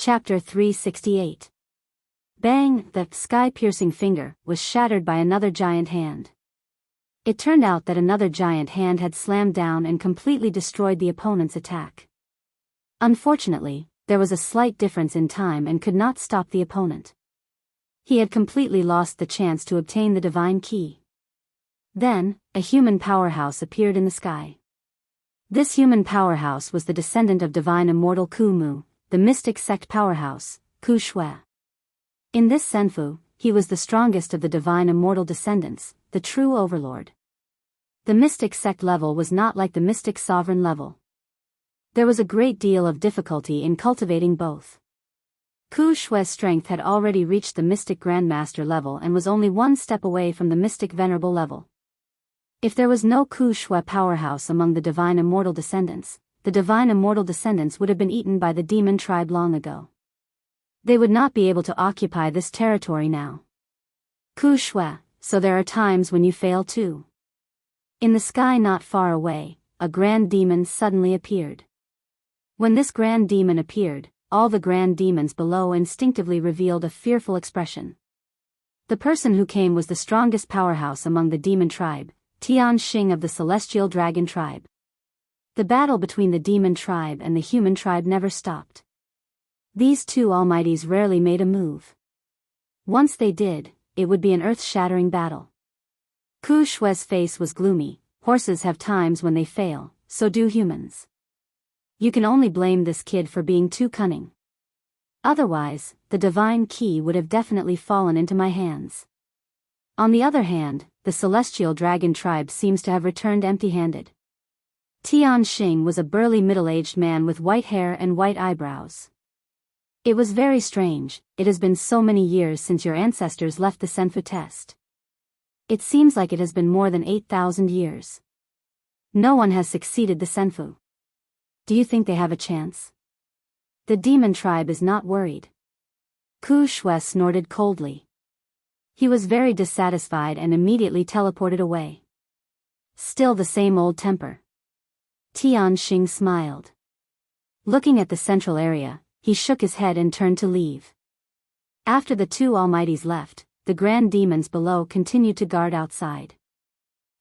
Chapter 368. Bang! The sky-piercing finger was shattered by another giant hand. It turned out that another giant hand had slammed down and completely destroyed the opponent's attack. Unfortunately, there was a slight difference in time and could not stop the opponent. He had completely lost the chance to obtain the divine key. Then, a human powerhouse appeared in the sky. This human powerhouse was the descendant of divine immortal Ku Mu, the mystic sect powerhouse, Ku Shui. In this senfu, he was the strongest of the divine immortal descendants, the true overlord. The mystic sect level was not like the mystic sovereign level. There was a great deal of difficulty in cultivating both. Ku Shui's strength had already reached the mystic grandmaster level and was only one step away from the mystic venerable level. If there was no Ku Shui powerhouse among the divine immortal descendants, the divine immortal descendants would have been eaten by the demon tribe long ago. They would not be able to occupy this territory now. Ku Shui, so there are times when you fail too. In the sky not far away, a grand demon suddenly appeared. When this grand demon appeared, all the grand demons below instinctively revealed a fearful expression. The person who came was the strongest powerhouse among the demon tribe, Tian Xing of the celestial dragon tribe. The battle between the demon tribe and the human tribe never stopped. These two almighties rarely made a move. Once they did, it would be an earth-shattering battle. Ku Shui's face was gloomy. Horses have times when they fail, so do humans. You can only blame this kid for being too cunning. Otherwise, the divine key would have definitely fallen into my hands. On the other hand, the celestial dragon tribe seems to have returned empty-handed. Tian Xing was a burly middle-aged man with white hair and white eyebrows. It was very strange. It has been so many years since your ancestors left the Senfu test. It seems like it has been more than 8,000 years. No one has succeeded the Senfu. Do you think they have a chance? The demon tribe is not worried. Ku Shui snorted coldly. He was very dissatisfied and immediately teleported away. Still the same old temper. Tian Xing smiled. Looking at the central area, he shook his head and turned to leave. After the two almighties left, the grand demons below continued to guard outside.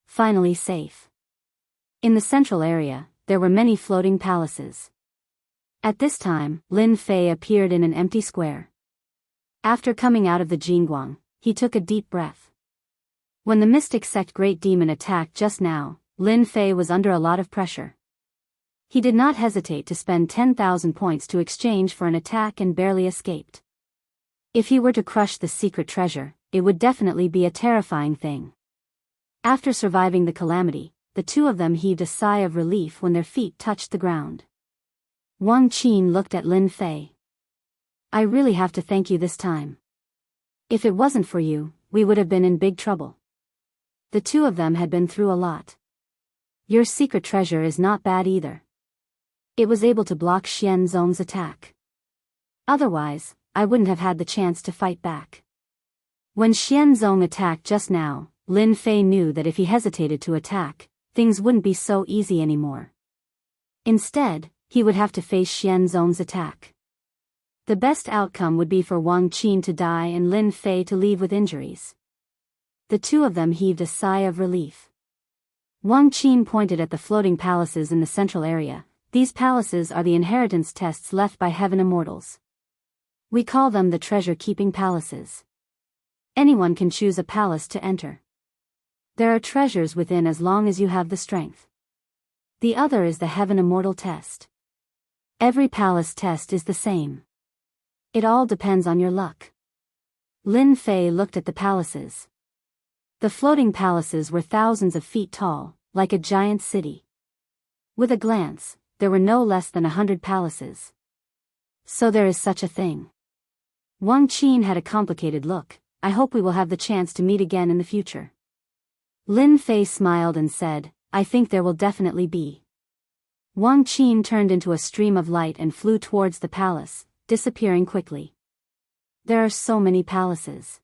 Finally safe. In the central area, there were many floating palaces. At this time, Lin Fei appeared in an empty square. After coming out of the Jingguang, he took a deep breath. When the mystic sect great demon attacked just now, Lin Fei was under a lot of pressure. He did not hesitate to spend 10,000 points to exchange for an attack and barely escaped. If he were to crush the secret treasure, it would definitely be a terrifying thing. After surviving the calamity, the two of them heaved a sigh of relief when their feet touched the ground. Wang Qin looked at Lin Fei. I really have to thank you this time. If it wasn't for you, we would have been in big trouble. The two of them had been through a lot. Your secret treasure is not bad either. It was able to block Xian Zong's attack. Otherwise, I wouldn't have had the chance to fight back. When Xian Zong attacked just now, Lin Fei knew that if he hesitated to attack, things wouldn't be so easy anymore. Instead, he would have to face Xian Zong's attack. The best outcome would be for Wang Qin to die and Lin Fei to leave with injuries. The two of them heaved a sigh of relief. Wang Qin pointed at the floating palaces in the central area. These palaces are the inheritance tests left by heaven immortals. We call them the treasure-keeping palaces. Anyone can choose a palace to enter. There are treasures within as long as you have the strength. The other is the heaven immortal test. Every palace test is the same. It all depends on your luck. Lin Fei looked at the palaces. The floating palaces were thousands of feet tall, like a giant city. With a glance, there were no less than 100 palaces. So there is such a thing. Wang Qin had a complicated look. I hope we will have the chance to meet again in the future. Lin Fei smiled and said, I think there will definitely be. Wang Qin turned into a stream of light and flew towards the palace, disappearing quickly. There are so many palaces.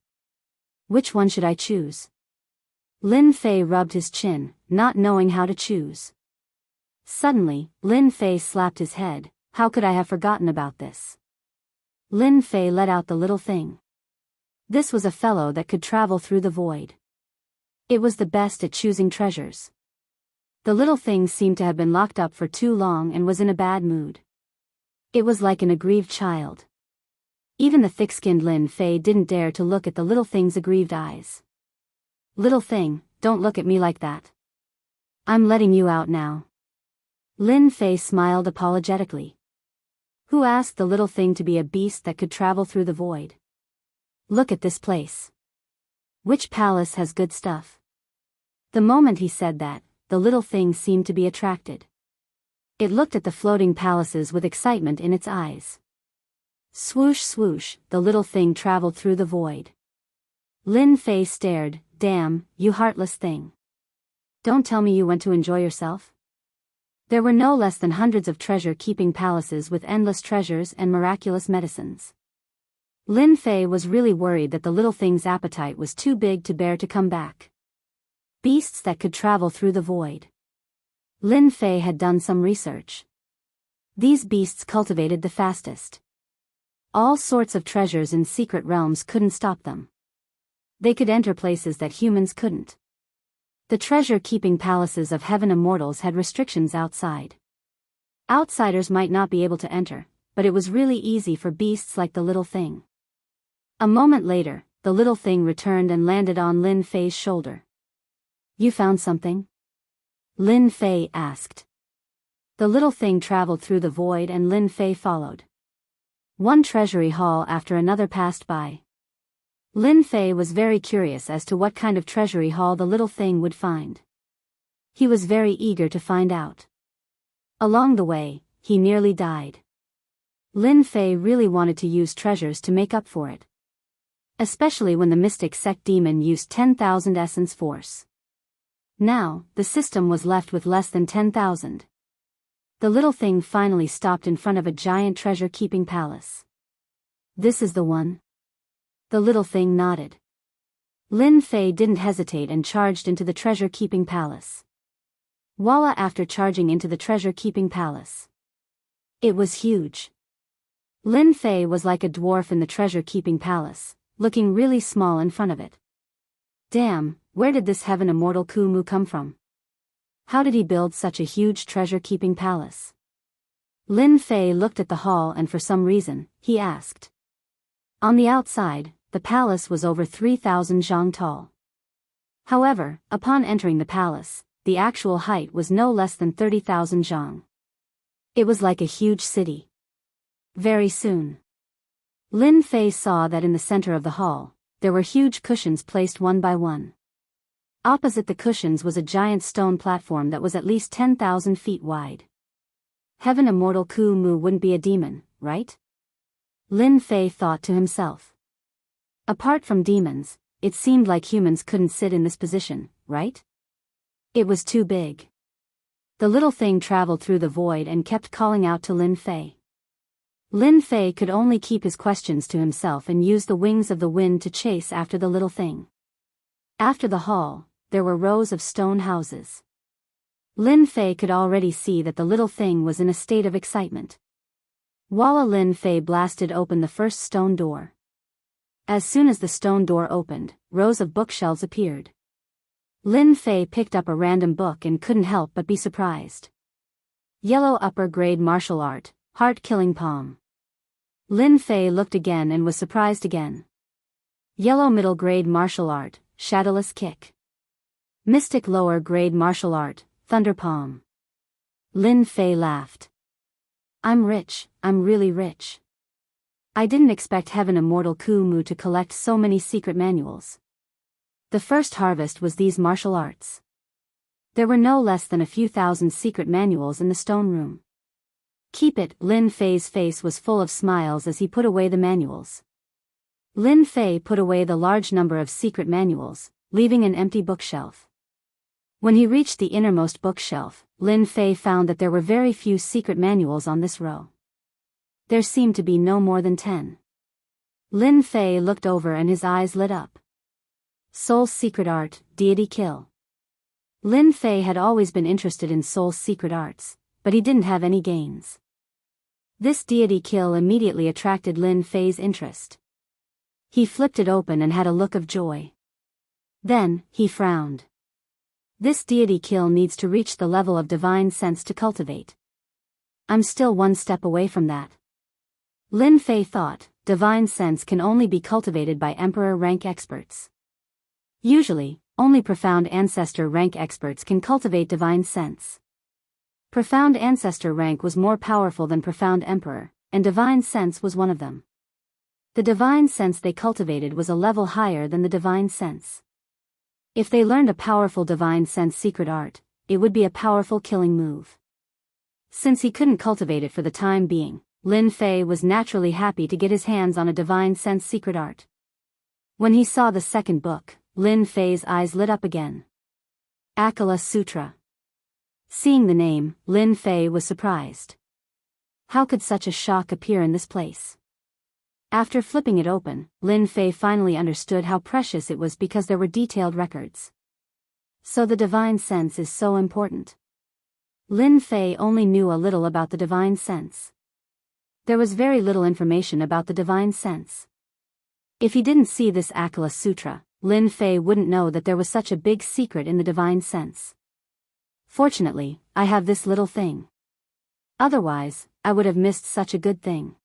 Which one should I choose? Lin Fei rubbed his chin, not knowing how to choose. Suddenly, Lin Fei slapped his head. How could I have forgotten about this? Lin Fei let out the little thing. This was a fellow that could travel through the void. It was the best at choosing treasures. The little thing seemed to have been locked up for too long and was in a bad mood. It was like an aggrieved child. Even the thick-skinned Lin Fei didn't dare to look at the little thing's aggrieved eyes. Little thing, don't look at me like that. I'm letting you out now. Lin Fei smiled apologetically. Who asked the little thing to be a beast that could travel through the void? Look at this place. Which palace has good stuff? The moment he said that, the little thing seemed to be attracted. It looked at the floating palaces with excitement in its eyes. Swoosh swoosh, the little thing traveled through the void. Lin Fei stared. Damn, you heartless thing. Don't tell me you went to enjoy yourself? There were no less than hundreds of treasure-keeping palaces with endless treasures and miraculous medicines. Lin Fei was really worried that the little thing's appetite was too big to bear to come back. Beasts that could travel through the void. Lin Fei had done some research. These beasts cultivated the fastest. All sorts of treasures in secret realms couldn't stop them. They could enter places that humans couldn't. The treasure-keeping palaces of heaven immortals had restrictions outside. Outsiders might not be able to enter, but it was really easy for beasts like the little thing. A moment later, the little thing returned and landed on Lin Fei's shoulder. You found something? Lin Fei asked. The little thing traveled through the void and Lin Fei followed. One treasury hall after another passed by. Lin Fei was very curious as to what kind of treasury hall the little thing would find. He was very eager to find out. Along the way, he nearly died. Lin Fei really wanted to use treasures to make up for it. Especially when the mystic sect demon used 10,000 essence force. Now, the system was left with less than 10,000. The little thing finally stopped in front of a giant treasure-keeping palace. This is the one? The little thing nodded. Lin Fei didn't hesitate and charged into the treasure-keeping palace. Voila! After charging into the treasure-keeping palace. It was huge. Lin Fei was like a dwarf in the treasure-keeping palace, looking really small in front of it. Damn, where did this heaven immortal Kumu come from? How did he build such a huge treasure-keeping palace? Lin Fei looked at the hall and for some reason, he asked. On the outside, the palace was over 3,000 zhang tall. However, upon entering the palace, the actual height was no less than 30,000 zhang. It was like a huge city. Very soon, Lin Fei saw that in the center of the hall, there were huge cushions placed one by one. Opposite the cushions was a giant stone platform that was at least 10,000 feet wide. Heaven immortal Kumu wouldn't be a demon, right? Lin Fei thought to himself. Apart from demons, it seemed like humans couldn't sit in this position, right? It was too big. The little thing traveled through the void and kept calling out to Lin Fei. Lin Fei could only keep his questions to himself and use the wings of the wind to chase after the little thing. After the hall, there were rows of stone houses. Lin Fei could already see that the little thing was in a state of excitement. Voila! Lin Fei blasted open the first stone door. As soon as the stone door opened, rows of bookshelves appeared. Lin Fei picked up a random book and couldn't help but be surprised. Yellow upper grade martial art, heart-killing palm. Lin Fei looked again and was surprised again. Yellow middle grade martial art, shadowless kick. Mystic lower grade martial art, thunder palm. Lin Fei laughed. I'm rich, I'm really rich. I didn't expect heaven immortal Kumu to collect so many secret manuals. The first harvest was these martial arts. There were no less than a few thousand secret manuals in the stone room. Keep it. Lin Fei's face was full of smiles as he put away the manuals. Lin Fei put away the large number of secret manuals, leaving an empty bookshelf. When he reached the innermost bookshelf, Lin Fei found that there were very few secret manuals on this row. There seemed to be no more than 10. Lin Fei looked over and his eyes lit up. Soul's secret art, deity kill. Lin Fei had always been interested in Soul's secret arts, but he didn't have any gains. This deity kill immediately attracted Lin Fei's interest. He flipped it open and had a look of joy. Then, he frowned. This deity kill needs to reach the level of divine sense to cultivate. I'm still one step away from that. Lin Fei thought, divine sense can only be cultivated by emperor rank experts. Usually, only profound ancestor rank experts can cultivate divine sense. Profound ancestor rank was more powerful than profound emperor, and divine sense was one of them. The divine sense they cultivated was a level higher than the divine sense. If they learned a powerful divine sense secret art, it would be a powerful killing move. Since he couldn't cultivate it for the time being, Lin Fei was naturally happy to get his hands on a divine sense secret art. When he saw the second book, Lin Fei's eyes lit up again. Akala Sutra. Seeing the name, Lin Fei was surprised. How could such a shock appear in this place? After flipping it open, Lin Fei finally understood how precious it was because there were detailed records. So the divine sense is so important. Lin Fei only knew a little about the divine sense. There was very little information about the divine sense. If he didn't see this Akala Sutra, Lin Fei wouldn't know that there was such a big secret in the divine sense. Fortunately, I have this little thing. Otherwise, I would have missed such a good thing.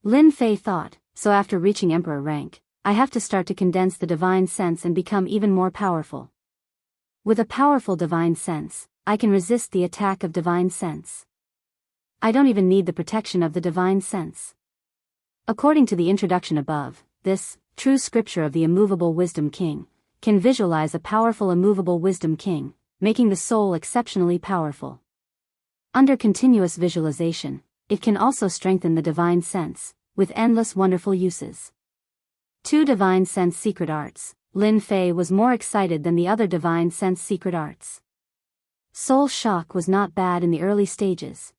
Lin Fei thought, so after reaching emperor rank, I have to start to condense the divine sense and become even more powerful. With a powerful divine sense, I can resist the attack of divine sense. I don't even need the protection of the divine sense. According to the introduction above, this, true scripture of the immovable wisdom king, can visualize a powerful immovable wisdom king, making the soul exceptionally powerful. Under continuous visualization, it can also strengthen the divine sense, with endless wonderful uses. 2 divine sense secret arts. Lin Fei was more excited than the other divine sense secret arts. Soul shock was not bad in the early stages.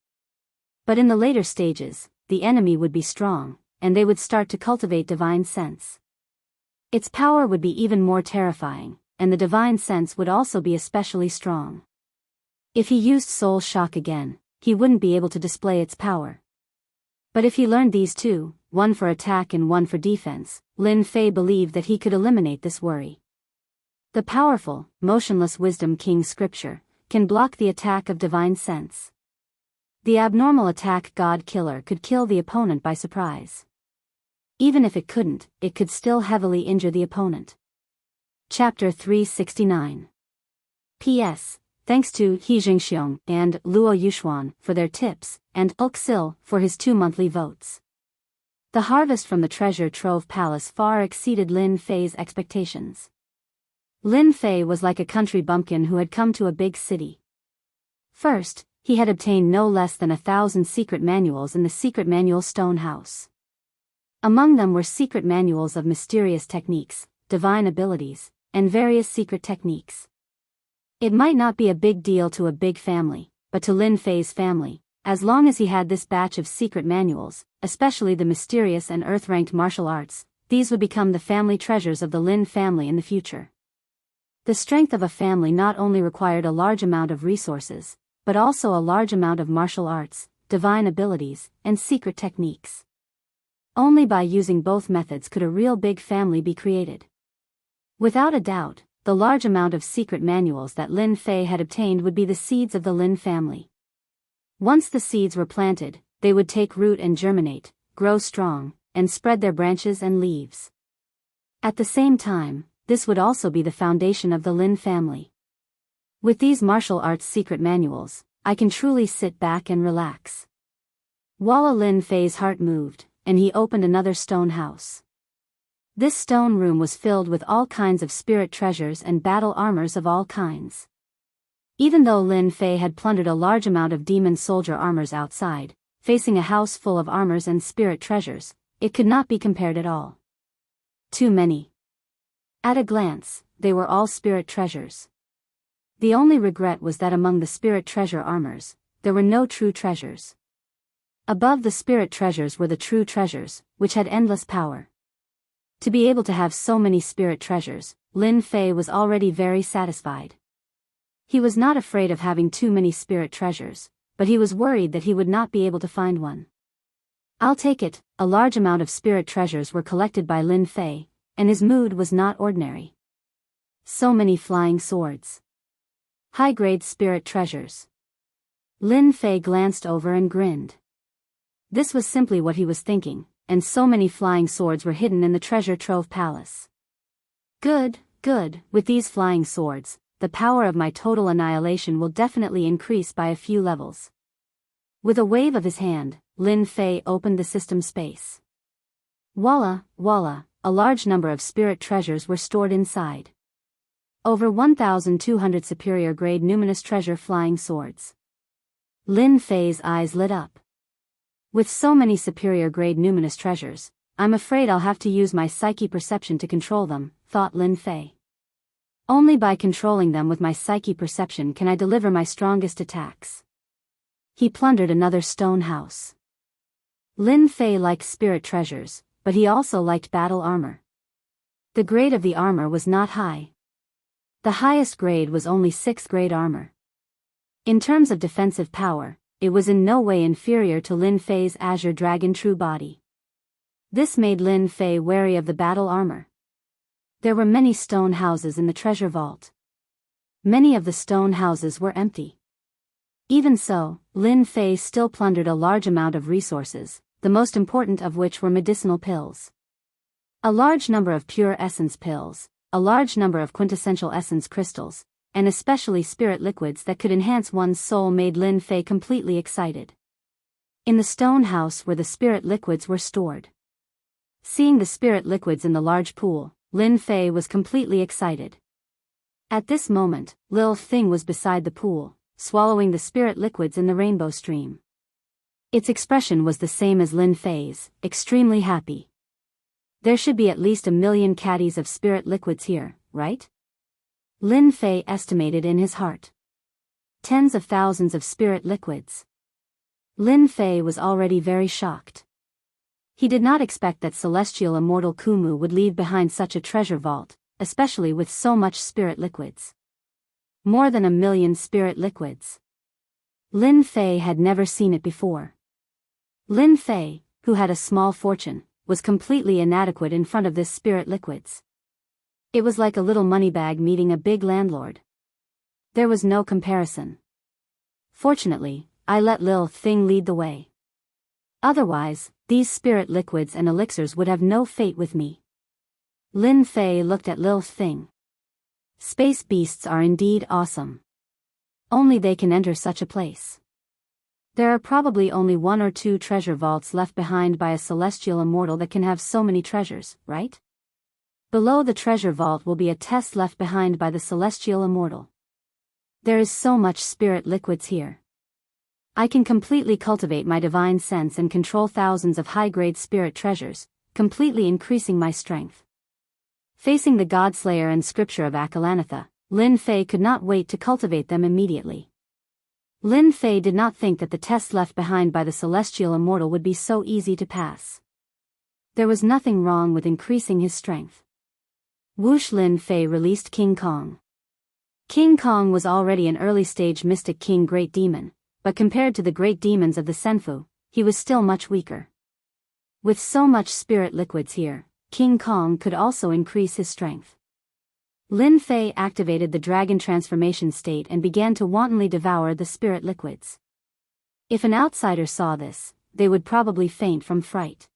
But in the later stages, the enemy would be strong, and they would start to cultivate divine sense. Its power would be even more terrifying, and the divine sense would also be especially strong. If he used soul shock again, he wouldn't be able to display its power. But if he learned these 2, one for attack and one for defense, Lin Fei believed that he could eliminate this worry. The powerful, motionless wisdom king scripture can block the attack of divine sense. The abnormal attack God killer could kill the opponent by surprise. Even if it couldn't, it could still heavily injure the opponent. Chapter 369. P.S. Thanks to He Jingxiong and Luo Yuxuan for their tips, and Uxil for his 2 monthly votes. The harvest from the treasure trove palace far exceeded Lin Fei's expectations. Lin Fei was like a country bumpkin who had come to a big city. First, he had obtained no less than 1,000 secret manuals in the secret manual stone house. Among them were secret manuals of mysterious techniques, divine abilities, and various secret techniques. It might not be a big deal to a big family, but to Lin Fei's family, as long as he had this batch of secret manuals, especially the mysterious and earth-ranked martial arts, these would become the family treasures of the Lin family in the future. The strength of a family not only required a large amount of resources, but also a large amount of martial arts, divine abilities, and secret techniques. Only by using both methods could a real big family be created. Without a doubt, the large amount of secret manuals that Lin Fei had obtained would be the seeds of the Lin family. Once the seeds were planted, they would take root and germinate, grow strong, and spread their branches and leaves. At the same time, this would also be the foundation of the Lin family. With these martial arts secret manuals, I can truly sit back and relax. Walla Lin Fei's heart moved, and he opened another stone house. This stone room was filled with all kinds of spirit treasures and battle armors of all kinds. Even though Lin Fei had plundered a large amount of demon soldier armors outside, facing a house full of armors and spirit treasures, it could not be compared at all. Too many. At a glance, they were all spirit treasures. The only regret was that among the spirit treasure armors, there were no true treasures. Above the spirit treasures were the true treasures, which had endless power. To be able to have so many spirit treasures, Lin Fei was already very satisfied. He was not afraid of having too many spirit treasures, but he was worried that he would not be able to find one. I'll take it. A large amount of spirit treasures were collected by Lin Fei, and his mood was not ordinary. So many flying swords. High-grade spirit treasures. Lin Fei glanced over and grinned. This was simply what he was thinking, and so many flying swords were hidden in the treasure trove palace. Good, good, with these flying swords, the power of my total annihilation will definitely increase by a few levels. With a wave of his hand, Lin Fei opened the system space. Voila, voila, a large number of spirit treasures were stored inside. Over 1,200 superior-grade numinous treasure flying swords. Lin Fei's eyes lit up. With so many superior-grade numinous treasures, I'm afraid I'll have to use my psyche perception to control them, thought Lin Fei. Only by controlling them with my psyche perception can I deliver my strongest attacks. He plundered another stone house. Lin Fei liked spirit treasures, but he also liked battle armor. The grade of the armor was not high. The highest grade was only 6th grade armor. In terms of defensive power, it was in no way inferior to Lin Fei's Azure Dragon True Body. This made Lin Fei wary of the battle armor. There were many stone houses in the treasure vault. Many of the stone houses were empty. Even so, Lin Fei still plundered a large amount of resources, the most important of which were medicinal pills. A large number of pure essence pills, a large number of quintessential essence crystals, and especially spirit liquids that could enhance one's soul made Lin Fei completely excited. In the stone house where the spirit liquids were stored. Seeing the spirit liquids in the large pool, Lin Fei was completely excited. At this moment, Lil Thing was beside the pool, swallowing the spirit liquids in the rainbow stream. Its expression was the same as Lin Fei's, extremely happy. There should be at least 1 million caddies of spirit liquids here, right? Lin Fei estimated in his heart. Tens of thousands of spirit liquids. Lin Fei was already very shocked. He did not expect that celestial immortal Kumu would leave behind such a treasure vault, especially with so much spirit liquids. More than 1 million spirit liquids. Lin Fei had never seen it before. Lin Fei, who had a small fortune, was completely inadequate in front of this spirit liquids. It was like a little money bag meeting a big landlord. There was no comparison. Fortunately, I let Lil Thing lead the way. Otherwise, these spirit liquids and elixirs would have no fate with me. Lin Fei looked at Lil Thing. Space beasts are indeed awesome. Only they can enter such a place. There are probably only 1 or 2 treasure vaults left behind by a celestial immortal that can have so many treasures, right? Below the treasure vault will be a test left behind by the celestial immortal. There is so much spirit liquids here. I can completely cultivate my divine sense and control thousands of high-grade spirit treasures, completely increasing my strength. Facing the Godslayer and scripture of Akalanatha, Lin Fei could not wait to cultivate them immediately. Lin Fei did not think that the test left behind by the celestial immortal would be so easy to pass. There was nothing wrong with increasing his strength. Whoosh! Lin Fei released King Kong. King Kong was already an early-stage mystic king great demon, but compared to the great demons of the Senfu, he was still much weaker. With so much spirit liquids here, King Kong could also increase his strength. Lin Fei activated the dragon transformation state and began to wantonly devour the spirit liquids. If an outsider saw this, they would probably faint from fright.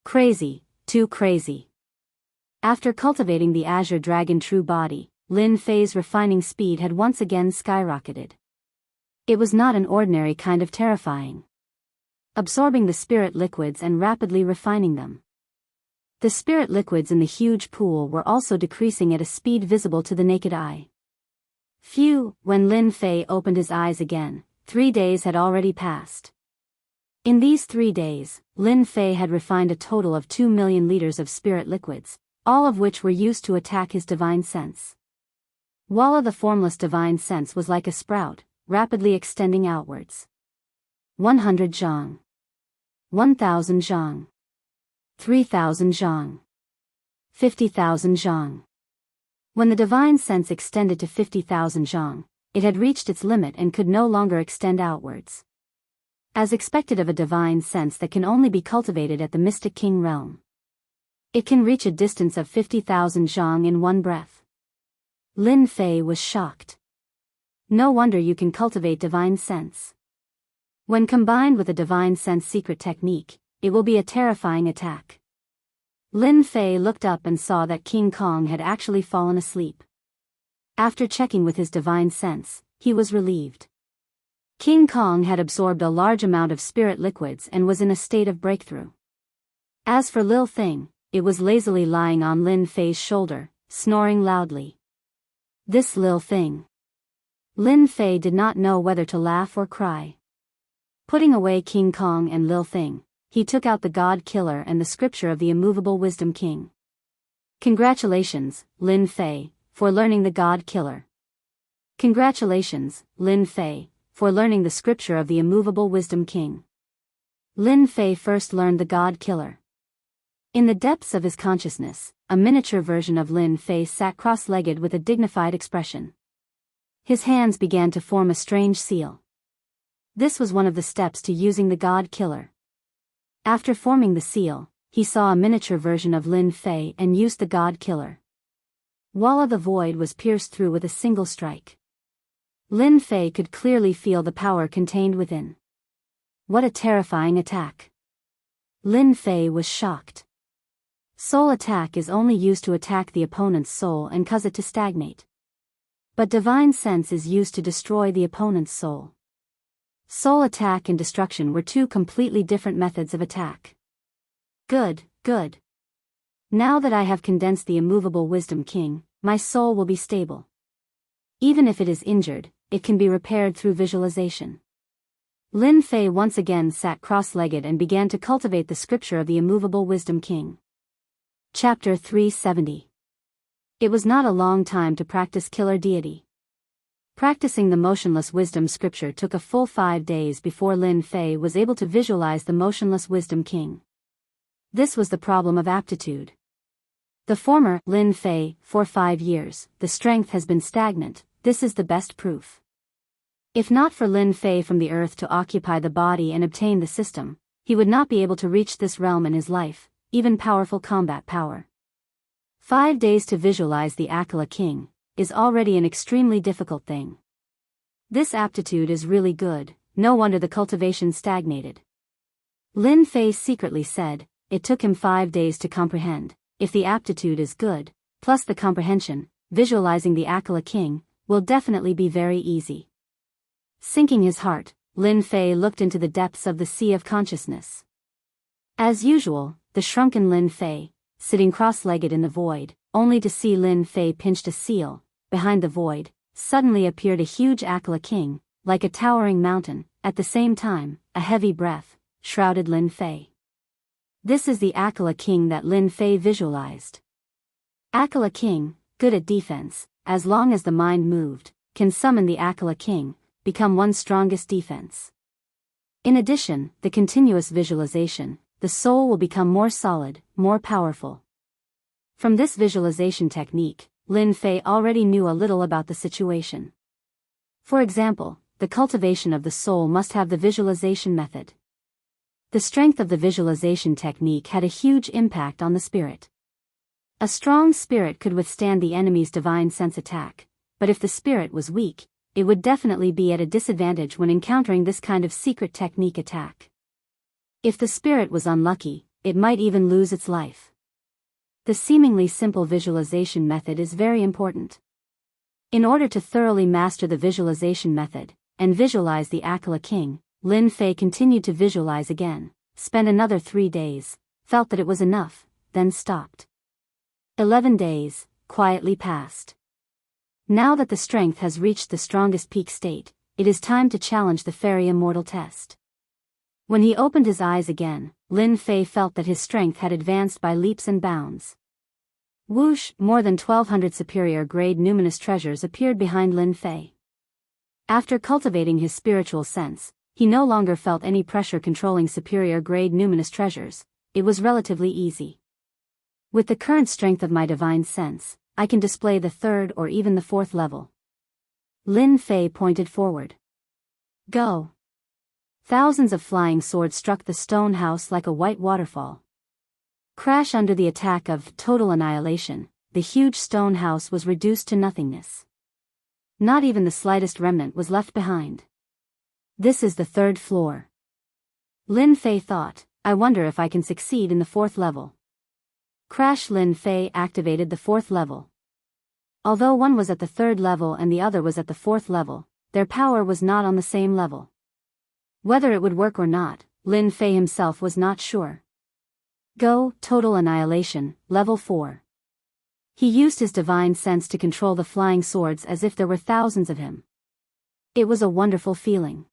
Crazy, too crazy. After cultivating the Azure Dragon True Body, Lin Fei's refining speed had once again skyrocketed. It was not an ordinary kind of terrifying. Absorbing the spirit liquids and rapidly refining them. The spirit liquids in the huge pool were also decreasing at a speed visible to the naked eye. Phew! When Lin Fei opened his eyes again, 3 days had already passed. In these 3 days, Lin Fei had refined a total of 2 million liters of spirit liquids, all of which were used to attack his divine sense. Walla the formless divine sense was like a sprout, rapidly extending outwards. 100 zhang. 1,000 zhang. 3,000 zhang. 50,000 zhang. When the divine sense extended to 50,000 zhang, it had reached its limit and could no longer extend outwards. as expected of a divine sense that can only be cultivated at the Mystic King realm. It can reach a distance of 50,000 zhang in one breath. Lin Fei was shocked. No wonder you can cultivate divine sense. When combined with a divine sense secret technique, it will be a terrifying attack. Lin Fei looked up and saw that King Kong had actually fallen asleep. After checking with his divine sense, he was relieved. King Kong had absorbed a large amount of spirit liquids and was in a state of breakthrough. As for Lil Thing, it was lazily lying on Lin Fei's shoulder, snoring loudly. This Lil Thing. Lin Fei did not know whether to laugh or cry. Putting away King Kong and Lil Thing, he took out the God Killer and the scripture of the immovable Wisdom King. Congratulations, Lin Fei, for learning the God Killer. Congratulations, Lin Fei, for learning the scripture of the immovable Wisdom King. Lin Fei first learned the God Killer. In the depths of his consciousness, a miniature version of Lin Fei sat cross-legged with a dignified expression. His hands began to form a strange seal. This was one of the steps to using the God Killer. After forming the seal, he saw a miniature version of Lin Fei and used the God Killer. Wall of the void was pierced through with a single strike. Lin Fei could clearly feel the power contained within. What a terrifying attack. Lin Fei was shocked. Soul attack is only used to attack the opponent's soul and cause it to stagnate. But divine sense is used to destroy the opponent's soul. Soul attack and destruction were two completely different methods of attack. Good, good. Now that I have condensed the immovable Wisdom King, my soul will be stable. Even if it is injured, it can be repaired through visualization. Lin Fei once again sat cross-legged and began to cultivate the scripture of the immovable Wisdom King. Chapter 370. It was not a long time to practice Killer Deity. Practicing the motionless wisdom scripture took a full 5 days before Lin Fei was able to visualize the motionless Wisdom King. This was the problem of aptitude. The former, Lin Fei, for 5 years, the strength has been stagnant. This is the best proof. If not for Lin Fei from the earth to occupy the body and obtain the system, he would not be able to reach this realm in his life, even powerful combat power. 5 days to visualize the Akala King is already an extremely difficult thing. This aptitude is really good, no wonder the cultivation stagnated. Lin Fei secretly said, it took him 5 days to comprehend. If the aptitude is good, plus the comprehension, visualizing the Akala King will definitely be very easy. Sinking his heart, Lin Fei looked into the depths of the sea of consciousness. As usual, the shrunken Lin Fei, sitting cross-legged in the void, only to see Lin Fei pinched a seal. Behind the void, suddenly appeared a huge Akala King, like a towering mountain. At the same time, a heavy breath shrouded Lin Fei. This is the Akala King that Lin Fei visualized. Akala King, good at defense, as long as the mind moved, can summon the Akala King, become one's strongest defense. In addition, the continuous visualization, the soul will become more solid, more powerful. From this visualization technique, Lin Fei already knew a little about the situation. For example, the cultivation of the soul must have the visualization method. The strength of the visualization technique had a huge impact on the spirit. A strong spirit could withstand the enemy's divine sense attack, but if the spirit was weak, it would definitely be at a disadvantage when encountering this kind of secret technique attack. If the spirit was unlucky, it might even lose its life. The seemingly simple visualization method is very important. In order to thoroughly master the visualization method, and visualize the Akala King, Lin Fei continued to visualize again, spent another 3 days, felt that it was enough, then stopped. 11 days, quietly passed. Now that the strength has reached the strongest peak state, it is time to challenge the fairy immortal test. When he opened his eyes again, Lin Fei felt that his strength had advanced by leaps and bounds. Whoosh, more than 1,200 superior-grade numinous treasures appeared behind Lin Fei. After cultivating his spiritual sense, he no longer felt any pressure controlling superior-grade numinous treasures. It was relatively easy. With the current strength of my divine sense, I can display the 3rd or even the 4th level. Lin Fei pointed forward. Go. Thousands of flying swords struck the stone house like a white waterfall. Crash under the attack of total annihilation, the huge stone house was reduced to nothingness. Not even the slightest remnant was left behind. This is the third floor. Lin Fei thought, I wonder if I can succeed in the fourth level. Crash. Lin Fei activated the fourth level. Although one was at the third level and the other was at the fourth level, their power was not on the same level. Whether it would work or not, Lin Fei himself was not sure. Go, total annihilation, level 4. He used his divine sense to control the flying swords as if there were thousands of him. It was a wonderful feeling.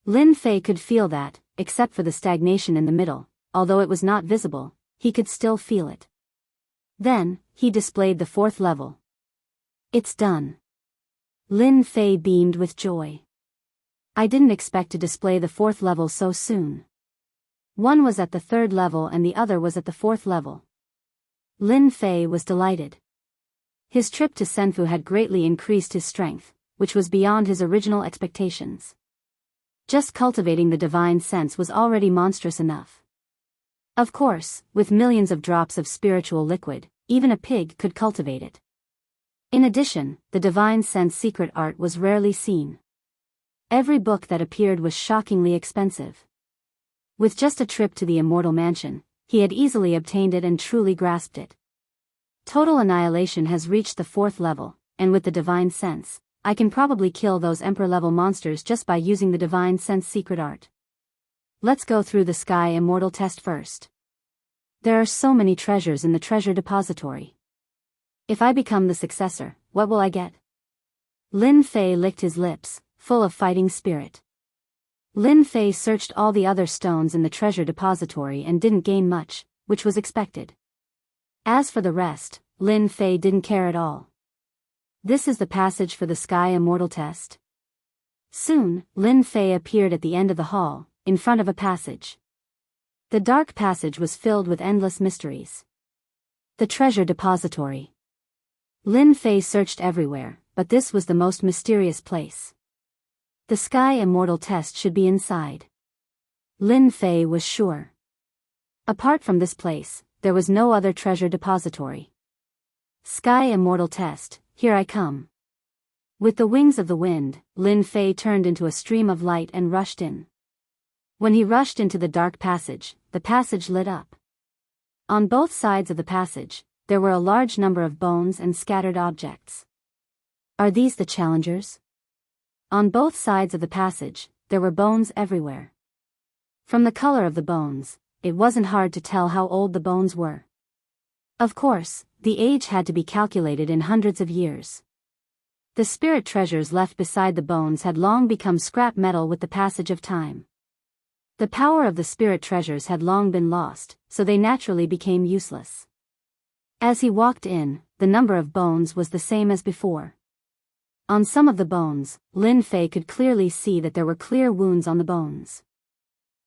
Lin Fei could feel that, except for the stagnation in the middle, although it was not visible, he could still feel it. Then, he displayed the fourth level. It's done. Lin Fei beamed with joy. I didn't expect to display the fourth level so soon. One was at the third level and the other was at the fourth level. Lin Fei was delighted. His trip to Senfu had greatly increased his strength, which was beyond his original expectations. Just cultivating the divine sense was already monstrous enough. Of course, with millions of drops of spiritual liquid, even a pig could cultivate it. In addition, the divine sense secret art was rarely seen. Every book that appeared was shockingly expensive. With just a trip to the immortal mansion, he had easily obtained it and truly grasped it. Total annihilation has reached the fourth level, and with the divine sense, I can probably kill those emperor-level monsters just by using the divine sense secret art. Let's go through the sky immortal test first. There are so many treasures in the treasure depository. If I become the successor, what will I get? Lin Fei licked his lips, full of fighting spirit. Lin Fei searched all the other stones in the treasure depository and didn't gain much, which was expected. As for the rest, Lin Fei didn't care at all. This is the passage for the sky immortal test. Soon, Lin Fei appeared at the end of the hall, in front of a passage. The dark passage was filled with endless mysteries. The treasure depository. Lin Fei searched everywhere, but this was the most mysterious place. The sky immortal test should be inside. Lin Fei was sure. Apart from this place, there was no other treasure depository. Sky immortal test, here I come. With the wings of the wind, Lin Fei turned into a stream of light and rushed in. When he rushed into the dark passage, the passage lit up. On both sides of the passage, there were a large number of bones and scattered objects. Are these the challengers? On both sides of the passage, there were bones everywhere. From the color of the bones, it wasn't hard to tell how old the bones were. Of course, the age had to be calculated in hundreds of years. The spirit treasures left beside the bones had long become scrap metal with the passage of time. The power of the spirit treasures had long been lost, so they naturally became useless. As he walked in, the number of bones was the same as before. On some of the bones, Lin Fei could clearly see that there were clear wounds on the bones.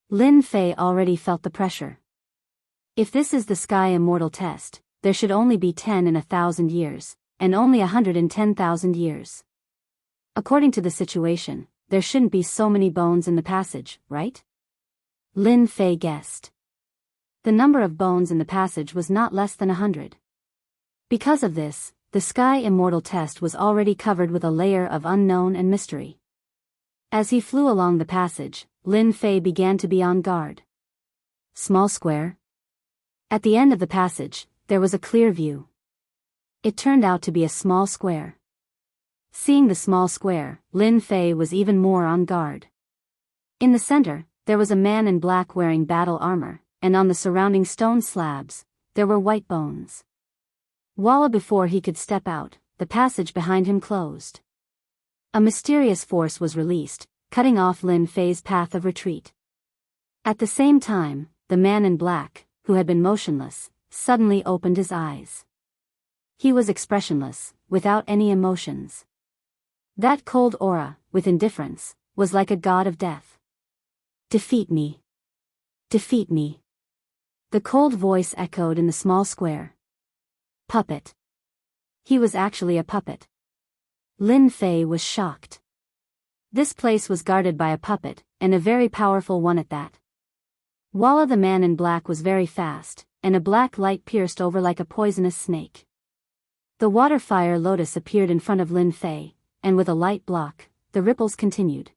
Lin Fei already felt the pressure. If this is the sky immortal test, there should only be 10 in 1,000 years, and only 110,000 years. According to the situation, there shouldn't be so many bones in the passage, right? Lin Fei guessed. The number of bones in the passage was not less than 100. Because of this, the sky immortal test was already covered with a layer of unknown and mystery. As he flew along the passage, Lin Fei began to be on guard. Small square? At the end of the passage, there was a clear view. It turned out to be a small square. Seeing the small square, Lin Fei was even more on guard. In the center, there was a man in black wearing battle armor, and on the surrounding stone slabs, there were white bones. Walla before he could step out, the passage behind him closed. A mysterious force was released, cutting off Lin Fei's path of retreat. At the same time, the man in black, who had been motionless, suddenly opened his eyes. He was expressionless, without any emotions. That cold aura, with indifference, was like a god of death. Defeat me. Defeat me. The cold voice echoed in the small square. Puppet. He was actually a puppet. Lin Fei was shocked. This place was guarded by a puppet, and a very powerful one at that. Walla the man in black was very fast, and a black light pierced over like a poisonous snake. The water fire lotus appeared in front of Lin Fei, and with a light block, the ripples continued.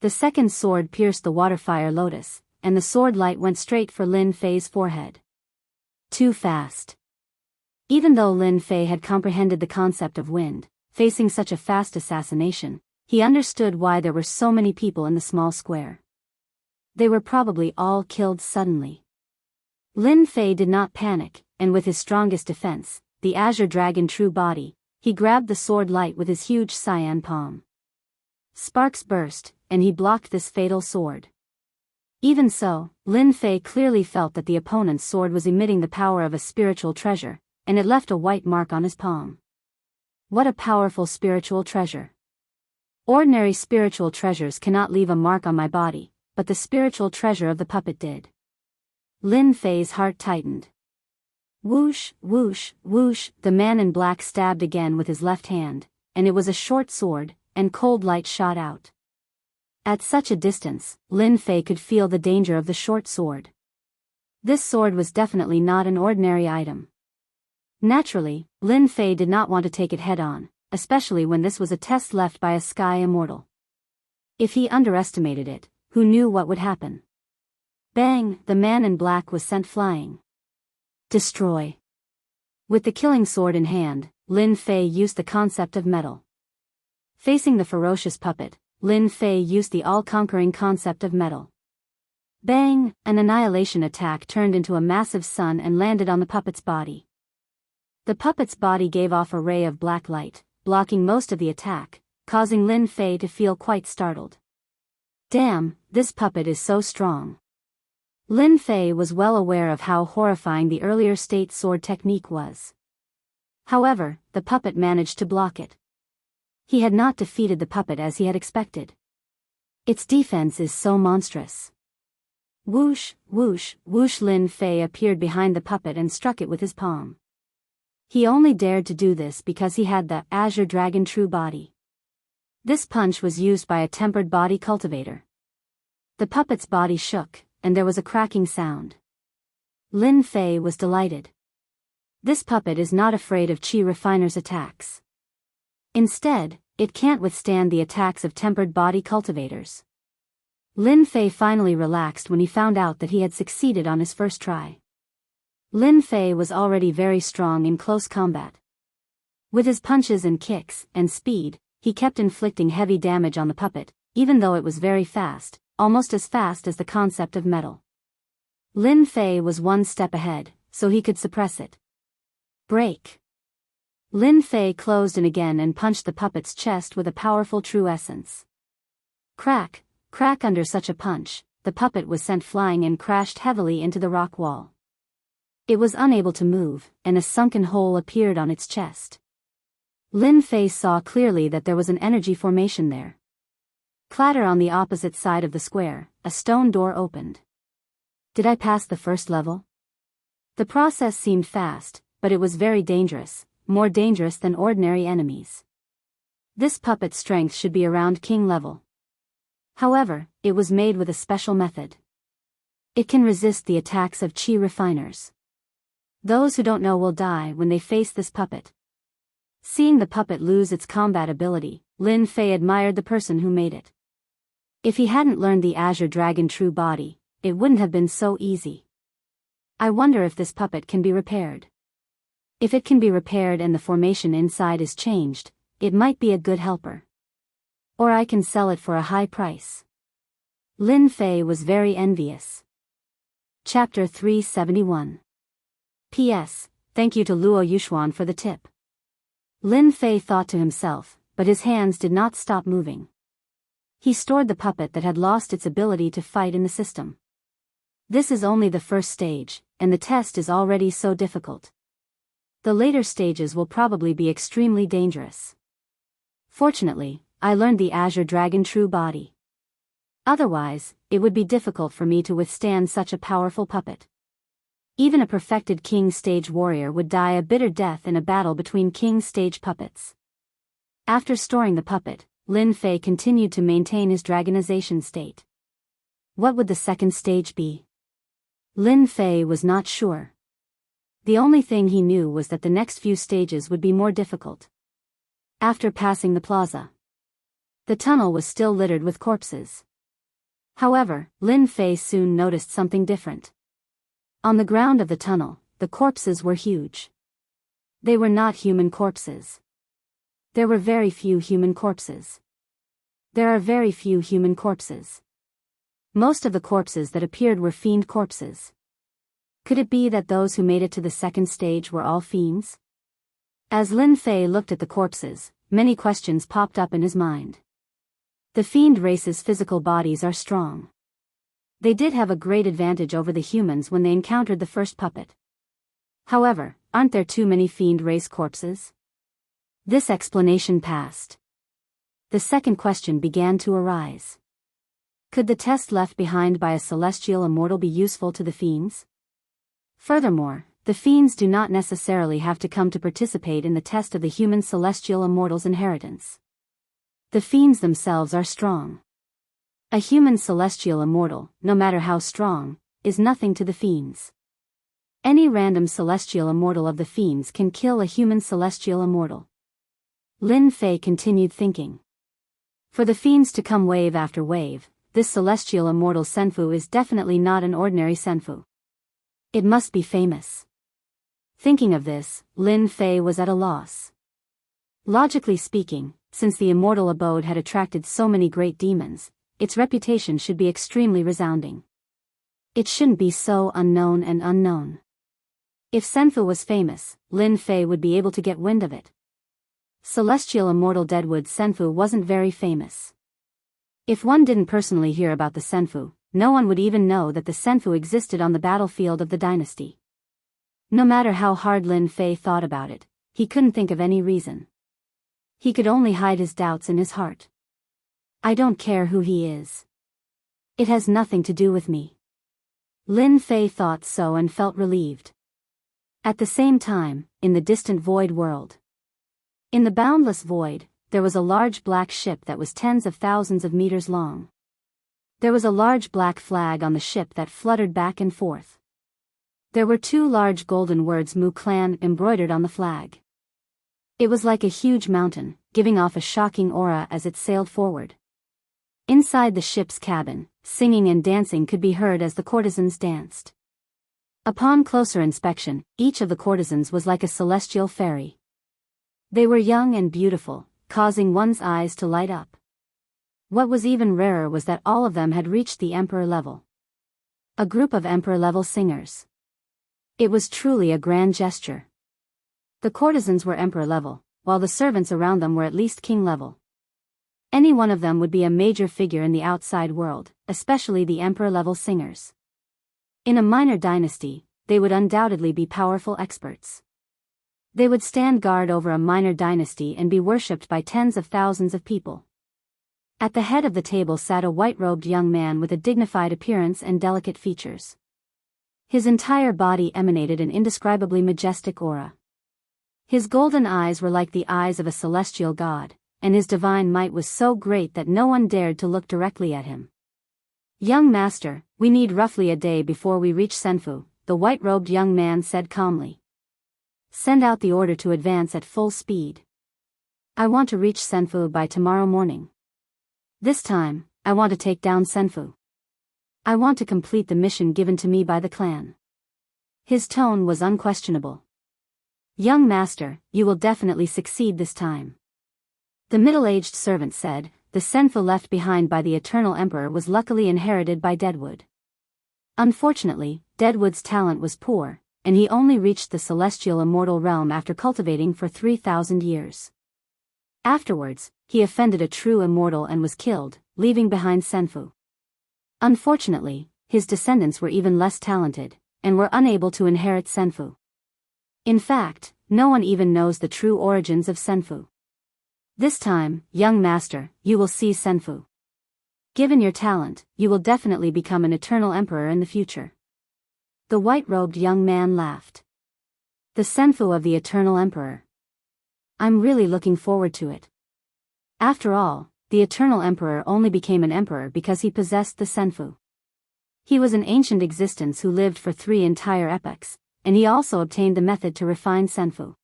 The second sword pierced the water fire lotus, and the sword light went straight for Lin Fei's forehead. Too fast. Even though Lin Fei had comprehended the concept of wind, facing such a fast assassination, he understood why there were so many people in the small square. They were probably all killed suddenly. Lin Fei did not panic, and with his strongest defense, the azure dragon true body, he grabbed the sword light with his huge cyan palm. Sparks burst, and he blocked this fatal sword. Even so, Lin Fei clearly felt that the opponent's sword was emitting the power of a spiritual treasure, and it left a white mark on his palm. What a powerful spiritual treasure. Ordinary spiritual treasures cannot leave a mark on my body, but the spiritual treasure of the puppet did. Lin Fei's heart tightened. Whoosh, whoosh, whoosh, the man in black stabbed again with his left hand, and it was a short sword, and cold light shot out. At such a distance, Lin Fei could feel the danger of the short sword. This sword was definitely not an ordinary item. Naturally, Lin Fei did not want to take it head-on, especially when this was a test left by a sky immortal. If he underestimated it, who knew what would happen? Bang! The man in black was sent flying. Destroy. With the killing sword in hand, Lin Fei used the concept of metal. Facing the ferocious puppet, Lin Fei used the all-conquering concept of metal. Bang! An annihilation attack turned into a massive sun and landed on the puppet's body. The puppet's body gave off a ray of black light, blocking most of the attack, causing Lin Fei to feel quite startled. Damn, this puppet is so strong. Lin Fei was well aware of how horrifying the earlier state sword technique was. However, the puppet managed to block it. He had not defeated the puppet as he had expected. Its defense is so monstrous. Whoosh, whoosh, whoosh! Lin Fei appeared behind the puppet and struck it with his palm. He only dared to do this because he had the azure dragon true body. This punch was used by a tempered body cultivator. The puppet's body shook, and there was a cracking sound. Lin Fei was delighted. This puppet is not afraid of Qi Refiner's attacks. Instead, it can't withstand the attacks of tempered body cultivators. Lin Fei finally relaxed when he found out that he had succeeded on his first try. Lin Fei was already very strong in close combat. With his punches and kicks and speed, he kept inflicting heavy damage on the puppet, even though it was very fast, almost as fast as the concept of metal. Lin Fei was one step ahead, so he could suppress it. Break. Lin Fei closed in again and punched the puppet's chest with a powerful true essence. Crack, crack! Under such a punch, the puppet was sent flying and crashed heavily into the rock wall. It was unable to move, and a sunken hole appeared on its chest. Lin Fei saw clearly that there was an energy formation there. Clatter! On the opposite side of the square, a stone door opened. Did I pass the first level? The process seemed fast, but it was very dangerous, more dangerous than ordinary enemies. This puppet's strength should be around king level. However, it was made with a special method. It can resist the attacks of Qi Refiners. Those who don't know will die when they face this puppet. Seeing the puppet lose its combat ability, Lin Fei admired the person who made it. If he hadn't learned the Azure Dragon True Body, it wouldn't have been so easy. I wonder if this puppet can be repaired. If it can be repaired and the formation inside is changed, it might be a good helper. Or I can sell it for a high price. Lin Fei was very envious. Chapter 371. P.S. Thank you to Luo Yushuan for the tip. Lin Fei thought to himself, but his hands did not stop moving. He stored the puppet that had lost its ability to fight in the system. This is only the first stage, and the test is already so difficult. The later stages will probably be extremely dangerous. Fortunately, I learned the Azure Dragon True Body. Otherwise, it would be difficult for me to withstand such a powerful puppet. Even a perfected King Stage warrior would die a bitter death in a battle between King Stage puppets. After storing the puppet, Lin Fei continued to maintain his dragonization state. What would the second stage be? Lin Fei was not sure. The only thing he knew was that the next few stages would be more difficult. After passing the plaza, the tunnel was still littered with corpses. However, Lin Fei soon noticed something different. On the ground of the tunnel, the corpses were huge. They were not human corpses. There were very few human corpses. There are very few human corpses. Most of the corpses that appeared were fiend corpses. Could it be that those who made it to the second stage were all fiends? As Lin Fei looked at the corpses, many questions popped up in his mind. The fiend race's physical bodies are strong. They did have a great advantage over the humans when they encountered the first puppet. However, aren't there too many fiend race corpses? This explanation passed. The second question began to arise. Could the test left behind by a celestial immortal be useful to the fiends? Furthermore, the fiends do not necessarily have to come to participate in the test of the human celestial immortal's inheritance. The fiends themselves are strong. A human celestial immortal, no matter how strong, is nothing to the fiends. Any random celestial immortal of the fiends can kill a human celestial immortal. Lin Fei continued thinking. For the fiends to come wave after wave, this celestial immortal Senfu is definitely not an ordinary Senfu. It must be famous. Thinking of this, Lin Fei was at a loss. Logically speaking, since the immortal abode had attracted so many great demons, its reputation should be extremely resounding. It shouldn't be so unknown and unknown. If Senfu was famous, Lin Fei would be able to get wind of it. Celestial immortal Deadwood Senfu wasn't very famous. If one didn't personally hear about the Senfu, no one would even know that the Senfu existed on the battlefield of the dynasty. No matter how hard Lin Fei thought about it, he couldn't think of any reason. He could only hide his doubts in his heart. I don't care who he is. It has nothing to do with me. Lin Fei thought so and felt relieved. At the same time, in the distant void world. In the boundless void, there was a large black ship that was tens of thousands of meters long. There was a large black flag on the ship that fluttered back and forth. There were two large golden words Mu Clan embroidered on the flag. It was like a huge mountain, giving off a shocking aura as it sailed forward. Inside the ship's cabin, singing and dancing could be heard as the courtesans danced. Upon closer inspection, each of the courtesans was like a celestial fairy. They were young and beautiful, causing one's eyes to light up. What was even rarer was that all of them had reached the emperor level. A group of emperor-level singers. It was truly a grand gesture. The courtesans were emperor level, while the servants around them were at least king level. Any one of them would be a major figure in the outside world, especially the emperor-level singers. In a minor dynasty, they would undoubtedly be powerful experts. They would stand guard over a minor dynasty and be worshipped by tens of thousands of people. At the head of the table sat a white-robed young man with a dignified appearance and delicate features. His entire body emanated an indescribably majestic aura. His golden eyes were like the eyes of a celestial god, and his divine might was so great that no one dared to look directly at him. "Young master, we need roughly a day before we reach Senfu," the white-robed young man said calmly. "Send out the order to advance at full speed. I want to reach Senfu by tomorrow morning. This time, I want to take down Senfu. I want to complete the mission given to me by the clan." His tone was unquestionable. "Young master, you will definitely succeed this time." The middle-aged servant said. The Senfu left behind by the Eternal Emperor was luckily inherited by Deadwood. Unfortunately, Deadwood's talent was poor, and he only reached the celestial immortal realm after cultivating for 3,000 years. Afterwards, he offended a true immortal and was killed, leaving behind Senfu. Unfortunately, his descendants were even less talented, and were unable to inherit Senfu. In fact, no one even knows the true origins of Senfu. This time, young master, you will see Senfu. Given your talent, you will definitely become an eternal emperor in the future. The white-robed young man laughed. The Senfu of the eternal emperor. I'm really looking forward to it. After all, the Eternal Emperor only became an emperor because he possessed the Senfu. He was an ancient existence who lived for 3 entire epochs, and he also obtained the method to refine Senfu.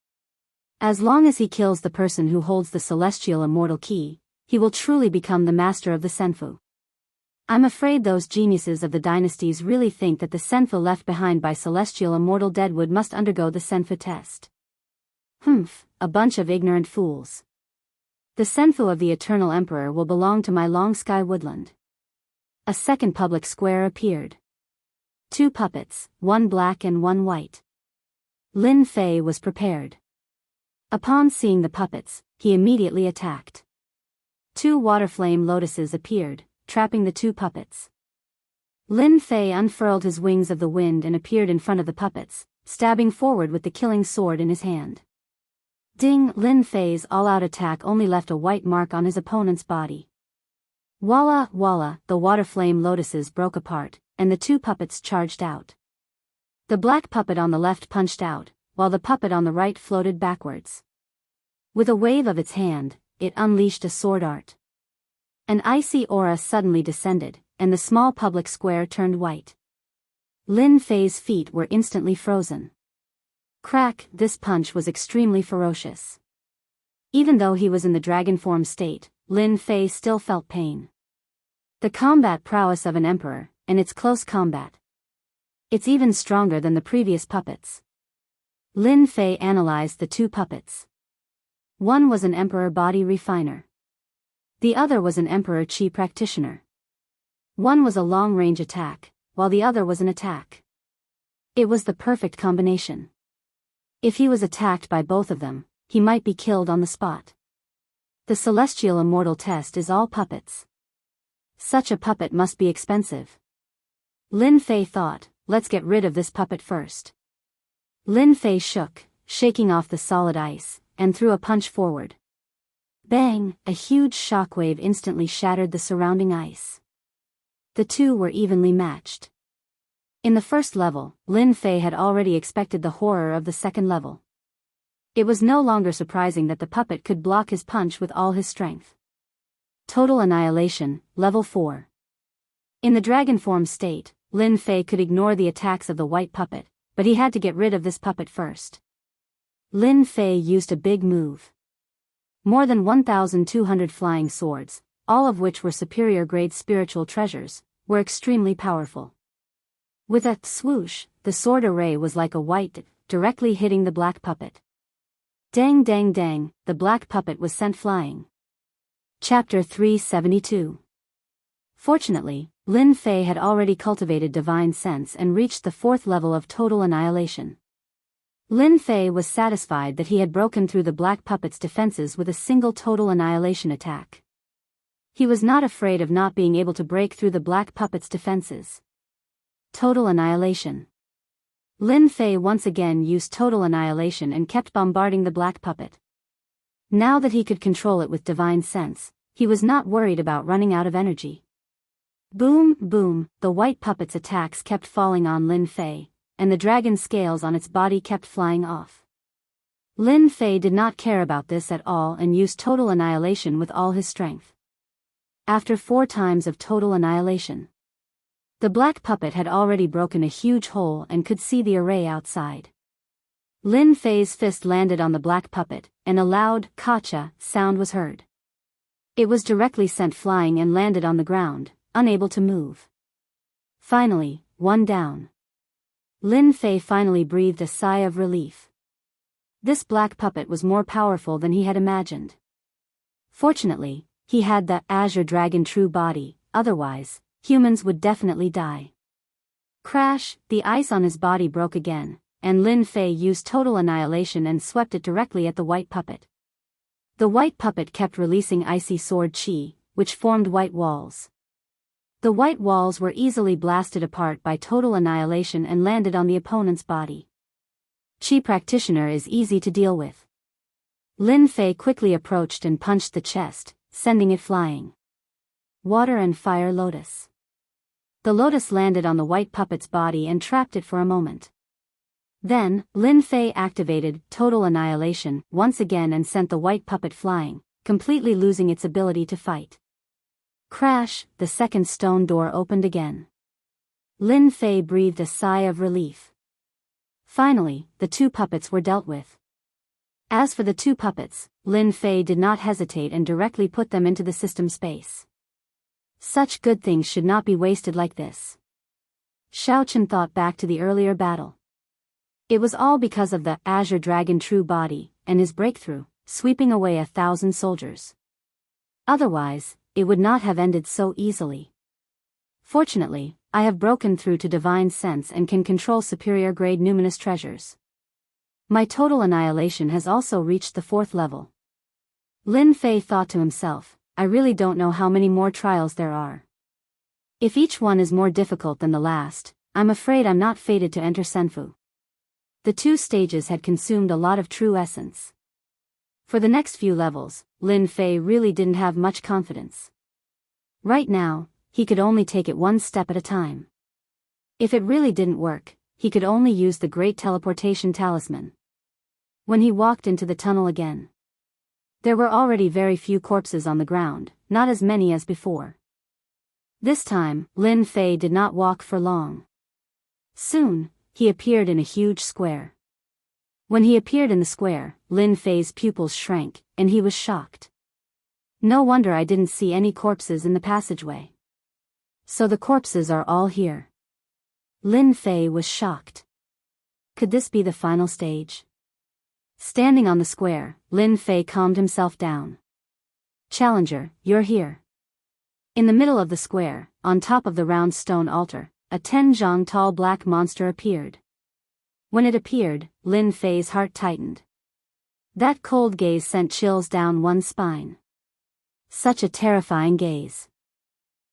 As long as he kills the person who holds the celestial immortal key, he will truly become the master of the Senfu. I'm afraid those geniuses of the dynasties really think that the Senfu left behind by celestial immortal deadwood must undergo the Senfu test. Humph, a bunch of ignorant fools. The Senfu of the Eternal Emperor will belong to my long sky woodland. A second public square appeared. 2 puppets, 1 black and 1 white. Lin Fei was prepared. Upon seeing the puppets, he immediately attacked. 2 water flame lotuses appeared, trapping the 2 puppets. Lin Fei unfurled his wings of the wind and appeared in front of the puppets, stabbing forward with the killing sword in his hand. Ding! Lin Fei's all-out attack only left a white mark on his opponent's body. Walla, walla, the water flame lotuses broke apart, and the 2 puppets charged out. The black puppet on the left punched out, while the puppet on the right floated backwards. With a wave of its hand, it unleashed a sword art. An icy aura suddenly descended, and the small public square turned white. Lin Fei's feet were instantly frozen. Crack! This punch was extremely ferocious. Even though he was in the dragon form state, Lin Fei still felt pain. The combat prowess of an emperor, and its close combat. It's even stronger than the previous puppets. Lin Fei analyzed the 2 puppets. One was an emperor body refiner. The other was an emperor chi practitioner. One was a long-range attack, while the other was an attack. It was the perfect combination. If he was attacked by both of them, he might be killed on the spot. The celestial immortal test is all puppets. Such a puppet must be expensive. Lin Fei thought, let's get rid of this puppet first. Lin Fei shook, shaking off the solid ice, and threw a punch forward. Bang! A huge shockwave instantly shattered the surrounding ice. The 2 were evenly matched. In the first level, Lin Fei had already expected the horror of the second level. It was no longer surprising that the puppet could block his punch with all his strength. Total Annihilation, Level 4. In the dragon form state, Lin Fei could ignore the attacks of the white puppet, but he had to get rid of this puppet first. Lin Fei used a big move. More than 1,200 flying swords, all of which were superior-grade spiritual treasures, were extremely powerful. With a swoosh, the sword array was like a white, directly hitting the black puppet. Dang dang dang, the black puppet was sent flying. Chapter 372. Fortunately, Lin Fei had already cultivated divine sense and reached the 4th level of total annihilation. Lin Fei was satisfied that he had broken through the black puppet's defenses with a single total annihilation attack. He was not afraid of not being able to break through the black puppet's defenses. Total annihilation. Lin Fei once again used total annihilation and kept bombarding the black puppet. Now that he could control it with divine sense, he was not worried about running out of energy. Boom, boom, the white puppet's attacks kept falling on Lin Fei, and the dragon scales on its body kept flying off. Lin Fei did not care about this at all and used total annihilation with all his strength. After 4 times of total annihilation, the black puppet had already broken a huge hole and could see the array outside. Lin Fei's fist landed on the black puppet, and a loud "Kacha" sound was heard. It was directly sent flying and landed on the ground, unable to move. Finally, 1 down. Lin Fei finally breathed a sigh of relief. This black puppet was more powerful than he had imagined. Fortunately, he had the Azure Dragon true body, otherwise, humans would definitely die. Crash! The ice on his body broke again, and Lin Fei used total annihilation and swept it directly at the white puppet. The white puppet kept releasing icy sword chi, which formed white walls. The white walls were easily blasted apart by total annihilation and landed on the opponent's body. Chi practitioner is easy to deal with. Lin Fei quickly approached and punched the chest, sending it flying. Water and Fire Lotus. The lotus landed on the white puppet's body and trapped it for a moment. Then, Lin Fei activated total annihilation once again and sent the white puppet flying, completely losing its ability to fight. Crash, the second stone door opened again. Lin Fei breathed a sigh of relief. Finally, the two puppets were dealt with. As for the two puppets, Lin Fei did not hesitate and directly put them into the system space. Such good things should not be wasted like this. Xiao Chen thought back to the earlier battle. It was all because of the Azure Dragon True Body and his breakthrough, sweeping away 1,000 soldiers. Otherwise, it would not have ended so easily. Fortunately, I have broken through to divine sense and can control superior grade numinous treasures. My total annihilation has also reached the 4th level. Lin Fei thought to himself, I really don't know how many more trials there are. If each one is more difficult than the last, I'm afraid I'm not fated to enter Senfu. The 2 stages had consumed a lot of true essence. For the next few levels, Lin Fei really didn't have much confidence. Right now, he could only take it one step at a time. If it really didn't work, he could only use the great teleportation talisman. When he walked into the tunnel again, there were already very few corpses on the ground, not as many as before. This time, Lin Fei did not walk for long. Soon, he appeared in a huge square. When he appeared in the square, Lin Fei's pupils shrank, and he was shocked. No wonder I didn't see any corpses in the passageway. So the corpses are all here. Lin Fei was shocked. Could this be the final stage? Standing on the square, Lin Fei calmed himself down. Challenger, you're here. In the middle of the square, on top of the round stone altar, a 10 zhang tall black monster appeared. When it appeared, Lin Fei's heart tightened. That cold gaze sent chills down one's spine. Such a terrifying gaze.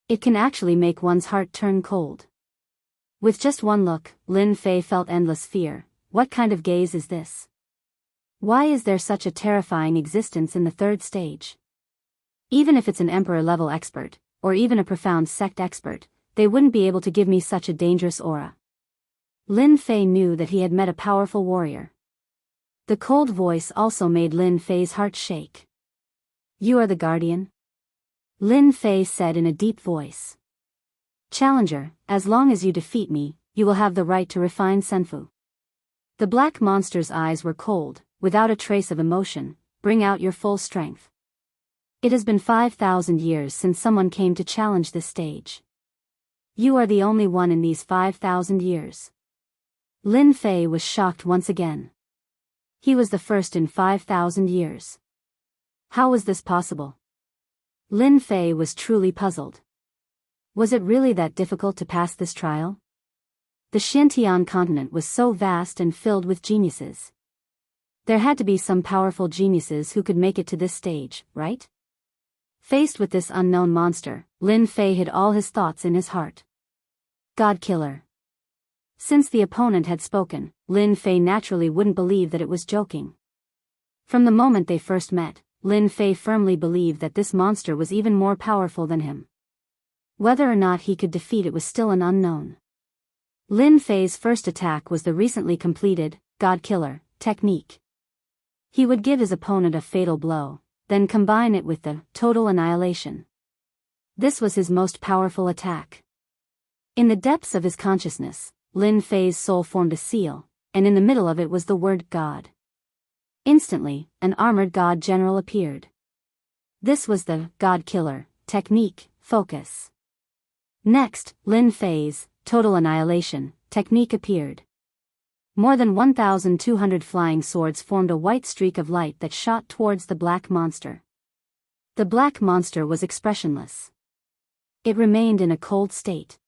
It can actually make one's heart turn cold. With just one look, Lin Fei felt endless fear. What kind of gaze is this? Why is there such a terrifying existence in the 3rd stage? Even if it's an emperor-level expert, or even a profound sect expert, they wouldn't be able to give me such a dangerous aura. Lin Fei knew that he had met a powerful warrior. The cold voice also made Lin Fei's heart shake. You are the guardian? Lin Fei said in a deep voice. Challenger, as long as you defeat me, you will have the right to refine Senfu. The black monster's eyes were cold, without a trace of emotion. Bring out your full strength. It has been 5,000 years since someone came to challenge this stage. You are the only one in these 5,000 years. Lin Fei was shocked once again. He was the first in 5,000 years. How was this possible? Lin Fei was truly puzzled. Was it really that difficult to pass this trial? The Xintian continent was so vast and filled with geniuses. There had to be some powerful geniuses who could make it to this stage, right? Faced with this unknown monster, Lin Fei hid all his thoughts in his heart. God Killer. Since the opponent had spoken, Lin Fei naturally wouldn't believe that it was joking. From the moment they first met, Lin Fei firmly believed that this monster was even more powerful than him. Whether or not he could defeat it was still an unknown. Lin Fei's first attack was the recently completed God Killer technique. He would give his opponent a fatal blow, then combine it with the total annihilation. This was his most powerful attack. In the depths of his consciousness, Lin Fei's soul formed a seal, and in the middle of it was the word God. Instantly, an armored god general appeared. This was the God Killer technique focus. Next, Lin Fei's total annihilation technique appeared. More than 1,200 flying swords formed a white streak of light that shot towards the black monster. The black monster was expressionless. It remained in a cold state.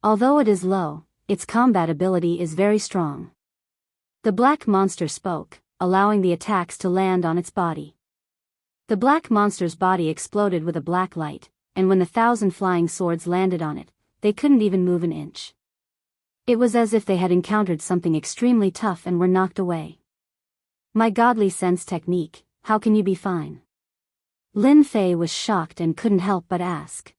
Although it is low, its combat ability is very strong. The black monster spoke, allowing the attacks to land on its body. The black monster's body exploded with a black light, and when the 1,000 flying swords landed on it, they couldn't even move an inch. It was as if they had encountered something extremely tough and were knocked away. My godly sense technique, how can you be fine? Lin Fei was shocked and couldn't help but ask.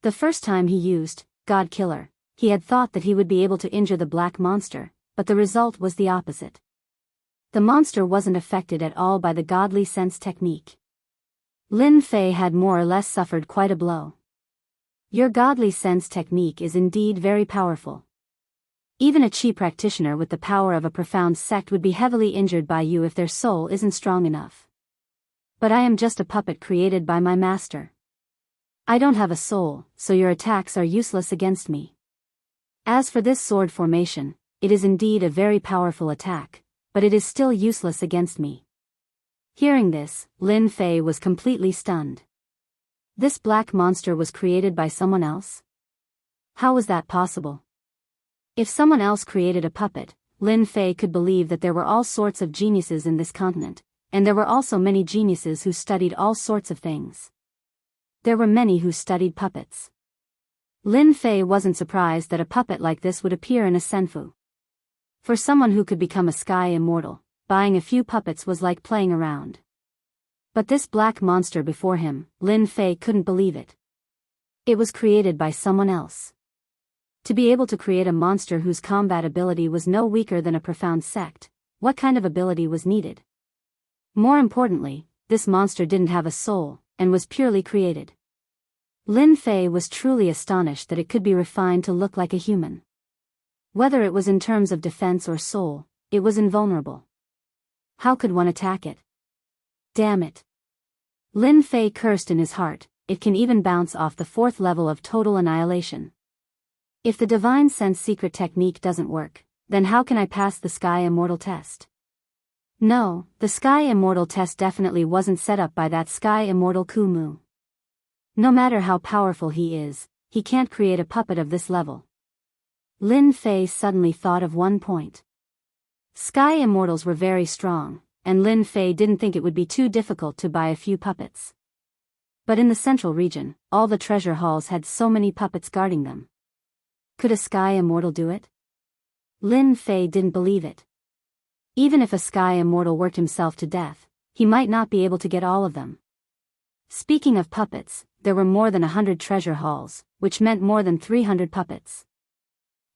The first time he used God Killer, he had thought that he would be able to injure the black monster, but the result was the opposite. The monster wasn't affected at all by the godly sense technique. Lin Fei had more or less suffered quite a blow. Your godly sense technique is indeed very powerful. Even a chi practitioner with the power of a profound sect would be heavily injured by you if their soul isn't strong enough. But I am just a puppet created by my master. I don't have a soul, so your attacks are useless against me. As for this sword formation, it is indeed a very powerful attack, but it is still useless against me. Hearing this, Lin Fei was completely stunned. This black monster was created by someone else? How was that possible? If someone else created a puppet, Lin Fei could believe that there were all sorts of geniuses in this continent, and there were also many geniuses who studied all sorts of things. There were many who studied puppets. Lin Fei wasn't surprised that a puppet like this would appear in a senfu. For someone who could become a sky immortal, buying a few puppets was like playing around. But this black monster before him, Lin Fei couldn't believe it. It was created by someone else. To be able to create a monster whose combat ability was no weaker than a profound sect, what kind of ability was needed? More importantly, this monster didn't have a soul, and was purely created. Lin Fei was truly astonished that it could be refined to look like a human. Whether it was in terms of defense or soul, it was invulnerable. How could one attack it? Damn it. Lin Fei cursed in his heart, it can even bounce off the 4th level of total annihilation. If the divine sense secret technique doesn't work, then how can I pass the Sky Immortal test? No, the Sky Immortal test definitely wasn't set up by that Sky Immortal Kumu. No matter how powerful he is, he can't create a puppet of this level. Lin Fei suddenly thought of one point. Sky Immortals were very strong, and Lin Fei didn't think it would be too difficult to buy a few puppets. But in the central region, all the treasure halls had so many puppets guarding them. Could a Sky Immortal do it? Lin Fei didn't believe it. Even if a Sky Immortal worked himself to death, he might not be able to get all of them. Speaking of puppets, there were more than 100 treasure halls, which meant more than 300 puppets.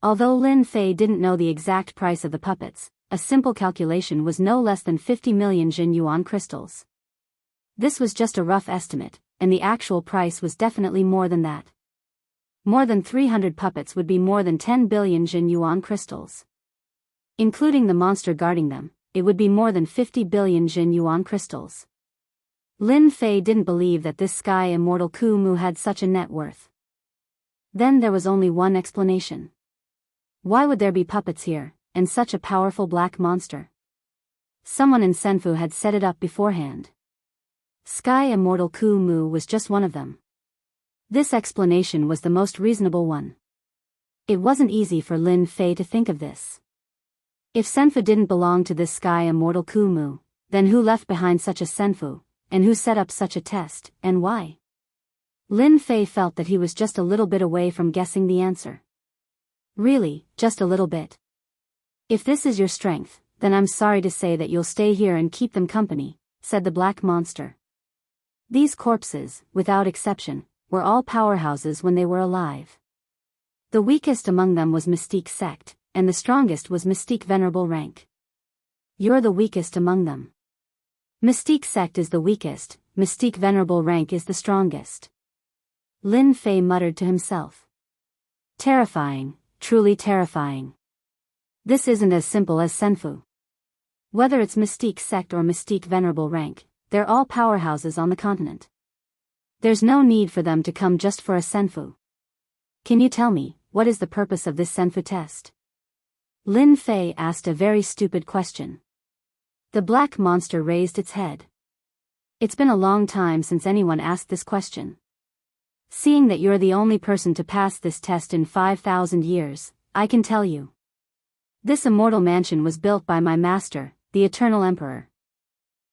Although Lin Fei didn't know the exact price of the puppets, a simple calculation was no less than 50 million Jin Yuan crystals. This was just a rough estimate, and the actual price was definitely more than that. More than 300 puppets would be more than 10 billion Jin Yuan crystals. Including the monster guarding them, it would be more than 50 billion Jin Yuan crystals. Lin Fei didn't believe that this Sky Immortal Kumu had such a net worth. Then there was only one explanation. Why would there be puppets here, and such a powerful black monster? Someone in Senfu had set it up beforehand. Sky Immortal Kumu was just one of them. This explanation was the most reasonable one. It wasn't easy for Lin Fei to think of this. If Senfu didn't belong to this Sky Immortal Kumu, then who left behind such a Senfu, and who set up such a test, and why? Lin Fei felt that he was just a little bit away from guessing the answer. Really, just a little bit. If this is your strength, then I'm sorry to say that you'll stay here and keep them company, said the black monster. These corpses, without exception, were all powerhouses when they were alive. The weakest among them was Mystique Sect, and the strongest was Mystique Venerable Rank. You're the weakest among them. Mystique Sect is the weakest, Mystique Venerable Rank is the strongest. Lin Fei muttered to himself. Terrifying, truly terrifying. This isn't as simple as Senfu. Whether it's Mystique Sect or Mystique Venerable Rank, they're all powerhouses on the continent. There's no need for them to come just for a Senfu. Can you tell me, what is the purpose of this Senfu test? Lin Fei asked a very stupid question. The black monster raised its head. It's been a long time since anyone asked this question. Seeing that you're the only person to pass this test in 5,000 years, I can tell you. This immortal mansion was built by my master, the Eternal Emperor.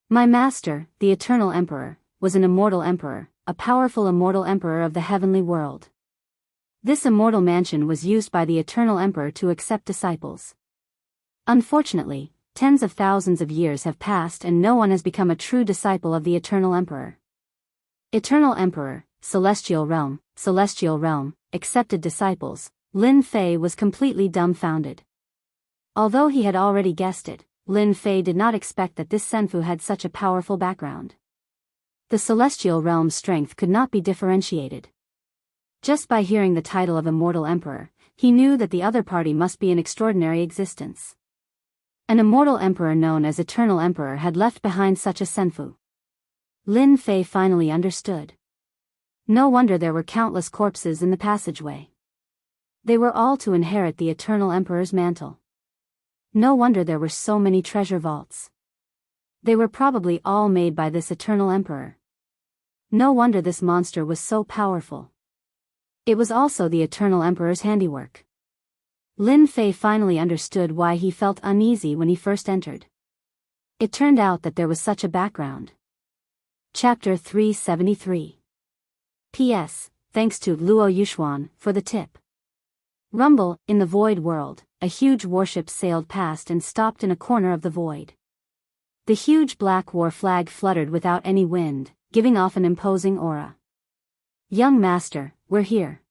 My master, the Eternal Emperor, was an immortal emperor, a powerful immortal emperor of the heavenly world. This immortal mansion was used by the Eternal Emperor to accept disciples. Unfortunately, tens of thousands of years have passed and no one has become a true disciple of the Eternal Emperor. Eternal Emperor, Celestial Realm, accepted disciples. Lin Fei was completely dumbfounded. Although he had already guessed it, Lin Fei did not expect that this Senfu had such a powerful background. The celestial realm's strength could not be differentiated. Just by hearing the title of Immortal Emperor, he knew that the other party must be an extraordinary existence. An immortal emperor known as Eternal Emperor had left behind such a senfu. Lin Fei finally understood. No wonder there were countless corpses in the passageway. They were all to inherit the Eternal Emperor's mantle. No wonder there were so many treasure vaults. They were probably all made by this Eternal Emperor. No wonder this monster was so powerful. It was also the Eternal Emperor's handiwork. Lin Fei finally understood why he felt uneasy when he first entered. It turned out that there was such a background. Chapter 373. P.S. Thanks to Luo Yuxuan for the tip. Rumble, in the void world, a huge warship sailed past and stopped in a corner of the void. The huge black war flag fluttered without any wind, giving off an imposing aura. Young master, we're here.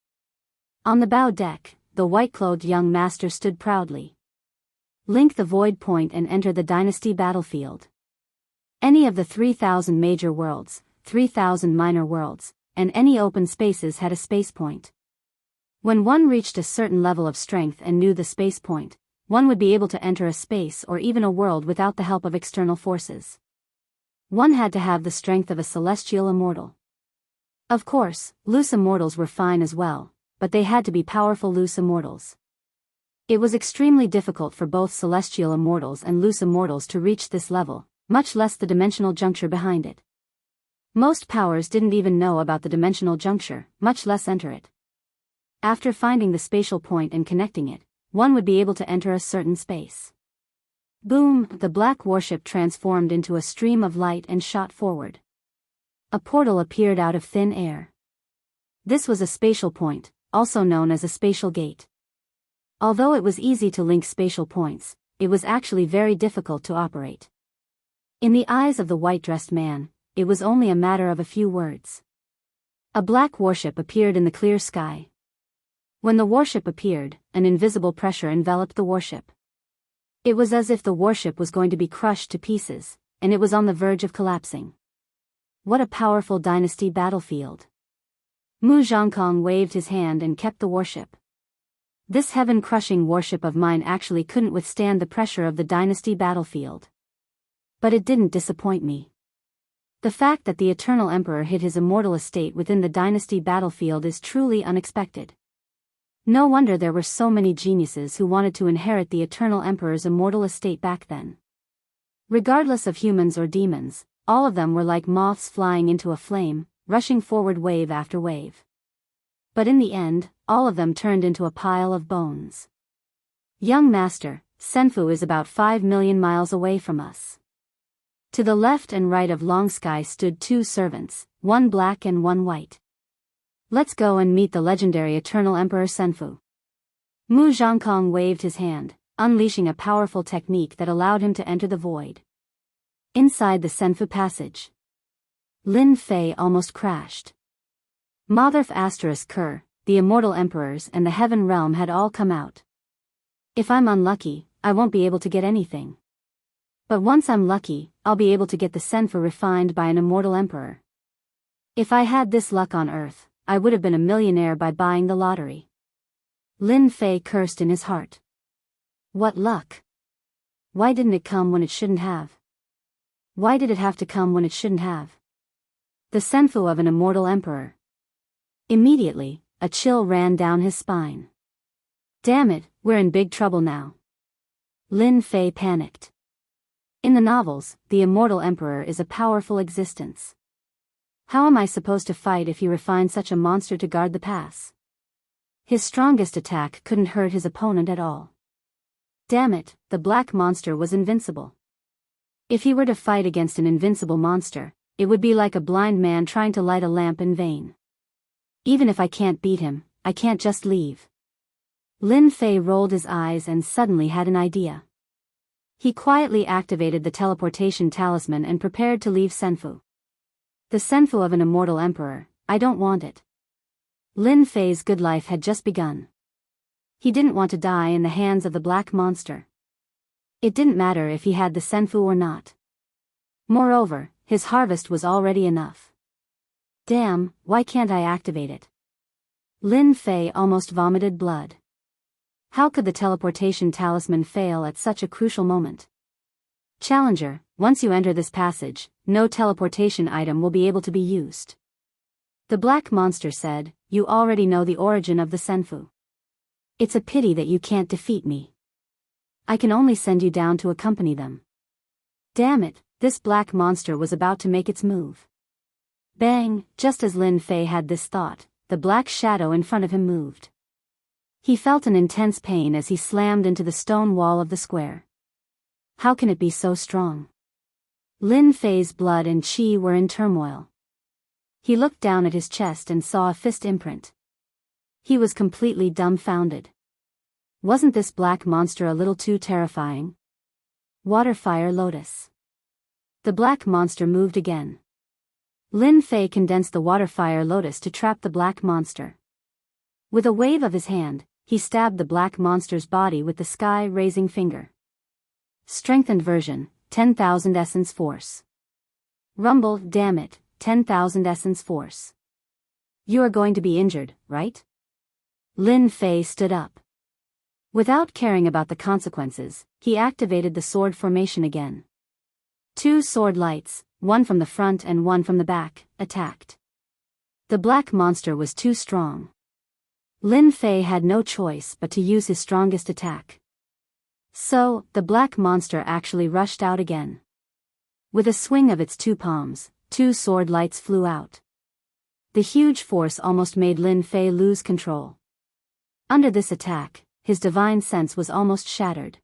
On the bow deck, the white-clothed young master stood proudly. Link the void point and enter the dynasty battlefield. Any of the 3,000 major worlds, 3,000 minor worlds, and any open spaces had a space point. When one reached a certain level of strength and knew the space point, one would be able to enter a space or even a world without the help of external forces. One had to have the strength of a celestial immortal. Of course, loose immortals were fine as well, but they had to be powerful loose immortals. It was extremely difficult for both celestial immortals and loose immortals to reach this level, much less the dimensional juncture behind it. Most powers didn't even know about the dimensional juncture, much less enter it. After finding the spatial point and connecting it, one would be able to enter a certain space. Boom! The black warship transformed into a stream of light and shot forward. A portal appeared out of thin air. This was a spatial point, also known as a spatial gate. Although it was easy to link spatial points, it was actually very difficult to operate. In the eyes of the white-dressed man, it was only a matter of a few words. A black warship appeared in the clear sky. When the warship appeared, an invisible pressure enveloped the warship. It was as if the warship was going to be crushed to pieces, and it was on the verge of collapsing. What a powerful dynasty battlefield. Mu Zhongkong waved his hand and kept the warship. This heaven-crushing warship of mine actually couldn't withstand the pressure of the dynasty battlefield. But it didn't disappoint me. The fact that the Eternal Emperor hid his immortal estate within the dynasty battlefield is truly unexpected. No wonder there were so many geniuses who wanted to inherit the Eternal Emperor's immortal estate back then. Regardless of humans or demons, all of them were like moths flying into a flame, rushing forward wave after wave. But in the end, all of them turned into a pile of bones. Young master, Senfu is about 5 million miles away from us. To the left and right of Long Sky stood two servants, one black and one white. Let's go and meet the legendary Eternal Emperor Senfu. Mu Zhongkong waved his hand, unleashing a powerful technique that allowed him to enter the void. Inside the Senfu passage, Lin Fei almost crashed. Motherf ***, the immortal emperors and the heaven realm had all come out. If I'm unlucky, I won't be able to get anything. But once I'm lucky, I'll be able to get the Senfu refined by an immortal emperor. If I had this luck on Earth, I would have been a millionaire by buying the lottery. Lin Fei cursed in his heart. What luck! Why didn't it come when it shouldn't have? Why did it have to come when it shouldn't have? The Senfu of an immortal emperor. Immediately, a chill ran down his spine. Damn it, we're in big trouble now. Lin Fei panicked. In the novels, the immortal emperor is a powerful existence. How am I supposed to fight if he refined such a monster to guard the pass? His strongest attack couldn't hurt his opponent at all. Damn it, the black monster was invincible. If he were to fight against an invincible monster, it would be like a blind man trying to light a lamp in vain. Even if I can't beat him, I can't just leave. Lin Fei rolled his eyes and suddenly had an idea. He quietly activated the teleportation talisman and prepared to leave Senfu. The Senfu of an immortal emperor, I don't want it. Lin Fei's good life had just begun. He didn't want to die in the hands of the black monster. It didn't matter if he had the Senfu or not. Moreover, his harvest was already enough. Damn, why can't I activate it? Lin Fei almost vomited blood. How could the teleportation talisman fail at such a crucial moment? Challenger, once you enter this passage, no teleportation item will be able to be used. The black monster said, you already know the origin of the Senfu. It's a pity that you can't defeat me. I can only send you down to accompany them. Damn it, this black monster was about to make its move. Bang, just as Lin Fei had this thought, the black shadow in front of him moved. He felt an intense pain as he slammed into the stone wall of the square. How can it be so strong? Lin Fei's blood and qi were in turmoil. He looked down at his chest and saw a fist imprint. He was completely dumbfounded. Wasn't this black monster a little too terrifying? Water Fire Lotus. The black monster moved again. Lin Fei condensed the Water Fire Lotus to trap the black monster. With a wave of his hand, he stabbed the black monster's body with the sky-raising finger. Strengthened version, 10,000 essence force. Rumble, damn it, 10,000 essence force. You are going to be injured, right? Lin Fei stood up. Without caring about the consequences, he activated the sword formation again. 2 sword lights, one from the front and one from the back, attacked. The black monster was too strong. Lin Fei had no choice but to use his strongest attack. So, the black monster actually rushed out again. With a swing of its 2 palms, 2 sword lights flew out. The huge force almost made Lin Fei lose control. Under this attack, his divine sense was almost shattered.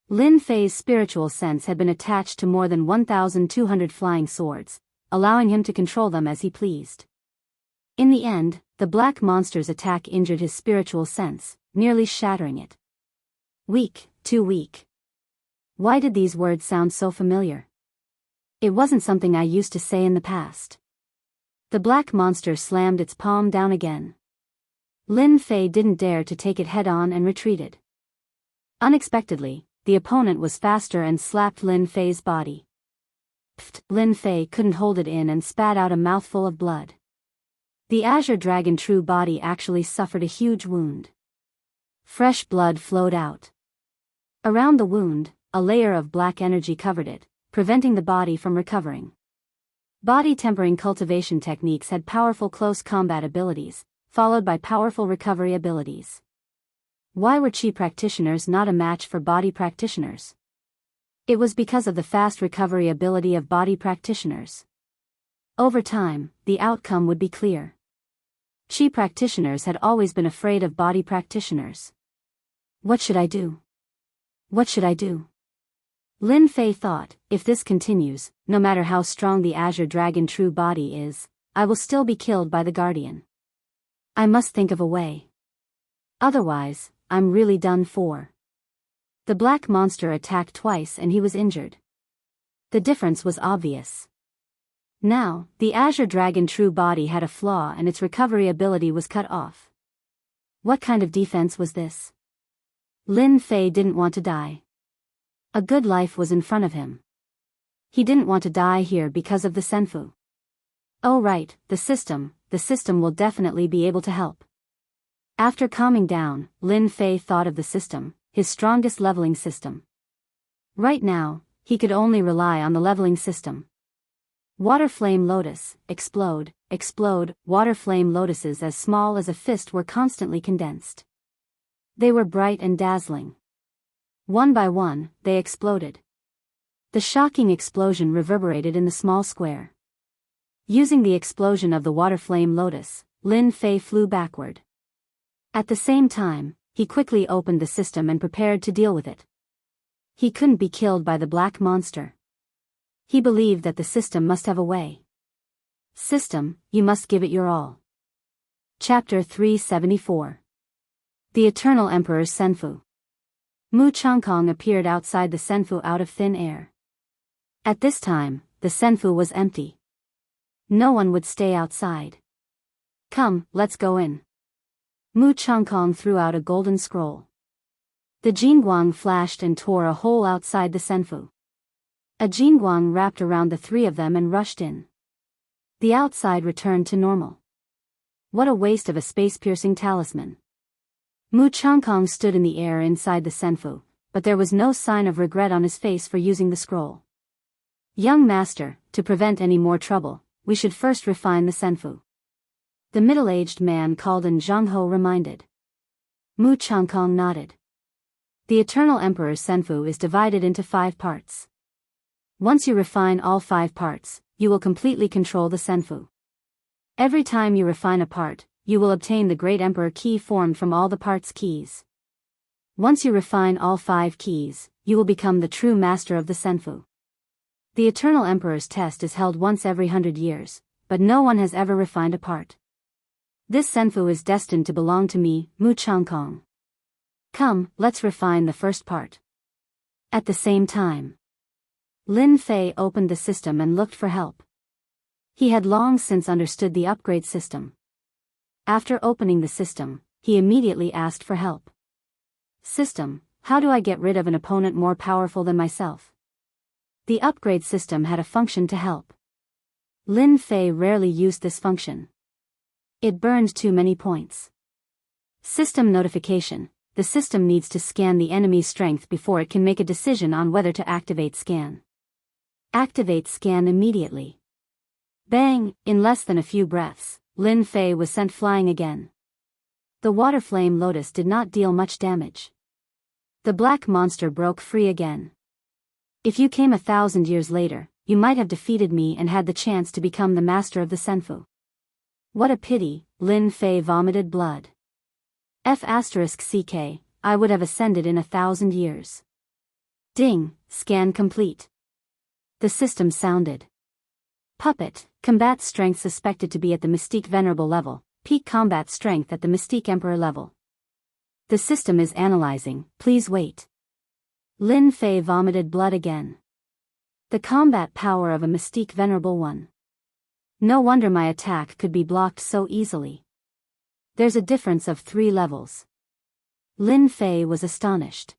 Lin Fei's spiritual sense had been attached to more than 1,200 flying swords, allowing him to control them as he pleased. In the end, the black monster's attack injured his spiritual sense, nearly shattering it. Weak, too weak. Why did these words sound so familiar? It wasn't something I used to say in the past. The black monster slammed its palm down again. Lin Fei didn't dare to take it head-on and retreated. Unexpectedly, the opponent was faster and slapped Lin Fei's body. Pfft, Lin Fei couldn't hold it in and spat out a mouthful of blood. The Azure Dragon True body actually suffered a huge wound. Fresh blood flowed out. Around the wound, a layer of black energy covered it, preventing the body from recovering. Body tempering cultivation techniques had powerful close combat abilities, followed by powerful recovery abilities. Why were Qi practitioners not a match for body practitioners? It was because of the fast recovery ability of body practitioners. Over time, the outcome would be clear. Qi practitioners had always been afraid of body practitioners. What should I do? What should I do? Lin Fei thought, if this continues, no matter how strong the Azure Dragon True body is, I will still be killed by the Guardian. I must think of a way. Otherwise, I'm really done for. The black monster attacked twice and he was injured. The difference was obvious. Now, the Azure Dragon True body had a flaw and its recovery ability was cut off. What kind of defense was this? Lin Fei didn't want to die. A good life was in front of him. He didn't want to die here because of the Senfu. Oh right, the system will definitely be able to help. After calming down, Lin Fei thought of the system, his strongest leveling system. Right now, he could only rely on the leveling system. Water Flame Lotus, explode, explode. Water Flame Lotuses as small as a fist were constantly condensed. They were bright and dazzling. One by one, they exploded. The shocking explosion reverberated in the small square. Using the explosion of the Water Flame Lotus, Lin Fei flew backward. At the same time, he quickly opened the system and prepared to deal with it. He couldn't be killed by the black monster. He believed that the system must have a way. System, you must give it your all. Chapter 374. The Eternal Emperor's Senfu. Mu Changkong appeared outside the Senfu out of thin air. At this time, the Senfu was empty. No one would stay outside. Come, let's go in. Mu Changkong threw out a golden scroll. The Jingguang flashed and tore a hole outside the Senfu. A jingguang wrapped around the three of them and rushed in. The outside returned to normal. What a waste of a space-piercing talisman. Mu Changkong stood in the air inside the senfu, but there was no sign of regret on his face for using the scroll. Young master, to prevent any more trouble, we should first refine the senfu. The middle-aged man called in Jianghu reminded. Mu Changkong nodded. The Eternal Emperor's senfu is divided into 5 parts. Once you refine all 5 parts, you will completely control the senfu. Every time you refine a part, you will obtain the Great Emperor key formed from all the parts' keys. Once you refine all 5 keys, you will become the true master of the senfu. The Eternal Emperor's test is held once every 100 years, but no one has ever refined a part. This senfu is destined to belong to me, Mu Changkong. Come, let's refine the first part. At the same time, Lin Fei opened the system and looked for help. He had long since understood the upgrade system. After opening the system, he immediately asked for help. System, how do I get rid of an opponent more powerful than myself? The upgrade system had a function to help. Lin Fei rarely used this function. It burned too many points. System notification. The system needs to scan the enemy's strength before it can make a decision on whether to activate scan. Activate scan immediately. Bang! In less than a few breaths, Lin Fei was sent flying again. The water flame lotus did not deal much damage. The black monster broke free again. If you came 1,000 years later, you might have defeated me and had the chance to become the master of the senfu. What a pity, Lin Fei vomited blood. F***ck, I would have ascended in 1,000 years. Ding, scan complete. The system sounded. Puppet, combat strength suspected to be at the Mystique Venerable level, peak combat strength at the Mystique Emperor level. The system is analyzing, please wait. Lin Fei vomited blood again. The combat power of a Mystique Venerable one. No wonder my attack could be blocked so easily. There's a difference of 3 levels. Lin Fei was astonished.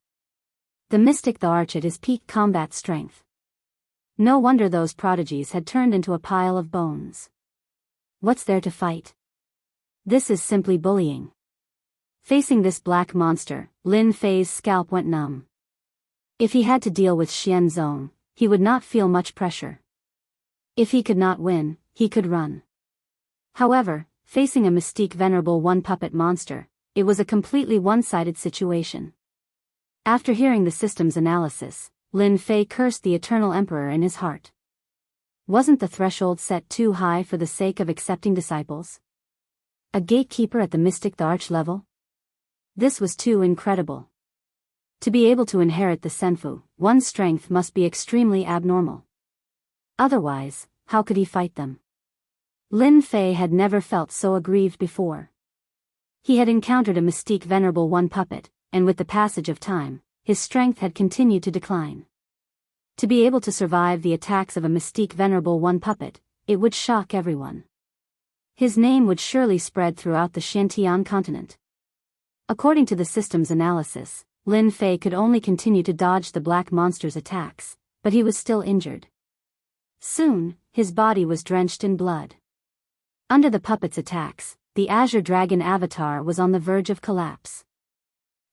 The mystic the arch at his peak combat strength. No wonder those prodigies had turned into a pile of bones. What's there to fight? This is simply bullying. Facing this black monster, Lin Fei's scalp went numb. If he had to deal with Xian Zong, he would not feel much pressure. If he could not win, he could run. However, facing a Mystique Venerable one puppet monster, it was a completely one-sided situation. After hearing the system's analysis, Lin Fei cursed the Eternal Emperor in his heart. Wasn't the threshold set too high for the sake of accepting disciples? A gatekeeper at the Mystic the Arch level? This was too incredible. To be able to inherit the senfu, one's strength must be extremely abnormal. Otherwise, how could he fight them? Lin Fei had never felt so aggrieved before. He had encountered a Mystique Venerable one puppet, and with the passage of time, his strength had continued to decline. To be able to survive the attacks of a Mystique Venerable one puppet, it would shock everyone. His name would surely spread throughout the Xintian continent. According to the system's analysis, Lin Fei could only continue to dodge the black monster's attacks, but he was still injured. Soon, his body was drenched in blood. Under the puppet's attacks, the Azure Dragon avatar was on the verge of collapse.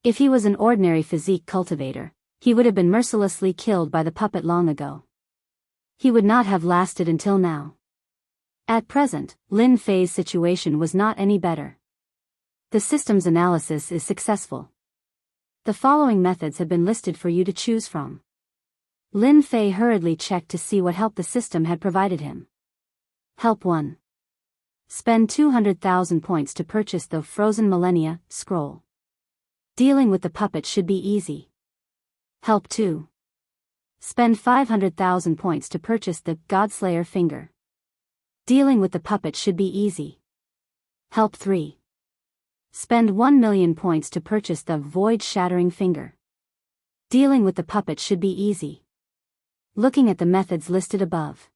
If he was an ordinary physique cultivator, he would have been mercilessly killed by the puppet long ago. He would not have lasted until now. At present, Lin Fei's situation was not any better. The system's analysis is successful. The following methods have been listed for you to choose from. Lin Fei hurriedly checked to see what help the system had provided him. Help 1. Spend 200,000 points to purchase the Frozen Millennia scroll. Dealing with the puppet should be easy. Help 2. Spend 500,000 points to purchase the Godslayer finger. Dealing with the puppet should be easy. Help 3. Spend 1,000,000 points to purchase the Void-Shattering finger. Dealing with the puppet should be easy. Looking at the methods listed above.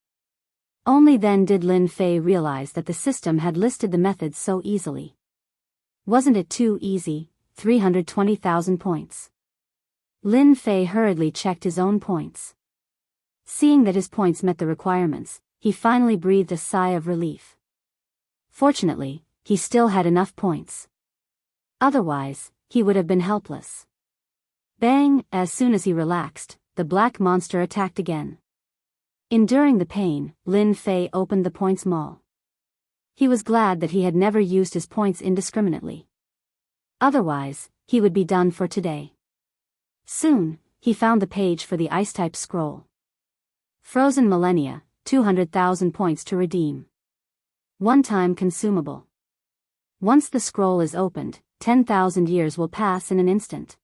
Only then did Lin Fei realize that the system had listed the methods so easily. Wasn't it too easy? 320,000 points. Lin Fei hurriedly checked his own points. Seeing that his points met the requirements, he finally breathed a sigh of relief. Fortunately, he still had enough points. Otherwise, he would have been helpless. Bang! As soon as he relaxed, the black monster attacked again. Enduring the pain, Lin Fei opened the points maul. He was glad that he had never used his points indiscriminately. Otherwise, he would be done for today. Soon, he found the page for the ice-type scroll. Frozen millennia, 200,000 points to redeem. One-time consumable. Once the scroll is opened, 10,000 years will pass in an instant.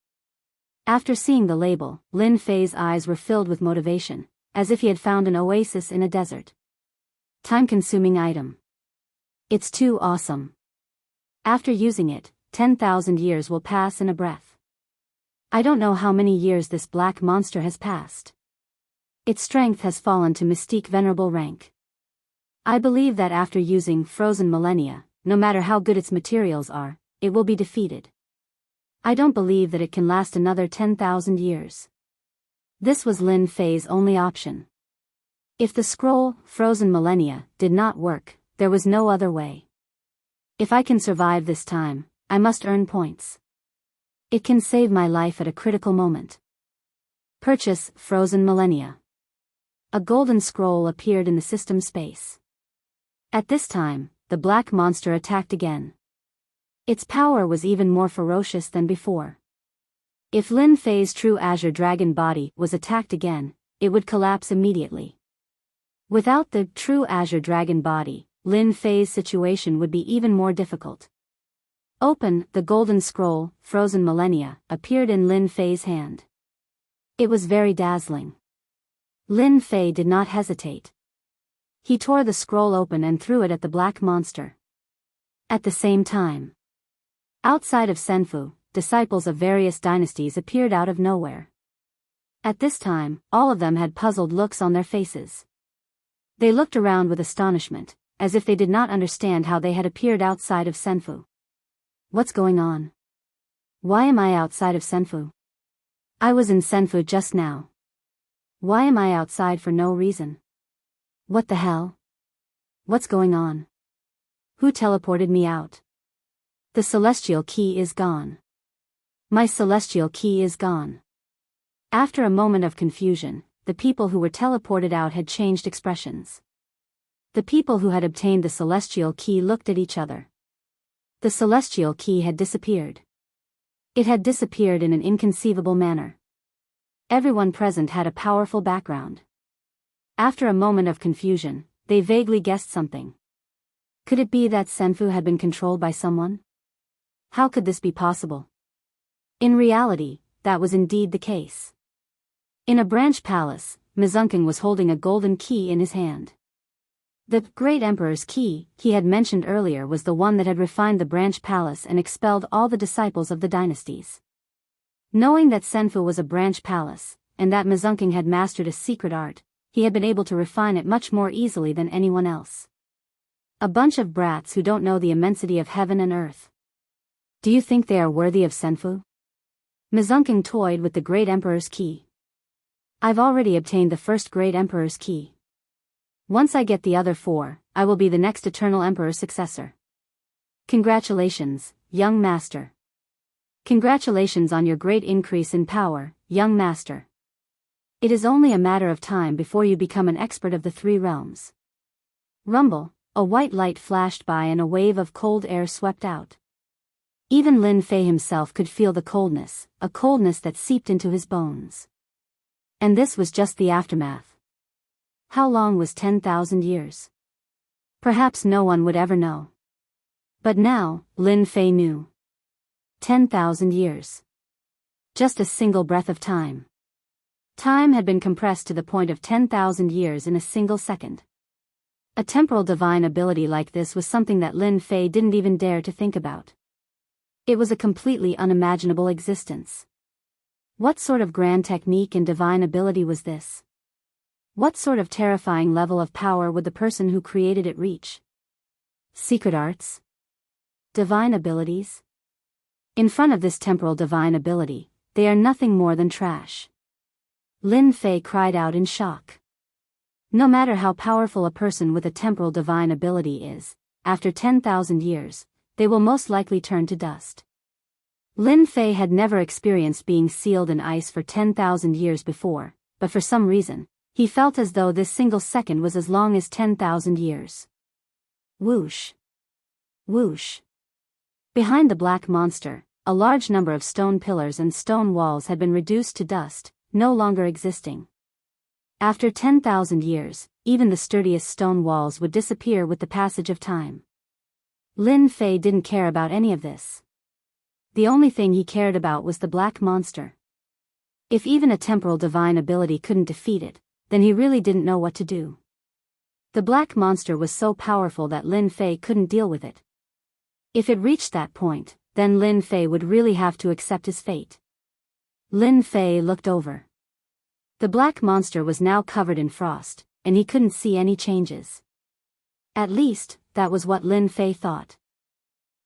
After seeing the label, Lin Fei's eyes were filled with motivation, as if he had found an oasis in a desert. Time-consuming item. It's too awesome. After using it, 10,000 years will pass in a breath. I don't know how many years this black monster has passed. Its strength has fallen to mystique venerable rank. I believe that after using frozen millennia, no matter how good its materials are, it will be defeated. I don't believe that it can last another 10,000 years. This was Lin Fei's only option. If the scroll, frozen millennia, did not work, there was no other way. If I can survive this time, I must earn points. It can save my life at a critical moment. Purchase frozen millennia. A golden scroll appeared in the system space. At this time, the black monster attacked again. Its power was even more ferocious than before. If Lin Fei's true azure dragon body was attacked again, it would collapse immediately. Without the true azure dragon body, Lin Fei's situation would be even more difficult. Open, the golden scroll, frozen millennia, appeared in Lin Fei's hand. It was very dazzling. Lin Fei did not hesitate. He tore the scroll open and threw it at the black monster. At the same time, outside of Senfu, disciples of various dynasties appeared out of nowhere. At this time, all of them had puzzled looks on their faces. They looked around with astonishment, as if they did not understand how they had appeared outside of Senfu. What's going on? Why am I outside of Senfu? I was in Senfu just now. Why am I outside for no reason? What the hell? What's going on? Who teleported me out? The celestial key is gone. My celestial key is gone. After a moment of confusion, the people who were teleported out had changed expressions. The people who had obtained the celestial key looked at each other. The celestial key had disappeared. It had disappeared in an inconceivable manner. Everyone present had a powerful background. After a moment of confusion, they vaguely guessed something. Could it be that Senfu had been controlled by someone? How could this be possible? In reality, that was indeed the case. In a branch palace, Mizunking was holding a golden key in his hand. The Great Emperor's key he had mentioned earlier was the one that had refined the branch palace and expelled all the disciples of the dynasties. Knowing that Senfu was a branch palace, and that Mizunking had mastered a secret art, he had been able to refine it much more easily than anyone else. A bunch of brats who don't know the immensity of heaven and earth. Do you think they are worthy of Senfu? Mizunking toyed with the Great Emperor's key. I've already obtained the first Great Emperor's key. Once I get the other 4, I will be the next Eternal Emperor's successor. Congratulations, young master. Congratulations on your great increase in power, young master. It is only a matter of time before you become an expert of the 3 realms. Rumble, a white light flashed by and a wave of cold air swept out. Even Lin Fei himself could feel the coldness, a coldness that seeped into his bones. And this was just the aftermath. How long was 10,000 years? Perhaps no one would ever know. But now, Lin Fei knew. 10,000 years. Just a single breath of time. Time had been compressed to the point of 10,000 years in a single second. A temporal divine ability like this was something that Lin Fei didn't even dare to think about. It was a completely unimaginable existence. What sort of grand technique and divine ability was this? What sort of terrifying level of power would the person who created it reach? Secret arts? Divine abilities? In front of this temporal divine ability, they are nothing more than trash. Lin Fei cried out in shock. No matter how powerful a person with a temporal divine ability is, after 10,000 years, they will most likely turn to dust. Lin Fei had never experienced being sealed in ice for 10,000 years before, but for some reason, he felt as though this single second was as long as 10,000 years. Whoosh! Whoosh! Behind the black monster, a large number of stone pillars and stone walls had been reduced to dust, no longer existing. After 10,000 years, even the sturdiest stone walls would disappear with the passage of time. Lin Fei didn't care about any of this. The only thing he cared about was the black monster. If even a temporal divine ability couldn't defeat it, then he really didn't know what to do. The black monster was so powerful that Lin Fei couldn't deal with it. If it reached that point, then Lin Fei would really have to accept his fate. Lin Fei looked over. The black monster was now covered in frost, and he couldn't see any changes. At least, that was what Lin Fei thought.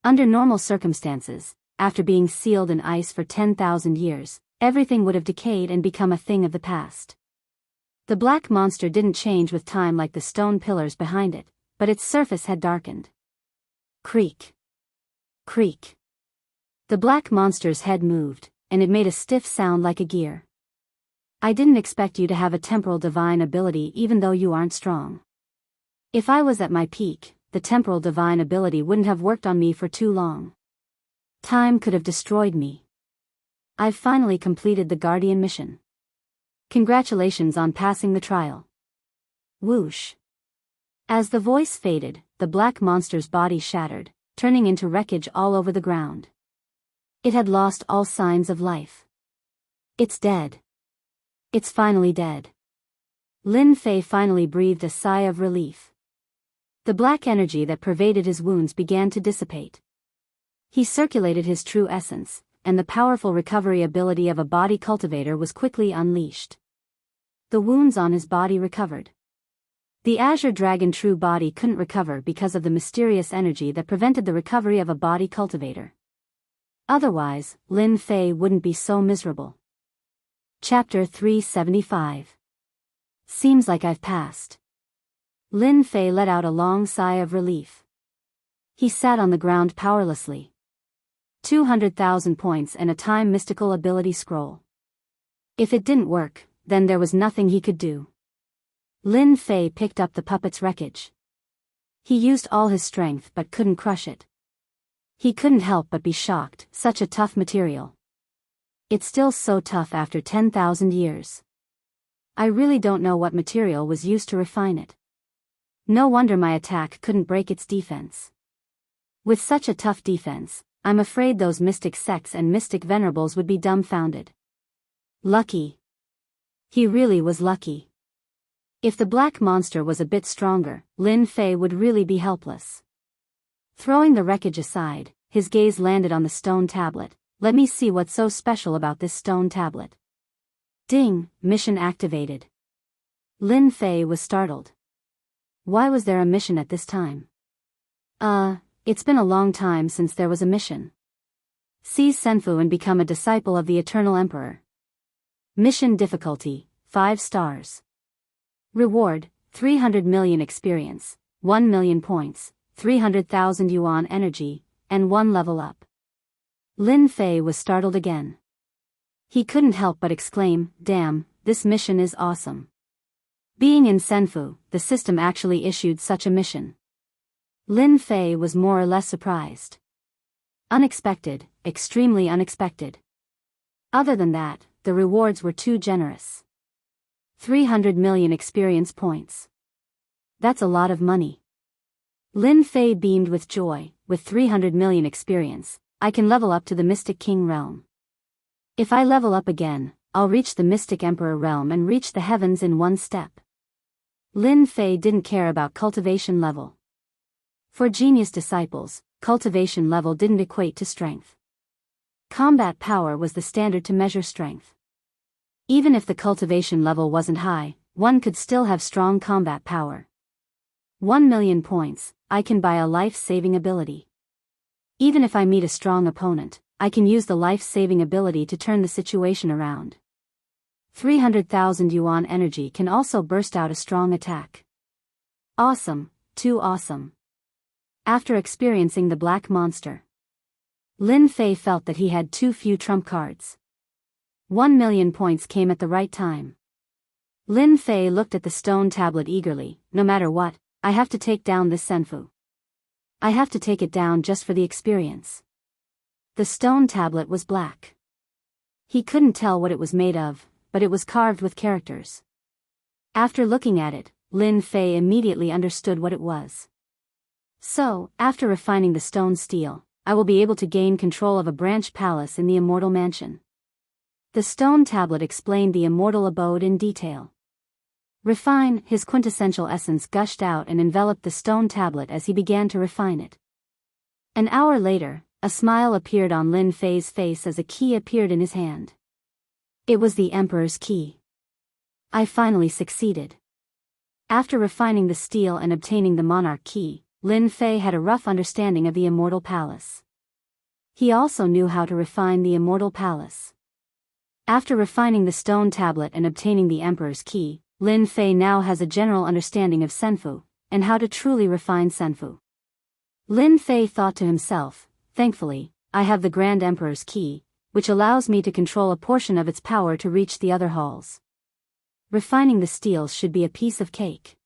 Under normal circumstances, after being sealed in ice for 10,000 years, everything would have decayed and become a thing of the past. The black monster didn't change with time like the stone pillars behind it, but its surface had darkened. Creak. Creak. The black monster's head moved, and it made a stiff sound like a gear. I didn't expect you to have a temporal divine ability even though you aren't strong. If I was at my peak, the temporal divine ability wouldn't have worked on me for too long. Time could have destroyed me. I've finally completed the Guardian mission. Congratulations on passing the trial. Whoosh. As the voice faded, the black monster's body shattered, turning into wreckage all over the ground. It had lost all signs of life. It's dead. It's finally dead. Lin Fei finally breathed a sigh of relief. The black energy that pervaded his wounds began to dissipate. He circulated his true essence, and the powerful recovery ability of a body cultivator was quickly unleashed. The wounds on his body recovered. The Azure Dragon true body couldn't recover because of the mysterious energy that prevented the recovery of a body cultivator. Otherwise, Lin Fei wouldn't be so miserable. Chapter 375. Seems like I've passed. Lin Fei let out a long sigh of relief. He sat on the ground powerlessly. 200,000 points and a time mystical ability scroll. If it didn't work, then there was nothing he could do. Lin Fei picked up the puppet's wreckage. He used all his strength but couldn't crush it. He couldn't help but be shocked, such a tough material. It's still so tough after 10,000 years. I really don't know what material was used to refine it. No wonder my attack couldn't break its defense. With such a tough defense, I'm afraid those mystic sects and mystic venerables would be dumbfounded. Lucky. He really was lucky. If the black monster was a bit stronger, Lin Fei would really be helpless. Throwing the wreckage aside, his gaze landed on the stone tablet. Let me see what's so special about this stone tablet. Ding, mission activated. Lin Fei was startled. Why was there a mission at this time? It's been a long time since there was a mission. Seize Senfu and become a disciple of the Eternal Emperor. Mission difficulty, 5 stars. Reward, 300 million experience, 1 million points, 300,000 yuan energy, and 1 level up. Lin Fei was startled again. He couldn't help but exclaim, damn, this mission is awesome. Being in Senfu, the system actually issued such a mission. Lin Fei was more or less surprised. Unexpected, extremely unexpected. Other than that, the rewards were too generous. 300 million experience points. That's a lot of money. Lin Fei beamed with joy. With 300 million experience, I can level up to the Mystic King realm. If I level up again, I'll reach the Mystic Emperor realm and reach the heavens in one step. Lin Fei didn't care about cultivation level. For genius disciples, cultivation level didn't equate to strength. Combat power was the standard to measure strength. Even if the cultivation level wasn't high, one could still have strong combat power. 1 million points, I can buy a life-saving ability. Even if I meet a strong opponent, I can use the life-saving ability to turn the situation around. 300,000 yuan energy can also burst out a strong attack. Awesome, too awesome. After experiencing the black monster, Lin Fei felt that he had too few trump cards. 1 million points came at the right time. Lin Fei looked at the stone tablet eagerly. No matter what, I have to take down this senfu. I have to take it down just for the experience. The stone tablet was black. He couldn't tell what it was made of, but it was carved with characters. After looking at it, Lin Fei immediately understood what it was. So, after refining the stone steel, I will be able to gain control of a branch palace in the immortal mansion. The stone tablet explained the immortal abode in detail. Refine, his quintessential essence gushed out and enveloped the stone tablet as he began to refine it. An hour later, a smile appeared on Lin Fei's face as a key appeared in his hand. It was the Emperor's key. I finally succeeded. After refining the steel and obtaining the monarch key, Lin Fei had a rough understanding of the immortal palace. He also knew how to refine the immortal palace. After refining the stone tablet and obtaining the Emperor's key, Lin Fei now has a general understanding of senfu, and how to truly refine senfu. Lin Fei thought to himself, thankfully, I have the Grand Emperor's key, which allows me to control a portion of its power to reach the other halls. Refining the steels should be a piece of cake.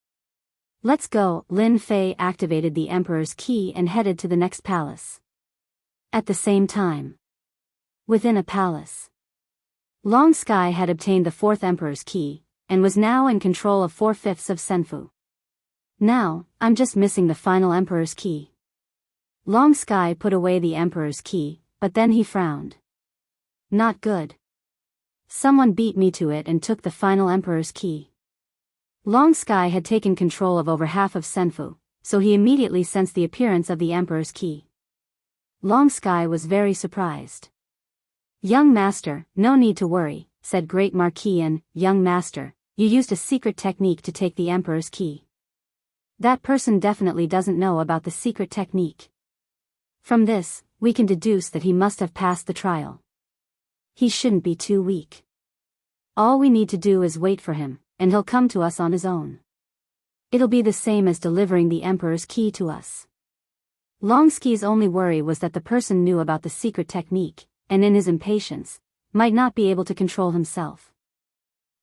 Let's go. Lin Fei activated the Emperor's key and headed to the next palace. At the same time, within a palace, Long Sky had obtained the fourth Emperor's key, and was now in control of 4/5 of senfu. Now, I'm just missing the final Emperor's key. Long Sky put away the Emperor's key, but then he frowned. Not good. Someone beat me to it and took the final Emperor's key. Long Sky had taken control of over half of senfu, so he immediately sensed the appearance of the Emperor's key. Long Sky was very surprised. Young Master, no need to worry, said Great Marquis, and, Young Master, you used a secret technique to take the Emperor's key. That person definitely doesn't know about the secret technique. From this, we can deduce that he must have passed the trial. He shouldn't be too weak. All we need to do is wait for him, and he'll come to us on his own. It'll be the same as delivering the Emperor's key to us. Longsky's only worry was that the person knew about the secret technique, and in his impatience, might not be able to control himself.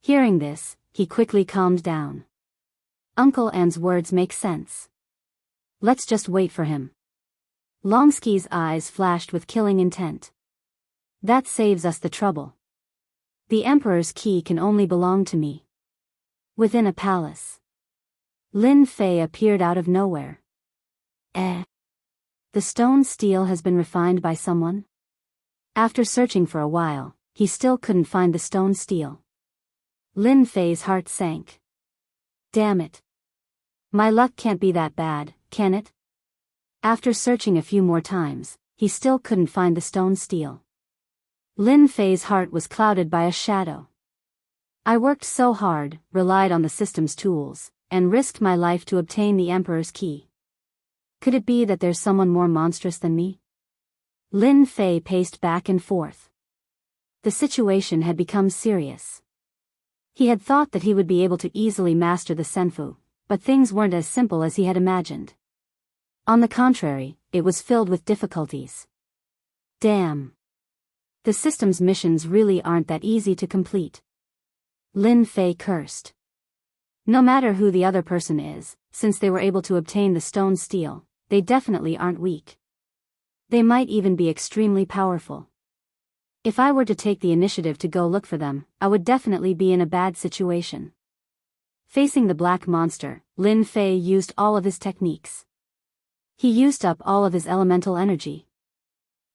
Hearing this, he quickly calmed down. Uncle An's words make sense. Let's just wait for him. Longsky's eyes flashed with killing intent. That saves us the trouble. The Emperor's key can only belong to me. Within a palace, Lin Fei appeared out of nowhere. The stone steel has been refined by someone? After searching for a while, he still couldn't find the stone steel. Lin Fei's heart sank. Damn it. My luck can't be that bad, can it? After searching a few more times, he still couldn't find the stone steel. Lin Fei's heart was clouded by a shadow. I worked so hard, relied on the system's tools, and risked my life to obtain the Emperor's key. Could it be that there's someone more monstrous than me? Lin Fei paced back and forth. The situation had become serious. He had thought that he would be able to easily master the senfu, but things weren't as simple as he had imagined. On the contrary, it was filled with difficulties. Damn. The system's missions really aren't that easy to complete. Lin Fei cursed. No matter who the other person is, since they were able to obtain the stone steel, they definitely aren't weak. They might even be extremely powerful. If I were to take the initiative to go look for them, I would definitely be in a bad situation. Facing the black monster, Lin Fei used all of his techniques. He used up all of his elemental energy.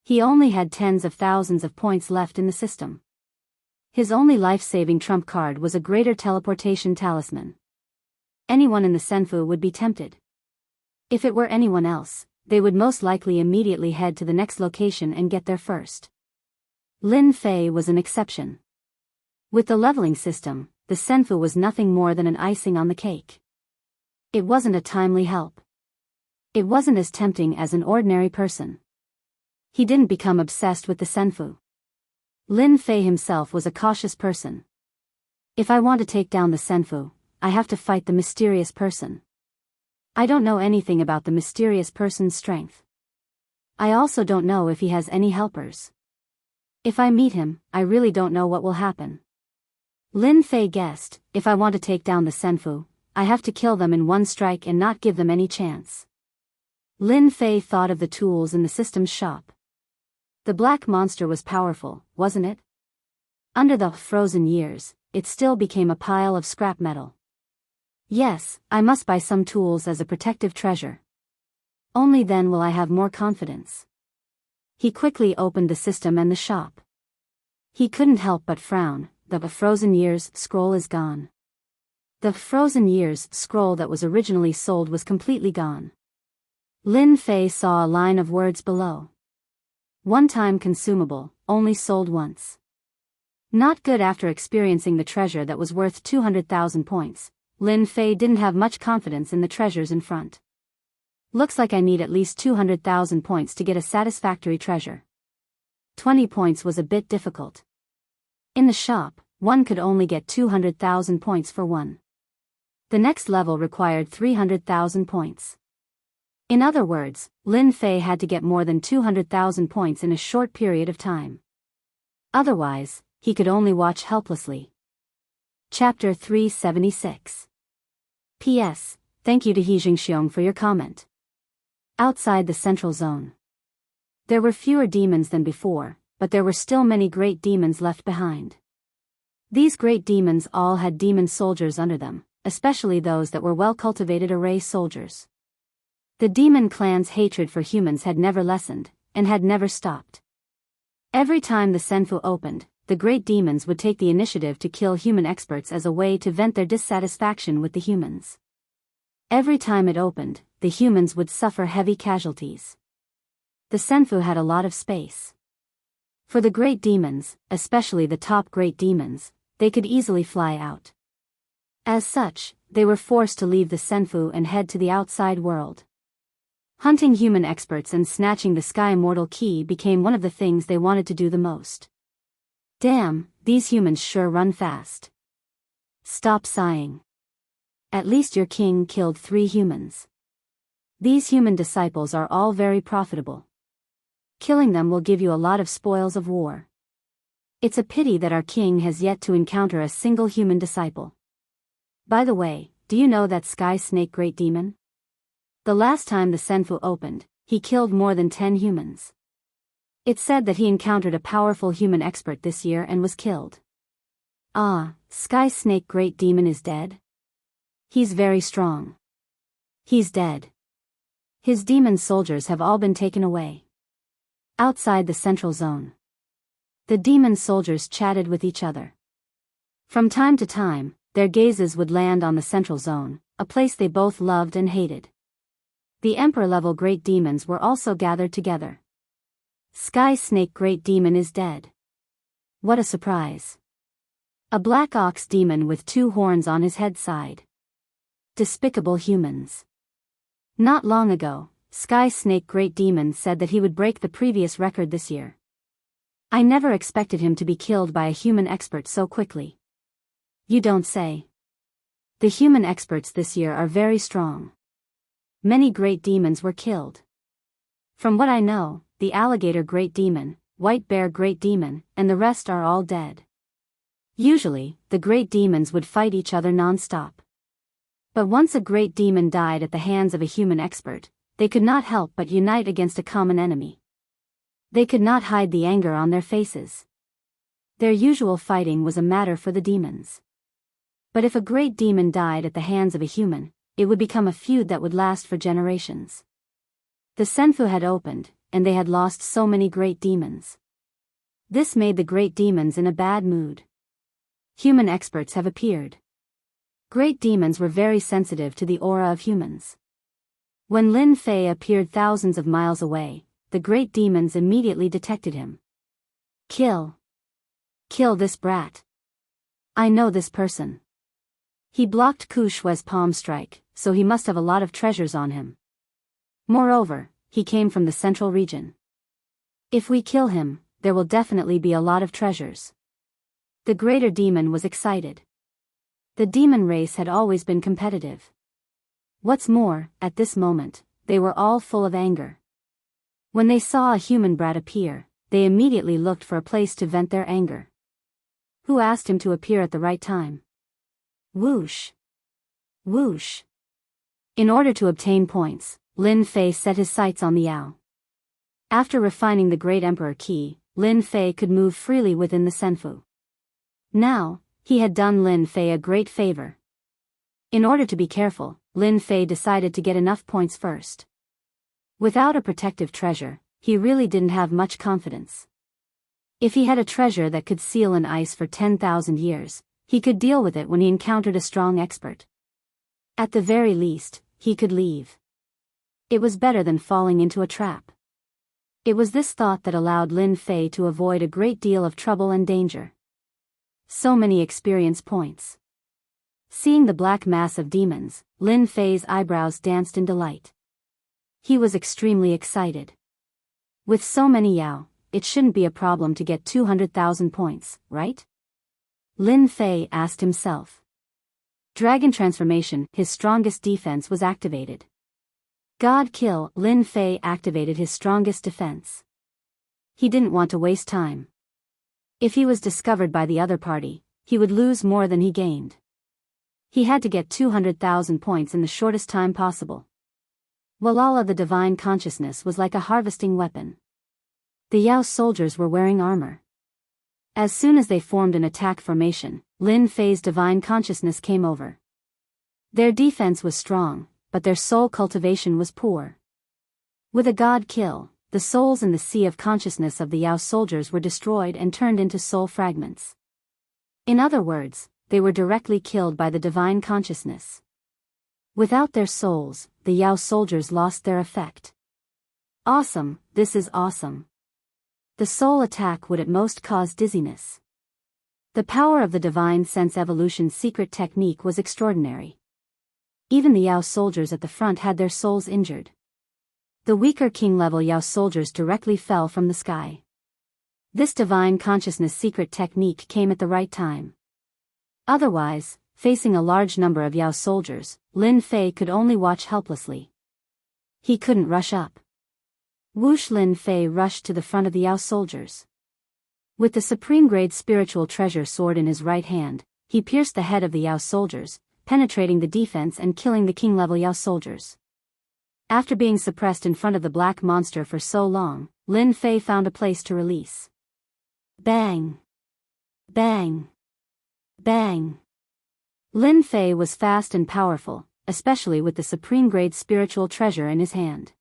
He only had tens of thousands of points left in the system. His only life-saving trump card was a greater teleportation talisman. Anyone in the senfu would be tempted. If it were anyone else, they would most likely immediately head to the next location and get there first. Lin Fei was an exception. With the leveling system, the senfu was nothing more than an icing on the cake. It wasn't a timely help. It wasn't as tempting as an ordinary person. He didn't become obsessed with the senfu. Lin Fei himself was a cautious person. If I want to take down the Senfu, I have to fight the mysterious person. I don't know anything about the mysterious person's strength. I also don't know if he has any helpers. If I meet him, I really don't know what will happen. Lin Fei guessed, if I want to take down the Senfu, I have to kill them in one strike and not give them any chance. Lin Fei thought of the tools in the system's shop. The black monster was powerful, wasn't it? Under the frozen years, it still became a pile of scrap metal. Yes, I must buy some tools as a protective treasure. Only then will I have more confidence. He quickly opened the system and the shop. He couldn't help but frown. The frozen years scroll is gone. The frozen years scroll that was originally sold was completely gone. Lin Fei saw a line of words below. One-time consumable, only sold once. Not good. After experiencing the treasure that was worth 200,000 points, Lin Fei didn't have much confidence in the treasures in front. Looks like I need at least 200,000 points to get a satisfactory treasure. 20 points was a bit difficult. In the shop, one could only get 200,000 points for one. The next level required 300,000 points. In other words, Lin Fei had to get more than 200,000 points in a short period of time. Otherwise, he could only watch helplessly. Chapter 376. P.S. Thank you to He Jingxiong for your comment. Outside the central zone. There were fewer demons than before, but there were still many great demons left behind. These great demons all had demon soldiers under them, especially those that were well-cultivated array soldiers. The demon clan's hatred for humans had never lessened, and had never stopped. Every time the Senfu opened, the great demons would take the initiative to kill human experts as a way to vent their dissatisfaction with the humans. Every time it opened, the humans would suffer heavy casualties. The Senfu had a lot of space. For the great demons, especially the top great demons, they could easily fly out. As such, they were forced to leave the Senfu and head to the outside world. Hunting human experts and snatching the Sky Immortal Key became one of the things they wanted to do the most. Damn, these humans sure run fast. Stop sighing. At least your king killed 3 humans. These human disciples are all very profitable. Killing them will give you a lot of spoils of war. It's a pity that our king has yet to encounter a single human disciple. By the way, do you know that Sky Snake Great Demon? The last time the Senfu opened, he killed more than 10 humans. It's said that he encountered a powerful human expert this year and was killed. Ah, Sky Snake Great Demon is dead? He's very strong. He's dead. His demon soldiers have all been taken away. Outside the central zone. The demon soldiers chatted with each other. From time to time, their gazes would land on the central zone, a place they both loved and hated. The Emperor-level great demons were also gathered together. Sky Snake Great Demon is dead. What a surprise. A black ox demon with 2 horns on his head side. Despicable humans. Not long ago, Sky Snake Great Demon said that he would break the previous record this year. I never expected him to be killed by a human expert so quickly. You don't say. The human experts this year are very strong. Many great demons were killed. From what I know, the Alligator Great Demon, White Bear Great Demon, and the rest are all dead. Usually, the great demons would fight each other non-stop. But once a great demon died at the hands of a human expert, they could not help but unite against a common enemy. They could not hide the anger on their faces. Their usual fighting was a matter for the demons. But if a great demon died at the hands of a human, it would become a feud that would last for generations. The Senfu had opened, and they had lost so many great demons. This made the great demons in a bad mood. Human experts have appeared. Great demons were very sensitive to the aura of humans. When Lin Fei appeared thousands of miles away, the great demons immediately detected him. Kill. Kill this brat. I know this person. He blocked Ku Shui's palm strike, so he must have a lot of treasures on him. Moreover, he came from the central region. If we kill him, there will definitely be a lot of treasures. The greater demon was excited. The demon race had always been competitive. What's more, at this moment, they were all full of anger. When they saw a human brat appear, they immediately looked for a place to vent their anger. Who asked him to appear at the right time? Whoosh! Whoosh! In order to obtain points, Lin Fei set his sights on the Yao. After refining the Great Emperor Qi, Lin Fei could move freely within the Senfu. Now, he had done Lin Fei a great favor. In order to be careful, Lin Fei decided to get enough points first. Without a protective treasure, he really didn't have much confidence. If he had a treasure that could seal in ice for 10,000 years, he could deal with it when he encountered a strong expert. At the very least, he could leave. It was better than falling into a trap. It was this thought that allowed Lin Fei to avoid a great deal of trouble and danger. So many experience points. Seeing the black mass of demons, Lin Fei's eyebrows danced in delight. He was extremely excited. With so many Yao, it shouldn't be a problem to get 200,000 points, right? Lin Fei asked himself. Dragon transformation, his strongest defense was activated. God kill, Lin Fei activated his strongest defense. He didn't want to waste time. If he was discovered by the other party, he would lose more than he gained. He had to get 200,000 points in the shortest time possible. Walala, the divine consciousness was like a harvesting weapon. The Yao soldiers were wearing armor. As soon as they formed an attack formation, Lin Fei's divine consciousness came over. Their defense was strong, but their soul cultivation was poor. With a god kill, the souls in the sea of consciousness of the Yao soldiers were destroyed and turned into soul fragments. In other words, they were directly killed by the divine consciousness. Without their souls, the Yao soldiers lost their effect. Awesome, this is awesome. The soul attack would at most cause dizziness. The power of the divine sense evolution secret technique was extraordinary. Even the Yao soldiers at the front had their souls injured. The weaker king-level Yao soldiers directly fell from the sky. This divine consciousness secret technique came at the right time. Otherwise, facing a large number of Yao soldiers, Lin Fei could only watch helplessly. He couldn't rush up. Whoosh! Lin Fei rushed to the front of the Yao soldiers. With the supreme-grade spiritual treasure sword in his right hand, he pierced the head of the Yao soldiers, penetrating the defense and killing the king-level Yao soldiers. After being suppressed in front of the black monster for so long, Lin Fei found a place to release. Bang! Bang! Bang! Lin Fei was fast and powerful, especially with the supreme-grade spiritual treasure in his hand.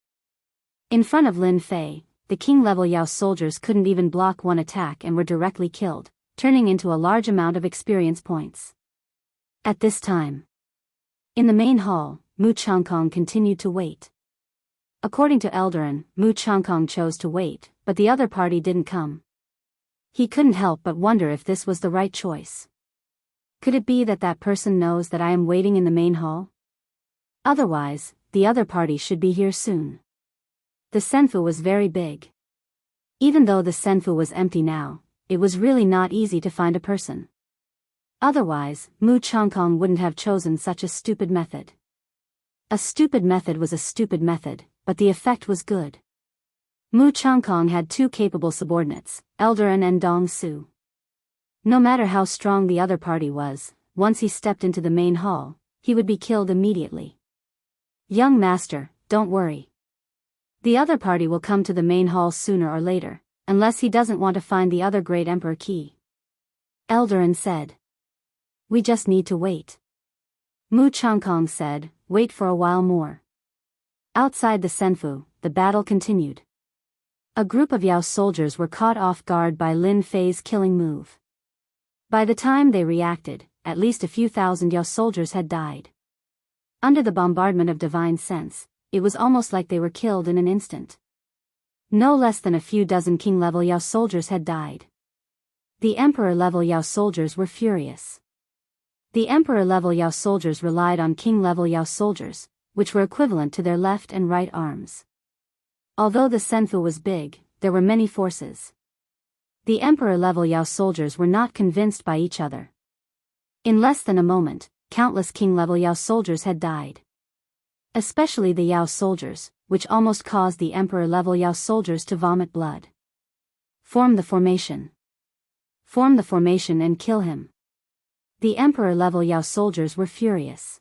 In front of Lin Fei, the king-level Yao soldiers couldn't even block one attack and were directly killed, turning into a large amount of experience points. At this time, in the main hall, Mu Changkong continued to wait. According to Eldarin, Mu Changkong chose to wait, but the other party didn't come. He couldn't help but wonder if this was the right choice. Could it be that that person knows that I am waiting in the main hall? Otherwise, the other party should be here soon. The Senfu was very big. Even though the Senfu was empty now, it was really not easy to find a person. Otherwise, Mu Changkong wouldn't have chosen such a stupid method. A stupid method was a stupid method, but the effect was good. Mu Changkong had two capable subordinates, Eldarin and Dong Su. No matter how strong the other party was, once he stepped into the main hall, he would be killed immediately. Young master, don't worry. The other party will come to the main hall sooner or later, unless he doesn't want to find the other great emperor Qi. Eldarin said. We just need to wait. Mu Changkong said, wait for a while more. Outside the Senfu, the battle continued. A group of Yao soldiers were caught off guard by Lin Fei's killing move. By the time they reacted, at least a few thousand Yao soldiers had died. Under the bombardment of divine sense, it was almost like they were killed in an instant. No less than a few dozen king-level Yao soldiers had died. The emperor-level Yao soldiers were furious. The emperor-level Yao soldiers relied on king-level Yao soldiers, which were equivalent to their left and right arms. Although the Senfu was big, there were many forces. The emperor-level Yao soldiers were not convinced by each other. In less than a moment, countless king-level Yao soldiers had died. Especially the Yao soldiers, which almost caused the emperor-level Yao soldiers to vomit blood. Form the formation. Form the formation and kill him. The emperor-level Yao soldiers were furious.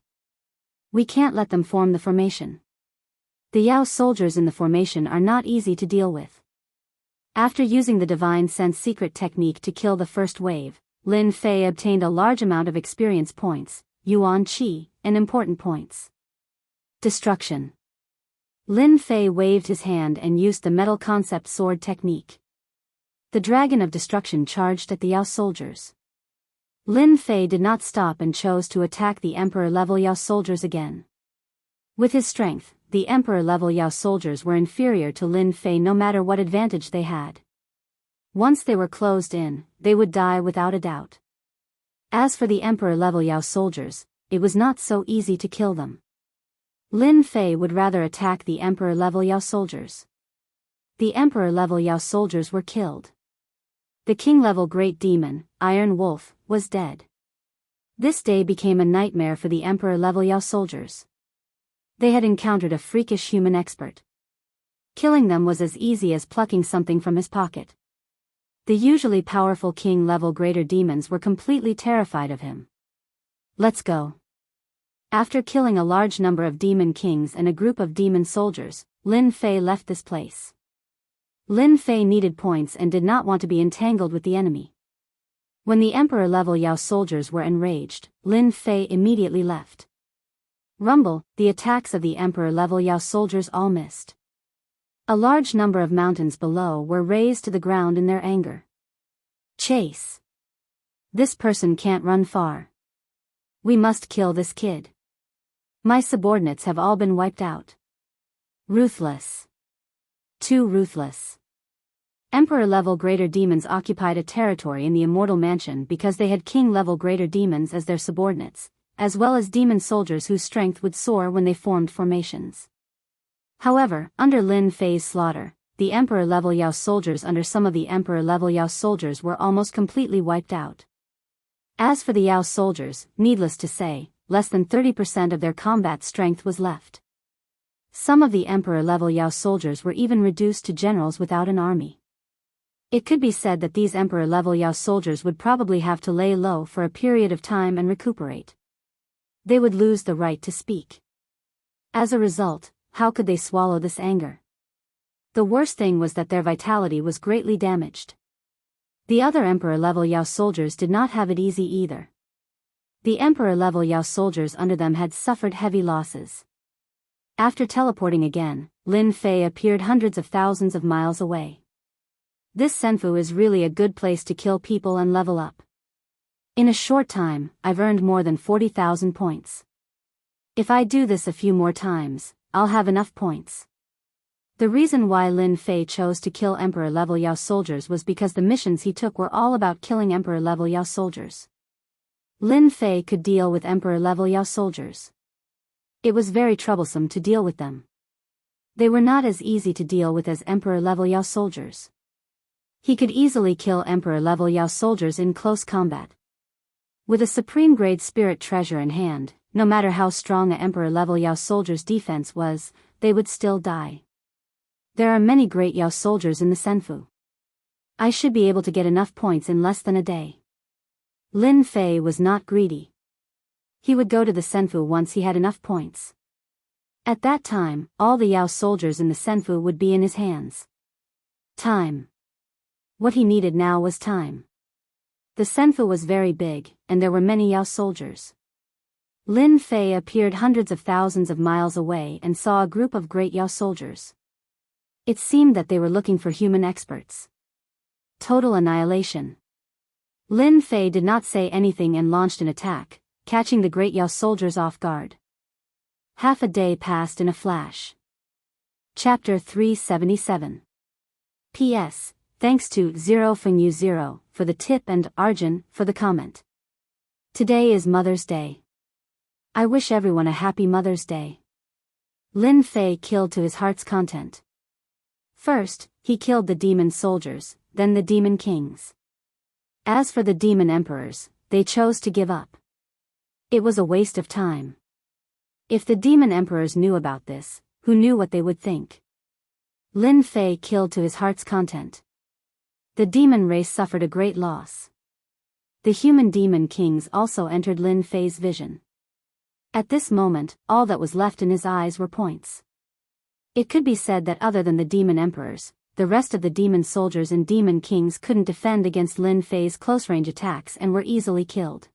We can't let them form the formation. The Yao soldiers in the formation are not easy to deal with. After using the Divine Sense secret technique to kill the first wave, Lin Fei obtained a large amount of experience points, Yuan Qi, and important points. Destruction. Lin Fei waved his hand and used the metal concept sword technique. The dragon of destruction charged at the Yao soldiers. Lin Fei did not stop and chose to attack the emperor-level Yao soldiers again. With his strength, the emperor-level Yao soldiers were inferior to Lin Fei no matter what advantage they had. Once they were closed in, they would die without a doubt. As for the emperor-level Yao soldiers, it was not so easy to kill them. Lin Fei would rather attack the emperor-level Yao soldiers. The emperor-level Yao soldiers were killed. The king-level great demon, Iron Wolf, was dead. This day became a nightmare for the emperor-level Yao soldiers. They had encountered a freakish human expert. Killing them was as easy as plucking something from his pocket. The usually powerful king-level greater demons were completely terrified of him. Let's go. After killing a large number of demon kings and a group of demon soldiers, Lin Fei left this place. Lin Fei needed points and did not want to be entangled with the enemy. When the emperor-level Yao soldiers were enraged, Lin Fei immediately left. Rumble, the attacks of the emperor-level Yao soldiers all missed. A large number of mountains below were razed to the ground in their anger. Chase. This person can't run far. We must kill this kid. My subordinates have all been wiped out. Ruthless. Too ruthless. Emperor-level greater demons occupied a territory in the Immortal Mansion because they had king-level greater demons as their subordinates, as well as demon soldiers whose strength would soar when they formed formations. However, under Lin Fei's slaughter, the emperor-level Yao soldiers under some of the emperor-level Yao soldiers were almost completely wiped out. As for the Yao soldiers, needless to say, less than 30% of their combat strength was left. Some of the emperor-level Yao soldiers were even reduced to generals without an army. It could be said that these emperor-level Yao soldiers would probably have to lay low for a period of time and recuperate. They would lose the right to speak. As a result, how could they swallow this anger? The worst thing was that their vitality was greatly damaged. The other emperor-level Yao soldiers did not have it easy either. The emperor-level Yao soldiers under them had suffered heavy losses. After teleporting again, Lin Fei appeared hundreds of thousands of miles away. This Senfu is really a good place to kill people and level up. In a short time, I've earned more than 40,000 points. If I do this a few more times, I'll have enough points. The reason why Lin Fei chose to kill Emperor-level Yao soldiers was because the missions he took were all about killing Emperor-level Yao soldiers. Lin Fei could deal with Emperor-level Yao soldiers. It was very troublesome to deal with them. They were not as easy to deal with as Emperor-level Yao soldiers. He could easily kill Emperor-level Yao soldiers in close combat. With a supreme-grade spirit treasure in hand, no matter how strong a Emperor-level Yao soldier's defense was, they would still die. There are many great Yao soldiers in the Senfu. I should be able to get enough points in less than a day. Lin Fei was not greedy. He would go to the Senfu once he had enough points. At that time, all the Yao soldiers in the Senfu would be in his hands. Time. What he needed now was time. The Senfu was very big, and there were many Yao soldiers. Lin Fei appeared hundreds of thousands of miles away and saw a group of great Yao soldiers. It seemed that they were looking for human experts. Total annihilation. Lin Fei did not say anything and launched an attack, catching the great Yao soldiers off guard. Half a day passed in a flash. Chapter 377. P.S. Thanks to Zero Fenyu Zero for the tip and Arjun for the comment. Today is Mother's Day. I wish everyone a happy Mother's Day. Lin Fei killed to his heart's content. First, he killed the demon soldiers, then the demon kings. As for the demon emperors, they chose to give up. It was a waste of time. If the demon emperors knew about this, who knew what they would think? Lin Fei killed to his heart's content. The demon race suffered a great loss. The human demon kings also entered Lin Fei's vision. At this moment, all that was left in his eyes were points. It could be said that other than the demon emperors, the rest of the demon soldiers and demon kings couldn't defend against Lin Fei's close-range attacks and were easily killed.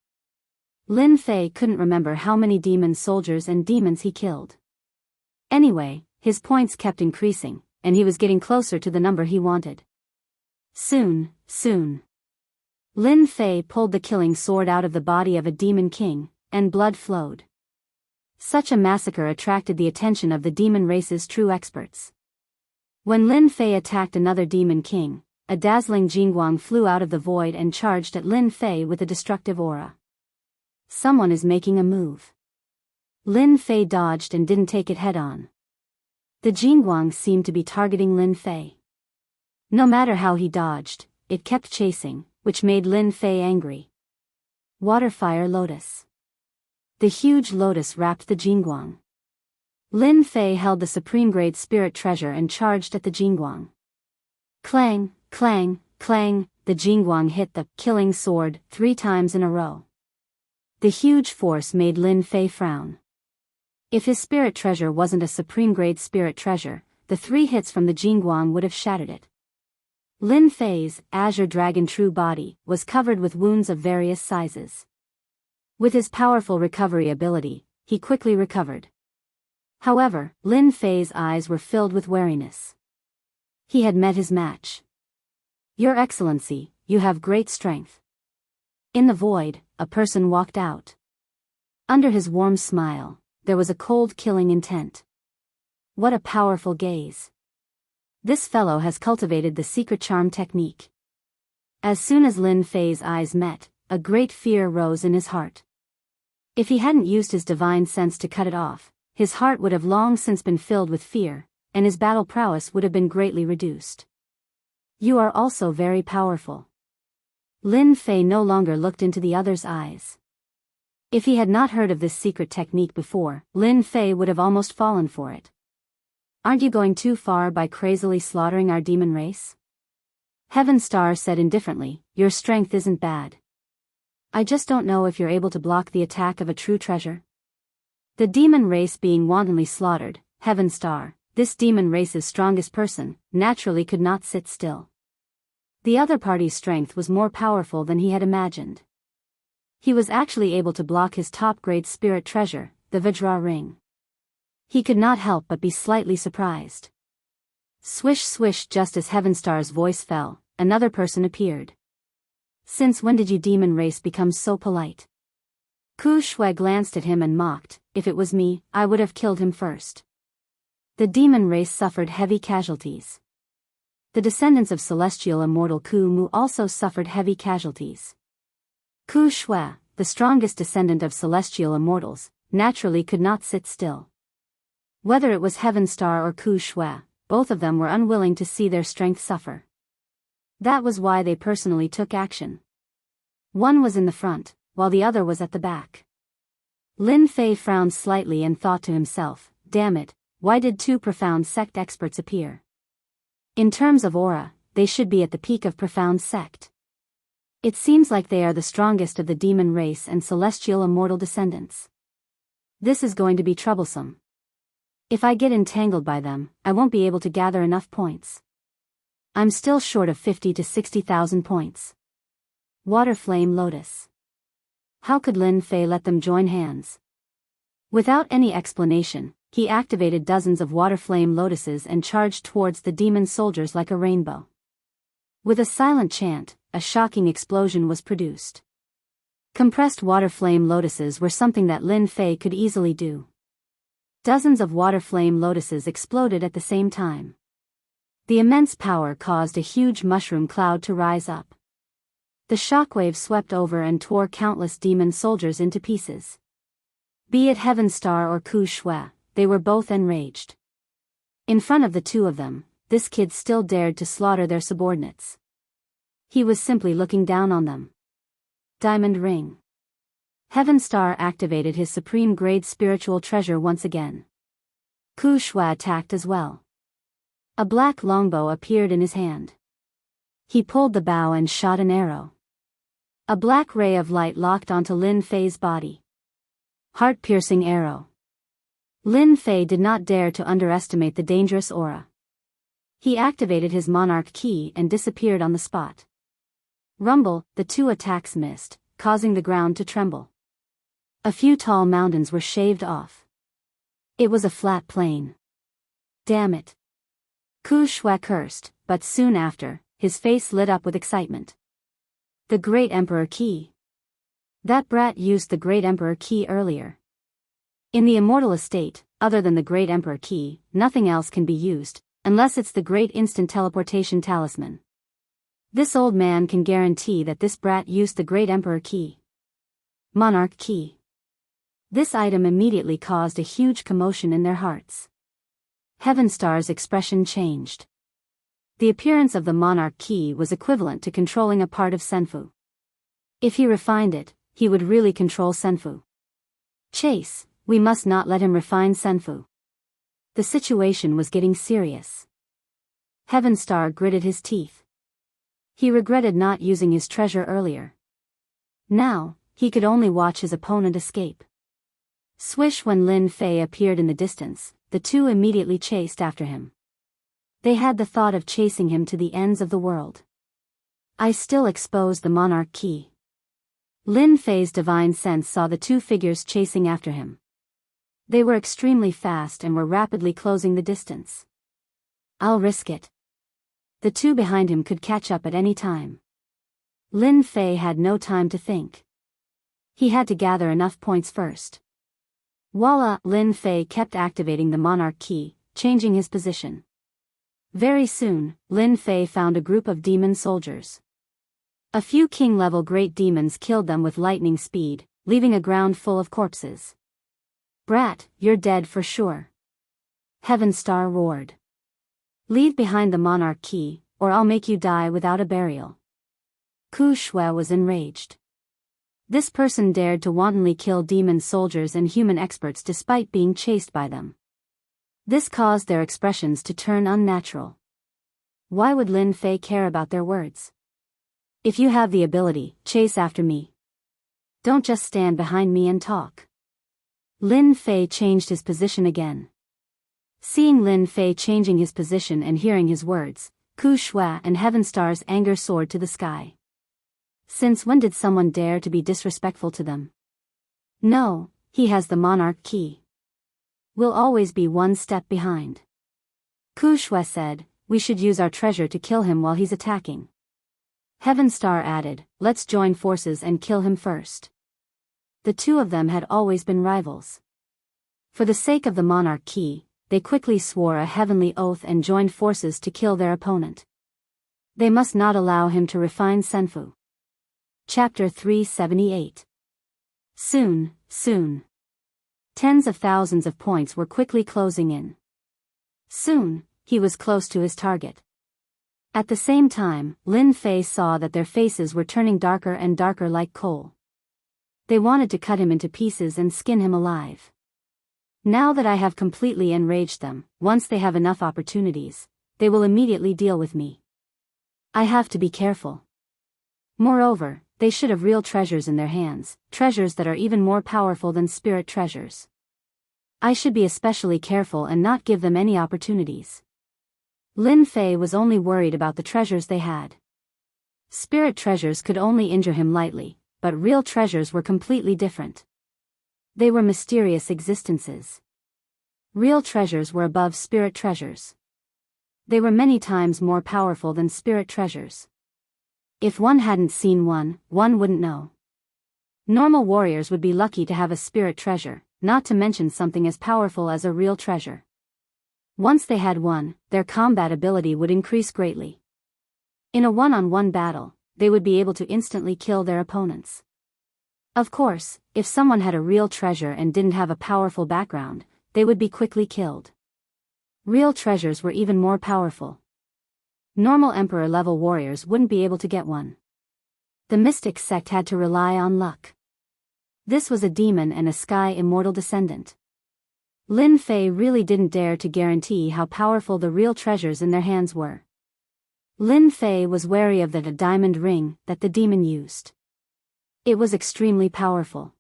Lin Fei couldn't remember how many demon soldiers and demons he killed. Anyway, his points kept increasing, and he was getting closer to the number he wanted. Soon. Lin Fei pulled the killing sword out of the body of a demon king, and blood flowed. Such a massacre attracted the attention of the demon race's true experts. When Lin Fei attacked another demon king, a dazzling Jianghu flew out of the void and charged at Lin Fei with a destructive aura. Someone is making a move. Lin Fei dodged and didn't take it head-on. The Jianghu seemed to be targeting Lin Fei. No matter how he dodged, it kept chasing, which made Lin Fei angry. Water-fire lotus. The huge lotus wrapped the Jianghu. Lin Fei held the supreme-grade spirit treasure and charged at the Jianghu. Clang, clang, clang, the Jianghu hit the killing sword 3 times in a row. The huge force made Lin Fei frown. If his spirit treasure wasn't a supreme-grade spirit treasure, the 3 hits from the Jianghu would have shattered it. Lin Fei's azure dragon true body was covered with wounds of various sizes. With his powerful recovery ability, he quickly recovered. However, Lin Fei's eyes were filled with wariness. He had met his match. Your Excellency, you have great strength. In the void, a person walked out. Under his warm smile, there was a cold killing intent. What a powerful gaze. This fellow has cultivated the secret charm technique. As soon as Lin Fei's eyes met, a great fear rose in his heart. If he hadn't used his divine sense to cut it off, his heart would have long since been filled with fear, and his battle prowess would have been greatly reduced. You are also very powerful. Lin Fei no longer looked into the other's eyes. If he had not heard of this secret technique before, Lin Fei would have almost fallen for it. Aren't you going too far by crazily slaughtering our demon race? Heaven Star said indifferently, your strength isn't bad. I just don't know if you're able to block the attack of a true treasure. The demon race being wantonly slaughtered, Heaven Star, this demon race's strongest person, naturally could not sit still. The other party's strength was more powerful than he had imagined. He was actually able to block his top-grade spirit treasure, the Vajra ring. He could not help but be slightly surprised. Swish swish, just as Heaven Star's voice fell, another person appeared. Since when did you demon race become so polite? Ku Shui glanced at him and mocked, if it was me, I would have killed him first. The demon race suffered heavy casualties. The descendants of celestial immortal Ku Mu also suffered heavy casualties. Ku Shui, the strongest descendant of celestial immortals, naturally could not sit still. Whether it was Heaven Star or Ku Shui, both of them were unwilling to see their strength suffer. That was why they personally took action. One was in the front, while the other was at the back. Lin Fei frowned slightly and thought to himself, damn it, why did 2 profound sect experts appear? In terms of aura, they should be at the peak of profound sect. It seems like they are the strongest of the demon race and celestial immortal descendants. This is going to be troublesome. If I get entangled by them, I won't be able to gather enough points. I'm still short of 50 to 60,000 points. Water Flame Lotus. How could Lin Fei let them join hands? Without any explanation, he activated dozens of water flame lotuses and charged towards the demon soldiers like a rainbow. With a silent chant, a shocking explosion was produced. Compressed water flame lotuses were something that Lin Fei could easily do. Dozens of water flame lotuses exploded at the same time. The immense power caused a huge mushroom cloud to rise up. The shockwave swept over and tore countless demon soldiers into pieces. Be it Heaven Star or Ku Shui, they were both enraged. In front of the 2 of them, this kid still dared to slaughter their subordinates. He was simply looking down on them. Diamond Ring. Heaven Star activated his supreme-grade spiritual treasure once again. Ku Shui attacked as well. A black longbow appeared in his hand. He pulled the bow and shot an arrow. A black ray of light locked onto Lin Fei's body. Heart-piercing arrow. Lin Fei did not dare to underestimate the dangerous aura. He activated his monarch key and disappeared on the spot. Rumble, the two attacks missed, causing the ground to tremble. A few tall mountains were shaved off. It was a flat plain. Damn it. Ku Shui cursed, but soon after, his face lit up with excitement. The Great Emperor Key. That brat used the Great Emperor Key earlier. In the immortal estate, other than the Great Emperor Key, nothing else can be used, unless it's the Great Instant Teleportation Talisman. This old man can guarantee that this brat used the Great Emperor Key. Monarch Key. This item immediately caused a huge commotion in their hearts. Heaven Star's expression changed. The appearance of the Monarch Key was equivalent to controlling a part of Senfu. If he refined it, he would really control Senfu. Chase, we must not let him refine Senfu. The situation was getting serious. Heaven Star gritted his teeth. He regretted not using his treasure earlier. Now, he could only watch his opponent escape. Swish, when Lin Fei appeared in the distance, the two immediately chased after him. They had the thought of chasing him to the ends of the world. I still exposed the Monarch Key. Lin Fei's divine sense saw the two figures chasing after him. They were extremely fast and were rapidly closing the distance. I'll risk it. The two behind him could catch up at any time. Lin Fei had no time to think. He had to gather enough points first. Voila! Lin Fei kept activating the Monarch Key, changing his position. Very soon, Lin Fei found a group of demon soldiers. A few king-level great demons killed them with lightning speed, leaving a ground full of corpses. Brat, you're dead for sure. Heaven Star roared. Leave behind the Monarch Key, or I'll make you die without a burial. Ku Shui was enraged. This person dared to wantonly kill demon soldiers and human experts despite being chased by them. This caused their expressions to turn unnatural. Why would Lin Fei care about their words? If you have the ability, chase after me. Don't just stand behind me and talk. Lin Fei changed his position again. Seeing Lin Fei changing his position and hearing his words, Ku Shui and Heaven Star's anger soared to the sky. Since when did someone dare to be disrespectful to them? No, he has the Monarch Key. We'll always be one step behind. Ku Shui said, we should use our treasure to kill him while he's attacking. Heaven Star added, let's join forces and kill him first. The two of them had always been rivals. For the sake of the Monarch Key, they quickly swore a heavenly oath and joined forces to kill their opponent. They must not allow him to refine Senfu. Chapter 378. Soon. Tens of thousands of points were quickly closing in. Soon, he was close to his target. At the same time, Lin Fei saw that their faces were turning darker and darker like coal. They wanted to cut him into pieces and skin him alive. Now that I have completely enraged them, once they have enough opportunities, they will immediately deal with me. I have to be careful. Moreover, they should have real treasures in their hands, treasures that are even more powerful than spirit treasures. I should be especially careful and not give them any opportunities. Lin Fei was only worried about the treasures they had. Spirit treasures could only injure him lightly, but real treasures were completely different. They were mysterious existences. Real treasures were above spirit treasures. They were many times more powerful than spirit treasures. If one hadn't seen one wouldn't know. Normal warriors would be lucky to have a spirit treasure, not to mention something as powerful as a real treasure. Once they had one, their combat ability would increase greatly. In a one-on-one battle, they would be able to instantly kill their opponents. Of course, if someone had a real treasure and didn't have a powerful background, they would be quickly killed. Real treasures were even more powerful. Normal emperor-level warriors wouldn't be able to get one. The mystic sect had to rely on luck. This was a demon and a sky immortal descendant. Lin Fei really didn't dare to guarantee how powerful the real treasures in their hands were. Lin Fei was wary of the diamond ring that the demon used. It was extremely powerful.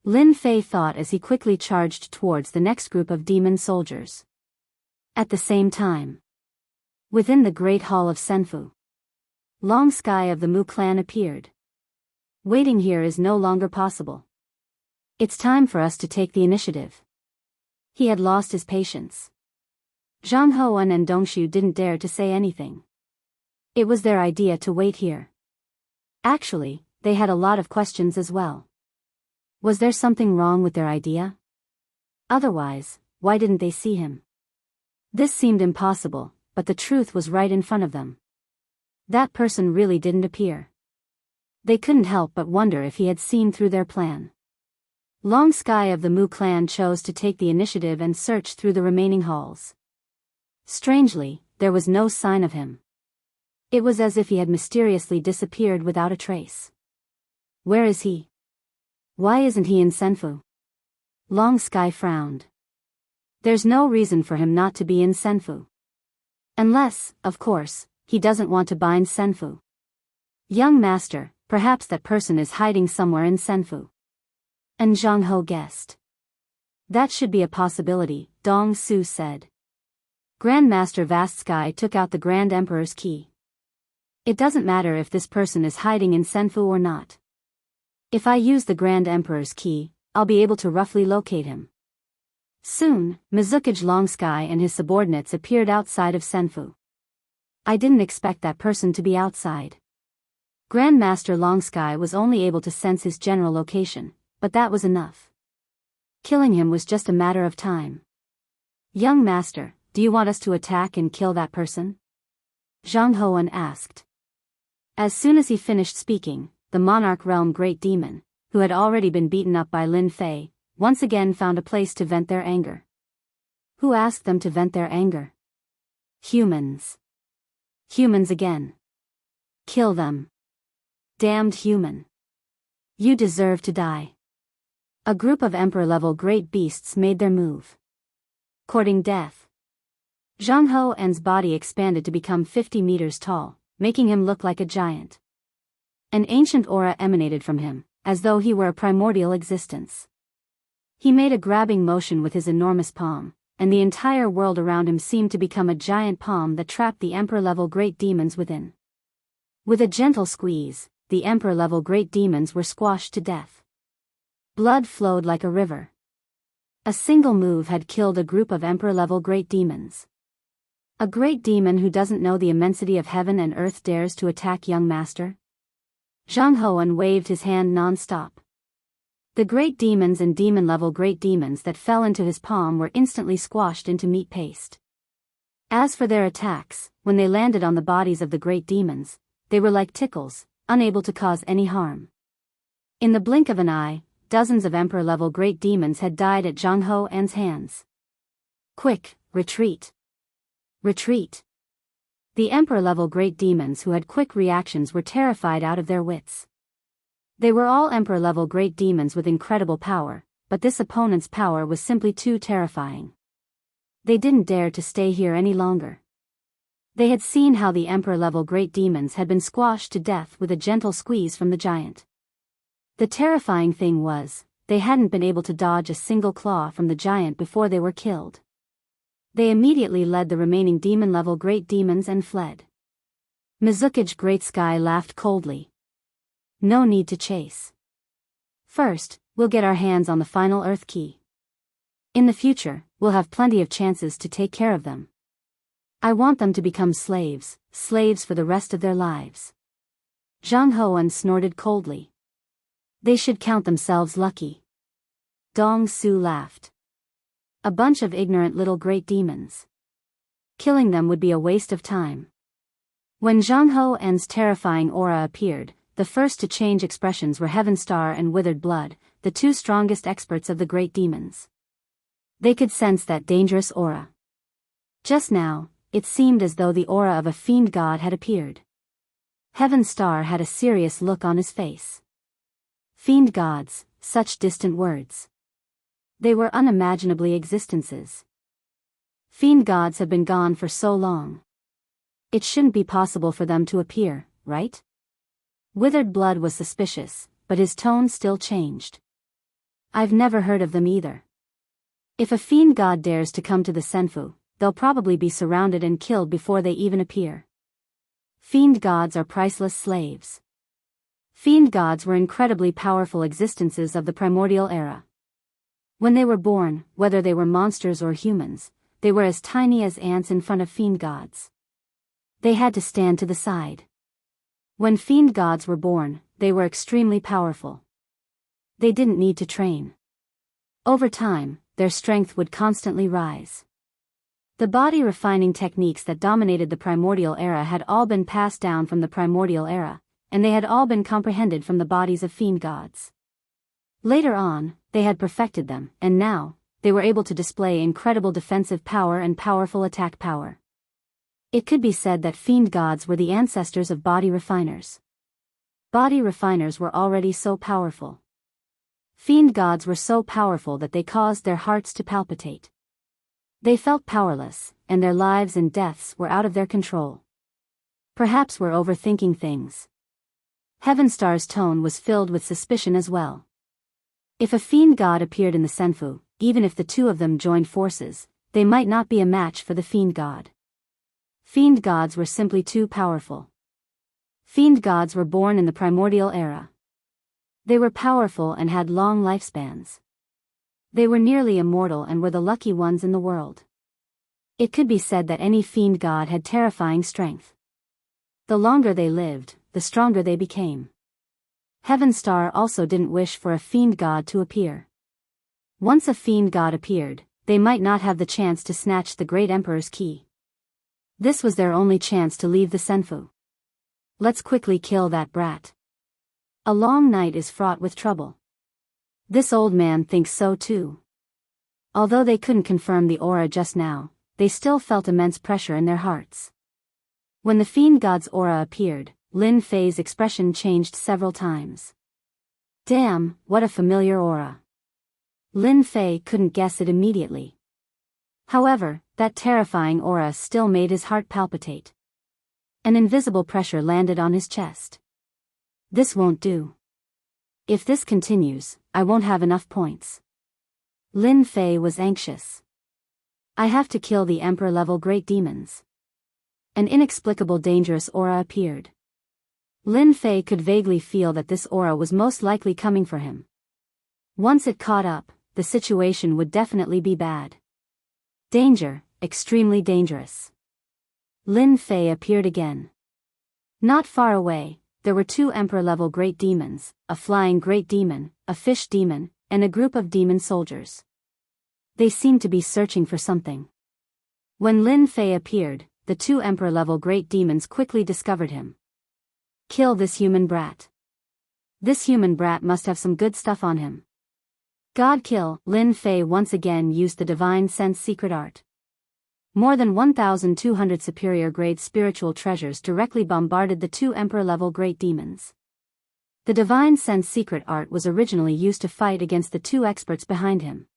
Lin Fei thought as he quickly charged towards the next group of demon soldiers. At the same time, within the Great Hall of Senfu, Long Sky of the Mu clan appeared. Waiting here is no longer possible. It's time for us to take the initiative. He had lost his patience. Zhang Hoan and Dongshu didn't dare to say anything. It was their idea to wait here. Actually, they had a lot of questions as well. Was there something wrong with their idea? Otherwise, why didn't they see him? This seemed impossible, but the truth was right in front of them. That person really didn't appear. They couldn't help but wonder if he had seen through their plan. Long Sky of the Mu clan chose to take the initiative and search through the remaining halls. Strangely, there was no sign of him. It was as if he had mysteriously disappeared without a trace. Where is he? Why isn't he in Senfu? Long Sky frowned. There's no reason for him not to be in Senfu. Unless, of course, he doesn't want to bind Senfu. Young master, perhaps that person is hiding somewhere in Senfu. And Zhang Ho guessed. That should be a possibility, Dong Su said. Grand Master Vast Sky took out the Grand Emperor's key. It doesn't matter if this person is hiding in Senfu or not. If I use the Grand Emperor's key, I'll be able to roughly locate him. Soon, Mizukage Long Sky and his subordinates appeared outside of Senfu. I didn't expect that person to be outside. Grand Master Long Sky was only able to sense his general location, but that was enough. Killing him was just a matter of time. Young master, do you want us to attack and kill that person? Zhang Hoan asked. As soon as he finished speaking, the Monarch Realm Great Demon, who had already been beaten up by Lin Fei, once again found a place to vent their anger. Who asked them to vent their anger? Humans. Humans again. Kill them. Damned human. You deserve to die. A group of Emperor-level great beasts made their move. Courting death. Zhang Hoan's body expanded to become 50 meters tall, making him look like a giant. An ancient aura emanated from him, as though he were a primordial existence. He made a grabbing motion with his enormous palm, and the entire world around him seemed to become a giant palm that trapped the Emperor-level great demons within. With a gentle squeeze, the Emperor-level great demons were squashed to death. Blood flowed like a river. A single move had killed a group of Emperor-level great demons. A great demon who doesn't know the immensity of heaven and earth dares to attack young master? Zhang Hoan waved his hand non-stop. The great demons and demon-level great demons that fell into his palm were instantly squashed into meat paste. As for their attacks, when they landed on the bodies of the great demons, they were like tickles, unable to cause any harm. In the blink of an eye, dozens of Emperor-level great demons had died at Zhang Hoan's hands. Quick, retreat. Retreat. The Emperor-level great demons who had quick reactions were terrified out of their wits. They were all Emperor-level great demons with incredible power, but this opponent's power was simply too terrifying. They didn't dare to stay here any longer. They had seen how the Emperor-level great demons had been squashed to death with a gentle squeeze from the giant. The terrifying thing was, they hadn't been able to dodge a single claw from the giant before they were killed. They immediately led the remaining demon-level great demons and fled. Mizukage Great Sky laughed coldly. No need to chase. First, we'll get our hands on the final Earth Key. In the future, we'll have plenty of chances to take care of them. I want them to become slaves for the rest of their lives. Zhang Hoan snorted coldly. They should count themselves lucky. Dong Su laughed. A bunch of ignorant little great demons. Killing them would be a waste of time. When Zhang Hoan's terrifying aura appeared, the first to change expressions were Heaven Star and Withered Blood, the two strongest experts of the great demons. They could sense that dangerous aura. Just now, it seemed as though the aura of a fiend god had appeared. Heaven Star had a serious look on his face. Fiend gods, such distant words. They were unimaginably existences. Fiend gods have been gone for so long. It shouldn't be possible for them to appear, right? Withered Blood was suspicious, but his tone still changed. I've never heard of them either. If a fiend god dares to come to the Senfu, they'll probably be surrounded and killed before they even appear. Fiend gods are priceless slaves. Fiend gods were incredibly powerful existences of the primordial era. When they were born, whether they were monsters or humans, they were as tiny as ants in front of fiend gods. They had to stand to the side. When fiend gods were born, they were extremely powerful. They didn't need to train. Over time, their strength would constantly rise. The body refining techniques that dominated the primordial era had all been passed down from the primordial era, and they had all been comprehended from the bodies of fiend gods. Later on, they had perfected them, and now, they were able to display incredible defensive power and powerful attack power. It could be said that fiend gods were the ancestors of body refiners. Body refiners were already so powerful. Fiend gods were so powerful that they caused their hearts to palpitate. They felt powerless, and their lives and deaths were out of their control. Perhaps we're overthinking things. Heavenstar's tone was filled with suspicion as well. If a fiend god appeared in the Senfu, even if the two of them joined forces, they might not be a match for the fiend god. Fiend gods were simply too powerful. Fiend gods were born in the primordial era. They were powerful and had long lifespans. They were nearly immortal and were the lucky ones in the world. It could be said that any fiend god had terrifying strength. The longer they lived, the stronger they became. Heavenstar also didn't wish for a fiend god to appear. Once a fiend god appeared, they might not have the chance to snatch the great emperor's key. This was their only chance to leave the Senfu. Let's quickly kill that brat. A long night is fraught with trouble. This old man thinks so too. Although they couldn't confirm the aura just now, they still felt immense pressure in their hearts. When the fiend god's aura appeared, Lin Fei's expression changed several times. Damn, what a familiar aura. Lin Fei couldn't guess it immediately. However, that terrifying aura still made his heart palpitate. An invisible pressure landed on his chest. This won't do. If this continues, I won't have enough points. Lin Fei was anxious. I have to kill the Emperor-level great demons. An inexplicable dangerous aura appeared. Lin Fei could vaguely feel that this aura was most likely coming for him. Once it caught up, the situation would definitely be bad. Danger, extremely dangerous. Lin Fei appeared again. Not far away, there were two Emperor-level great demons, a flying great demon, a fish demon, and a group of demon soldiers. They seemed to be searching for something. When Lin Fei appeared, the two Emperor-level great demons quickly discovered him. Kill this human brat. This human brat must have some good stuff on him. God kill. Lin Fei once again used the Divine Sense secret art. More than 1,200 superior-grade spiritual treasures directly bombarded the two Emperor-level great demons. The Divine Sense secret art was originally used to fight against the two experts behind him.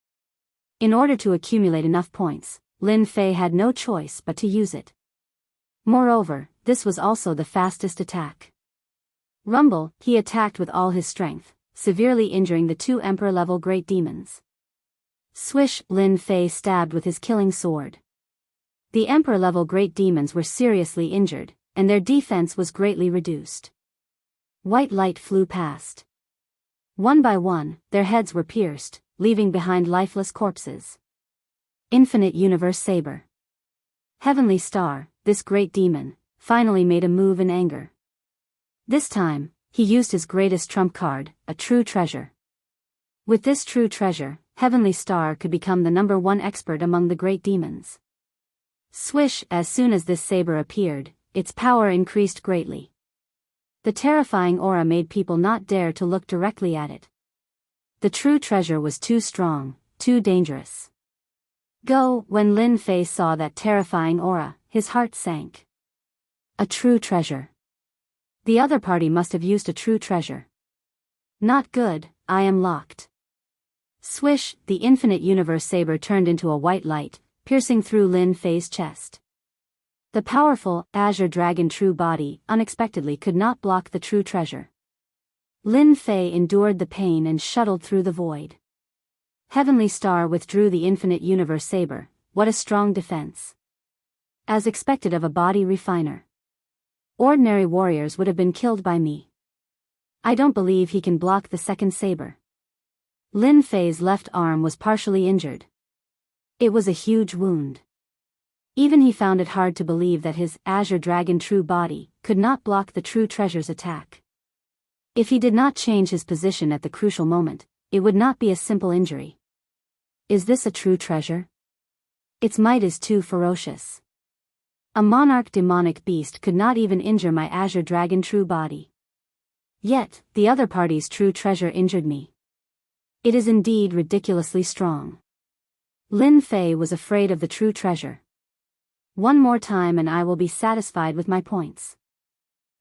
In order to accumulate enough points, Lin Fei had no choice but to use it. Moreover, this was also the fastest attack. Rumble, he attacked with all his strength, severely injuring the two Emperor-level great demons. Swish, Lin Fei stabbed with his killing sword. The Emperor-level great demons were seriously injured, and their defense was greatly reduced. White light flew past. One by one, their heads were pierced, leaving behind lifeless corpses. Infinite Universe Saber. Heavenly Star, this great demon, finally made a move in anger. This time, he used his greatest trump card, a true treasure. With this true treasure, Heavenly Star could become the #1 expert among the great demons. Swish, as soon as this saber appeared, its power increased greatly. The terrifying aura made people not dare to look directly at it. The true treasure was too strong, too dangerous. Go. When Lin Fei saw that terrifying aura, his heart sank. A true treasure. The other party must have used a true treasure. Not good, I am locked. Swish, the infinite universe saber turned into a white light, piercing through Lin Fei's chest. The powerful, azure dragon true body unexpectedly could not block the true treasure. Lin Fei endured the pain and shuttled through the void. Heavenly Star withdrew the infinite universe saber. What a strong defense. As expected of a body refiner. Ordinary warriors would have been killed by me. I don't believe he can block the second saber. Lin Fei's left arm was partially injured. It was a huge wound. Even he found it hard to believe that his azure dragon true body could not block the true treasure's attack. If he did not change his position at the crucial moment, it would not be a simple injury. Is this a true treasure? Its might is too ferocious. A monarch demonic beast could not even injure my azure dragon true body. Yet, the other party's true treasure injured me. It is indeed ridiculously strong. Lin Fei was afraid of the true treasure. One more time and I will be satisfied with my points.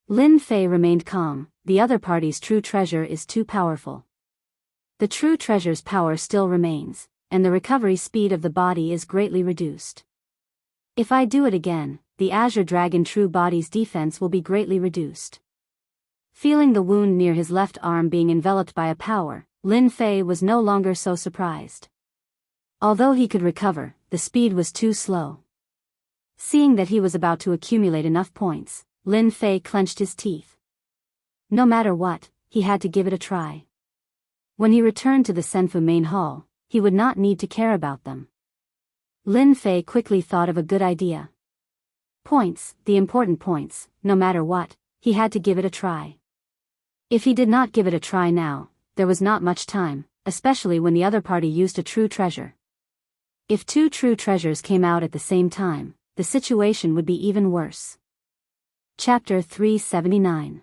Lin Fei remained calm. The other party's true treasure is too powerful. The true treasure's power still remains, and the recovery speed of the body is greatly reduced. If I do it again, the azure dragon true body's defense will be greatly reduced. Feeling the wound near his left arm being enveloped by a power, Lin Fei was no longer so surprised. Although he could recover, the speed was too slow. Seeing that he was about to accumulate enough points, Lin Fei clenched his teeth. No matter what, he had to give it a try. When he returned to the Senfu main hall, he would not need to care about them. Lin Fei quickly thought of a good idea. Points, the important points, no matter what, he had to give it a try. If he did not give it a try now, there was not much time, especially when the other party used a true treasure. If two true treasures came out at the same time, the situation would be even worse. Chapter 379.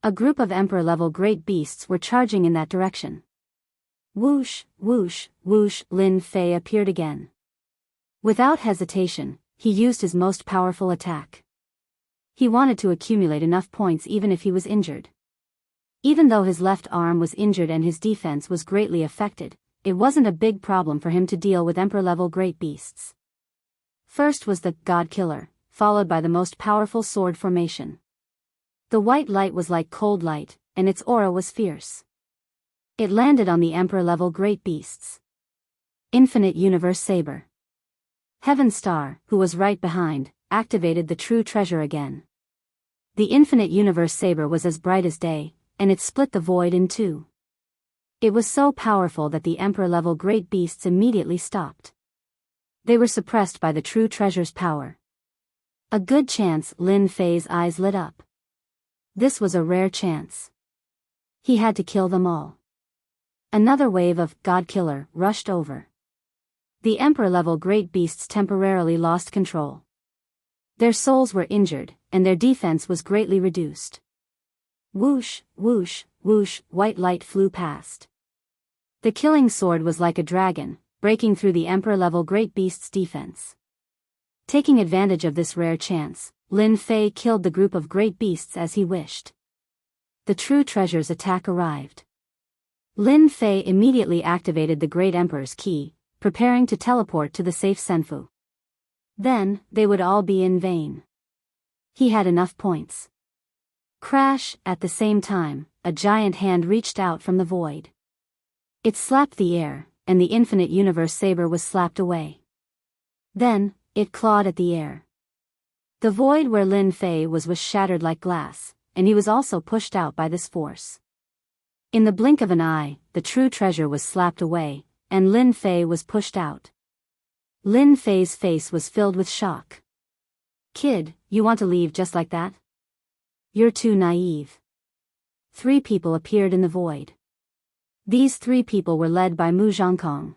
A group of emperor-level great beasts were charging in that direction. Whoosh, whoosh, whoosh, Lin Fei appeared again. Without hesitation, he used his most powerful attack. He wanted to accumulate enough points even if he was injured. Even though his left arm was injured and his defense was greatly affected, it wasn't a big problem for him to deal with emperor-level great beasts. First was the God Killer, followed by the most powerful sword formation. The white light was like cold light, and its aura was fierce. It landed on the emperor-level great beasts. Infinite Universe Saber. Heaven Star, who was right behind, activated the true treasure again. The Infinite Universe Saber was as bright as day, and it split the void in two. It was so powerful that the emperor-level great beasts immediately stopped. They were suppressed by the true treasure's power. A good chance. Lin Fei's eyes lit up. This was a rare chance. He had to kill them all. Another wave of God Killer rushed over. The emperor-level great beasts temporarily lost control. Their souls were injured, and their defense was greatly reduced. Whoosh, whoosh, whoosh, white light flew past. The killing sword was like a dragon, breaking through the emperor-level great beast's defense. Taking advantage of this rare chance, Lin Fei killed the group of great beasts as he wished. The true treasure's attack arrived. Lin Fei immediately activated the Great Emperor's key, preparing to teleport to the safe Senfu. Then, they would all be in vain. He had enough points. Crash! At the same time, a giant hand reached out from the void. It slapped the air, and the Infinite Universe Saber was slapped away. Then, it clawed at the air. The void where Lin Fei was shattered like glass, and he was also pushed out by this force. In the blink of an eye, the true treasure was slapped away, and Lin Fei was pushed out. Lin Fei's face was filled with shock. Kid, you want to leave just like that? You're too naive. 3 people appeared in the void. These 3 people were led by Mu Zhongkong.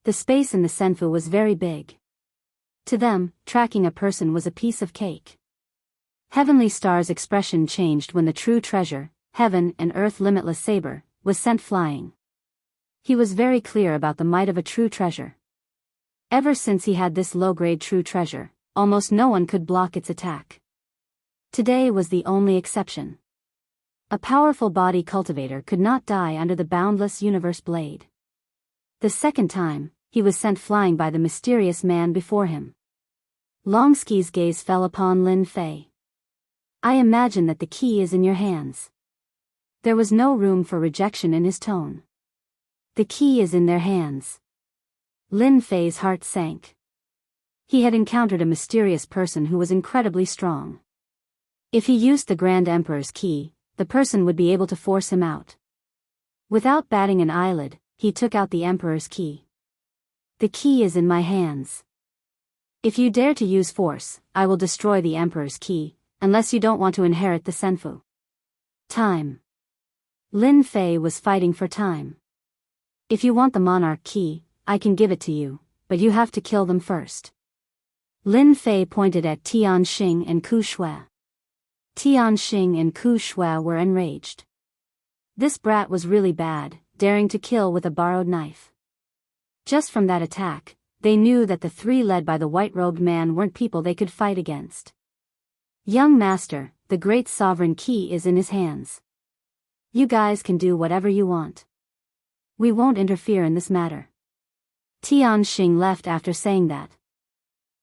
The space in the Senfu was very big. To them, tracking a person was a piece of cake. Heavenly Star's expression changed when the true treasure, Heaven and Earth Limitless Saber, was sent flying. He was very clear about the might of a true treasure. Ever since he had this low-grade true treasure, almost no one could block its attack. Today was the only exception. A powerful body cultivator could not die under the boundless universe blade. The second time, he was sent flying by the mysterious man before him. Longski's gaze fell upon Lin Fei. I imagine that the key is in your hands. There was no room for rejection in his tone. The key is in their hands. Lin Fei's heart sank. He had encountered a mysterious person who was incredibly strong. If he used the Grand Emperor's key, the person would be able to force him out. Without batting an eyelid, he took out the Emperor's key. The key is in my hands. If you dare to use force, I will destroy the Emperor's key, unless you don't want to inherit the Senfu. Time. Lin Fei was fighting for time. If you want the monarch key, I can give it to you, but you have to kill them first. Lin Fei pointed at Tianxing and Ku Shui. Tianxing and Ku Shui were enraged. This brat was really bad, daring to kill with a borrowed knife. Just from that attack, they knew that the three led by the white-robed man weren't people they could fight against. Young master, the great sovereign key is in his hands. You guys can do whatever you want. We won't interfere in this matter. Tianxing left after saying that.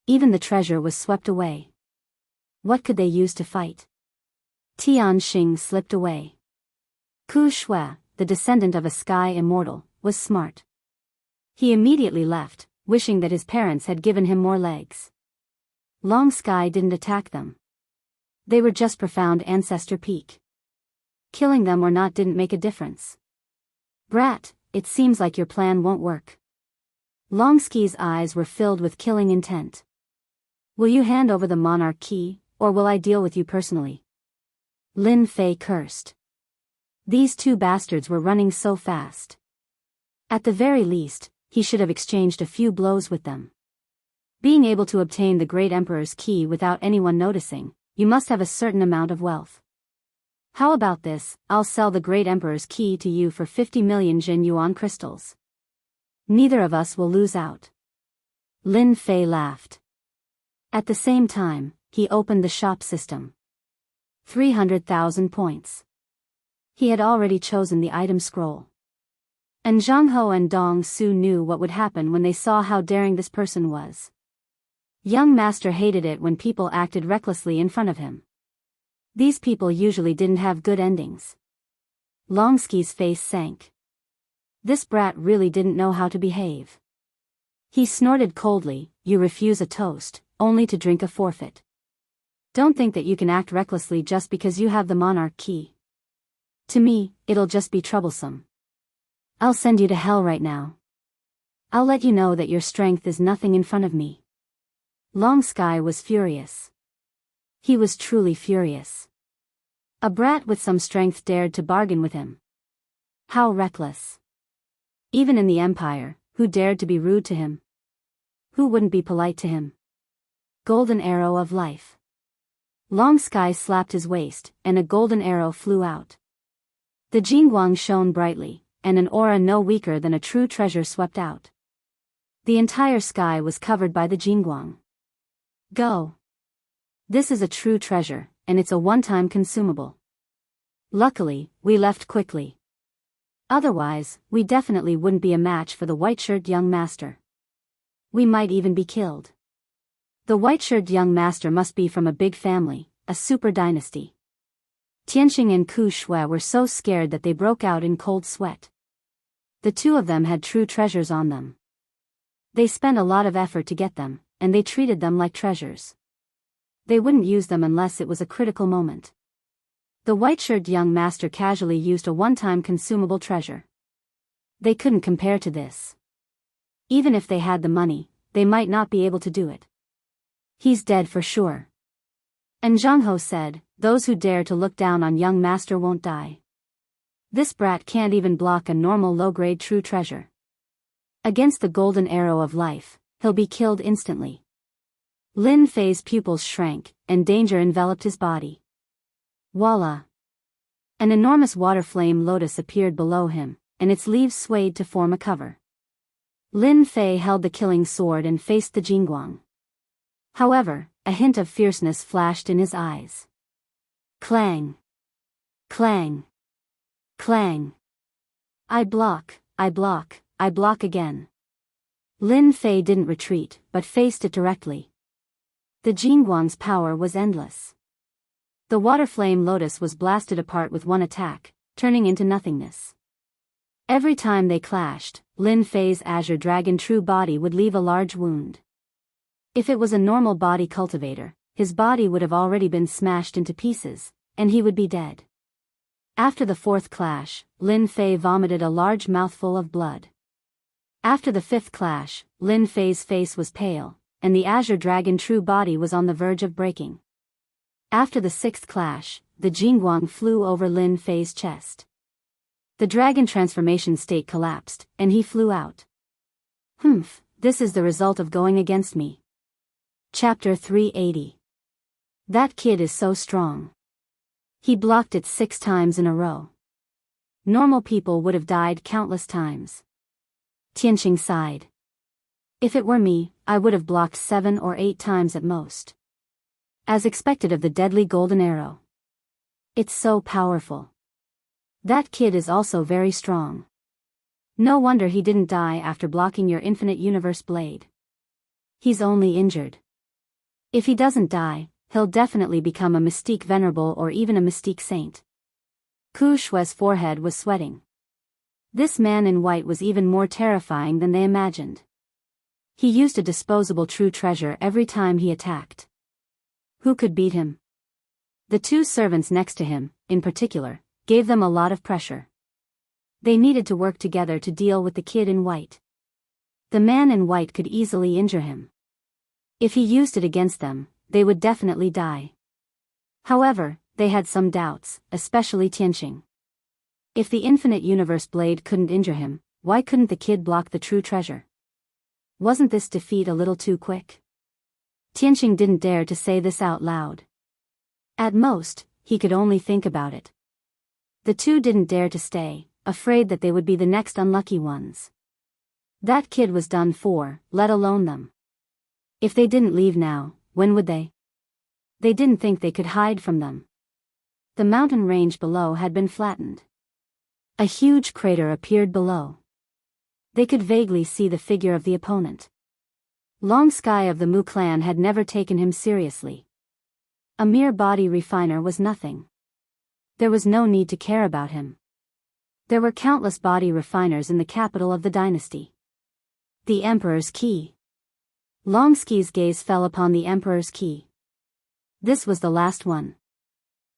Even the treasure was swept away. What could they use to fight? Tianxing slipped away. Ku Shui, the descendant of a sky immortal, was smart. He immediately left, wishing that his parents had given him more legs. Long Sky didn't attack them. They were just profound ancestor peak. Killing them or not didn't make a difference. Brat, it seems like your plan won't work. Longski's eyes were filled with killing intent. Will you hand over the monarch key, or will I deal with you personally? Lin Fei cursed. These two bastards were running so fast. At the very least, he should have exchanged a few blows with them. Being able to obtain the great emperor's key without anyone noticing, you must have a certain amount of wealth. How about this? I'll sell the great emperor's key to you for 50 million Jin Yuan crystals. Neither of us will lose out. Lin Fei laughed. At the same time, he opened the shop system. 300,000 points. He had already chosen the item scroll. And Jianghu and Dong Su knew what would happen when they saw how daring this person was. Young master hated it when people acted recklessly in front of him. These people usually didn't have good endings. Longski's face sank. This brat really didn't know how to behave. He snorted coldly, you refuse a toast, only to drink a forfeit. Don't think that you can act recklessly just because you have the monarch key. To me, it'll just be troublesome. I'll send you to hell right now. I'll let you know that your strength is nothing in front of me. Long Sky was furious. He was truly furious. A brat with some strength dared to bargain with him. How reckless. Even in the Empire, who dared to be rude to him? Who wouldn't be polite to him? Golden arrow of life. Long Sky slapped his waist, and a golden arrow flew out. The Jingguang shone brightly, and an aura no weaker than a true treasure swept out. The entire sky was covered by the Jingguang. Go. This is a true treasure, and it's a one-time consumable. Luckily, we left quickly. Otherwise, we definitely wouldn't be a match for the white-shirt young master. We might even be killed. The white-shirt young master must be from a big family, a super dynasty. Tianxing and Ku Shui were so scared that they broke out in cold sweat. The two of them had true treasures on them. They spent a lot of effort to get them, and they treated them like treasures. They wouldn't use them unless it was a critical moment. The white-shirt young master casually used a one-time consumable treasure. They couldn't compare to this. Even if they had the money, they might not be able to do it. He's dead for sure. And Jianghu said, those who dare to look down on young master won't die. This brat can't even block a normal low-grade true treasure. Against the golden arrow of life, he'll be killed instantly. Lin Fei's pupils shrank, and danger enveloped his body. Voila! An enormous water flame lotus appeared below him, and its leaves swayed to form a cover. Lin Fei held the killing sword and faced the Jingguang. However, a hint of fierceness flashed in his eyes. Clang! Clang. Clang. I block, I block, I block again. Lin Fei didn't retreat, but faced it directly. The Jingguang's power was endless. The water flame lotus was blasted apart with one attack, turning into nothingness. Every time they clashed, Lin Fei's azure dragon true body would leave a large wound. If it was a normal body cultivator, his body would have already been smashed into pieces, and he would be dead. After the fourth clash, Lin Fei vomited a large mouthful of blood. After the fifth clash, Lin Fei's face was pale, and the azure dragon true body was on the verge of breaking. After the sixth clash, the Jingguang flew over Lin Fei's chest. The dragon transformation state collapsed, and he flew out. Humph, this is the result of going against me. Chapter 380. That kid is so strong. He blocked it 6 times in a row. Normal people would have died countless times. Tianqing sighed. If it were me, I would have blocked 7 or 8 times at most. As expected of the deadly golden arrow. It's so powerful. That kid is also very strong. No wonder he didn't die after blocking your infinite universe blade. He's only injured. If he doesn't die, he'll definitely become a mystique venerable or even a mystique saint. Ku Shui's forehead was sweating. This man in white was even more terrifying than they imagined. He used a disposable true treasure every time he attacked. Who could beat him? The 2 servants next to him, in particular, gave them a lot of pressure. They needed to work together to deal with the kid in white. The man in white could easily injure him. If he used it against them, they would definitely die. However, they had some doubts, especially Tianqing. If the infinite universe blade couldn't injure him, why couldn't the kid block the true treasure? Wasn't this defeat a little too quick? Tianqing didn't dare to say this out loud. At most, he could only think about it. The 2 didn't dare to stay, afraid that they would be the next unlucky ones. That kid was done for, let alone them. If they didn't leave now, when would they? They didn't think they could hide from them. The mountain range below had been flattened. A huge crater appeared below. They could vaguely see the figure of the opponent. Long Sky of the Mu clan had never taken him seriously. A mere body refiner was nothing. There was no need to care about him. There were countless body refiners in the capital of the dynasty. The Emperor's Key. Long Sky's gaze fell upon the Emperor's Key. This was the last one.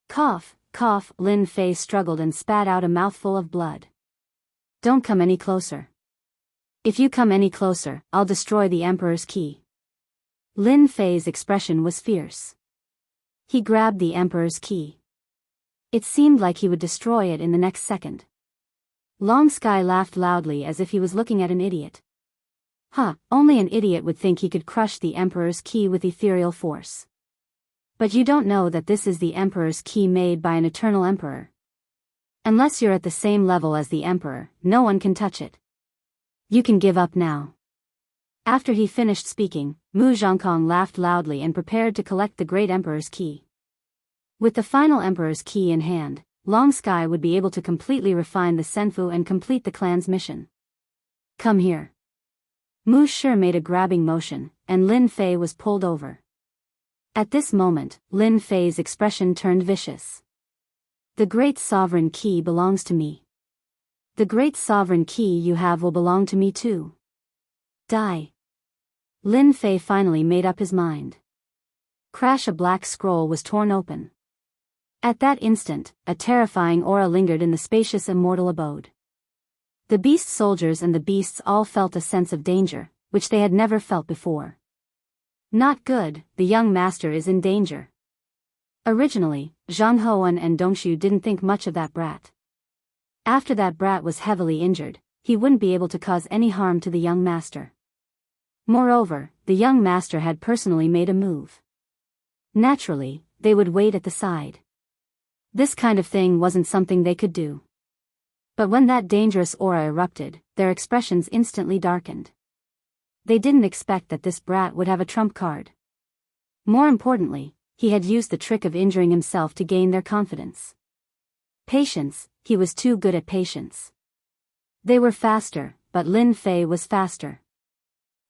Cough, cough, Lin Fei struggled and spat out a mouthful of blood. Don't come any closer. If you come any closer, I'll destroy the Emperor's Key. Lin Fei's expression was fierce. He grabbed the Emperor's Key. It seemed like he would destroy it in the next second. Long Sky laughed loudly as if he was looking at an idiot. Only an idiot would think he could crush the Emperor's Key with ethereal force. But you don't know that this is the Emperor's Key made by an eternal emperor. Unless you're at the same level as the Emperor, no one can touch it. You can give up now. After he finished speaking, Mu Zhongkong laughed loudly and prepared to collect the great Emperor's Key. With the final Emperor's Key in hand, Long Sky would be able to completely refine the Senfu and complete the clan's mission. Come here. Mu Shi made a grabbing motion, and Lin Fei was pulled over. At this moment, Lin Fei's expression turned vicious. The great sovereign key belongs to me. The great sovereign key you have will belong to me too. Die. Lin Fei finally made up his mind. Crash! A black scroll was torn open. At that instant, a terrifying aura lingered in the spacious immortal abode. The beast soldiers and the beasts all felt a sense of danger, which they had never felt before. Not good, the young master is in danger. Originally, Zhang Hoan and Dongshu didn't think much of that brat. After that brat was heavily injured, he wouldn't be able to cause any harm to the young master. Moreover, the young master had personally made a move. Naturally, they would wait at the side. This kind of thing wasn't something they could do. But when that dangerous aura erupted, their expressions instantly darkened. They didn't expect that this brat would have a trump card. More importantly, he had used the trick of injuring himself to gain their confidence. Patience, he was too good at patience. They were faster, but Lin Fei was faster.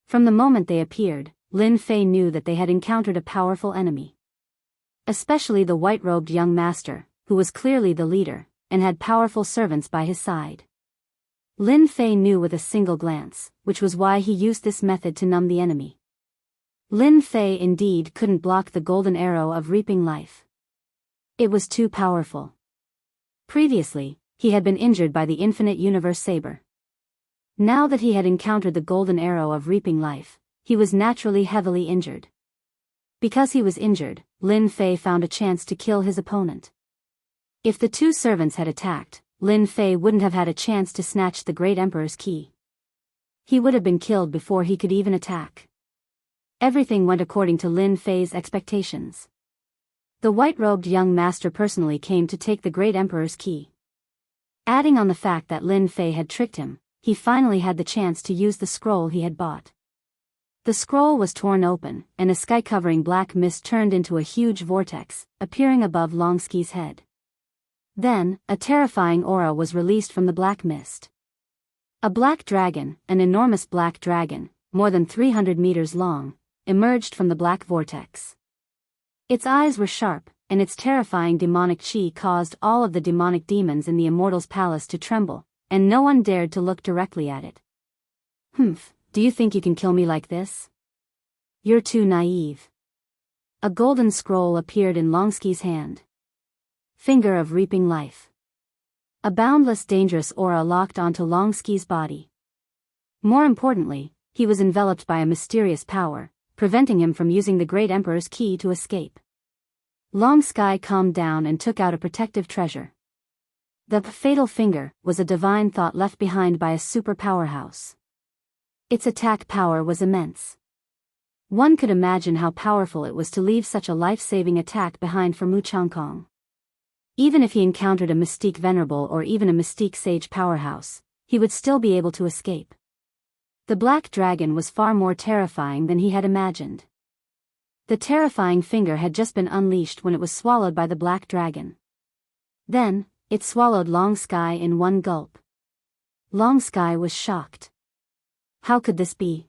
From the moment they appeared, Lin Fei knew that they had encountered a powerful enemy. Especially the white-robed young master, who was clearly the leader, and had powerful servants by his side. Lin Fei knew with a single glance, which was why he used this method to numb the enemy. Lin Fei indeed couldn't block the golden arrow of reaping life. It was too powerful. Previously, he had been injured by the infinite universe saber. Now that he had encountered the golden arrow of reaping life, he was naturally heavily injured. Because he was injured, Lin Fei found a chance to kill his opponent. If the two servants had attacked, Lin Fei wouldn't have had a chance to snatch the great emperor's key. He would have been killed before he could even attack. Everything went according to Lin Fei's expectations. The white-robed young master personally came to take the great emperor's key. Adding on the fact that Lin Fei had tricked him, he finally had the chance to use the scroll he had bought. The scroll was torn open, and a sky-covering black mist turned into a huge vortex, appearing above Longski's head. Then, a terrifying aura was released from the black mist. A black dragon, an enormous black dragon, more than 300 meters long, emerged from the black vortex. Its eyes were sharp, and its terrifying demonic chi caused all of the demonic demons in the Immortal's palace to tremble, and no one dared to look directly at it. "Humph, do you think you can kill me like this? You're too naive." A golden scroll appeared in Longski's hand. Finger of reaping life. A boundless dangerous aura locked onto Longski's body. More importantly, he was enveloped by a mysterious power, preventing him from using the great emperor's key to escape. Longsky calmed down and took out a protective treasure. The fatal finger was a divine thought left behind by a super powerhouse. Its attack power was immense. One could imagine how powerful it was to leave such a life-saving attack behind for Mu Changkong. Even if he encountered a Mystique Venerable or even a Mystique Sage powerhouse, he would still be able to escape. The black dragon was far more terrifying than he had imagined. The terrifying finger had just been unleashed when it was swallowed by the black dragon. Then, it swallowed Longsky in one gulp. Longsky was shocked. How could this be?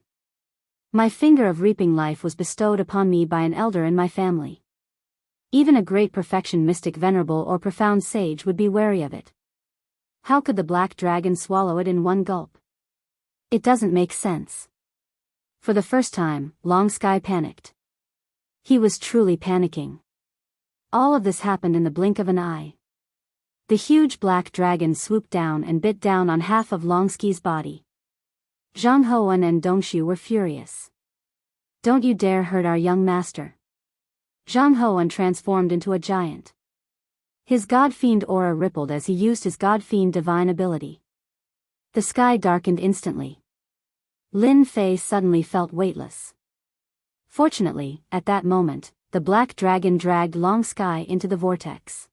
My finger of reaping life was bestowed upon me by an elder in my family. Even a great perfection mystic venerable or profound sage would be wary of it. How could the black dragon swallow it in one gulp? It doesn't make sense. For the first time, Longsky panicked. He was truly panicking. All of this happened in the blink of an eye. The huge black dragon swooped down and bit down on half of Longsky's body. Zhang Hoan and Dongshu were furious. "Don't you dare hurt our young master." Zhang Hoan transformed into a giant. His God-fiend aura rippled as he used his God-fiend divine ability. The sky darkened instantly. Lin Fei suddenly felt weightless. Fortunately, at that moment, the black dragon dragged Longsky into the vortex.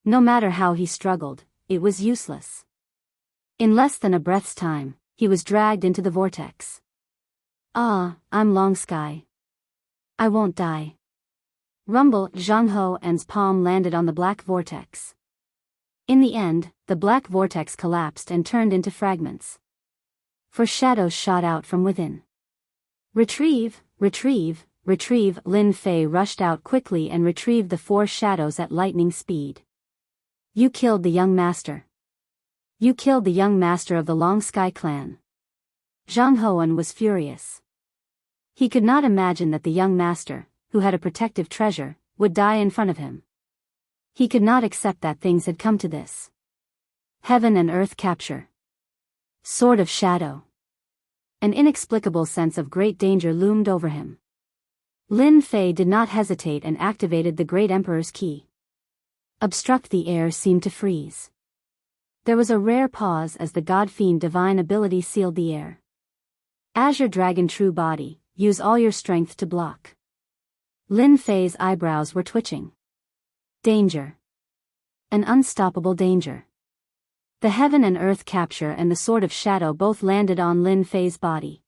No matter how he struggled, it was useless. In less than a breath's time, he was dragged into the vortex. "Ah, I'm Longsky. I won't die." Rumble. Zhang Hoan's palm landed on the black vortex. In the end, the black vortex collapsed and turned into fragments. For shadows shot out from within. "Retrieve, retrieve, retrieve." Lin Fei rushed out quickly and retrieved the 4 shadows at lightning speed. "You killed the young master. You killed the young master of the Longsky clan." Zhang Hoan was furious. He could not imagine that the young master, who had a protective treasure, would die in front of him. He could not accept that things had come to this. Heaven and earth capture. Sword of shadow. An inexplicable sense of great danger loomed over him. Lin Fei did not hesitate and activated the great emperor's key. Obstruct. The air seemed to freeze. There was a rare pause as the God-fiend divine ability sealed the air. Azure Dragon True Body, use all your strength to block. Lin Fei's eyebrows were twitching. Danger. An unstoppable danger. The heaven and earth capture and the sword of shadow both landed on Lin Fei's body.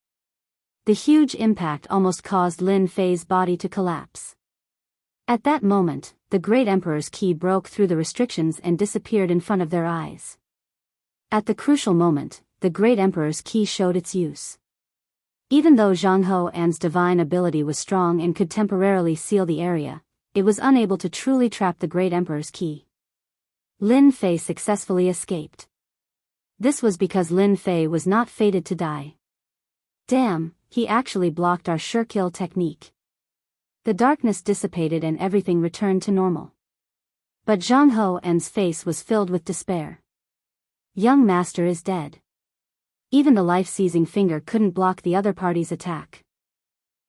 The huge impact almost caused Lin Fei's body to collapse. At that moment, the great emperor's ki broke through the restrictions and disappeared in front of their eyes. At the crucial moment, the great emperor's ki showed its use. Even though Jianghu An's divine ability was strong and could temporarily seal the area, it was unable to truly trap the great emperor's ki. Lin Fei successfully escaped. This was because Lin Fei was not fated to die. Damn, he actually blocked our sure kill technique. The darkness dissipated and everything returned to normal. But Jianghu An's face was filled with despair. Young master is dead. Even the life-seizing finger couldn't block the other party's attack.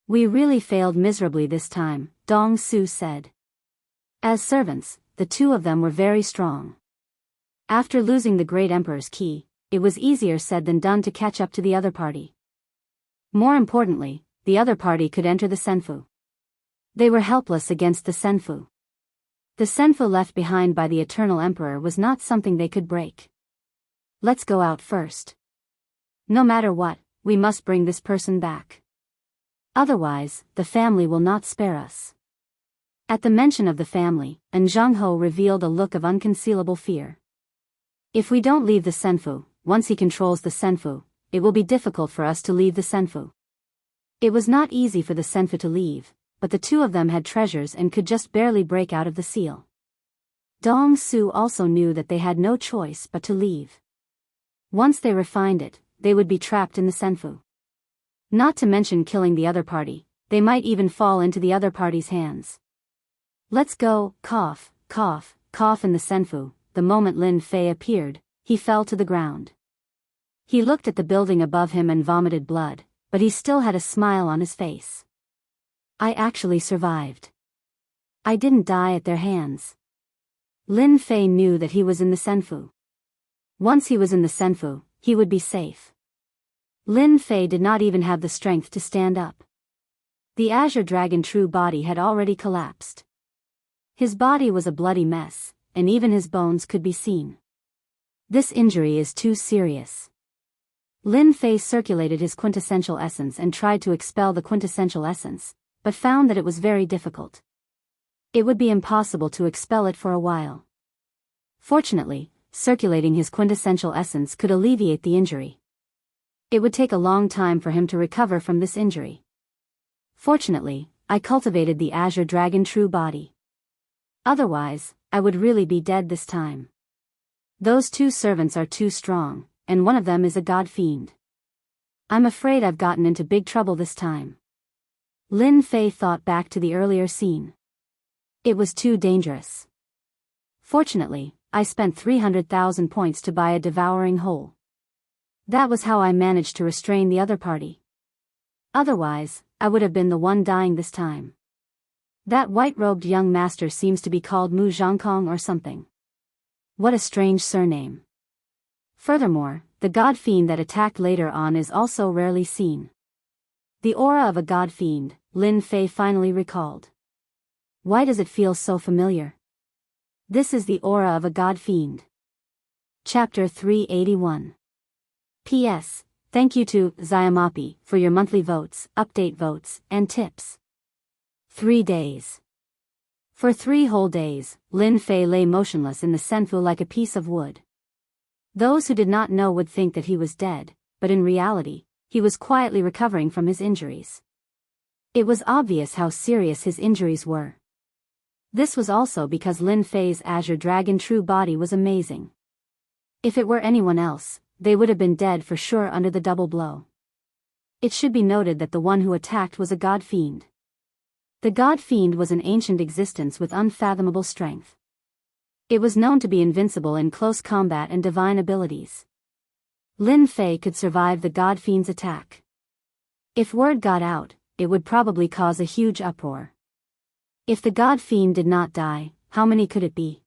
We really failed miserably this time, Dong Su said. As servants, the two of them were very strong. After losing the great emperor's ki, it was easier said than done to catch up to the other party. More importantly, the other party could enter the Senfu. They were helpless against the Senfu. The Senfu left behind by the Eternal Emperor was not something they could break. Let's go out first. No matter what, we must bring this person back. Otherwise, the family will not spare us. At the mention of the family, Jianghu revealed a look of unconcealable fear. If we don't leave the Senfu, once he controls the Senfu, it will be difficult for us to leave the Senfu. It was not easy for the Senfu to leave, but the two of them had treasures and could just barely break out of the seal. Dong Su also knew that they had no choice but to leave. Once they refined it, they would be trapped in the Senfu. Not to mention killing the other party, they might even fall into the other party's hands. Let's go, cough, cough, cough in the Senfu. The moment Lin Fei appeared, he fell to the ground. He looked at the building above him and vomited blood, but he still had a smile on his face. I actually survived. I didn't die at their hands. Lin Fei knew that he was in the Senfu. Once he was in the Senfu, he would be safe. Lin Fei did not even have the strength to stand up. The Azure Dragon true body had already collapsed. His body was a bloody mess, and even his bones could be seen. This injury is too serious. Lin Fei circulated his quintessential essence and tried to expel the quintessential essence, but found that it was very difficult. It would be impossible to expel it for a while. Fortunately, circulating his quintessential essence could alleviate the injury. It would take a long time for him to recover from this injury. Fortunately, I cultivated the Azure Dragon true body. Otherwise, I would really be dead this time. Those two servants are too strong, and one of them is a god fiend. I'm afraid I've gotten into big trouble this time. Lin Fei thought back to the earlier scene. It was too dangerous. Fortunately, I spent 300,000 points to buy a devouring hole. That was how I managed to restrain the other party. Otherwise, I would have been the one dying this time. That white-robed young master seems to be called Mu Zhangkong or something. What a strange surname. Furthermore, the god fiend that attacked later on is also rarely seen. The aura of a god fiend, Lin Fei finally recalled. Why does it feel so familiar? This is the aura of a god fiend. Chapter 381. P.S. Thank you to Xiamapi for your monthly votes, update votes, and tips. 3 days. For 3 whole days, Lin Fei lay motionless in the Senfu like a piece of wood. Those who did not know would think that he was dead, but in reality, he was quietly recovering from his injuries. It was obvious how serious his injuries were. This was also because Lin Fei's Azure Dragon true body was amazing. If it were anyone else, they would have been dead for sure under the double blow. It should be noted that the one who attacked was a god fiend. The god fiend was an ancient existence with unfathomable strength. It was known to be invincible in close combat and divine abilities. Lin Fei could survive the god fiend's attack. If word got out, it would probably cause a huge uproar. If the god fiend did not die, how many could it be?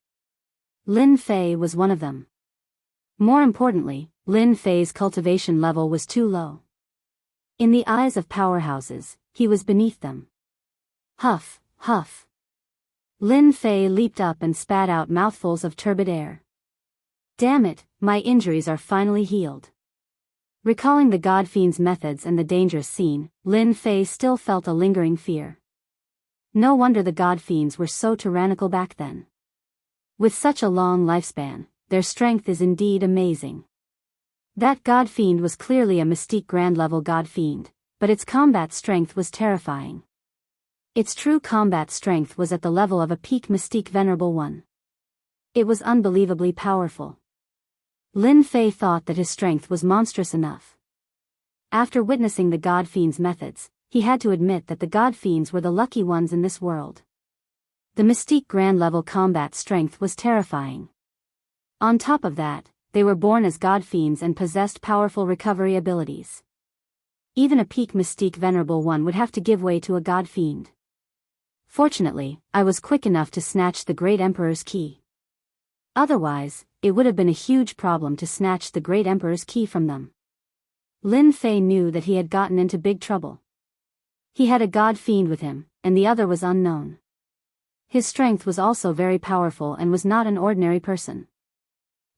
Lin Fei was one of them. More importantly, Lin Fei's cultivation level was too low. In the eyes of powerhouses, he was beneath them. Huff, huff. Lin Fei leaped up and spat out mouthfuls of turbid air. Damn it, my injuries are finally healed. Recalling the god fiend's methods and the dangerous scene, Lin Fei still felt a lingering fear. No wonder the god fiends were so tyrannical back then. With such a long lifespan, their strength is indeed amazing. That god fiend was clearly a mystique grand level god fiend, but its combat strength was terrifying. Its true combat strength was at the level of a peak mystique venerable one. It was unbelievably powerful. Lin Fei thought that his strength was monstrous enough. After witnessing the god fiend's methods, he had to admit that the god fiends were the lucky ones in this world. The mystique grand level combat strength was terrifying. On top of that, they were born as god fiends and possessed powerful recovery abilities. Even a peak mystique venerable one would have to give way to a god fiend. Fortunately, I was quick enough to snatch the Great Emperor's key. Otherwise, it would have been a huge problem to snatch the Great Emperor's key from them. Lin Fei knew that he had gotten into big trouble. He had a god fiend with him, and the other was unknown. His strength was also very powerful and was not an ordinary person.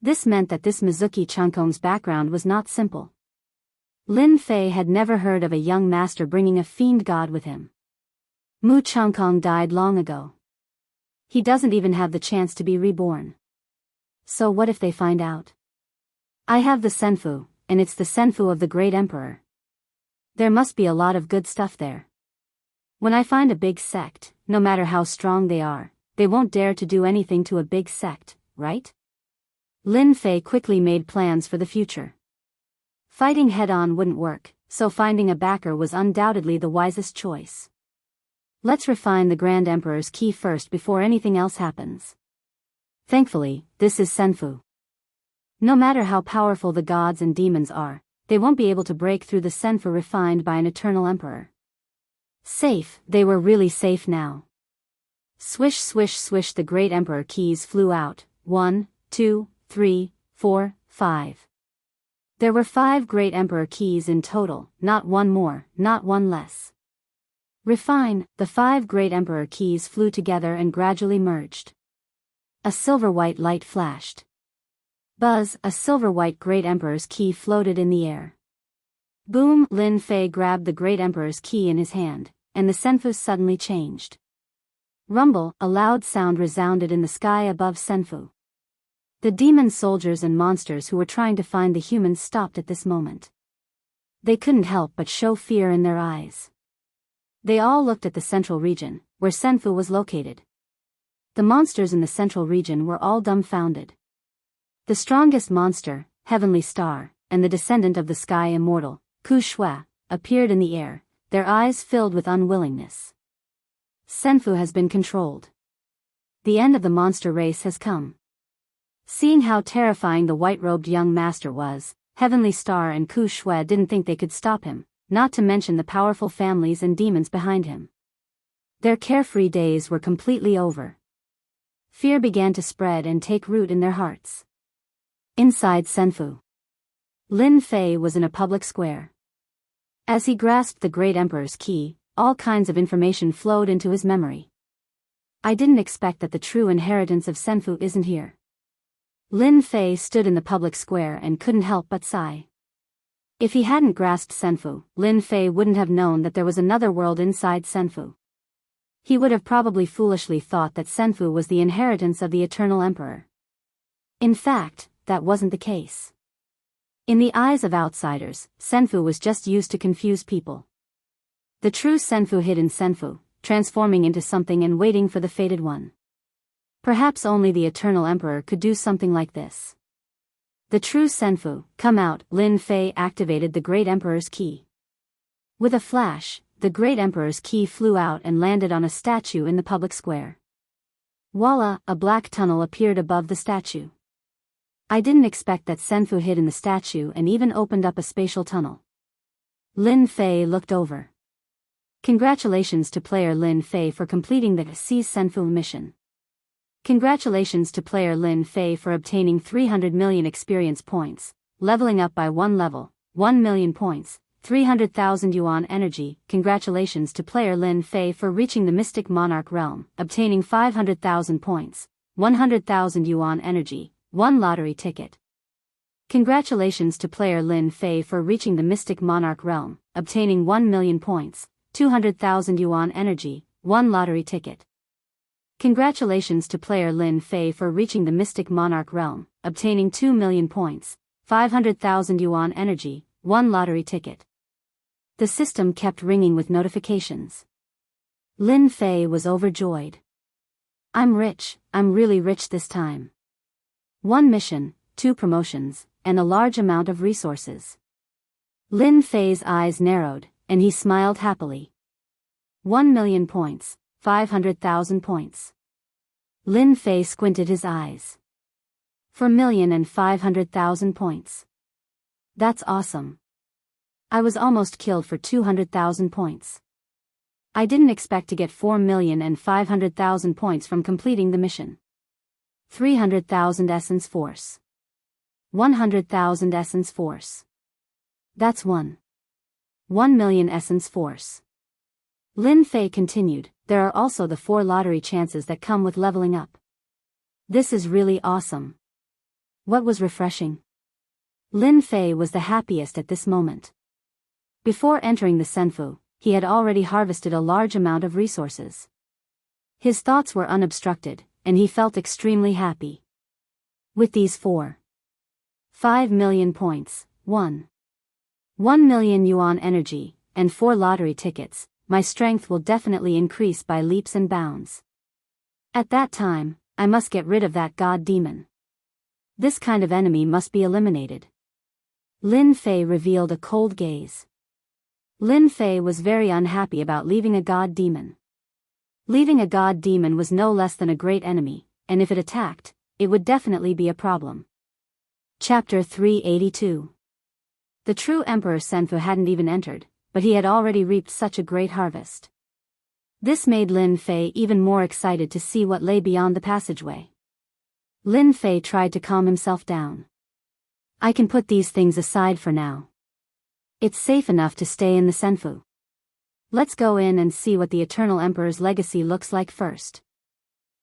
This meant that this Wuxia Chronicles' background was not simple. Lin Fei had never heard of a young master bringing a fiend god with him. Mu Changkong died long ago. He doesn't even have the chance to be reborn. So what if they find out? I have the Senfu, and it's the Senfu of the Great Emperor. There must be a lot of good stuff there. When I find a big sect, no matter how strong they are, they won't dare to do anything to a big sect, right? Lin Fei quickly made plans for the future. Fighting head-on wouldn't work, so finding a backer was undoubtedly the wisest choice. Let's refine the Grand Emperor's key first before anything else happens. Thankfully, this is Senfu. No matter how powerful the gods and demons are, they won't be able to break through the Senfu refined by an eternal emperor. Safe, they were really safe now. Swish swish swish, the Great Emperor keys flew out. 1, 2, 3, 4, 5. There were 5 Great Emperor keys in total, not one more, not one less. Refine, the 5 Great Emperor keys flew together and gradually merged. A silver-white light flashed. Buzz, a silver-white Great Emperor's key floated in the air. Boom, Lin Fei grabbed the Great Emperor's key in his hand, and the Senfu suddenly changed. Rumble, a loud sound resounded in the sky above Senfu. The demon soldiers and monsters who were trying to find the humans stopped at this moment. They couldn't help but show fear in their eyes. They all looked at the central region, where Senfu was located. The monsters in the central region were all dumbfounded. The strongest monster, Heavenly Star, and the descendant of the Sky Immortal, Ku Shui, appeared in the air, their eyes filled with unwillingness. Senfu has been controlled. The end of the monster race has come. Seeing how terrifying the white-robed young master was, Heavenly Star and Ku Shui didn't think they could stop him, not to mention the powerful families and demons behind him. Their carefree days were completely over. Fear began to spread and take root in their hearts. Inside Senfu, Lin Fei was in a public square. As he grasped the Great Emperor's key, all kinds of information flowed into his memory. I didn't expect that the true inheritance of Senfu isn't here. Lin Fei stood in the public square and couldn't help but sigh. If he hadn't grasped Senfu, Lin Fei wouldn't have known that there was another world inside Senfu. He would have probably foolishly thought that Senfu was the inheritance of the Eternal Emperor. In fact, that wasn't the case. In the eyes of outsiders, Senfu was just used to confuse people. The true Senfu hid in Senfu, transforming into something and waiting for the fated one. Perhaps only the Eternal Emperor could do something like this. The true Senfu, come out, Lin Fei activated the Great Emperor's key. With a flash, the Great Emperor's key flew out and landed on a statue in the public square. Voila, a black tunnel appeared above the statue. I didn't expect that Senfu hid in the statue and even opened up a spatial tunnel. Lin Fei looked over. Congratulations to player Lin Fei for completing the Seize Senfu mission. Congratulations to player Lin Fei for obtaining 300 million experience points, leveling up by 1 level, 1 million points, 300,000 yuan energy. Congratulations to player Lin Fei for reaching the Mystic Monarch realm, obtaining 500,000 points, 100,000 yuan energy, 1 lottery ticket. Congratulations to player Lin Fei for reaching the Mystic Monarch realm, obtaining 1 million points, 200,000 yuan energy, 1 lottery ticket. Congratulations to player Lin Fei for reaching the Mystic Monarch realm, obtaining 2 million points, 500,000 yuan energy, 1 lottery ticket. The system kept ringing with notifications. Lin Fei was overjoyed. I'm rich, I'm really rich this time. 1 mission, 2 promotions, and a large amount of resources. Lin Fei's eyes narrowed, and he smiled happily. 1 million points, 500,000 points. Lin Fei squinted his eyes. 4,500,000 points. That's awesome. I was almost killed for 200,000 points. I didn't expect to get 4,500,000 points from completing the mission. 300,000 essence force. 100,000 essence force. That's 1 million essence force. Lin Fei continued, there are also the 4 lottery chances that come with leveling up. This is really awesome. What was refreshing? Lin Fei was the happiest at this moment. Before entering the Senfu, he had already harvested a large amount of resources. His thoughts were unobstructed, and he felt extremely happy. With these 5 million points, 1 million yuan energy, and 4 lottery tickets, my strength will definitely increase by leaps and bounds. At that time, I must get rid of that god demon. This kind of enemy must be eliminated. Lin Fei revealed a cold gaze. Lin Fei was very unhappy about leaving a god demon. Leaving a god demon was no less than a great enemy, and if it attacked, it would definitely be a problem. Chapter 382. The true Emperor Senfu hadn't even entered, but he had already reaped such a great harvest. This made Lin Fei even more excited to see what lay beyond the passageway. Lin Fei tried to calm himself down. I can put these things aside for now. It's safe enough to stay in the Senfu. Let's go in and see what the Eternal Emperor's legacy looks like first.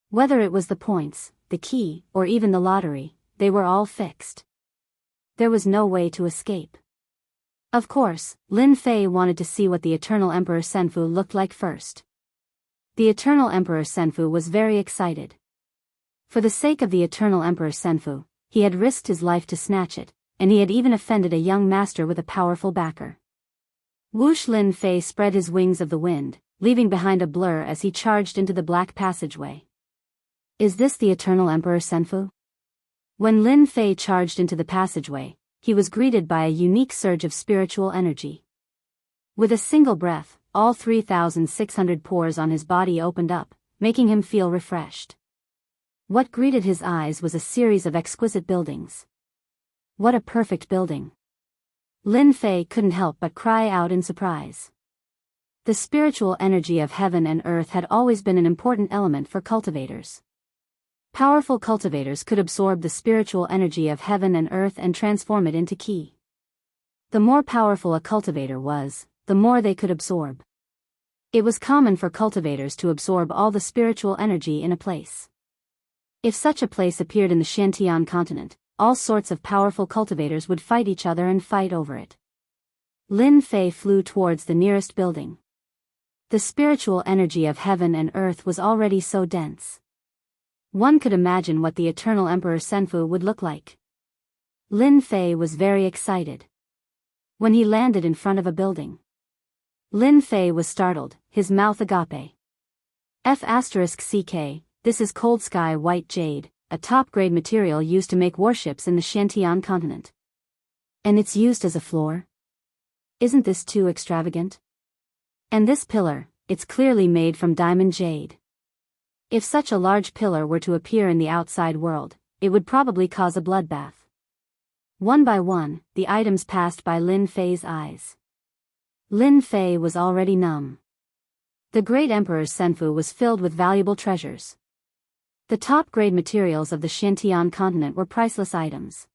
Whether it was the points, the key, or even the lottery, they were all fixed. There was no way to escape. Of course, Lin Fei wanted to see what the Eternal Emperor Senfu looked like first. The Eternal Emperor Senfu was very excited. For the sake of the Eternal Emperor Senfu, he had risked his life to snatch it, and he had even offended a young master with a powerful backer. Whoosh! Lin Fei spread his wings of the wind, leaving behind a blur as he charged into the black passageway. Is this the Eternal Emperor Senfu? When Lin Fei charged into the passageway, he was greeted by a unique surge of spiritual energy. With a single breath, all 3,600 pores on his body opened up, making him feel refreshed. What greeted his eyes was a series of exquisite buildings. What a perfect building! Lin Fei couldn't help but cry out in surprise. The spiritual energy of heaven and earth had always been an important element for cultivators. Powerful cultivators could absorb the spiritual energy of heaven and earth and transform it into ki. The more powerful a cultivator was, the more they could absorb. It was common for cultivators to absorb all the spiritual energy in a place. If such a place appeared in the Xiantian continent, all sorts of powerful cultivators would fight each other and fight over it. Lin Fei flew towards the nearest building. The spiritual energy of heaven and earth was already so dense. One could imagine what the Eternal Emperor Senfu would look like. Lin Fei was very excited. When he landed in front of a building, Lin Fei was startled, his mouth agape. F***ck, this is cold sky white jade, a top-grade material used to make warships in the Xiantian continent. And it's used as a floor? Isn't this too extravagant? And this pillar, it's clearly made from diamond jade. If such a large pillar were to appear in the outside world, it would probably cause a bloodbath. One by one, the items passed by Lin Fei's eyes. Lin Fei was already numb. The great Emperor's Senfu was filled with valuable treasures. The top-grade materials of the Xiantian continent were priceless items.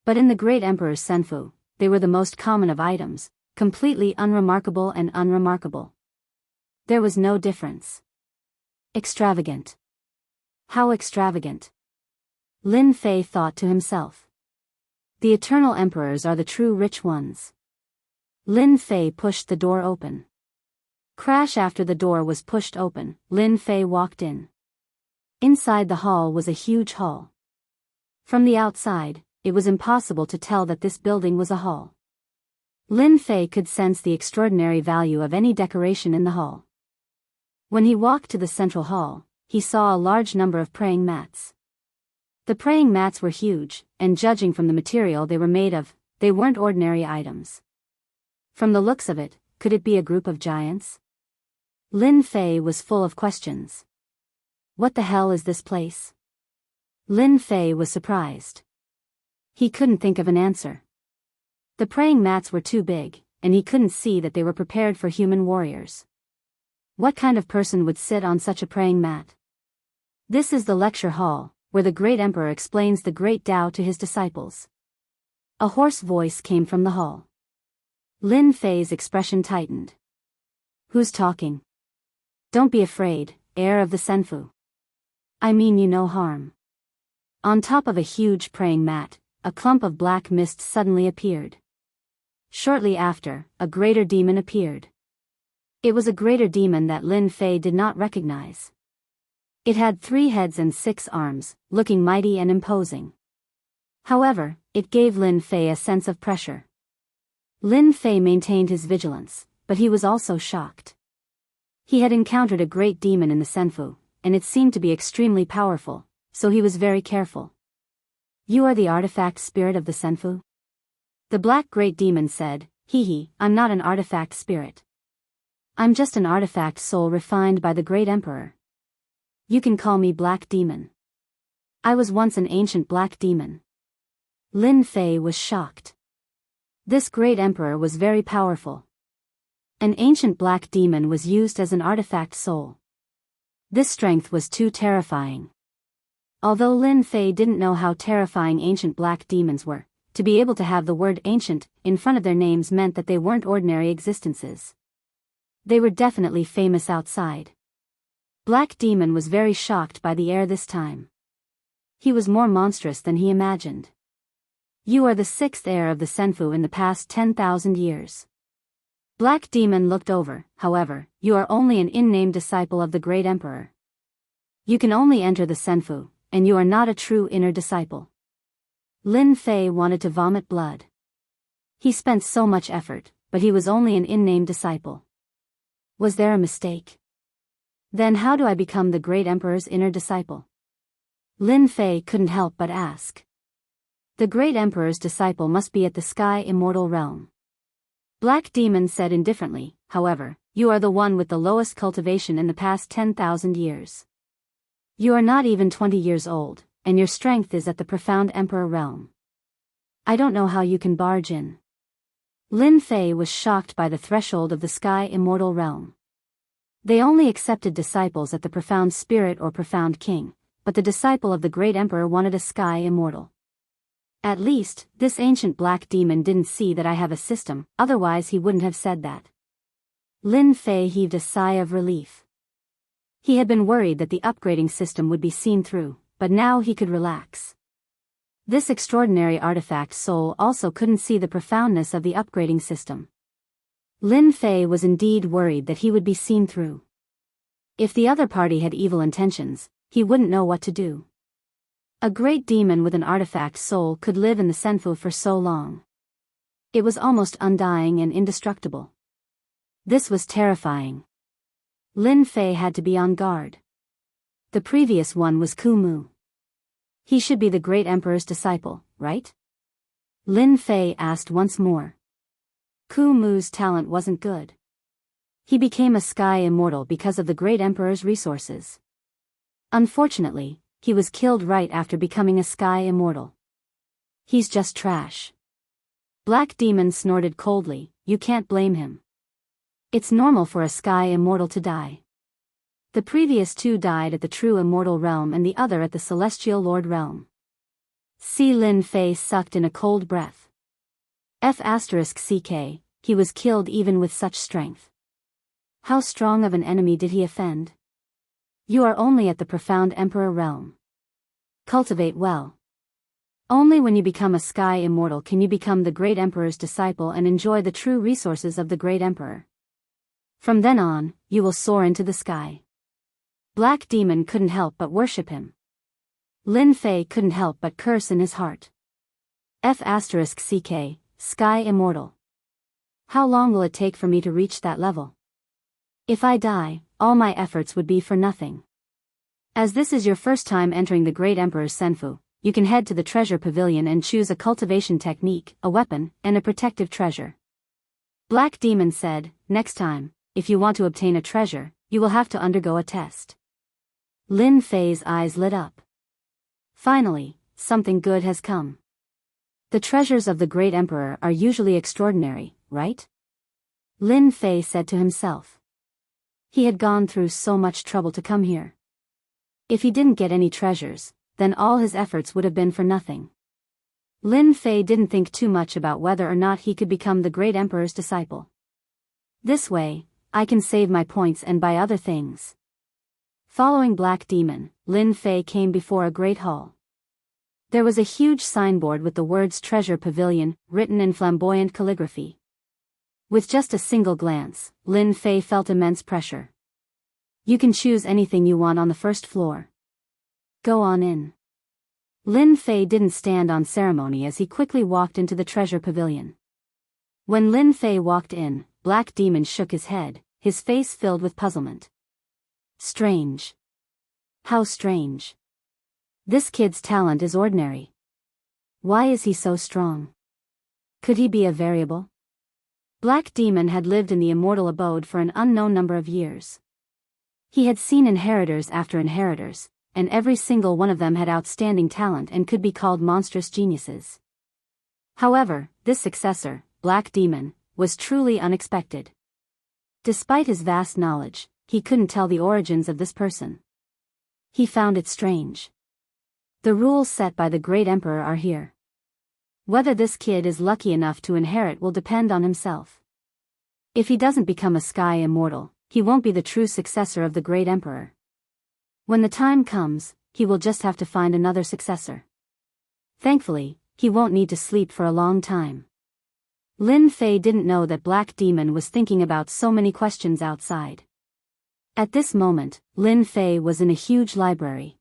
But in the great Emperor's Senfu, they were the most common of items, completely unremarkable and unremarkable. There was no difference. Extravagant. How extravagant! Lin Fei thought to himself. The eternal emperors are the true rich ones. Lin Fei pushed the door open. Crash after the door was pushed open, Lin Fei walked in. Inside the hall was a huge hall. From the outside, it was impossible to tell that this building was a hall. Lin Fei could sense the extraordinary value of any decoration in the hall. When he walked to the central hall, he saw a large number of praying mats. The praying mats were huge, and judging from the material they were made of, they weren't ordinary items. From the looks of it, could it be a group of giants? Lin Fei was full of questions. What the hell is this place? Lin Fei was surprised. He couldn't think of an answer. The praying mats were too big, and he couldn't see that they were prepared for human warriors. What kind of person would sit on such a praying mat? This is the lecture hall, where the great emperor explains the great Tao to his disciples. A hoarse voice came from the hall. Lin Fei's expression tightened. Who's talking? Don't be afraid, heir of the Senfu. I mean you no harm. On top of a huge praying mat, a clump of black mist suddenly appeared. Shortly after, a greater demon appeared. It was a greater demon that Lin Fei did not recognize. It had 3 heads and 6 arms, looking mighty and imposing. However, it gave Lin Fei a sense of pressure. Lin Fei maintained his vigilance, but he was also shocked. He had encountered a great demon in the Senfu, and it seemed to be extremely powerful, so he was very careful. You are the artifact spirit of the Senfu? The black great demon said, Hee, I'm not an artifact spirit. I'm just an artifact soul refined by the great emperor. You can call me Black Demon. I was once an ancient black demon. Lin Fei was shocked. This great emperor was very powerful. An ancient black demon was used as an artifact soul. This strength was too terrifying. Although Lin Fei didn't know how terrifying ancient black demons were, to be able to have the word ancient in front of their names meant that they weren't ordinary existences. They were definitely famous outside. Black Demon was very shocked by the heir this time. He was more monstrous than he imagined. You are the 6th heir of the Senfu in the past 10,000 years. Black Demon looked over, however, you are only an in-name disciple of the great emperor. You can only enter the Senfu, and you are not a true inner disciple. Lin Fei wanted to vomit blood. He spent so much effort, but he was only an in-name disciple. Was there a mistake? Then how do I become the great emperor's inner disciple? Lin Fei couldn't help but ask. The great emperor's disciple must be at the sky immortal realm. Black Demon said indifferently, however, you are the one with the lowest cultivation in the past 10,000 years. You are not even 20 years old, and your strength is at the profound emperor realm. I don't know how you can barge in. Lin Fei was shocked by the threshold of the sky immortal realm. They only accepted disciples at the profound spirit or profound king, but the disciple of the great emperor wanted a sky immortal. At least, this ancient black demon didn't see that I have a system, otherwise he wouldn't have said that. Lin Fei heaved a sigh of relief. He had been worried that the upgrading system would be seen through, but now he could relax. This extraordinary artifact soul also couldn't see the profoundness of the upgrading system. Lin Fei was indeed worried that he would be seen through. If the other party had evil intentions, he wouldn't know what to do. A great demon with an artifact soul could live in the Senfu for so long. It was almost undying and indestructible. This was terrifying. Lin Fei had to be on guard. The previous one was Kumu. He should be the great emperor's disciple, right? Lin Fei asked once more. Kumu's talent wasn't good. He became a sky immortal because of the great emperor's resources. Unfortunately, he was killed right after becoming a sky immortal. He's just trash. Black Demon snorted coldly, you can't blame him. It's normal for a sky immortal to die. The previous 2 died at the true immortal realm and the other at the celestial lord realm. Lin Fei sucked in a cold breath. F***ck, he was killed even with such strength. How strong of an enemy did he offend? You are only at the profound emperor realm. Cultivate well. Only when you become a sky immortal can you become the great emperor's disciple and enjoy the true resources of the great emperor. From then on, you will soar into the sky. Black Demon couldn't help but worship him. Lin Fei couldn't help but curse in his heart. F***ck, Sky Immortal. How long will it take for me to reach that level? If I die, all my efforts would be for nothing. As this is your first time entering the Great Emperor's Senfu, you can head to the treasure pavilion and choose a cultivation technique, a weapon, and a protective treasure. Black Demon said, next time, if you want to obtain a treasure, you will have to undergo a test. Lin Fei's eyes lit up. Finally, something good has come. The treasures of the Great Emperor are usually extraordinary, right? Lin Fei said to himself. He had gone through so much trouble to come here. If he didn't get any treasures, then all his efforts would have been for nothing. Lin Fei didn't think too much about whether or not he could become the Great Emperor's disciple. This way, I can save my points and buy other things. Following Black Demon, Lin Fei came before a great hall. There was a huge signboard with the words Treasure Pavilion, written in flamboyant calligraphy. With just a single glance, Lin Fei felt immense pressure. You can choose anything you want on the first floor. Go on in. Lin Fei didn't stand on ceremony as he quickly walked into the treasure pavilion. When Lin Fei walked in, Black Demon shook his head, his face filled with puzzlement. Strange. How strange. This kid's talent is ordinary. Why is he so strong? Could he be a variable? Black Demon had lived in the immortal abode for an unknown number of years. He had seen inheritors after inheritors, and every single one of them had outstanding talent and could be called monstrous geniuses. However, this successor, Black Demon, was truly unexpected. Despite his vast knowledge, he couldn't tell the origins of this person. He found it strange. The rules set by the Great Emperor are here. Whether this kid is lucky enough to inherit will depend on himself. If he doesn't become a Sky Immortal, he won't be the true successor of the Great Emperor. When the time comes, he will just have to find another successor. Thankfully, he won't need to sleep for a long time. Lin Fei didn't know that Black Demon was thinking about so many questions outside. At this moment, Lin Fei was in a huge library.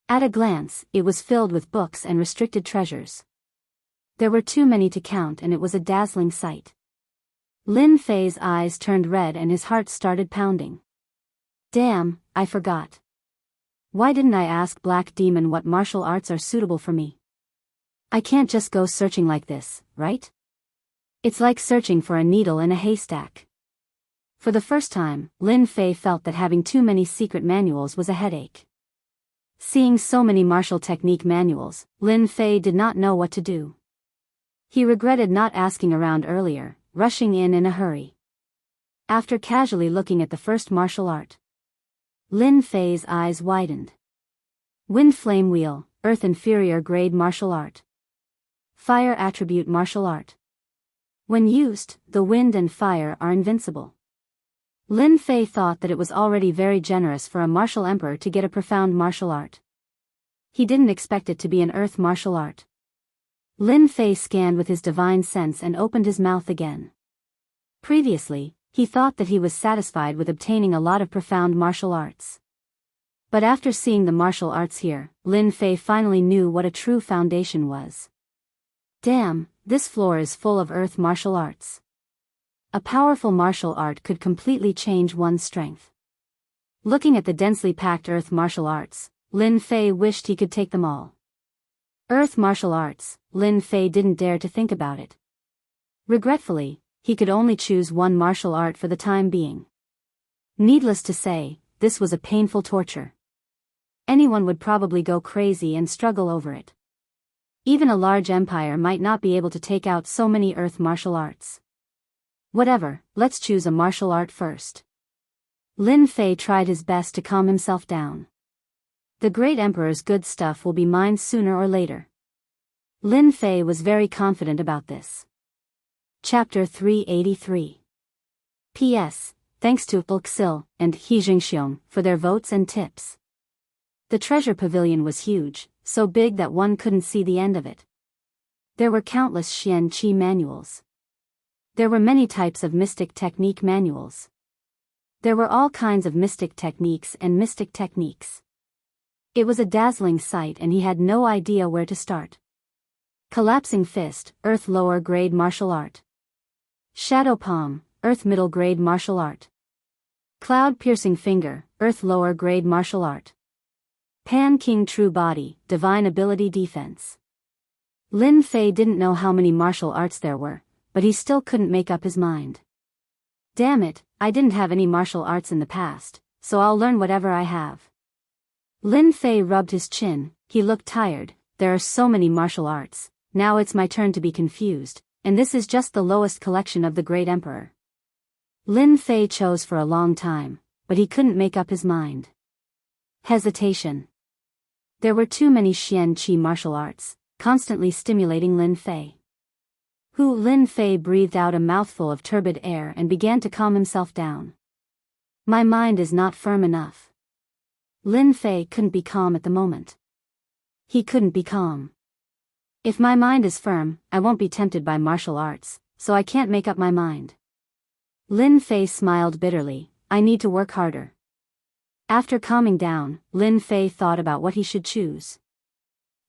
At a glance, it was filled with books and restricted treasures. There were too many to count and it was a dazzling sight. Lin Fei's eyes turned red and his heart started pounding. Damn, I forgot. Why didn't I ask Black Demon what martial arts are suitable for me? I can't just go searching like this, right? It's like searching for a needle in a haystack. For the first time, Lin Fei felt that having too many secret manuals was a headache. Seeing so many martial technique manuals, Lin Fei did not know what to do. He regretted not asking around earlier, rushing in a hurry. After casually looking at the first martial art, Lin Fei's eyes widened. Wind Flame Wheel, Earth Inferior Grade Martial Art. Fire Attribute Martial Art. When used, the wind and fire are invincible. Lin Fei thought that it was already very generous for a martial emperor to get a profound martial art. He didn't expect it to be an earth martial art. Lin Fei scanned with his divine sense and opened his mouth again. Previously, he thought that he was satisfied with obtaining a lot of profound martial arts. But after seeing the martial arts here, Lin Fei finally knew what a true foundation was. Damn, this floor is full of earth martial arts. A powerful martial art could completely change one's strength. Looking at the densely packed earth martial arts, Lin Fei wished he could take them all. Earth martial arts, Lin Fei didn't dare to think about it. Regretfully, he could only choose one martial art for the time being. Needless to say, this was a painful torture. Anyone would probably go crazy and struggle over it. Even a large empire might not be able to take out so many earth martial arts. Whatever, let's choose a martial art first. Lin Fei tried his best to calm himself down. The Great Emperor's good stuff will be mine sooner or later. Lin Fei was very confident about this. Chapter 383. P.S. Thanks to Wuxia and He Jingxiong for their votes and tips. The treasure pavilion was huge, so big that one couldn't see the end of it. There were countless Xian Qi manuals. There were many types of mystic technique manuals. There were all kinds of mystic techniques and mystic techniques. It was a dazzling sight and he had no idea where to start. Collapsing fist, earth lower grade martial art. Shadow palm, earth middle grade martial art. Cloud piercing finger, earth lower grade martial art. Pan king true body, divine ability defense. Lin Fei didn't know how many martial arts there were, but he still couldn't make up his mind. Damn it, I didn't have any martial arts in the past, so I'll learn whatever I have. Lin Fei rubbed his chin, he looked tired. There are so many martial arts, now it's my turn to be confused, and this is just the lowest collection of the great emperor. Lin Fei chose for a long time, but he couldn't make up his mind. Hesitation. There were too many Xian Qi martial arts, constantly stimulating Lin Fei. Lin Fei breathed out a mouthful of turbid air and began to calm himself down. My mind is not firm enough. Lin Fei couldn't be calm at the moment. He couldn't be calm. If my mind is firm, I won't be tempted by martial arts, so I can't make up my mind. Lin Fei smiled bitterly, I need to work harder. After calming down, Lin Fei thought about what he should choose.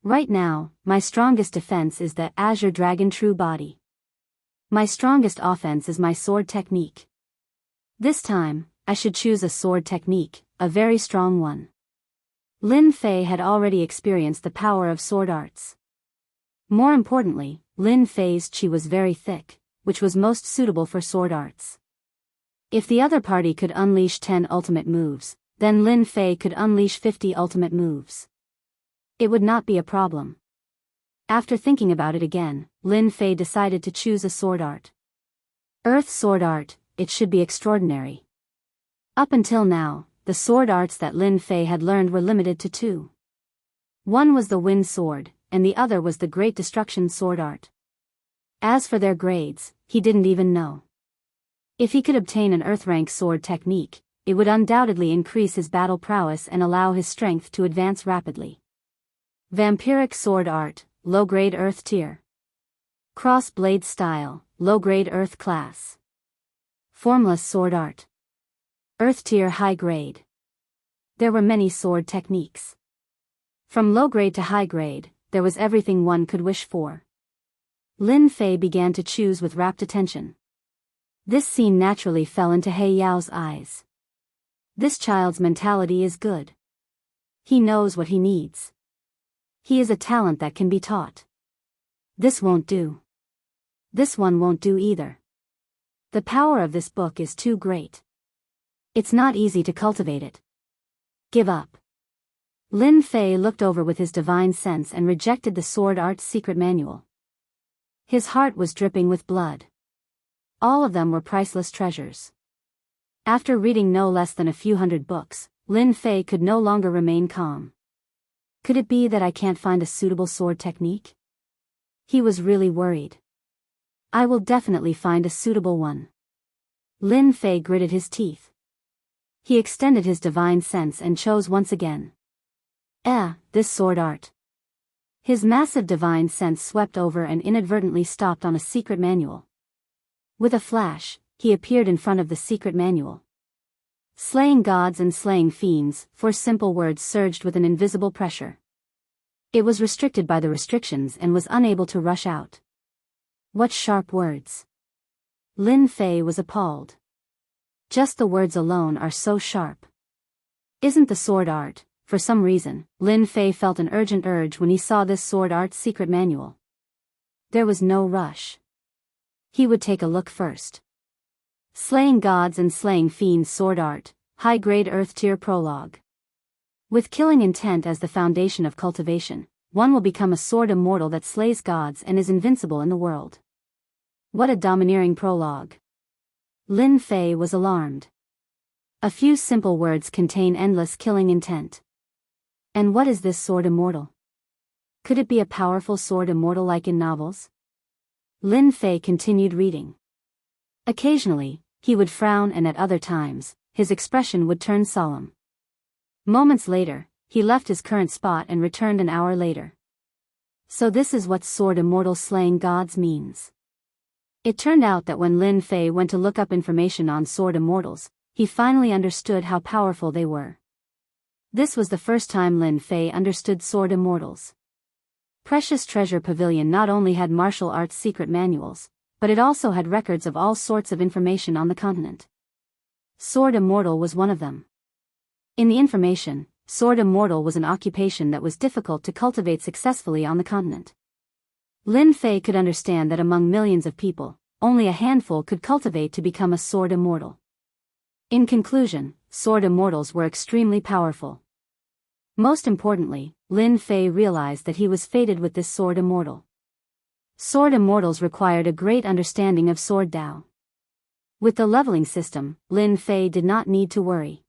Right now, my strongest defense is the Azure Dragon True Body. My strongest offense is my sword technique. This time, I should choose a sword technique, a very strong one. Lin Fei had already experienced the power of sword arts. More importantly, Lin Fei's qi was very thick, which was most suitable for sword arts. If the other party could unleash 10 ultimate moves, then Lin Fei could unleash 50 ultimate moves. It would not be a problem. After thinking about it again, Lin Fei decided to choose a sword art. Earth sword art, it should be extraordinary. Up until now, the sword arts that Lin Fei had learned were limited to 2. One was the wind sword, and the other was the great destruction sword art. As for their grades, he didn't even know. If he could obtain an earth rank sword technique, it would undoubtedly increase his battle prowess and allow his strength to advance rapidly. Vampiric sword art, low grade earth tier. Cross blade style, low grade earth class. Formless sword art. Earth tier high grade. There were many sword techniques. From low grade to high grade, there was everything one could wish for. Lin Fei began to choose with rapt attention. This scene naturally fell into He Yao's eyes. This child's mentality is good. He knows what he needs. He is a talent that can be taught. This won't do. This one won't do either. The power of this book is too great. It's not easy to cultivate it. Give up. Lin Fei looked over with his divine sense and rejected the sword art's secret manual. His heart was dripping with blood. All of them were priceless treasures. After reading no less than a few hundred books, Lin Fei could no longer remain calm. Could it be that I can't find a suitable sword technique? He was really worried. I will definitely find a suitable one. Lin Fei gritted his teeth. He extended his divine sense and chose once again. This sword art. His massive divine sense swept over and inadvertently stopped on a secret manual. With a flash, he appeared in front of the secret manual. Slaying gods and slaying fiends, 4 simple words surged with an invisible pressure. It was restricted by the restrictions and was unable to rush out. What sharp words. Lin Fei was appalled. Just the words alone are so sharp. Isn't the sword art? For some reason, Lin Fei felt an urgent urge when he saw this sword art's secret manual. There was no rush. He would take a look first. Slaying gods and slaying fiends sword art, high-grade earth tier prologue. With killing intent as the foundation of cultivation, one will become a sword immortal that slays gods and is invincible in the world. What a domineering prologue. Lin Fei was alarmed. A few simple words contain endless killing intent. And what is this sword immortal? Could it be a powerful sword immortal like in novels? Lin Fei continued reading. Occasionally, he would frown and at other times, his expression would turn solemn. Moments later, he left his current spot and returned an hour later. So this is what sword immortal slaying gods means. It turned out that when Lin Fei went to look up information on sword immortals, he finally understood how powerful they were. This was the first time Lin Fei understood sword immortals. Precious Treasure Pavilion not only had martial arts secret manuals, but it also had records of all sorts of information on the continent. Sword Immortal was one of them. In the information, Sword Immortal was an occupation that was difficult to cultivate successfully on the continent. Lin Fei could understand that among millions of people, only a handful could cultivate to become a Sword Immortal. In conclusion, Sword Immortals were extremely powerful. Most importantly, Lin Fei realized that he was fated with this Sword Immortal. Sword Immortals required a great understanding of Sword Dao. With the leveling system, Lin Fei did not need to worry.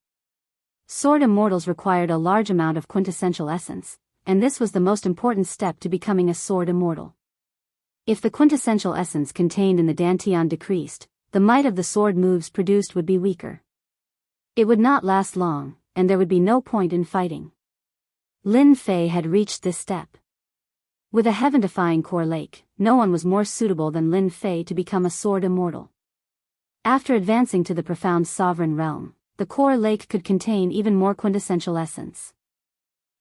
Sword Immortals required a large amount of quintessential essence, and this was the most important step to becoming a Sword Immortal. If the quintessential essence contained in the Dantian decreased, the might of the sword moves produced would be weaker. It would not last long, and there would be no point in fighting. Lin Fei had reached this step. With a heaven-defying core lake, no one was more suitable than Lin Fei to become a Sword Immortal. After advancing to the profound sovereign realm, the core lake could contain even more quintessential essence.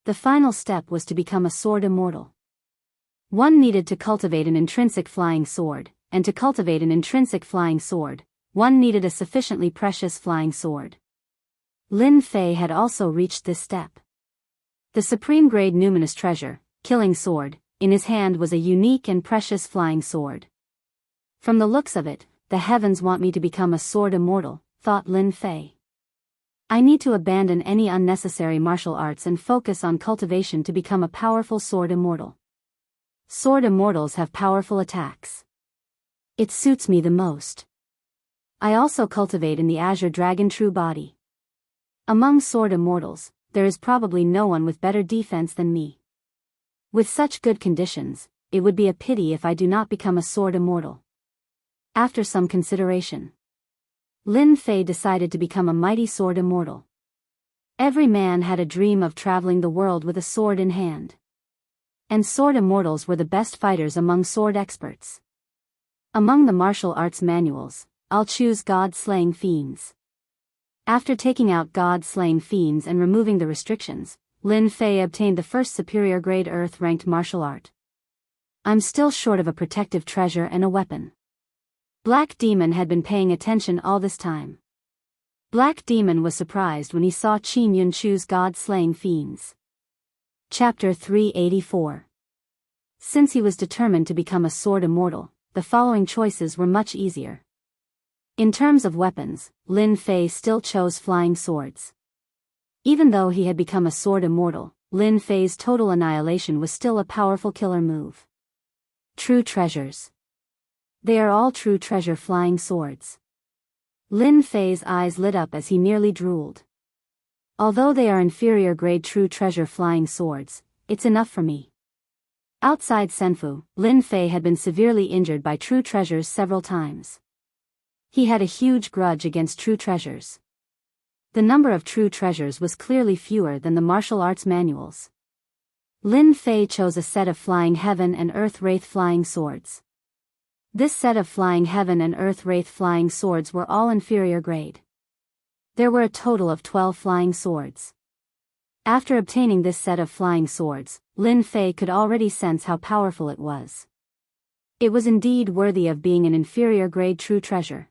The final step was to become a Sword Immortal. One needed to cultivate an intrinsic flying sword, and to cultivate an intrinsic flying sword, one needed a sufficiently precious flying sword. Lin Fei had also reached this step. The supreme grade numinous treasure, Killing Sword, in his hand was a unique and precious flying sword. From the looks of it, the heavens want me to become a Sword Immortal, thought Lin Fei. I need to abandon any unnecessary martial arts and focus on cultivation to become a powerful Sword Immortal. Sword Immortals have powerful attacks. It suits me the most. I also cultivate in the Azure Dragon True Body. Among Sword Immortals, there is probably no one with better defense than me. With such good conditions, it would be a pity if I do not become a Sword Immortal. After some consideration, Lin Fei decided to become a mighty Sword Immortal. Every man had a dream of traveling the world with a sword in hand. And Sword Immortals were the best fighters among sword experts. Among the martial arts manuals, I'll choose God-slaying fiends. After taking out God-slaying fiends and removing the restrictions, Lin Fei obtained the first superior grade Earth-ranked martial art. I'm still short of a protective treasure and a weapon. Black Demon had been paying attention all this time. Black Demon was surprised when he saw Qin Yun choose God-slaying fiends. Chapter 384. Since he was determined to become a Sword Immortal, the following choices were much easier. In terms of weapons, Lin Fei still chose flying swords. Even though he had become a Sword Immortal, Lin Fei's total annihilation was still a powerful killer move. True treasures. They are all true treasure flying swords. Lin Fei's eyes lit up as he nearly drooled. Although they are inferior grade true treasure flying swords, it's enough for me. Outside Senfu, Lin Fei had been severely injured by true treasures several times. He had a huge grudge against true treasures. The number of true treasures was clearly fewer than the martial arts manuals. Lin Fei chose a set of Flying Heaven and Earth Wraith flying swords. This set of Flying Heaven and Earth Wraith flying swords were all inferior grade. There were a total of 12 flying swords. After obtaining this set of flying swords, Lin Fei could already sense how powerful it was. It was indeed worthy of being an inferior grade true treasure.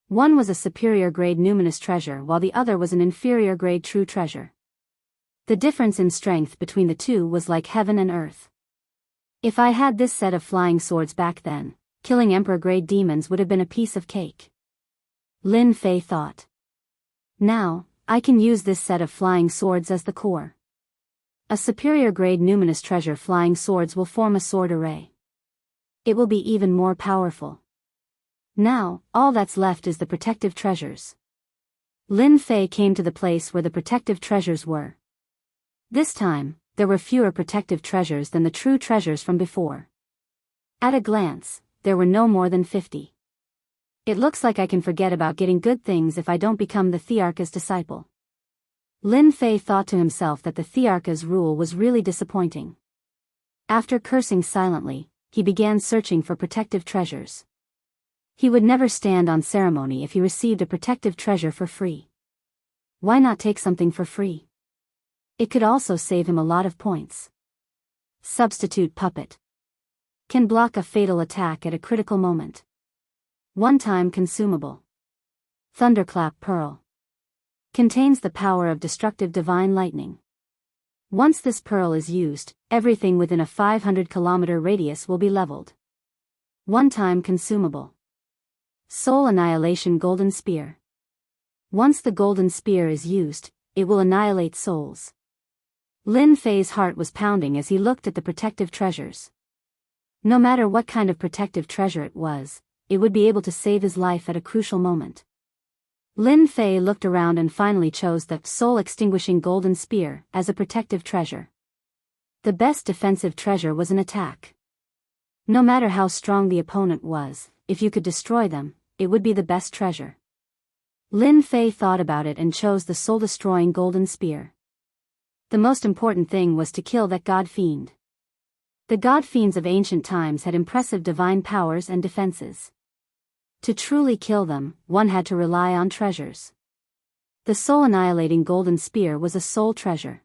One was a superior grade numinous treasure while the other was an inferior grade true treasure. The difference in strength between the two was like heaven and earth. If I had this set of flying swords back then, killing Emperor grade demons would have been a piece of cake. Lin Fei thought. Now, I can use this set of flying swords as the core. A superior grade numinous treasure flying swords will form a sword array. It will be even more powerful. Now, all that's left is the protective treasures. Lin Fei came to the place where the protective treasures were. This time, there were fewer protective treasures than the true treasures from before. At a glance, there were no more than 50. It looks like I can forget about getting good things if I don't become the Thearcha's disciple. Lin Fei thought to himself that the Thearcha's rule was really disappointing. After cursing silently, he began searching for protective treasures. He would never stand on ceremony if he received a protective treasure for free. Why not take something for free? It could also save him a lot of points. Substitute puppet. Can block a fatal attack at a critical moment. One-time consumable. Thunderclap pearl. Contains the power of destructive divine lightning. Once this pearl is used, everything within a 500-kilometer radius will be leveled. One-time consumable. Soul Annihilation Golden Spear. Once the golden spear is used, it will annihilate souls. Lin Fei's heart was pounding as he looked at the protective treasures. No matter what kind of protective treasure it was, it would be able to save his life at a crucial moment. Lin Fei looked around and finally chose the soul-extinguishing golden spear as a protective treasure. The best defensive treasure was an attack. No matter how strong the opponent was, if you could destroy them, it would be the best treasure. Lin Fei thought about it and chose the soul-destroying golden spear. The most important thing was to kill that god fiend. The god fiends of ancient times had impressive divine powers and defenses. To truly kill them, one had to rely on treasures. The soul-annihilating golden spear was a soul treasure.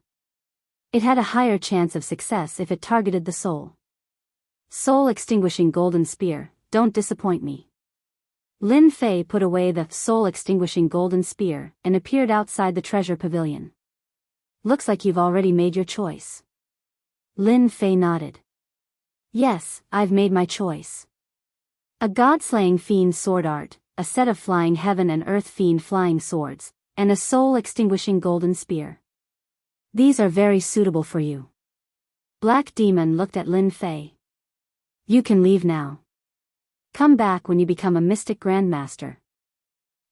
It had a higher chance of success if it targeted the soul. Soul-extinguishing golden spear, don't disappoint me. Lin Fei put away the soul-extinguishing golden spear and appeared outside the treasure pavilion. Looks like you've already made your choice. Lin Fei nodded. Yes, I've made my choice. A god-slaying fiend sword art, a set of flying heaven and earth fiend flying swords, and a soul-extinguishing golden spear. These are very suitable for you. Black Demon looked at Lin Fei. You can leave now. Come back when you become a mystic grandmaster.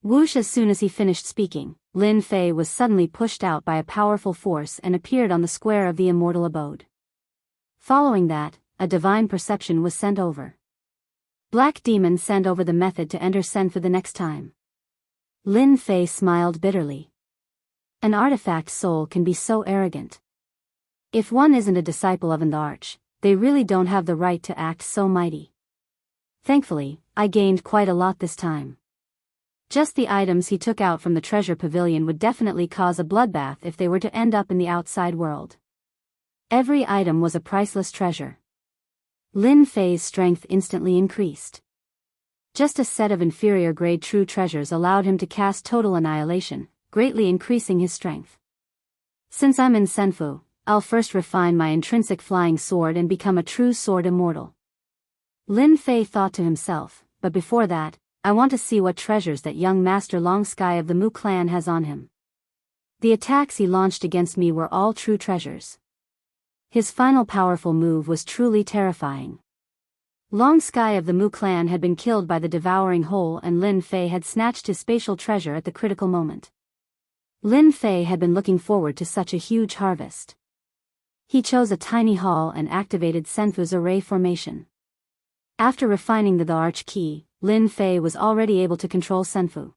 Whoosh! As soon as he finished speaking, Lin Fei was suddenly pushed out by a powerful force and appeared on the square of the immortal abode. Following that, a divine perception was sent over. Black Demon sent over the method to enter Senfu the next time. Lin Fei smiled bitterly. An artifact soul can be so arrogant. If one isn't a disciple of an arch, they really don't have the right to act so mighty. Thankfully, I gained quite a lot this time. Just the items he took out from the treasure pavilion would definitely cause a bloodbath if they were to end up in the outside world. Every item was a priceless treasure. Lin Fei's strength instantly increased. Just a set of inferior grade true treasures allowed him to cast total annihilation, greatly increasing his strength. Since I'm in Senfu, I'll first refine my intrinsic flying sword and become a true sword immortal. Lin Fei thought to himself, but before that, I want to see what treasures that young master Long Sky of the Mu clan has on him. The attacks he launched against me were all true treasures. His final powerful move was truly terrifying. Long Sky of the Mu clan had been killed by the devouring hole and Lin Fei had snatched his spatial treasure at the critical moment. Lin Fei had been looking forward to such a huge harvest. He chose a tiny hall and activated Senfu's array formation. After refining the arch key, Lin Fei was already able to control Senfu.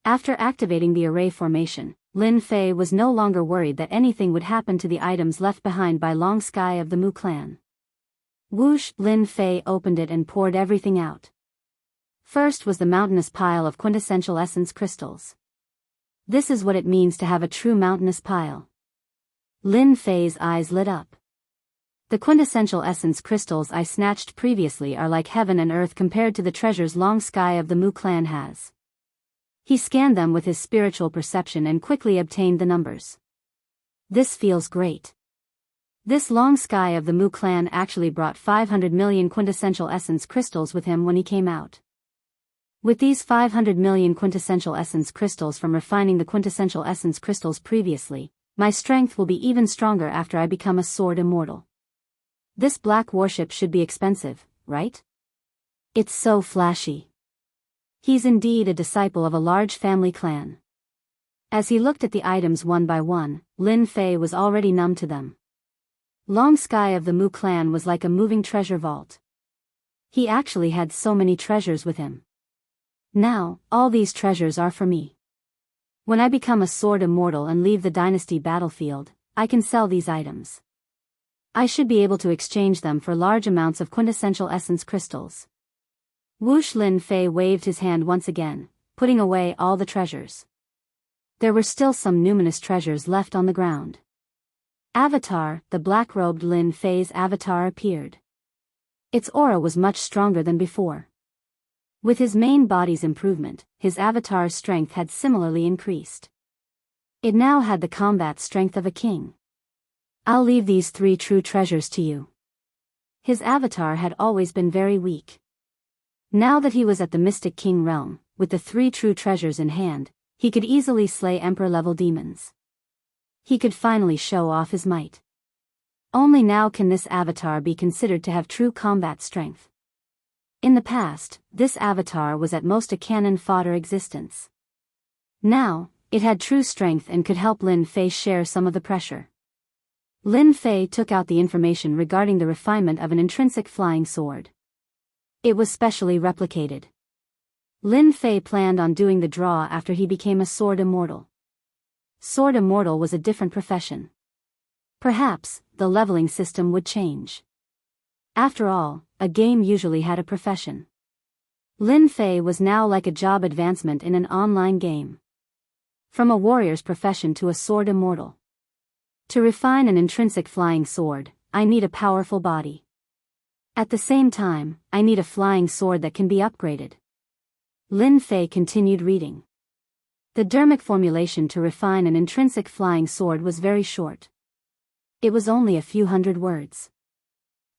After activating the array formation, Lin Fei was no longer worried that anything would happen to the items left behind by Long Sky of the Mu clan. Whoosh! Lin Fei opened it and poured everything out. First was the mountainous pile of quintessential essence crystals. This is what it means to have a true mountainous pile. Lin Fei's eyes lit up. The quintessential essence crystals I snatched previously are like heaven and earth compared to the treasures Long Sky of the Mu clan has. He scanned them with his spiritual perception and quickly obtained the numbers. This feels great. This Long Sky of the Mu clan actually brought 500 million quintessential essence crystals with him when he came out. With these 500 million quintessential essence crystals from refining the quintessential essence crystals previously, my strength will be even stronger after I become a sword immortal. This black warship should be expensive, right? It's so flashy. He's indeed a disciple of a large family clan. As he looked at the items one by one, Lin Fei was already numb to them. Long Sky of the Mu clan was like a moving treasure vault. He actually had so many treasures with him. Now, all these treasures are for me. When I become a sword immortal and leave the dynasty battlefield, I can sell these items. I should be able to exchange them for large amounts of quintessential essence crystals. Whoosh! Lin Fei waved his hand once again, putting away all the treasures. There were still some numinous treasures left on the ground. Avatar, the black-robed Lin Fei's avatar appeared. Its aura was much stronger than before. With his main body's improvement, his avatar's strength had similarly increased. It now had the combat strength of a king. I'll leave these 3 true treasures to you. His avatar had always been very weak. Now that he was at the Mystic King realm, with the 3 true treasures in hand, he could easily slay Emperor-level demons. He could finally show off his might. Only now can this avatar be considered to have true combat strength. In the past, this avatar was at most a cannon fodder existence. Now, it had true strength and could help Lin Fei share some of the pressure. Lin Fei took out the information regarding the refinement of an intrinsic flying sword. It was specially replicated. Lin Fei planned on doing the draw after he became a sword immortal. Sword immortal was a different profession. Perhaps, the leveling system would change. After all, a game usually had a profession. Lin Fei was now like a job advancement in an online game. From a warrior's profession to a sword immortal. To refine an intrinsic flying sword, I need a powerful body. At the same time, I need a flying sword that can be upgraded. Lin Fei continued reading. The dermic formulation to refine an intrinsic flying sword was very short. It was only a few hundred words.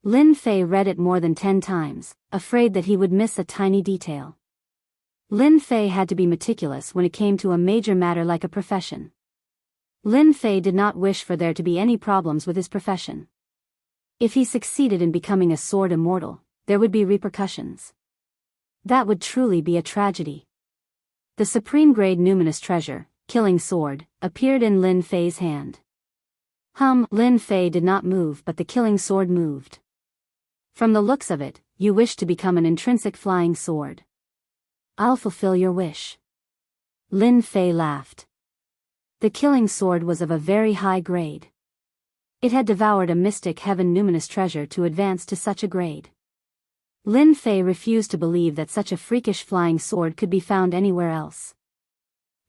Lin Fei read it more than 10 times, afraid that he would miss a tiny detail. Lin Fei had to be meticulous when it came to a major matter like a profession. Lin Fei did not wish for there to be any problems with his profession. If he succeeded in becoming a sword immortal, there would be repercussions. That would truly be a tragedy. The supreme-grade numinous treasure, Killing Sword, appeared in Lin Fei's hand. Lin Fei did not move, but the killing sword moved. From the looks of it, you wish to become an intrinsic flying sword. I'll fulfill your wish. Lin Fei laughed. The killing sword was of a very high grade. It had devoured a mystic heaven numinous treasure to advance to such a grade. Lin Fei refused to believe that such a freakish flying sword could be found anywhere else.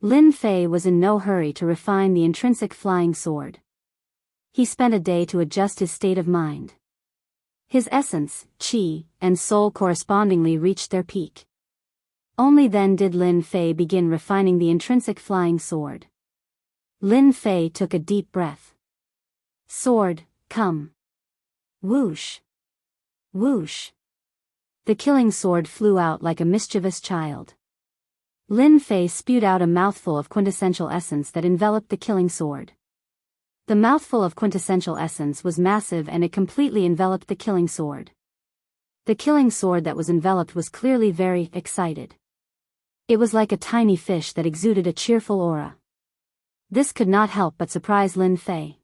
Lin Fei was in no hurry to refine the intrinsic flying sword. He spent a day to adjust his state of mind. His essence, qi, and soul correspondingly reached their peak. Only then did Lin Fei begin refining the intrinsic flying sword. Lin Fei took a deep breath. Sword, come. Whoosh. Whoosh. The killing sword flew out like a mischievous child. Lin Fei spewed out a mouthful of quintessential essence that enveloped the killing sword. The mouthful of quintessential essence was massive and it completely enveloped the killing sword. The killing sword that was enveloped was clearly very excited. It was like a tiny fish that exuded a cheerful aura. This could not help but surprise Lin Fei.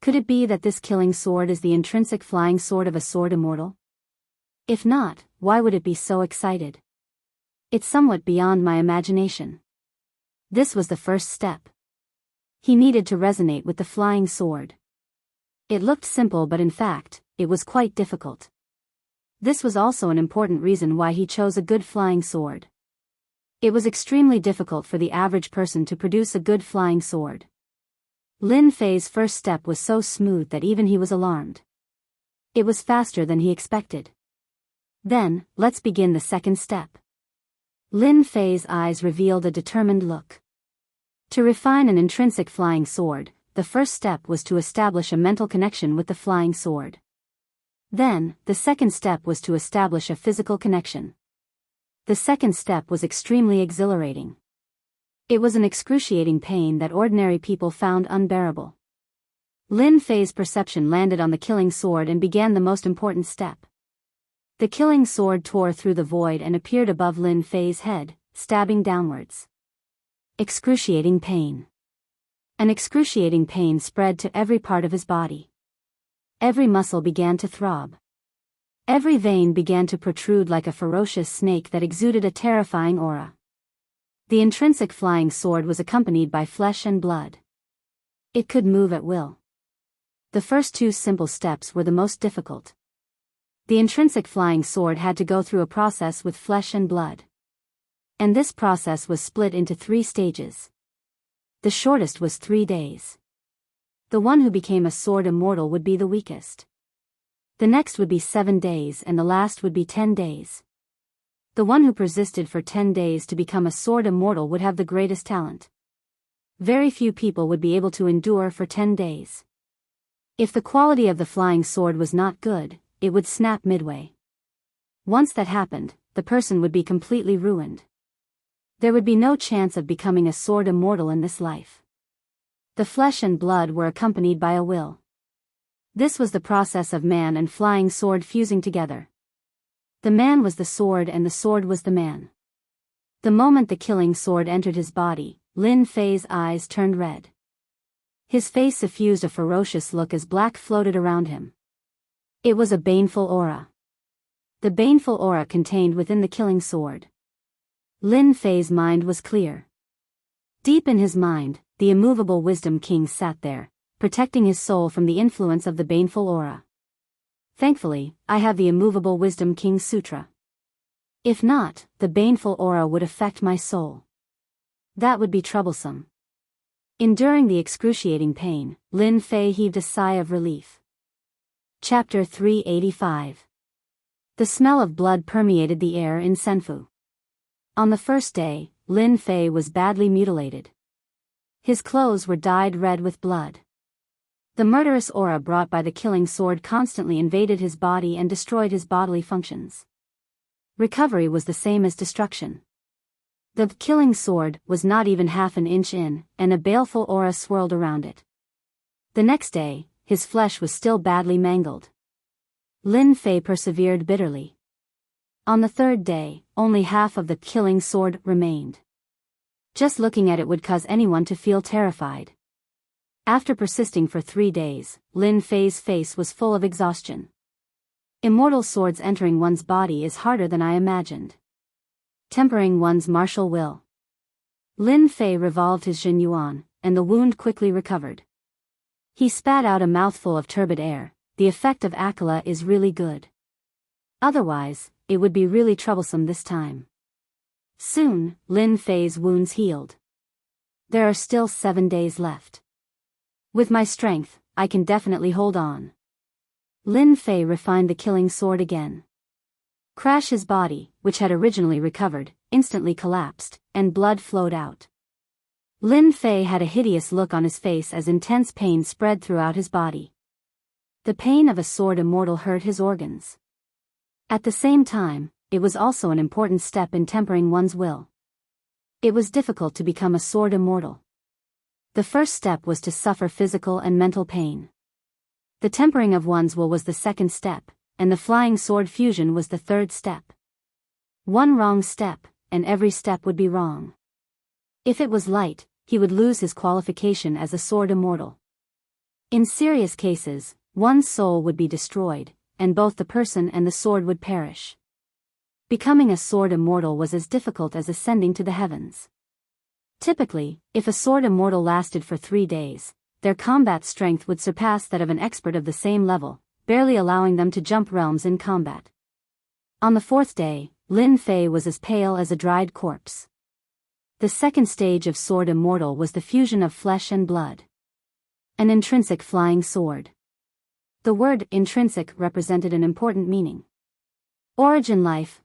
Could it be that this killing sword is the intrinsic flying sword of a sword immortal? If not, why would it be so excited? It's somewhat beyond my imagination. This was the first step. He needed to resonate with the flying sword. It looked simple, but in fact, it was quite difficult. This was also an important reason why he chose a good flying sword. It was extremely difficult for the average person to produce a good flying sword. Lin Fei's first step was so smooth that even he was alarmed. It was faster than he expected. Then, let's begin the second step. Lin Fei's eyes revealed a determined look. To refine an intrinsic flying sword, the first step was to establish a mental connection with the flying sword. Then, the second step was to establish a physical connection. The second step was extremely exhilarating. It was an excruciating pain that ordinary people found unbearable. Lin Fei's perception landed on the killing sword and began the most important step. The killing sword tore through the void and appeared above Lin Fei's head, stabbing downwards. Excruciating pain. An excruciating pain spread to every part of his body. Every muscle began to throb. Every vein began to protrude like a ferocious snake that exuded a terrifying aura. The intrinsic flying sword was accompanied by flesh and blood. It could move at will. The first 2 simple steps were the most difficult. The intrinsic flying sword had to go through a process with flesh and blood. And this process was split into 3 stages. The shortest was 3 days. The one who became a sword immortal would be the weakest. The next would be 7 days and the last would be 10 days. The one who persisted for 10 days to become a sword immortal would have the greatest talent. Very few people would be able to endure for 10 days. If the quality of the flying sword was not good, it would snap midway. Once that happened, the person would be completely ruined. There would be no chance of becoming a sword immortal in this life. The flesh and blood were accompanied by a will. This was the process of man and flying sword fusing together. The man was the sword and the sword was the man. The moment the killing sword entered his body, Lin Fei's eyes turned red. His face suffused a ferocious look as black floated around him. It was a baneful aura. The baneful aura contained within the killing sword. Lin Fei's mind was clear. Deep in his mind, the immovable Wisdom King sat there, protecting his soul from the influence of the baneful aura. Thankfully, I have the immovable Wisdom King Sutra. If not, the baneful aura would affect my soul. That would be troublesome. Enduring the excruciating pain, Lin Fei heaved a sigh of relief. Chapter 385. The smell of blood permeated the air in Senfu. On the first day, Lin Fei was badly mutilated. His clothes were dyed red with blood. The murderous aura brought by the killing sword constantly invaded his body and destroyed his bodily functions. Recovery was the same as destruction. The killing sword was not even half an inch in, and a baleful aura swirled around it. The next day, his flesh was still badly mangled. Lin Fei persevered bitterly. On the third day, only half of the killing sword remained. Just looking at it would cause anyone to feel terrified. After persisting for 3 days, Lin Fei's face was full of exhaustion. Immortal swords entering one's body is harder than I imagined. Tempering one's martial will. Lin Fei revolved his Jin Yuan, and the wound quickly recovered. He spat out a mouthful of turbid air. The effect of Akala is really good. Otherwise, it would be really troublesome this time. Soon, Lin Fei's wounds healed. There are still 7 days left. With my strength, I can definitely hold on. Lin Fei refined the killing sword again. Crash. His body, which had originally recovered, instantly collapsed, and blood flowed out. Lin Fei had a hideous look on his face as intense pain spread throughout his body. The pain of a sword immortal hurt his organs. At the same time, it was also an important step in tempering one's will. It was difficult to become a sword immortal. The first step was to suffer physical and mental pain. The tempering of one's will was the second step, and the flying sword fusion was the third step. One wrong step, and every step would be wrong. If it was light, he would lose his qualification as a sword immortal. In serious cases, one's soul would be destroyed, and both the person and the sword would perish. Becoming a sword immortal was as difficult as ascending to the heavens. Typically, if a sword immortal lasted for 3 days, their combat strength would surpass that of an expert of the same level, barely allowing them to jump realms in combat. On the 4th day, Lin Fei was as pale as a dried corpse. The second stage of sword immortal was the fusion of flesh and blood. An intrinsic flying sword. The word intrinsic represented an important meaning. Origin life,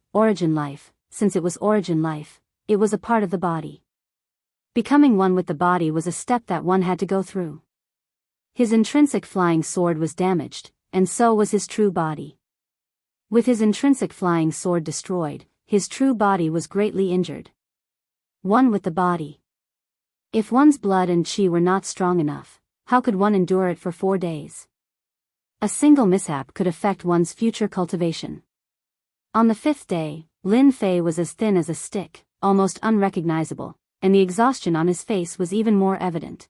since it was origin life, it was a part of the body. Becoming one with the body was a step that one had to go through. His intrinsic flying sword was damaged, and so was his true body. With his intrinsic flying sword destroyed, his true body was greatly injured. One with the body. If one's blood and chi were not strong enough, how could one endure it for 4 days? A single mishap could affect one's future cultivation. On the 5th day, Lin Fei was as thin as a stick, almost unrecognizable, and the exhaustion on his face was even more evident.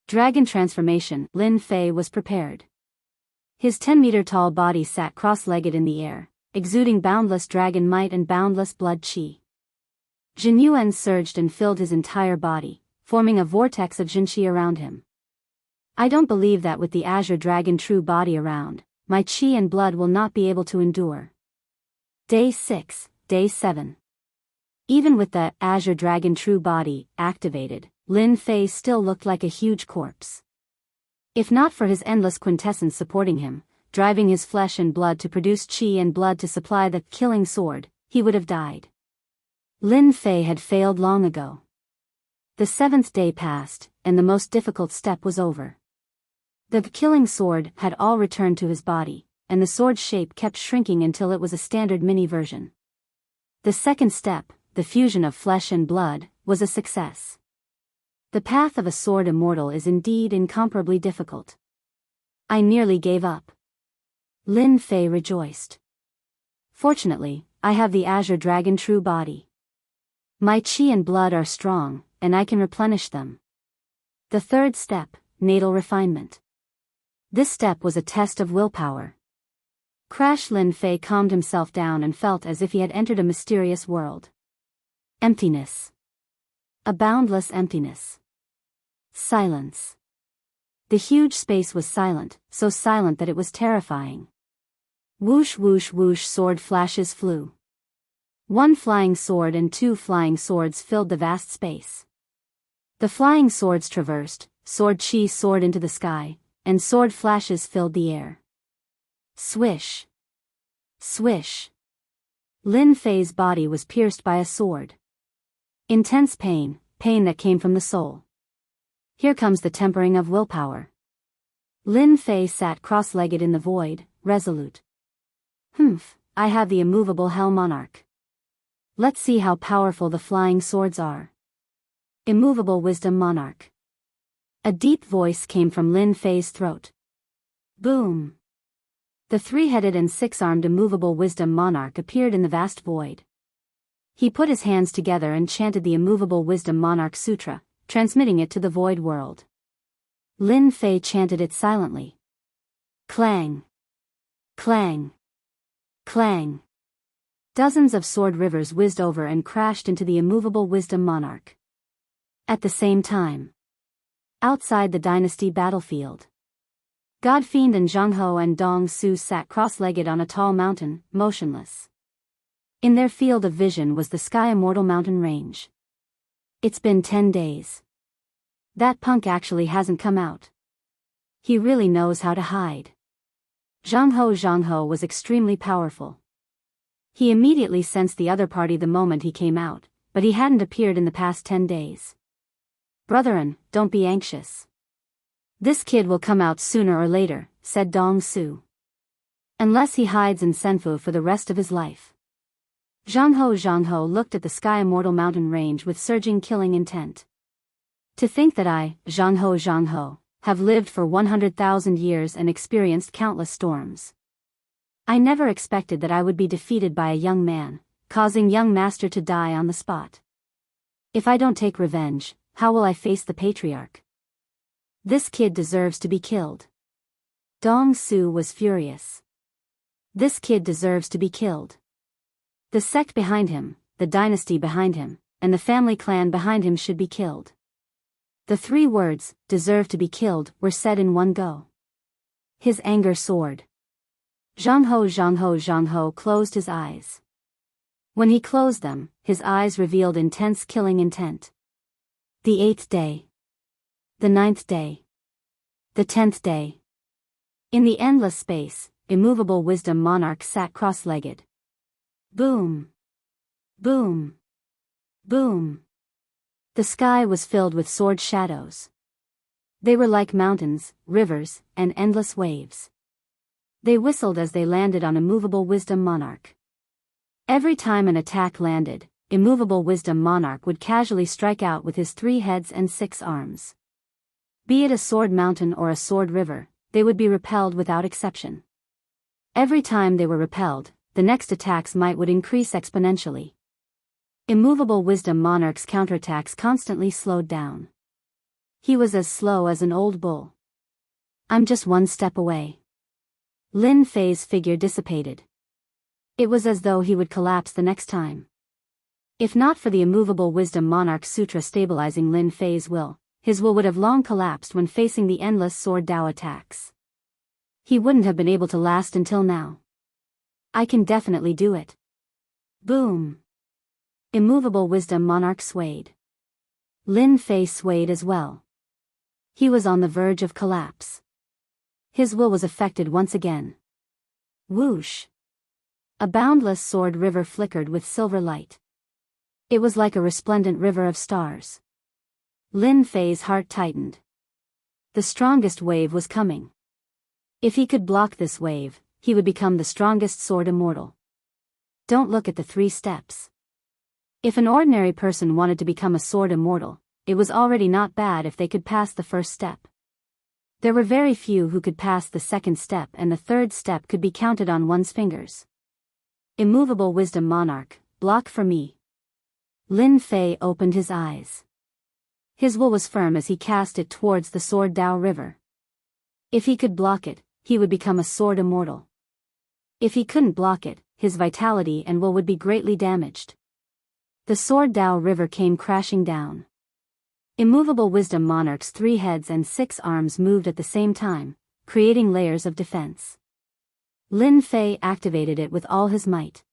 Dragon transformation. Lin Fei was prepared. His 10-meter-tall body sat cross-legged in the air, exuding boundless dragon might and boundless blood chi. Jin Yuan surged and filled his entire body, forming a vortex of Jin Qi around him. I don't believe that with the Azure Dragon true body around, my qi and blood will not be able to endure. Day 6, Day 7. Even with the Azure Dragon True Body activated, Lin Fei still looked like a huge corpse. If not for his endless quintessence supporting him, driving his flesh and blood to produce qi and blood to supply the killing sword, he would have died. Lin Fei had failed long ago. The 7th day passed, and the most difficult step was over. The killing sword had all returned to his body, and the sword's shape kept shrinking until it was a standard mini version. The second step, the fusion of flesh and blood, was a success. The path of a sword immortal is indeed incomparably difficult. I nearly gave up. Lin Fei rejoiced. Fortunately, I have the Azure Dragon True Body. My qi and blood are strong, and I can replenish them. The third step, natal refinement. This step was a test of willpower. Crash. Lin Fei calmed himself down and felt as if he had entered a mysterious world. Emptiness. A boundless emptiness. Silence. The huge space was silent, so silent that it was terrifying. Whoosh whoosh whoosh, sword flashes flew. One flying sword and two flying swords filled the vast space. The flying swords traversed, sword chi soared into the sky, and sword flashes filled the air. Swish. Swish. Lin Fei's body was pierced by a sword. Intense pain, pain that came from the soul. Here comes the tempering of willpower. Lin Fei sat cross-legged in the void, resolute. I have the immovable Hell Monarch. Let's see how powerful the flying swords are. Immovable Wisdom Monarch. A deep voice came from Lin Fei's throat. Boom. The three-headed and six-armed immovable Wisdom Monarch appeared in the vast void. He put his hands together and chanted the immovable Wisdom Monarch Sutra, transmitting it to the void world. Lin Fei chanted it silently. Clang. Clang. Clang. Dozens of sword rivers whizzed over and crashed into the immovable Wisdom Monarch. At the same time. Outside the dynasty battlefield. Godfiend and Jianghu and Dong Su sat cross-legged on a tall mountain, motionless. In their field of vision was the Sky Immortal mountain range. It's been 10 days. That punk actually hasn't come out. He really knows how to hide. Jianghu was extremely powerful. He immediately sensed the other party the moment he came out, but he hadn't appeared in the past 10 days. Brethren, don't be anxious. This kid will come out sooner or later, said Dong Unless he hides in Senfu for the rest of his life. Jianghu looked at the Sky Immortal mountain range with surging killing intent. To think that I, Jianghu, have lived for 100,000 years and experienced countless storms. I never expected that I would be defeated by a young man, causing young master to die on the spot. If I don't take revenge, how will I face the patriarch? This kid deserves to be killed. Dong Su was furious. This kid deserves to be killed. The sect behind him, the dynasty behind him, and the family clan behind him should be killed. The three words, deserve to be killed, were said in one go. His anger soared. Jianghu closed his eyes. When he closed them, his eyes revealed intense killing intent. The 8th day. The 9th day. The 10th day. In the endless space, immovable Wisdom Monarch sat cross-legged. Boom. Boom. Boom. The sky was filled with sword shadows. They were like mountains, rivers, and endless waves. They whistled as they landed on immovable Wisdom Monarch. Every time an attack landed, immovable Wisdom Monarch would casually strike out with his 3 heads and 6 arms. Be it a sword mountain or a sword river, they would be repelled without exception. Every time they were repelled, the next attacks might would increase exponentially. Immovable Wisdom Monarch's counterattacks constantly slowed down. He was as slow as an old bull. I'm just one step away. Lin Fei's figure dissipated. It was as though he would collapse the next time. If not for the immovable Wisdom Monarch Sutra stabilizing Lin Fei's will, his will would have long collapsed when facing the endless sword Dao attacks. He wouldn't have been able to last until now. I can definitely do it. Boom. Immovable wisdom monarch swayed. Lin Fei swayed as well. He was on the verge of collapse. His will was affected once again. Whoosh. A boundless sword river flickered with silver light. It was like a resplendent river of stars. Lin Fei's heart tightened. The strongest wave was coming. If he could block this wave, he would become the strongest sword immortal. Don't look at the 3 steps. If an ordinary person wanted to become a sword immortal, it was already not bad if they could pass the first step. There were very few who could pass the second step, and the third step could be counted on one's fingers. Immovable wisdom monarch, block for me. Lin Fei opened his eyes. His will was firm as he cast it towards the Sword Dao River. If he could block it, he would become a sword immortal. If he couldn't block it, his vitality and will would be greatly damaged. The Sword Dao River came crashing down. Immovable wisdom monarch's 3 heads and 6 arms moved at the same time, creating layers of defense. Lin Fei activated it with all his might.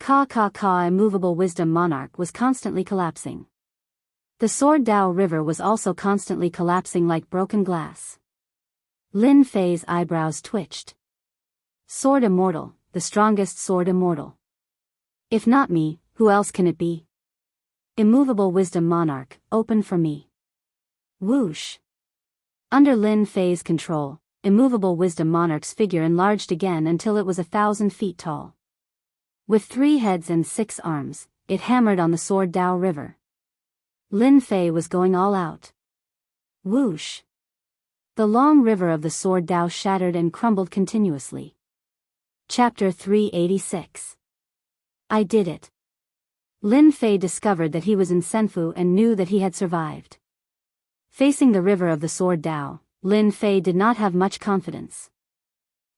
Immovable wisdom monarch was constantly collapsing. The Sword Dao River was also constantly collapsing like broken glass. Lin Fei's eyebrows twitched. Sword immortal, the strongest sword immortal. If not me, who else can it be? Immovable wisdom monarch, open for me. Whoosh. Under Lin Fei's control, immovable wisdom monarch's figure enlarged again until it was 1,000 feet tall. With 3 heads and 6 arms, it hammered on the Sword Dao River. Lin Fei was going all out. Whoosh. The long river of the Sword Dao shattered and crumbled continuously. Chapter 386. I did it. Lin Fei discovered that he was in Senfu and knew that he had survived. Facing the river of the Sword Dao, Lin Fei did not have much confidence.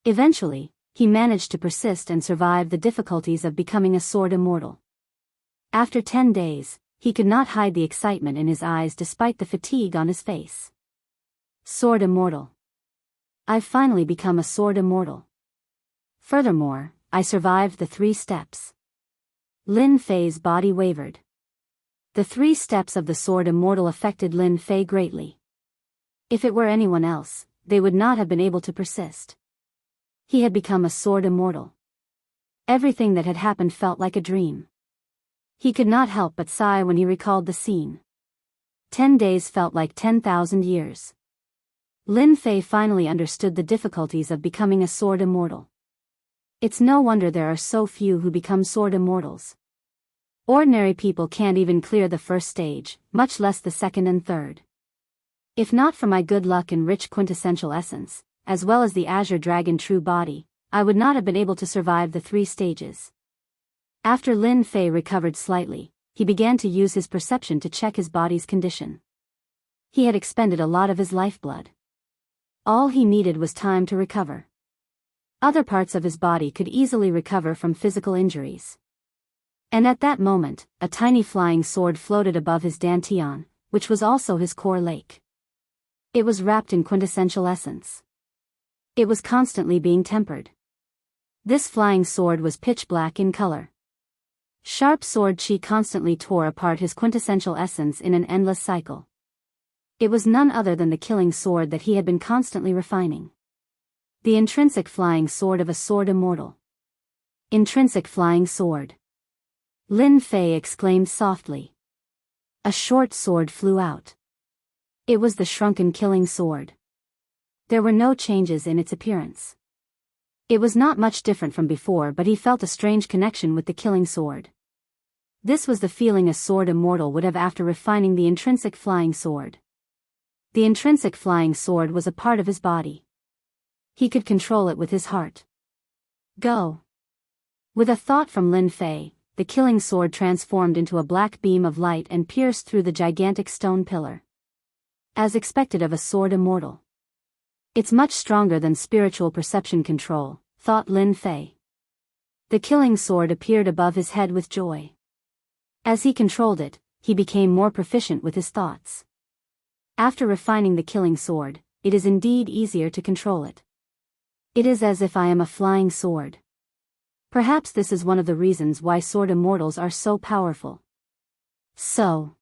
Eventually, he managed to persist and survive the difficulties of becoming a sword immortal. After 10 days, he could not hide the excitement in his eyes despite the fatigue on his face. Sword immortal. I've finally become a sword immortal. Furthermore, I survived the 3 steps. Lin Fei's body wavered. The 3 steps of the sword immortal affected Lin Fei greatly. If it were anyone else, they would not have been able to persist. He had become a sword immortal. Everything that had happened felt like a dream. He could not help but sigh when he recalled the scene. 10 days felt like 10,000 years. Lin Fei finally understood the difficulties of becoming a sword immortal. It's no wonder there are so few who become sword immortals. Ordinary people can't even clear the first stage, much less the second and third. If not for my good luck and rich quintessential essence, as well as the Azure Dragon true body, I would not have been able to survive the 3 stages. After Lin Fei recovered slightly, he began to use his perception to check his body's condition. He had expended a lot of his lifeblood. All he needed was time to recover. Other parts of his body could easily recover from physical injuries. And at that moment, a tiny flying sword floated above his dantian, which was also his core lake. It was wrapped in quintessential essence. It was constantly being tempered. This flying sword was pitch black in color. Sharp sword chi constantly tore apart his quintessential essence in an endless cycle. It was none other than the killing sword that he had been constantly refining. The intrinsic flying sword of a sword immortal. Intrinsic flying sword. Lin Fei exclaimed softly. A short sword flew out. It was the shrunken killing sword. There were no changes in its appearance. It was not much different from before, but he felt a strange connection with the killing sword. This was the feeling a sword immortal would have after refining the intrinsic flying sword. The intrinsic flying sword was a part of his body. He could control it with his heart. Go. With a thought from Lin Fei, the killing sword transformed into a black beam of light and pierced through the gigantic stone pillar. As expected of a sword immortal. It's much stronger than spiritual perception control, thought Lin Fei. The killing sword appeared above his head with joy. As he controlled it, he became more proficient with his thoughts. After refining the killing sword, it is indeed easier to control it. It is as if I am a flying sword. Perhaps this is one of the reasons why sword immortals are so powerful. So,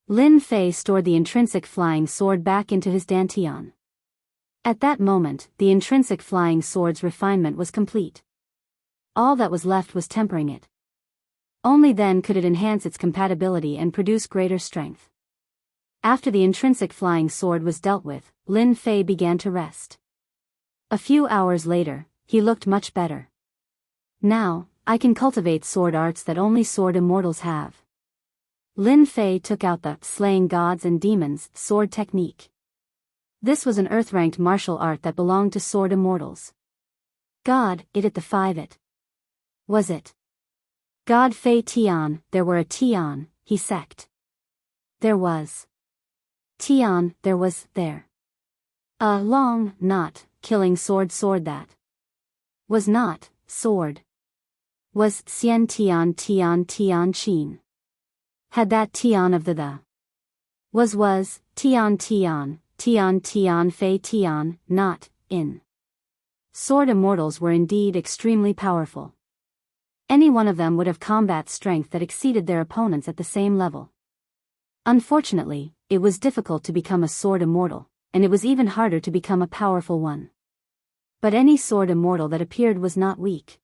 Lin Fei stored the intrinsic flying sword back into his dantian. At that moment, the intrinsic flying sword's refinement was complete. All that was left was tempering it. Only then could it enhance its compatibility and produce greater strength. After the intrinsic flying sword was dealt with, Lin Fei began to rest. A few hours later, he looked much better. Now, I can cultivate sword arts that only sword immortals have. Lin Fei took out the slaying gods and demons sword technique. This was an earth-ranked martial art that belonged to sword immortals. God, it the 5 it. Was it? God Fei Tian, there were a Tian, he sect. There was. Tian, there was, there. A long, not, killing sword that. Was not, sword. Was Xian Tian Tian Tian Qin. Had that Tian of the. Was, Tian Tian, Tian Tian Fei Tian, not, in. Sword immortals were indeed extremely powerful. Any one of them would have combat strength that exceeded their opponents at the same level. Unfortunately, it was difficult to become a sword immortal, and it was even harder to become a powerful one. But any sword immortal that appeared was not weak.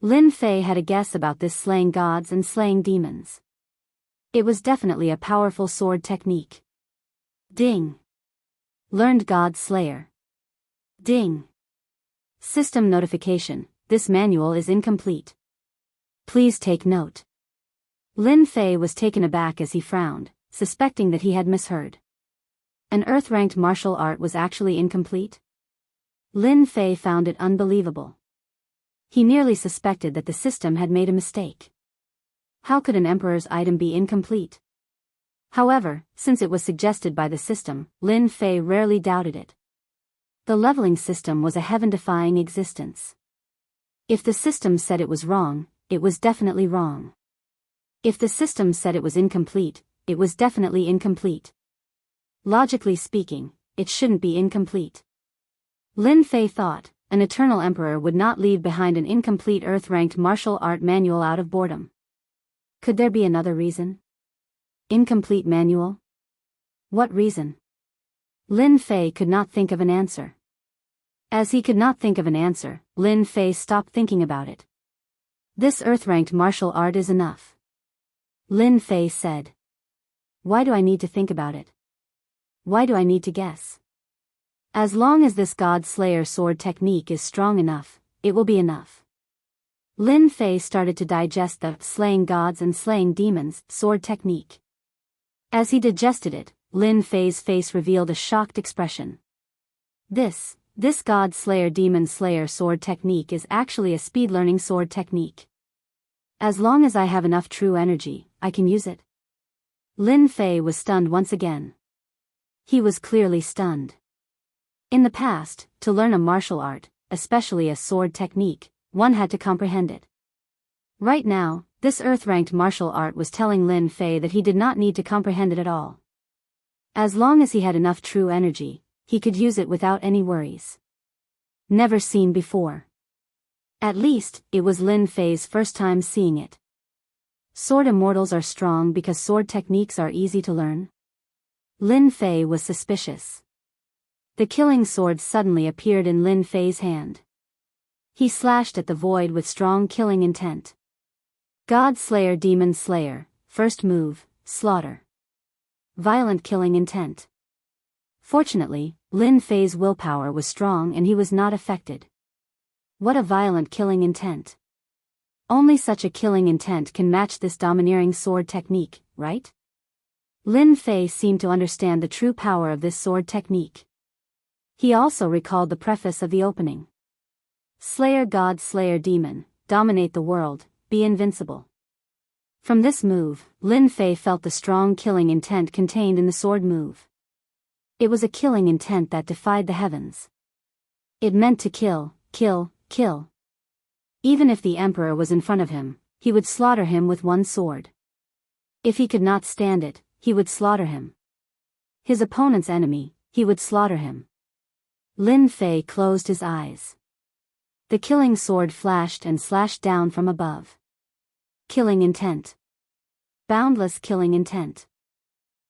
Lin Fei had a guess about this slaying gods and slaying demons. It was definitely a powerful sword technique. Ding. Learned God Slayer. Ding. System notification, this manual is incomplete. Please take note. Lin Fei was taken aback as he frowned, suspecting that he had misheard. An earth-ranked martial art was actually incomplete? Lin Fei found it unbelievable. He nearly suspected that the system had made a mistake. How could an emperor's item be incomplete? However, since it was suggested by the system, Lin Fei rarely doubted it. The leveling system was a heaven-defying existence. If the system said it was wrong, it was definitely wrong. If the system said it was incomplete, it was definitely incomplete. Logically speaking, it shouldn't be incomplete. Lin Fei thought, an eternal emperor would not leave behind an incomplete earth-ranked martial art manual out of boredom. Could there be another reason? Incomplete manual? What reason? Lin Fei could not think of an answer. As he could not think of an answer, Lin Fei stopped thinking about it. This earth-ranked martial art is enough. Lin Fei said. Why do I need to think about it? Why do I need to guess? As long as this God Slayer sword technique is strong enough, it will be enough. Lin Fei started to digest the slaying gods and slaying demons sword technique. As he digested it, Lin Fei's face revealed a shocked expression. This God Slayer Demon Slayer sword technique is actually a speed learning sword technique. As long as I have enough true energy, I can use it. Lin Fei was stunned once again. He was clearly stunned. In the past, to learn a martial art, especially a sword technique, one had to comprehend it. Right now, this earth-ranked martial art was telling Lin Fei that he did not need to comprehend it at all. As long as he had enough true energy, he could use it without any worries. Never seen before. At least, it was Lin Fei's first time seeing it. Sword immortals are strong because sword techniques are easy to learn? Lin Fei was suspicious. The killing sword suddenly appeared in Lin Fei's hand. He slashed at the void with strong killing intent. God Slayer Demon Slayer, first move, slaughter. Violent killing intent. Fortunately, Lin Fei's willpower was strong and he was not affected. What a violent killing intent. Only such a killing intent can match this domineering sword technique, right? Lin Fei seemed to understand the true power of this sword technique. He also recalled the preface of the opening. Slayer God Slayer Demon, dominate the world, be invincible. From this move, Lin Fei felt the strong killing intent contained in the sword move. It was a killing intent that defied the heavens. It meant to kill, kill, kill. Even if the emperor was in front of him, he would slaughter him with one sword. If he could not stand it, he would slaughter him. His opponent's enemy, he would slaughter him. Lin Fei closed his eyes. The killing sword flashed and slashed down from above. Killing intent. Boundless killing intent.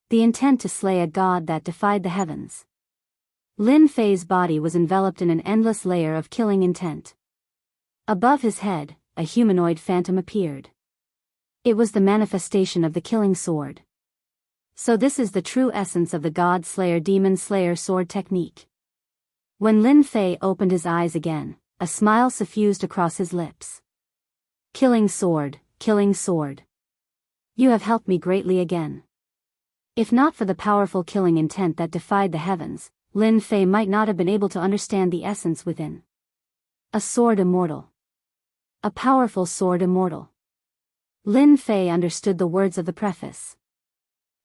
The intent to slay a god that defied the heavens. Lin Fei's body was enveloped in an endless layer of killing intent. Above his head, a humanoid phantom appeared. It was the manifestation of the killing sword. So this is the true essence of the God Slayer Demon Slayer sword technique. When Lin Fei opened his eyes again, a smile suffused across his lips. Killing sword, killing sword. You have helped me greatly again. If not for the powerful killing intent that defied the heavens, Lin Fei might not have been able to understand the essence within. A sword immortal. A powerful sword immortal. Lin Fei understood the words of the preface.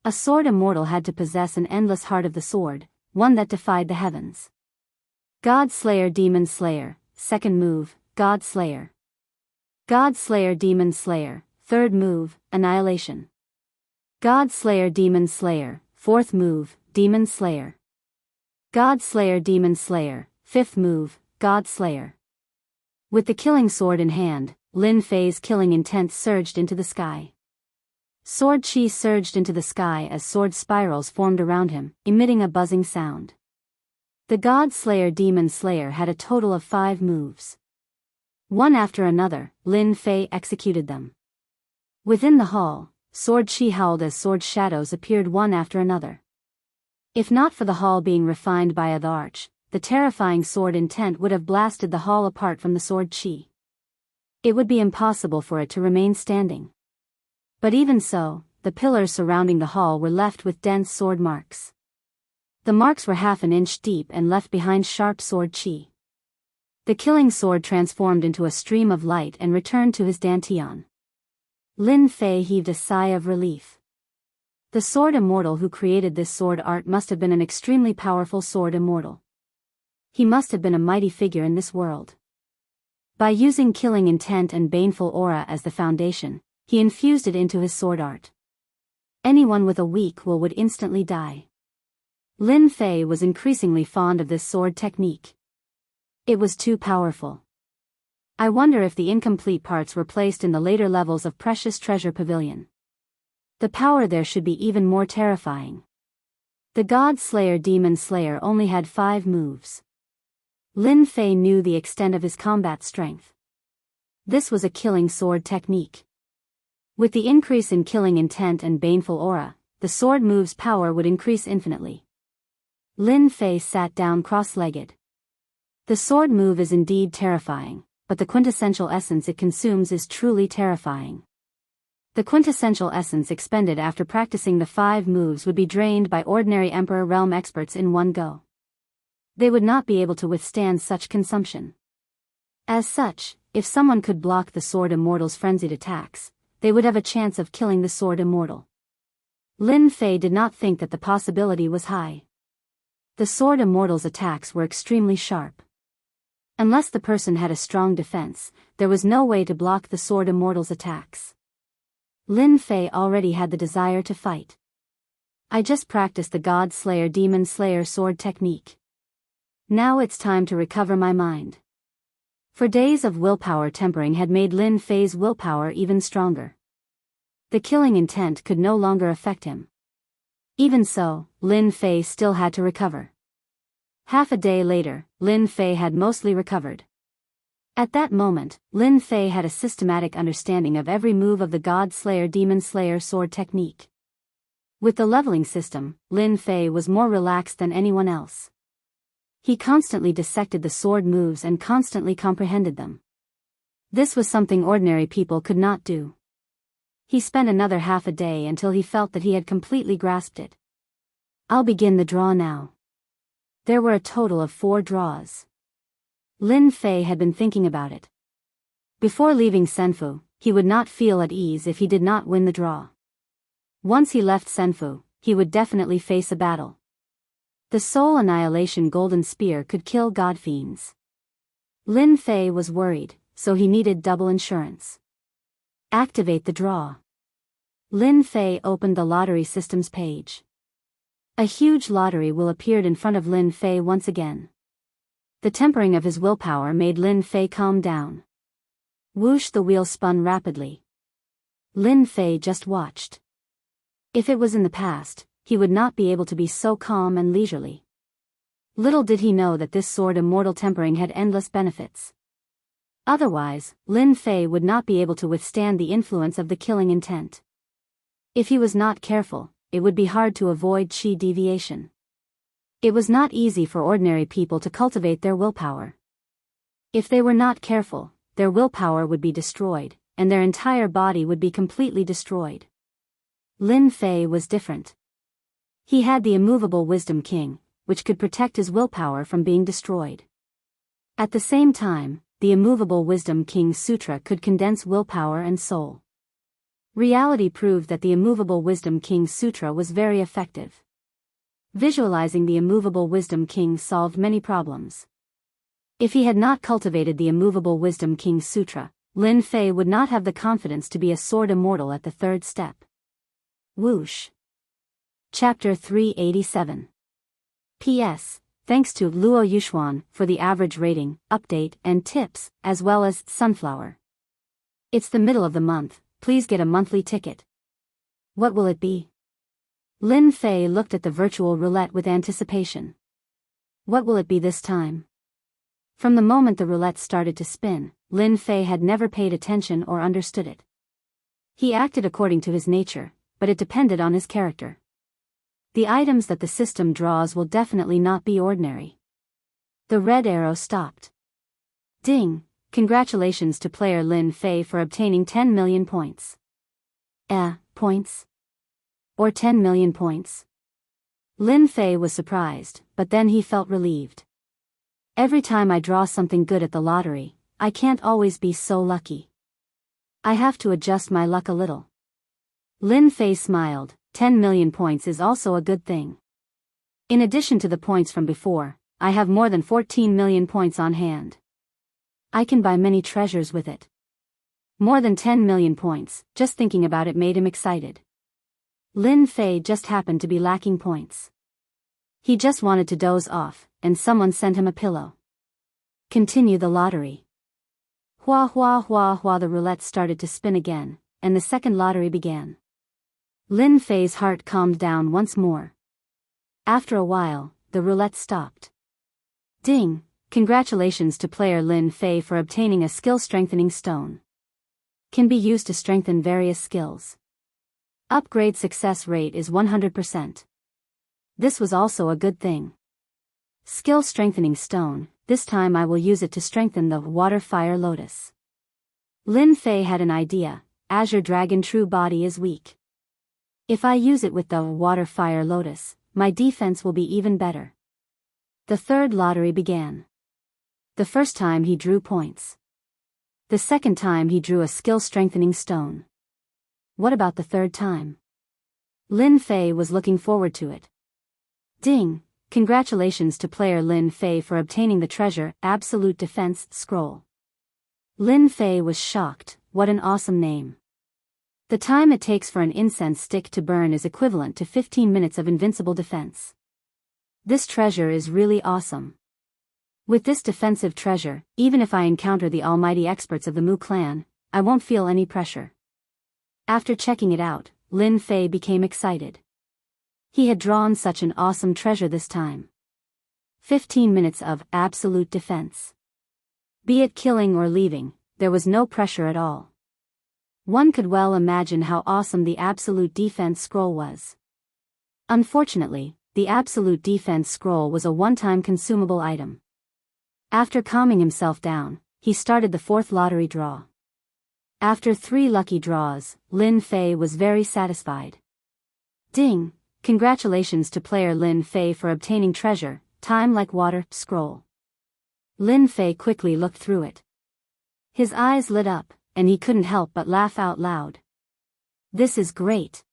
A sword immortal had to possess an endless heart of the sword, one that defied the heavens. God Slayer Demon Slayer, second move, God Slayer. God Slayer Demon Slayer, third move, Annihilation. God Slayer Demon Slayer, fourth move, Demon Slayer. God Slayer Demon Slayer, fifth move, God Slayer. With the killing sword in hand, Lin Fei's killing intent surged into the sky. Sword chi surged into the sky as sword spirals formed around him, emitting a buzzing sound. The God Slayer Demon Slayer had a total of 5 moves. One after another, Lin Fei executed them. Within the hall, sword chi howled as sword shadows appeared one after another. If not for the hall being refined by the arch, the terrifying sword intent would have blasted the hall apart from the sword chi. It would be impossible for it to remain standing. But even so, the pillars surrounding the hall were left with dense sword marks. The marks were half an inch deep and left behind sharp sword chi. The killing sword transformed into a stream of light and returned to his dantian. Lin Fei heaved a sigh of relief. The sword immortal who created this sword art must have been an extremely powerful sword immortal. He must have been a mighty figure in this world. By using killing intent and baneful aura as the foundation, he infused it into his sword art. Anyone with a weak will would instantly die. Lin Fei was increasingly fond of this sword technique. It was too powerful. I wonder if the incomplete parts were placed in the later levels of Precious Treasure Pavilion. The power there should be even more terrifying. The God Slayer Demon Slayer only had 5 moves. Lin Fei knew the extent of his combat strength. This was a killing sword technique. With the increase in killing intent and baneful aura, the sword move's power would increase infinitely. Lin Fei sat down cross-legged. The sword move is indeed terrifying, but the quintessential essence it consumes is truly terrifying. The quintessential essence expended after practicing the 5 moves would be drained by ordinary Emperor Realm experts in one go. They would not be able to withstand such consumption. As such, if someone could block the sword immortal's frenzied attacks, they would have a chance of killing the sword immortal. Lin Fei did not think that the possibility was high. The sword immortal's attacks were extremely sharp. Unless the person had a strong defense, there was no way to block the sword immortal's attacks. Lin Fei already had the desire to fight. I just practiced the God Slayer Demon Slayer sword technique. Now it's time to recover my mind. For days of willpower tempering had made Lin Fei's willpower even stronger. The killing intent could no longer affect him. Even so, Lin Fei still had to recover. Half a day later, Lin Fei had mostly recovered. At that moment, Lin Fei had a systematic understanding of every move of the God Slayer Demon Slayer sword technique. With the leveling system, Lin Fei was more relaxed than anyone else. He constantly dissected the sword moves and constantly comprehended them. This was something ordinary people could not do. He spent another half a day until he felt that he had completely grasped it. I'll begin the draw now. There were a total of 4 draws. Lin Fei had been thinking about it. Before leaving Senfu, he would not feel at ease if he did not win the draw. Once he left Senfu, he would definitely face a battle. The Soul Annihilation Golden Spear could kill God Fiends. Lin Fei was worried, so he needed double insurance. Activate the draw. Lin Fei opened the lottery systems page. A huge lottery wheel appeared in front of Lin Fei once again. The tempering of his willpower made Lin Fei calm down. Whoosh, the wheel spun rapidly. Lin Fei just watched. If it was in the past, he would not be able to be so calm and leisurely. Little did he know that this sword immortal tempering had endless benefits. Otherwise, Lin Fei would not be able to withstand the influence of the killing intent. If he was not careful, it would be hard to avoid qi deviation. It was not easy for ordinary people to cultivate their willpower. If they were not careful, their willpower would be destroyed, and their entire body would be completely destroyed. Lin Fei was different. He had the immovable Wisdom King, which could protect his willpower from being destroyed. At the same time, the immovable Wisdom King Sutra could condense willpower and soul. Reality proved that the immovable Wisdom King Sutra was very effective. Visualizing the immovable Wisdom King solved many problems. If he had not cultivated the immovable Wisdom King Sutra, Lin Fei would not have the confidence to be a sword immortal at the third step. Whoosh. Chapter 387. P.S. Thanks to Luo Yuxuan for the average rating, update, and tips, as well as Sunflower. It's the middle of the month, please get a monthly ticket. What will it be? Lin Fei looked at the virtual roulette with anticipation. What will it be this time? From the moment the roulette started to spin, Lin Fei had never paid attention or understood it. He acted according to his nature, but it depended on his character. The items that the system draws will definitely not be ordinary. The red arrow stopped. Ding! Congratulations to player Lin Fei for obtaining 10 million points. Points? Or 10 million points? Lin Fei was surprised, but then he felt relieved. Every time I draw something good at the lottery, I can't always be so lucky. I have to adjust my luck a little. Lin Fei smiled. 10 million points is also a good thing. In addition to the points from before, I have more than 14 million points on hand. I can buy many treasures with it. More than 10 million points, just thinking about it made him excited. Lin Fei just happened to be lacking points. He just wanted to doze off, and someone sent him a pillow. Continue the lottery. Hua hua hua hua, the roulette started to spin again, and the second lottery began. Lin Fei's heart calmed down once more. After a while, the roulette stopped. Ding! Congratulations to player Lin Fei for obtaining a skill-strengthening stone. Can be used to strengthen various skills. Upgrade success rate is 100%. This was also a good thing. Skill-strengthening stone, this time I will use it to strengthen the water-fire lotus. Lin Fei had an idea. Azure Dragon true body is weak. If I use it with the water-fire lotus, my defense will be even better. The third lottery began. The first time he drew points. The second time he drew a skill-strengthening stone. What about the third time? Lin Fei was looking forward to it. Ding! Congratulations to player Lin Fei for obtaining the treasure, Absolute Defense Scroll. Lin Fei was shocked. What an awesome name. The time it takes for an incense stick to burn is equivalent to 15 minutes of invincible defense. This treasure is really awesome. With this defensive treasure, even if I encounter the almighty experts of the Mu clan, I won't feel any pressure. After checking it out, Lin Fei became excited. He had drawn such an awesome treasure this time. 15 minutes of absolute defense. Be it killing or leaving, there was no pressure at all. One could well imagine how awesome the Absolute Defense Scroll was. Unfortunately, the Absolute Defense Scroll was a one-time consumable item. After calming himself down, he started the fourth lottery draw. After 3 lucky draws, Lin Fei was very satisfied. Ding! Congratulations to player Lin Fei for obtaining treasure, Time Like Water Scroll. Lin Fei quickly looked through it. His eyes lit up, and he couldn't help but laugh out loud. This is great!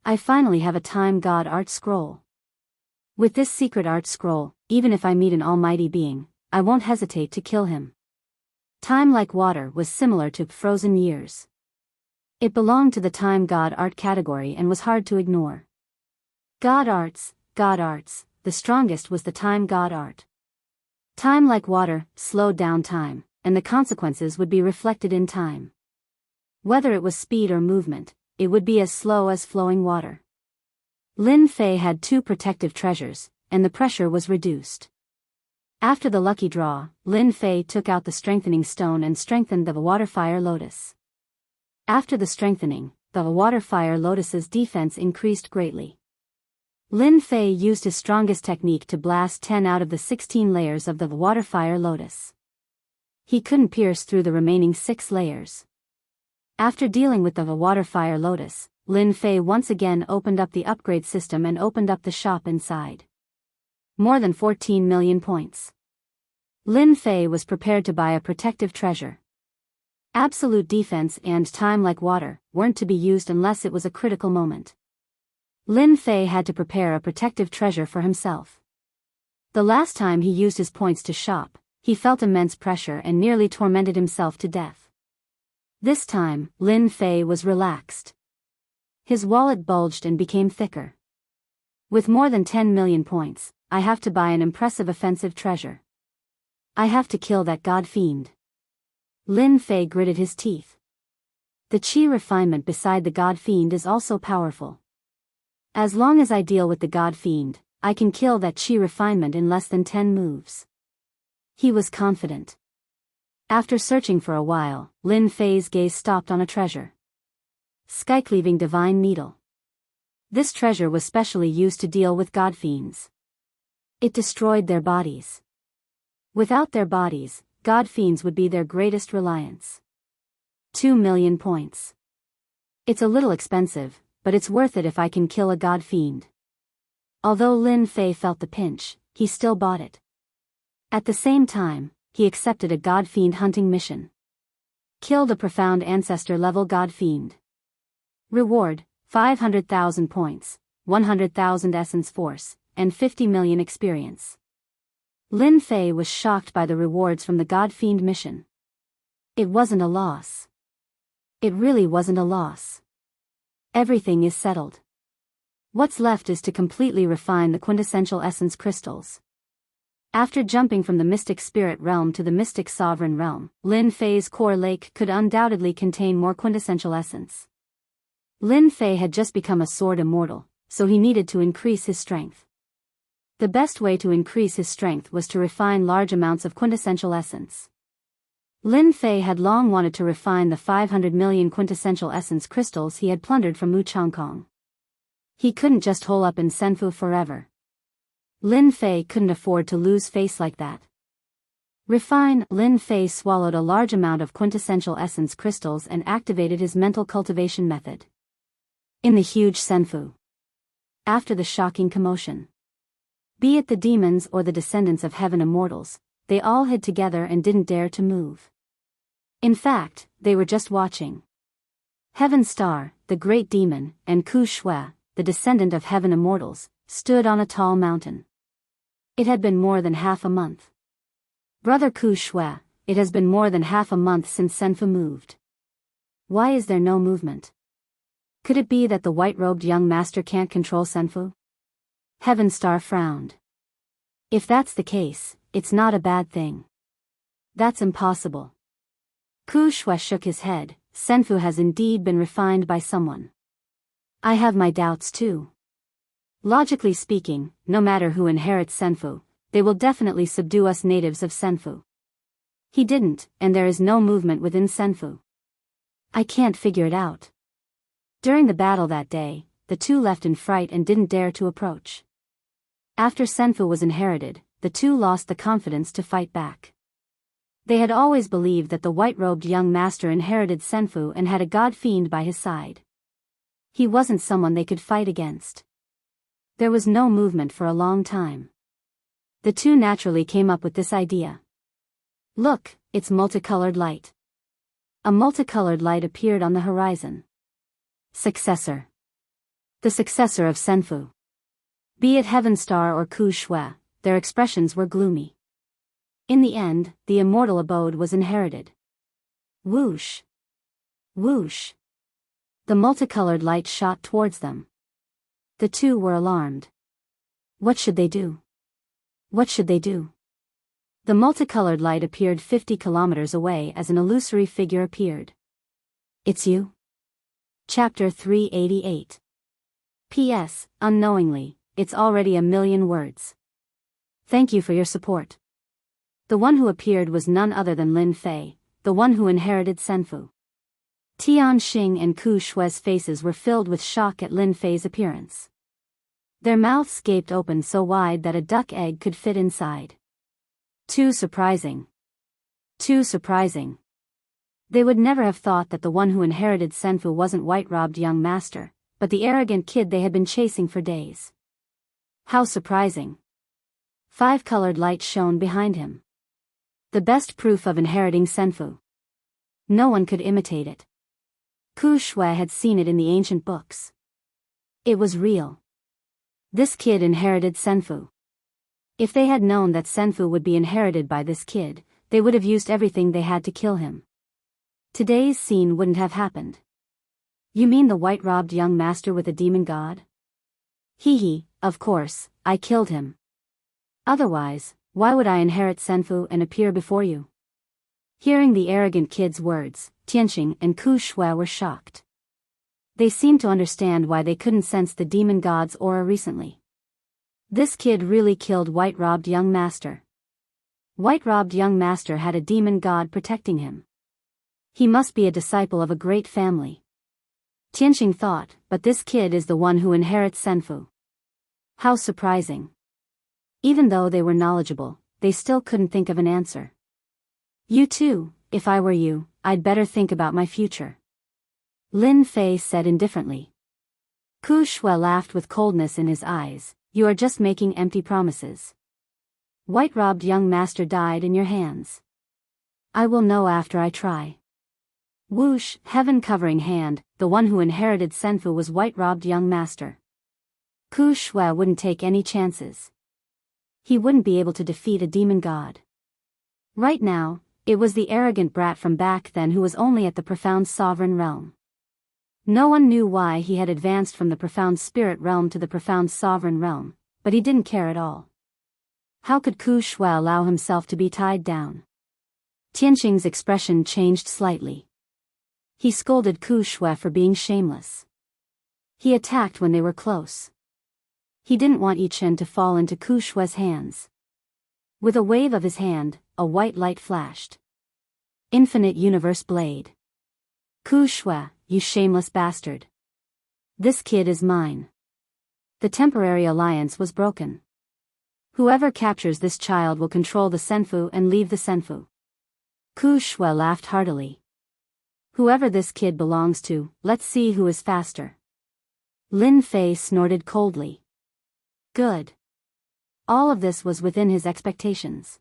I finally have a Time God Art Scroll. With this secret art scroll, even if I meet an almighty being, I won't hesitate to kill him. Time Like Water was similar to Frozen Years. It belonged to the Time God Art category and was hard to ignore. God Arts, the strongest was the Time God Art. Time, like water, slowed down time, and the consequences would be reflected in time. Whether it was speed or movement, it would be as slow as flowing water. Lin Fei had 2 protective treasures, and the pressure was reduced. After the lucky draw, Lin Fei took out the strengthening stone and strengthened the water fire lotus. After the strengthening, the water fire lotus's defense increased greatly. Lin Fei used his strongest technique to blast 10 out of the 16 layers of the water fire lotus. He couldn't pierce through the remaining 6 layers. After dealing with the water fire lotus, Lin Fei once again opened up the upgrade system and opened up the shop inside. More than 14 million points. Lin Fei was prepared to buy a protective treasure. Absolute defense and time, like water, weren't to be used unless it was a critical moment. Lin Fei had to prepare a protective treasure for himself. The last time he used his points to shop, he felt immense pressure and nearly tormented himself to death. This time, Lin Fei was relaxed. His wallet bulged and became thicker. With more than 10 million points, I have to buy an impressive offensive treasure. I have to kill that god fiend. Lin Fei gritted his teeth. The qi refinement beside the god fiend is also powerful. As long as I deal with the god fiend, I can kill that qi refinement in less than 10 moves. He was confident. After searching for a while, Lin Fei's gaze stopped on a treasure. Sky-cleaving divine needle. This treasure was specially used to deal with god fiends. It destroyed their bodies. Without their bodies, god fiends would be their greatest reliance. 2 million points. It's a little expensive, but it's worth it if I can kill a god fiend. Although Lin Fei felt the pinch, he still bought it. At the same time, he accepted a god fiend hunting mission. Killed a profound ancestor level god fiend. Reward, 500,000 points, 100,000 essence force, and 50 million experience. Lin Fei was shocked by the rewards from the god fiend mission. It wasn't a loss. It really wasn't a loss. Everything is settled. What's left is to completely refine the quintessential essence crystals. After jumping from the mystic spirit realm to the mystic sovereign realm, Lin Fei's core lake could undoubtedly contain more quintessential essence. Lin Fei had just become a sword immortal, so he needed to increase his strength. The best way to increase his strength was to refine large amounts of quintessential essence. Lin Fei had long wanted to refine the 500 million quintessential essence crystals he had plundered from Wuchangkong. He couldn't just hole up in Senfu forever. Lin Fei couldn't afford to lose face like that. Refine. Lin Fei swallowed a large amount of quintessential essence crystals and activated his mental cultivation method. In the huge Senfu. After the shocking commotion. Be it the demons or the descendants of heaven immortals, they all hid together and didn't dare to move. In fact, they were just watching. Heaven Star, the great demon, and Ku Shui, the descendant of heaven immortals, stood on a tall mountain. It had been more than half a month. Brother Ku Shui, it has been more than half a month since Senfu moved. Why is there no movement? Could it be that the white-robed young master can't control Senfu? Heaven Star frowned. If that's the case, it's not a bad thing. That's impossible. Ku Shui shook his head. Senfu has indeed been refined by someone. I have my doubts too. Logically speaking, no matter who inherits Senfu, they will definitely subdue us natives of Senfu. He didn't, and there is no movement within Senfu. I can't figure it out. During the battle that day, the two left in fright and didn't dare to approach. After Senfu was inherited, the two lost the confidence to fight back. They had always believed that the white-robed young master inherited Senfu and had a god fiend by his side. He wasn't someone they could fight against. There was no movement for a long time. The two naturally came up with this idea. Look, it's multicolored light. A multicolored light appeared on the horizon. Successor. The successor of Senfu. Be it Heaven Star or Ku Shui, their expressions were gloomy. In the end, the immortal abode was inherited. Whoosh. Whoosh. The multicolored light shot towards them. The two were alarmed. What should they do? What should they do? The multicolored light appeared 50 kilometers away as an illusory figure appeared. It's you? Chapter 388. P.S. Unknowingly, it's already 1,000,000 words. Thank you for your support. The one who appeared was none other than Lin Fei, the one who inherited Senfu. Tian Xing and Ku Shui's faces were filled with shock at Lin Fei's appearance. Their mouths gaped open so wide that a duck egg could fit inside. Too surprising. Too surprising. They would never have thought that the one who inherited Senfu wasn't white-robed young master, but the arrogant kid they had been chasing for days. How surprising. 5-colored light shone behind him. The best proof of inheriting Senfu. No one could imitate it. Ku Shui had seen it in the ancient books. It was real. This kid inherited Senfu. If they had known that Senfu would be inherited by this kid, they would have used everything they had to kill him. Today's scene wouldn't have happened. You mean the white-robed young master with a demon god? Hee, of course, I killed him. Otherwise, why would I inherit Senfu and appear before you? Hearing the arrogant kid's words, Tianxing and Ku Shui were shocked. They seemed to understand why they couldn't sense the demon god's aura recently. This kid really killed white-robed young master. White-robed young master had a demon god protecting him. He must be a disciple of a great family. Tianxing thought, but this kid is the one who inherits Senfu. How surprising. Even though they were knowledgeable, they still couldn't think of an answer. You too, if I were you, I'd better think about my future. Lin Fei said indifferently. Ku Shui laughed with coldness in his eyes. You are just making empty promises. White-robed young master died in your hands. I will know after I try. Whoosh, heaven-covering hand, the one who inherited Senfu was white-robed young master. Ku Shui wouldn't take any chances. He wouldn't be able to defeat a demon god. Right now, it was the arrogant brat from back then who was only at the profound sovereign realm. No one knew why he had advanced from the profound spirit realm to the profound sovereign realm, but he didn't care at all. How could Ku Shui allow himself to be tied down? Tianxing's expression changed slightly. He scolded Ku Shui for being shameless. He attacked when they were close. He didn't want Yichen to fall into Ku Shui's hands. With a wave of his hand, a white light flashed. Infinite Universe Blade. Ku Shui, you shameless bastard. This kid is mine. The temporary alliance was broken. Whoever captures this child will control the Senfu and leave the Senfu. Ku Shui laughed heartily. Whoever this kid belongs to, let's see who is faster. Lin Fei snorted coldly. Good. All of this was within his expectations.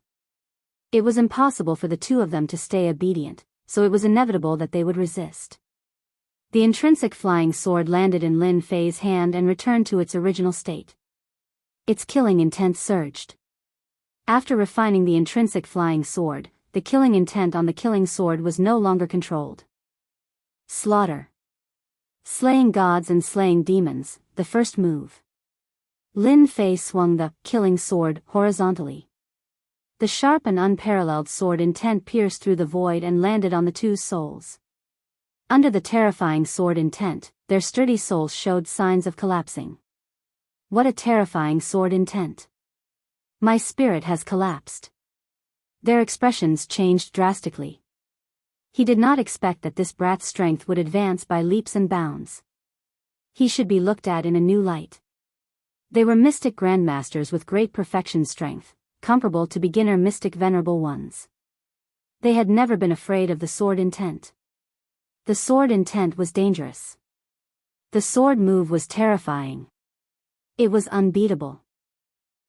It was impossible for the two of them to stay obedient, so it was inevitable that they would resist. The intrinsic flying sword landed in Lin Fei's hand and returned to its original state. Its killing intent surged. After refining the intrinsic flying sword, the killing intent on the killing sword was no longer controlled. Slaughter. Slaying gods and slaying demons, the first move. Lin Fei swung the killing sword horizontally. The sharp and unparalleled sword intent pierced through the void and landed on the two souls. Under the terrifying sword intent, their sturdy souls showed signs of collapsing. What a terrifying sword intent. My spirit has collapsed. Their expressions changed drastically. He did not expect that this brat's strength would advance by leaps and bounds. He should be looked at in a new light. They were mystic grandmasters with great perfection strength, comparable to beginner mystic venerable ones. They had never been afraid of the sword intent. The sword intent was dangerous. The sword move was terrifying. It was unbeatable.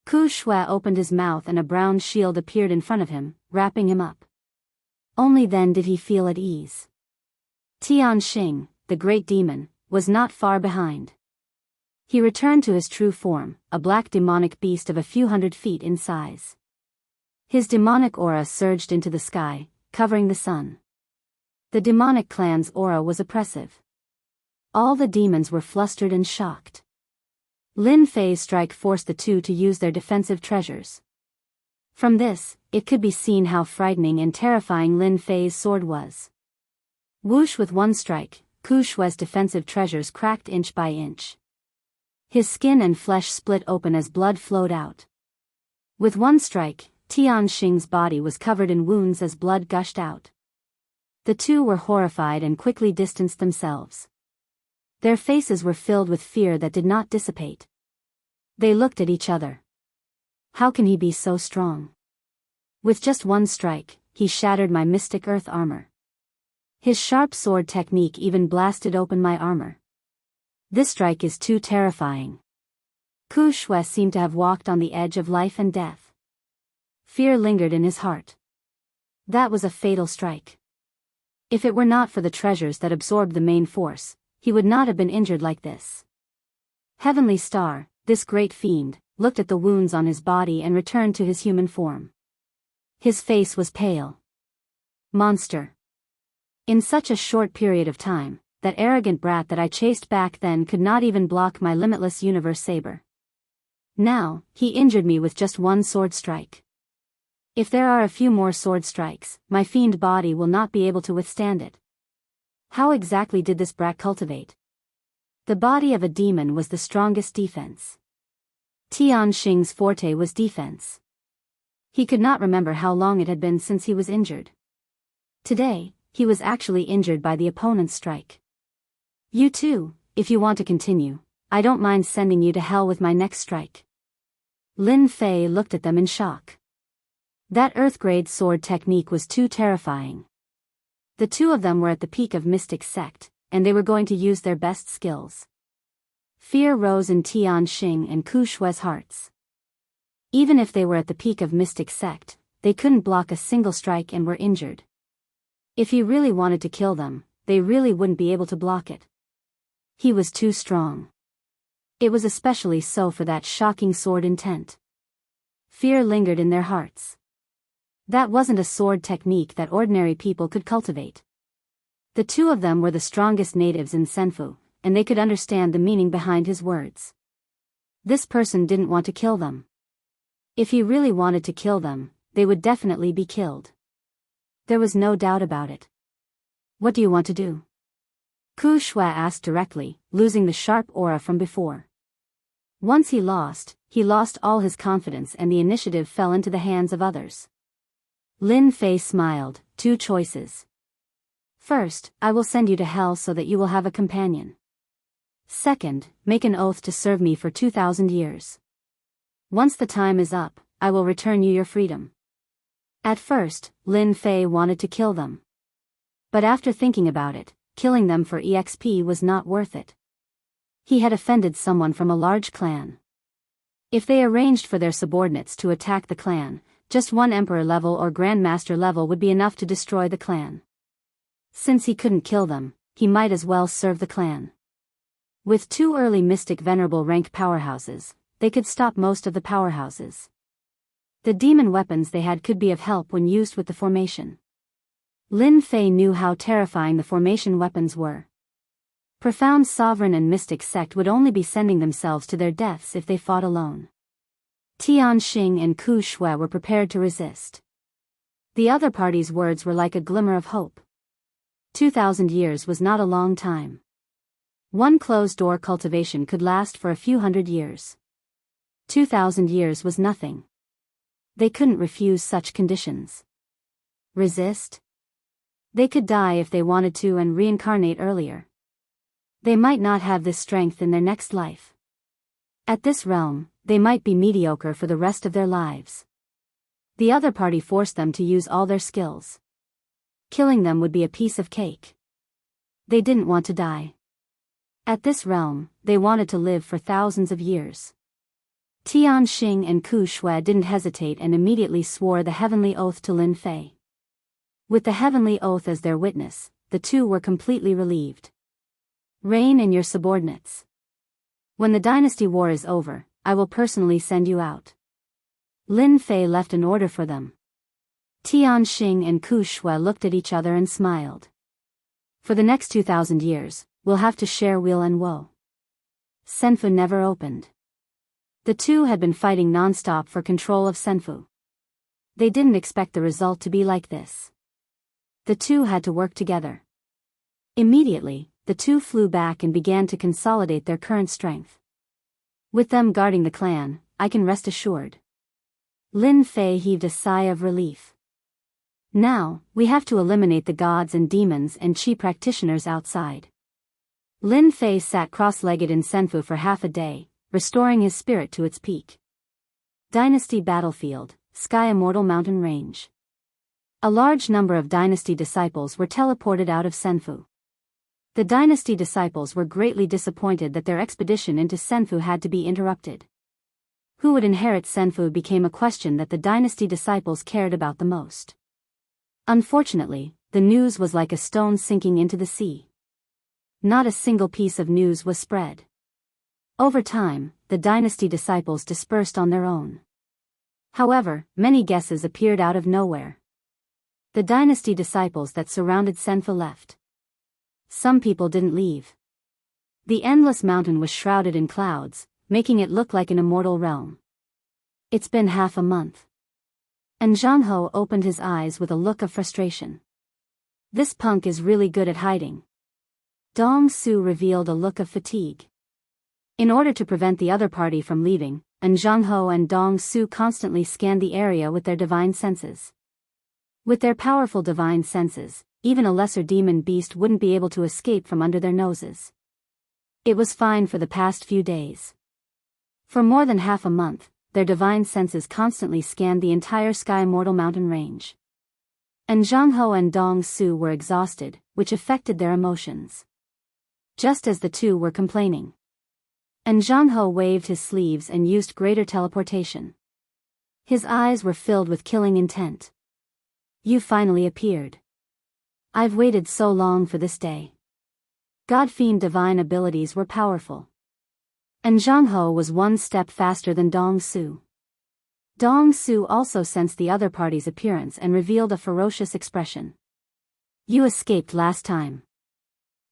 Ku Shui opened his mouth and a brown shield appeared in front of him, wrapping him up. Only then did he feel at ease. Tian Xing, the great demon, was not far behind. He returned to his true form, a black demonic beast of a few hundred feet in size. His demonic aura surged into the sky, covering the sun. The demonic clan's aura was oppressive. All the demons were flustered and shocked. Lin Fei's strike forced the two to use their defensive treasures. From this, it could be seen how frightening and terrifying Lin Fei's sword was. Whoosh, with one strike, Ku Shui's defensive treasures cracked inch by inch. His skin and flesh split open as blood flowed out. With one strike, Tian Xing's body was covered in wounds as blood gushed out. The two were horrified and quickly distanced themselves. Their faces were filled with fear that did not dissipate. They looked at each other. How can he be so strong? With just one strike, he shattered my mystic earth armor. His sharp sword technique even blasted open my armor. This strike is too terrifying. Ku Shui seemed to have walked on the edge of life and death. Fear lingered in his heart. That was a fatal strike. If it were not for the treasures that absorbed the main force, he would not have been injured like this. Heavenly Star, this great fiend, looked at the wounds on his body and returned to his human form. His face was pale. Monster. In such a short period of time, that arrogant brat that I chased back then could not even block my limitless universe saber. Now, he injured me with just one sword strike. If there are a few more sword strikes, my fiend body will not be able to withstand it. How exactly did this brat cultivate? The body of a demon was the strongest defense. Tian Xing's forte was defense. He could not remember how long it had been since he was injured. Today, he was actually injured by the opponent's strike. You too, if you want to continue, I don't mind sending you to hell with my next strike. Lin Fei looked at them in shock. That earth-grade sword technique was too terrifying. The two of them were at the peak of mystic sect, and they were going to use their best skills. Fear rose in Tian Xing and Ku Shui's hearts. Even if they were at the peak of mystic sect, they couldn't block a single strike and were injured. If he really wanted to kill them, they really wouldn't be able to block it. He was too strong. It was especially so for that shocking sword intent. Fear lingered in their hearts. That wasn't a sword technique that ordinary people could cultivate. The two of them were the strongest natives in Senfu, and they could understand the meaning behind his words. This person didn't want to kill them. If he really wanted to kill them, they would definitely be killed. There was no doubt about it. What do you want to do? Ku Shui asked directly, losing the sharp aura from before. Once he lost all his confidence and the initiative fell into the hands of others. Lin Fei smiled, 2 choices. First, I will send you to hell so that you will have a companion. Second, make an oath to serve me for 2,000 years. Once the time is up, I will return you your freedom. At first, Lin Fei wanted to kill them. But after thinking about it, killing them for EXP was not worth it. He had offended someone from a large clan. If they arranged for their subordinates to attack the clan, just one emperor level or grandmaster level would be enough to destroy the clan. Since he couldn't kill them, he might as well serve the clan. With 2 early mystic venerable rank powerhouses, they could stop most of the powerhouses. The demon weapons they had could be of help when used with the formation. Lin Fei knew how terrifying the formation weapons were. Profound Sovereign and Mystic Sect would only be sending themselves to their deaths if they fought alone. Tian Xing and Ku Shui were prepared to resist. The other party's words were like a glimmer of hope. 2,000 years was not a long time. One closed-door cultivation could last for a few hundred years. 2,000 years was nothing. They couldn't refuse such conditions. Resist? They could die if they wanted to and reincarnate earlier. They might not have this strength in their next life. At this realm, they might be mediocre for the rest of their lives. The other party forced them to use all their skills. Killing them would be a piece of cake. They didn't want to die. At this realm, they wanted to live for thousands of years. Tian Xing and Ku Shui didn't hesitate and immediately swore the heavenly oath to Lin Fei. With the heavenly oath as their witness, the two were completely relieved. Reign in your subordinates. When the dynasty war is over, I will personally send you out. Lin Fei left an order for them. Tian Xing and Ku Shui looked at each other and smiled. For the next 2,000 years, we'll have to share weal and woe. Senfu never opened. The two had been fighting non-stop for control of Senfu. They didn't expect the result to be like this. The two had to work together. Immediately, the two flew back and began to consolidate their current strength. With them guarding the clan, I can rest assured. Lin Fei heaved a sigh of relief. Now, we have to eliminate the gods and demons and chi practitioners outside. Lin Fei sat cross-legged in Senfu for half a day, restoring his spirit to its peak. Dynasty Battlefield, Sky Immortal Mountain Range. A large number of Dynasty disciples were teleported out of Senfu. The Dynasty disciples were greatly disappointed that their expedition into Senfu had to be interrupted. Who would inherit Senfu became a question that the Dynasty disciples cared about the most. Unfortunately, the news was like a stone sinking into the sea. Not a single piece of news was spread. Over time, the Dynasty disciples dispersed on their own. However, many guesses appeared out of nowhere. The Dynasty disciples that surrounded Senfu left. Some people didn't leave. The endless mountain was shrouded in clouds, making it look like an immortal realm. It's been half a month. And Jianghu opened his eyes with a look of frustration. This punk is really good at hiding. Dong Su revealed a look of fatigue. In order to prevent the other party from leaving, Jianghu and Dong Su constantly scanned the area with their divine senses. With their powerful divine senses, even a lesser demon beast wouldn't be able to escape from under their noses. It was fine for the past few days. For more than half a month, their divine senses constantly scanned the entire Sky Immortal Mountain range. Jianghu and Dong Su were exhausted, which affected their emotions. Just as the two were complaining, Jianghu waved his sleeves and used greater teleportation. His eyes were filled with killing intent. You finally appeared. I've waited so long for this day. God-fiend divine abilities were powerful. Jianghu was one step faster than Dong Su. Dong Su also sensed the other party's appearance and revealed a ferocious expression. You escaped last time.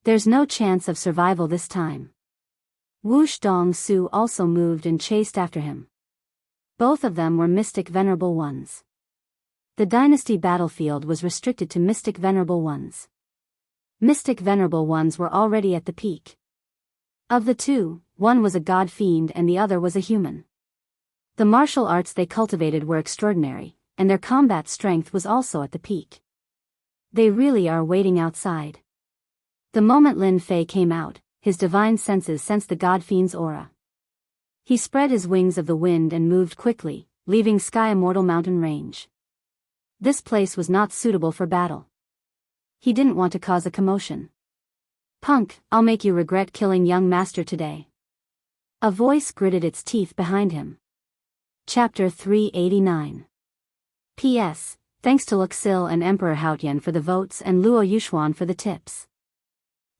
There's no chance of survival this time. Whoosh! Dong Su also moved and chased after him. Both of them were Mystic Venerable Ones. The Dynasty battlefield was restricted to Mystic Venerable Ones. Mystic Venerable Ones were already at the peak. Of the two, one was a god fiend and the other was a human. The martial arts they cultivated were extraordinary, and their combat strength was also at the peak. They really are waiting outside. The moment Lin Fei came out, his divine senses sensed the god fiend's aura. He spread his wings of the wind and moved quickly, leaving Sky Immortal Mountain Range. This place was not suitable for battle. He didn't want to cause a commotion. Punk, I'll make you regret killing young master today. A voice gritted its teeth behind him. Chapter 389. P.S. Thanks to Luxil and Emperor Haotian for the votes and Luo Yuxuan for the tips.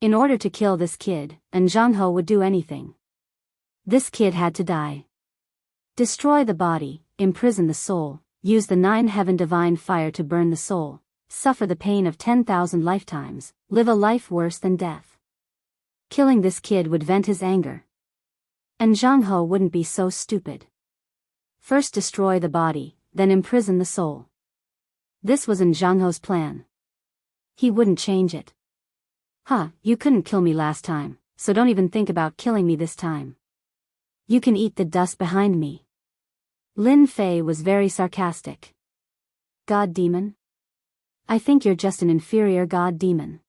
In order to kill this kid, Jianghu would do anything. This kid had to die. Destroy the body, imprison the soul, use the 9 heaven divine fire to burn the soul, suffer the pain of 10,000 lifetimes, live a life worse than death. Killing this kid would vent his anger. Jianghu wouldn't be so stupid. First destroy the body, then imprison the soul. This was Jianghu's plan. He wouldn't change it. You couldn't kill me last time, so don't even think about killing me this time. You can eat the dust behind me. Lin Fei was very sarcastic. God demon? I think you're just an inferior god demon.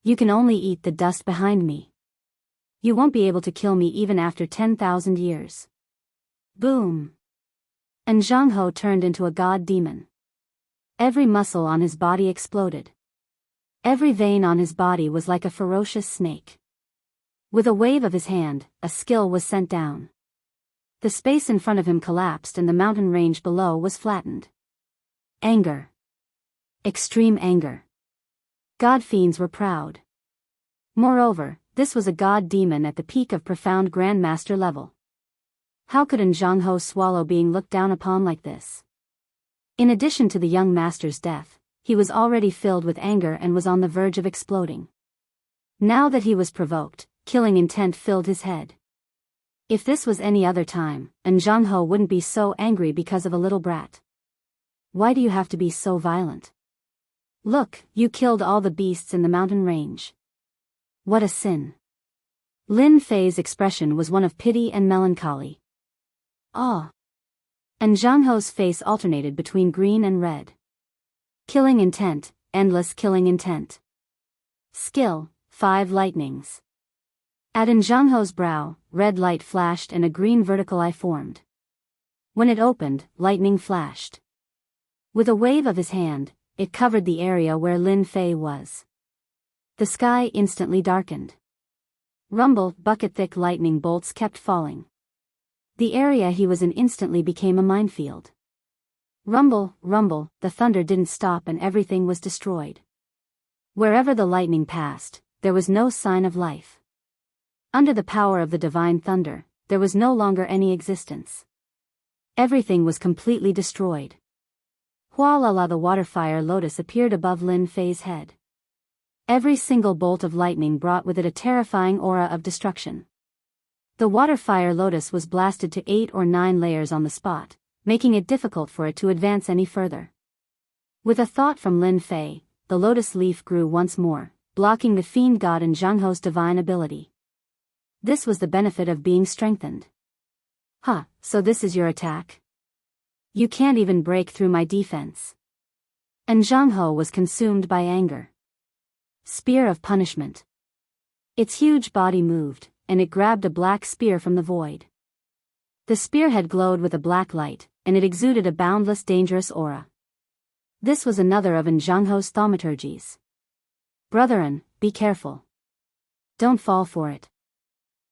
You can only eat the dust behind me. You won't be able to kill me even after 10,000 years. Boom! Jianghu turned into a god demon. Every muscle on his body exploded. Every vein on his body was like a ferocious snake. With a wave of his hand, a skill was sent down. The space in front of him collapsed and the mountain range below was flattened. Anger. Extreme anger. God fiends were proud. Moreover, this was a god demon at the peak of profound grandmaster level. How could Jianghu swallow being looked down upon like this? In addition to the young master's death, he was already filled with anger and was on the verge of exploding. Now that he was provoked, killing intent filled his head. If this was any other time, Jianghu wouldn't be so angry because of a little brat. Why do you have to be so violent? Look, you killed all the beasts in the mountain range. What a sin. Lin Fei's expression was one of pity and melancholy. Ah. And Jianghu's face alternated between green and red. Killing intent, endless killing intent. Skill, 5 lightnings. At Jianghu's brow, red light flashed and a green vertical eye formed. When it opened, lightning flashed. With a wave of his hand, it covered the area where Lin Fei was. The sky instantly darkened. Rumble, bucket-thick lightning bolts kept falling. The area he was in instantly became a minefield. Rumble, rumble, the thunder didn't stop and everything was destroyed. Wherever the lightning passed, there was no sign of life. Under the power of the divine thunder, there was no longer any existence. Everything was completely destroyed. Hualala, the water-fire lotus appeared above Lin Fei's head. Every single bolt of lightning brought with it a terrifying aura of destruction. The water-fire lotus was blasted to 8 or 9 layers on the spot, making it difficult for it to advance any further. With a thought from Lin Fei, the lotus leaf grew once more, blocking the fiend god and Jianghu's divine ability. This was the benefit of being strengthened. Huh, so this is your attack? You can't even break through my defense. And Jianghu was consumed by anger. Spear of punishment. Its huge body moved, and it grabbed a black spear from the void. The spearhead glowed with a black light, and it exuded a boundless dangerous aura. This was another of Jianghu's thaumaturgies. Brethren, be careful. Don't fall for it.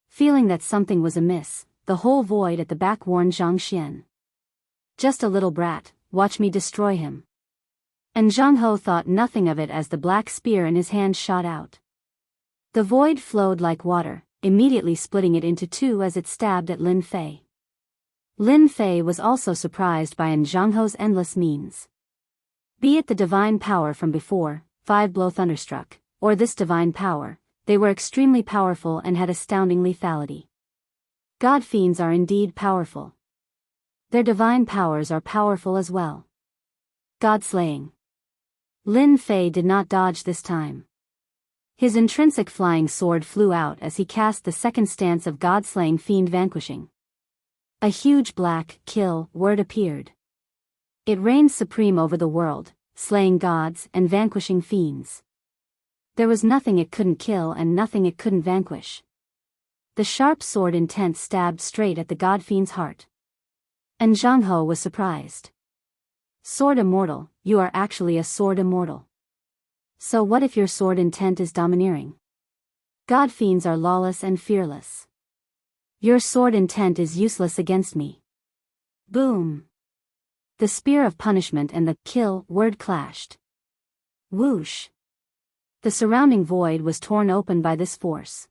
Feeling that something was amiss, the whole void at the back warned Zhang Xian. Just a little brat, watch me destroy him. And Jianghu thought nothing of it as the black spear in his hand shot out. The void flowed like water, immediately splitting it into 2 as it stabbed at Lin Fei. Lin Fei was also surprised by Jianghu's endless means. Be it the divine power from before, 5-blow thunderstruck, or this divine power, they were extremely powerful and had astounding lethality. God fiends are indeed powerful. Their divine powers are powerful as well. God slaying. Lin Fei did not dodge this time. His intrinsic flying sword flew out as he cast the second stance of God-slaying fiend vanquishing. A huge black kill word appeared. It reigns supreme over the world, slaying gods and vanquishing fiends. There was nothing it couldn't kill and nothing it couldn't vanquish. The sharp sword intent stabbed straight at the god fiend's heart. And Jianghu was surprised. Sword immortal, you are actually a sword immortal. So what if your sword intent is domineering? God fiends are lawless and fearless. Your sword intent is useless against me. Boom. The spear of punishment and the kill word clashed. Whoosh. The surrounding void was torn open by this force.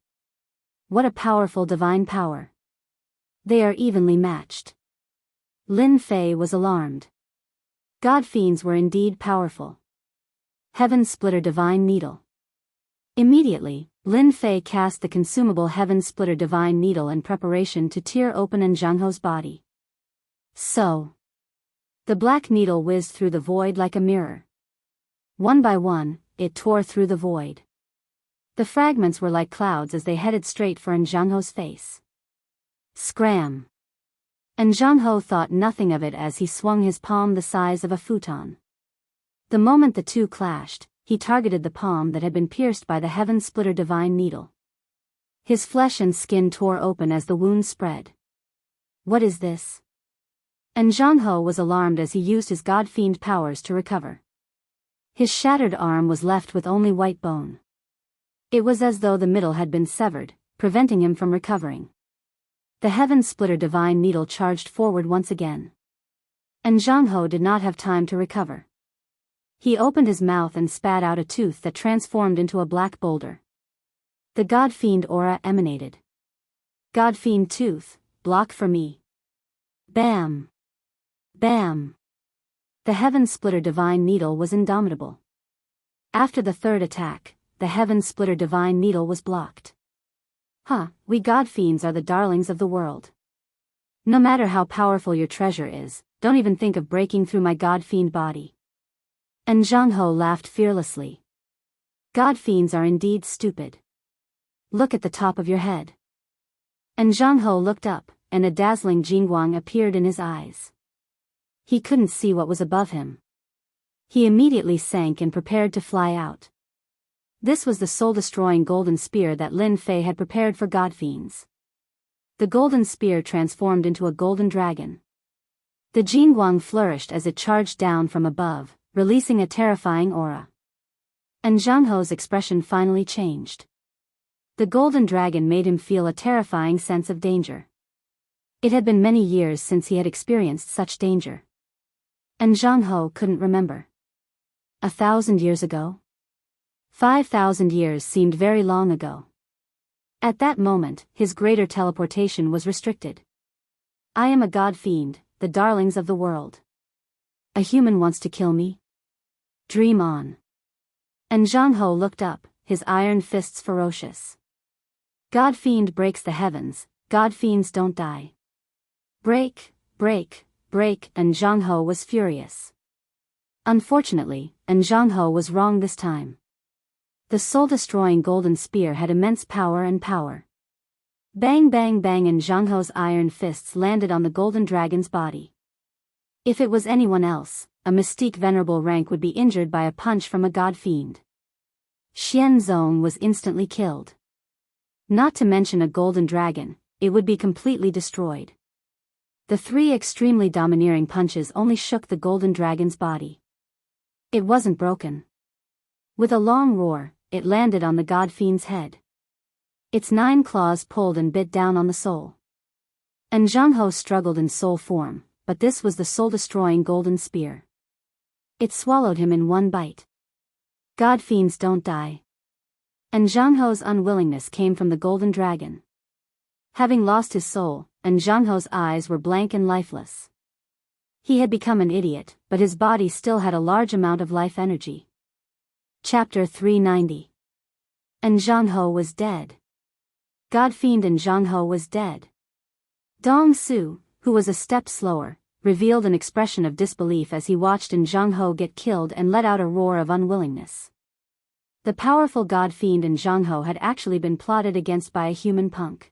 What a powerful divine power. They are evenly matched. Lin Fei was alarmed. God fiends were indeed powerful. Heaven Splitter Divine Needle. Immediately, Lin Fei cast the consumable Heaven Splitter Divine Needle in preparation to tear open Jianghu's body. So. The black needle whizzed through the void like a mirror. One by one, it tore through the void. The fragments were like clouds as they headed straight for Jianghu's face. Scram! And Jianghu thought nothing of it as he swung his palm the size of a futon. The moment the two clashed, he targeted the palm that had been pierced by the Heaven Splitter Divine Needle. His flesh and skin tore open as the wound spread. What is this? And Jianghu was alarmed as he used his god fiend powers to recover. His shattered arm was left with only white bone. It was as though the middle had been severed, preventing him from recovering. The Heaven Splitter Divine Needle charged forward once again. And Jianghu did not have time to recover. He opened his mouth and spat out a tooth that transformed into a black boulder. The God Fiend aura emanated. God Fiend tooth, block for me. Bam! Bam! The Heaven Splitter Divine Needle was indomitable. After the third attack, the Heaven Splitter Divine Needle was blocked. We God Fiends are the darlings of the world. No matter how powerful your treasure is, don't even think of breaking through my god-fiend body." And Jianghu laughed fearlessly. "God-fiends are indeed stupid. Look at the top of your head." And Jianghu looked up, and a dazzling jingguang appeared in his eyes. He couldn't see what was above him. He immediately sank and prepared to fly out. This was the soul-destroying golden spear that Lin Fei had prepared for god-fiends. The golden spear transformed into a golden dragon. The jingguang flourished as it charged down from above, releasing a terrifying aura. And Jianghu's expression finally changed. The golden dragon made him feel a terrifying sense of danger. It had been many years since he had experienced such danger. And Jianghu couldn't remember. 1,000 years ago? 5,000 years seemed very long ago. At that moment, his greater teleportation was restricted. "I am a god-fiend, the darlings of the world. A human wants to kill me? Dream on." And Jianghu looked up, his iron fists ferocious. "God-fiend breaks the heavens, god-fiends don't die. Break, break, break," and Jianghu was furious. Unfortunately, and Jianghu was wrong this time. The soul-destroying golden spear had immense power and power. Bang bang bang, and Jianghu's iron fists landed on the golden dragon's body. If it was anyone else, a mystique venerable rank would be injured by a punch from a god-fiend. Xianzong was instantly killed. Not to mention a golden dragon, it would be completely destroyed. The three extremely domineering punches only shook the golden dragon's body. It wasn't broken. With a long roar, it landed on the god-fiend's head. Its 9 claws pulled and bit down on the soul. And Jianghu struggled in soul form, but this was the soul-destroying golden spear. It swallowed him in one bite. God-fiends don't die. And Jianghu's unwillingness came from the golden dragon. Having lost his soul, and Jianghu's eyes were blank and lifeless. He had become an idiot, but his body still had a large amount of life energy. Chapter 390. And Jianghu was dead. God-fiend and Jianghu was dead. Dong Su, who was a step slower, revealed an expression of disbelief as he watched Jianghu get killed and let out a roar of unwillingness. The powerful god-fiend in Jianghu had actually been plotted against by a human punk.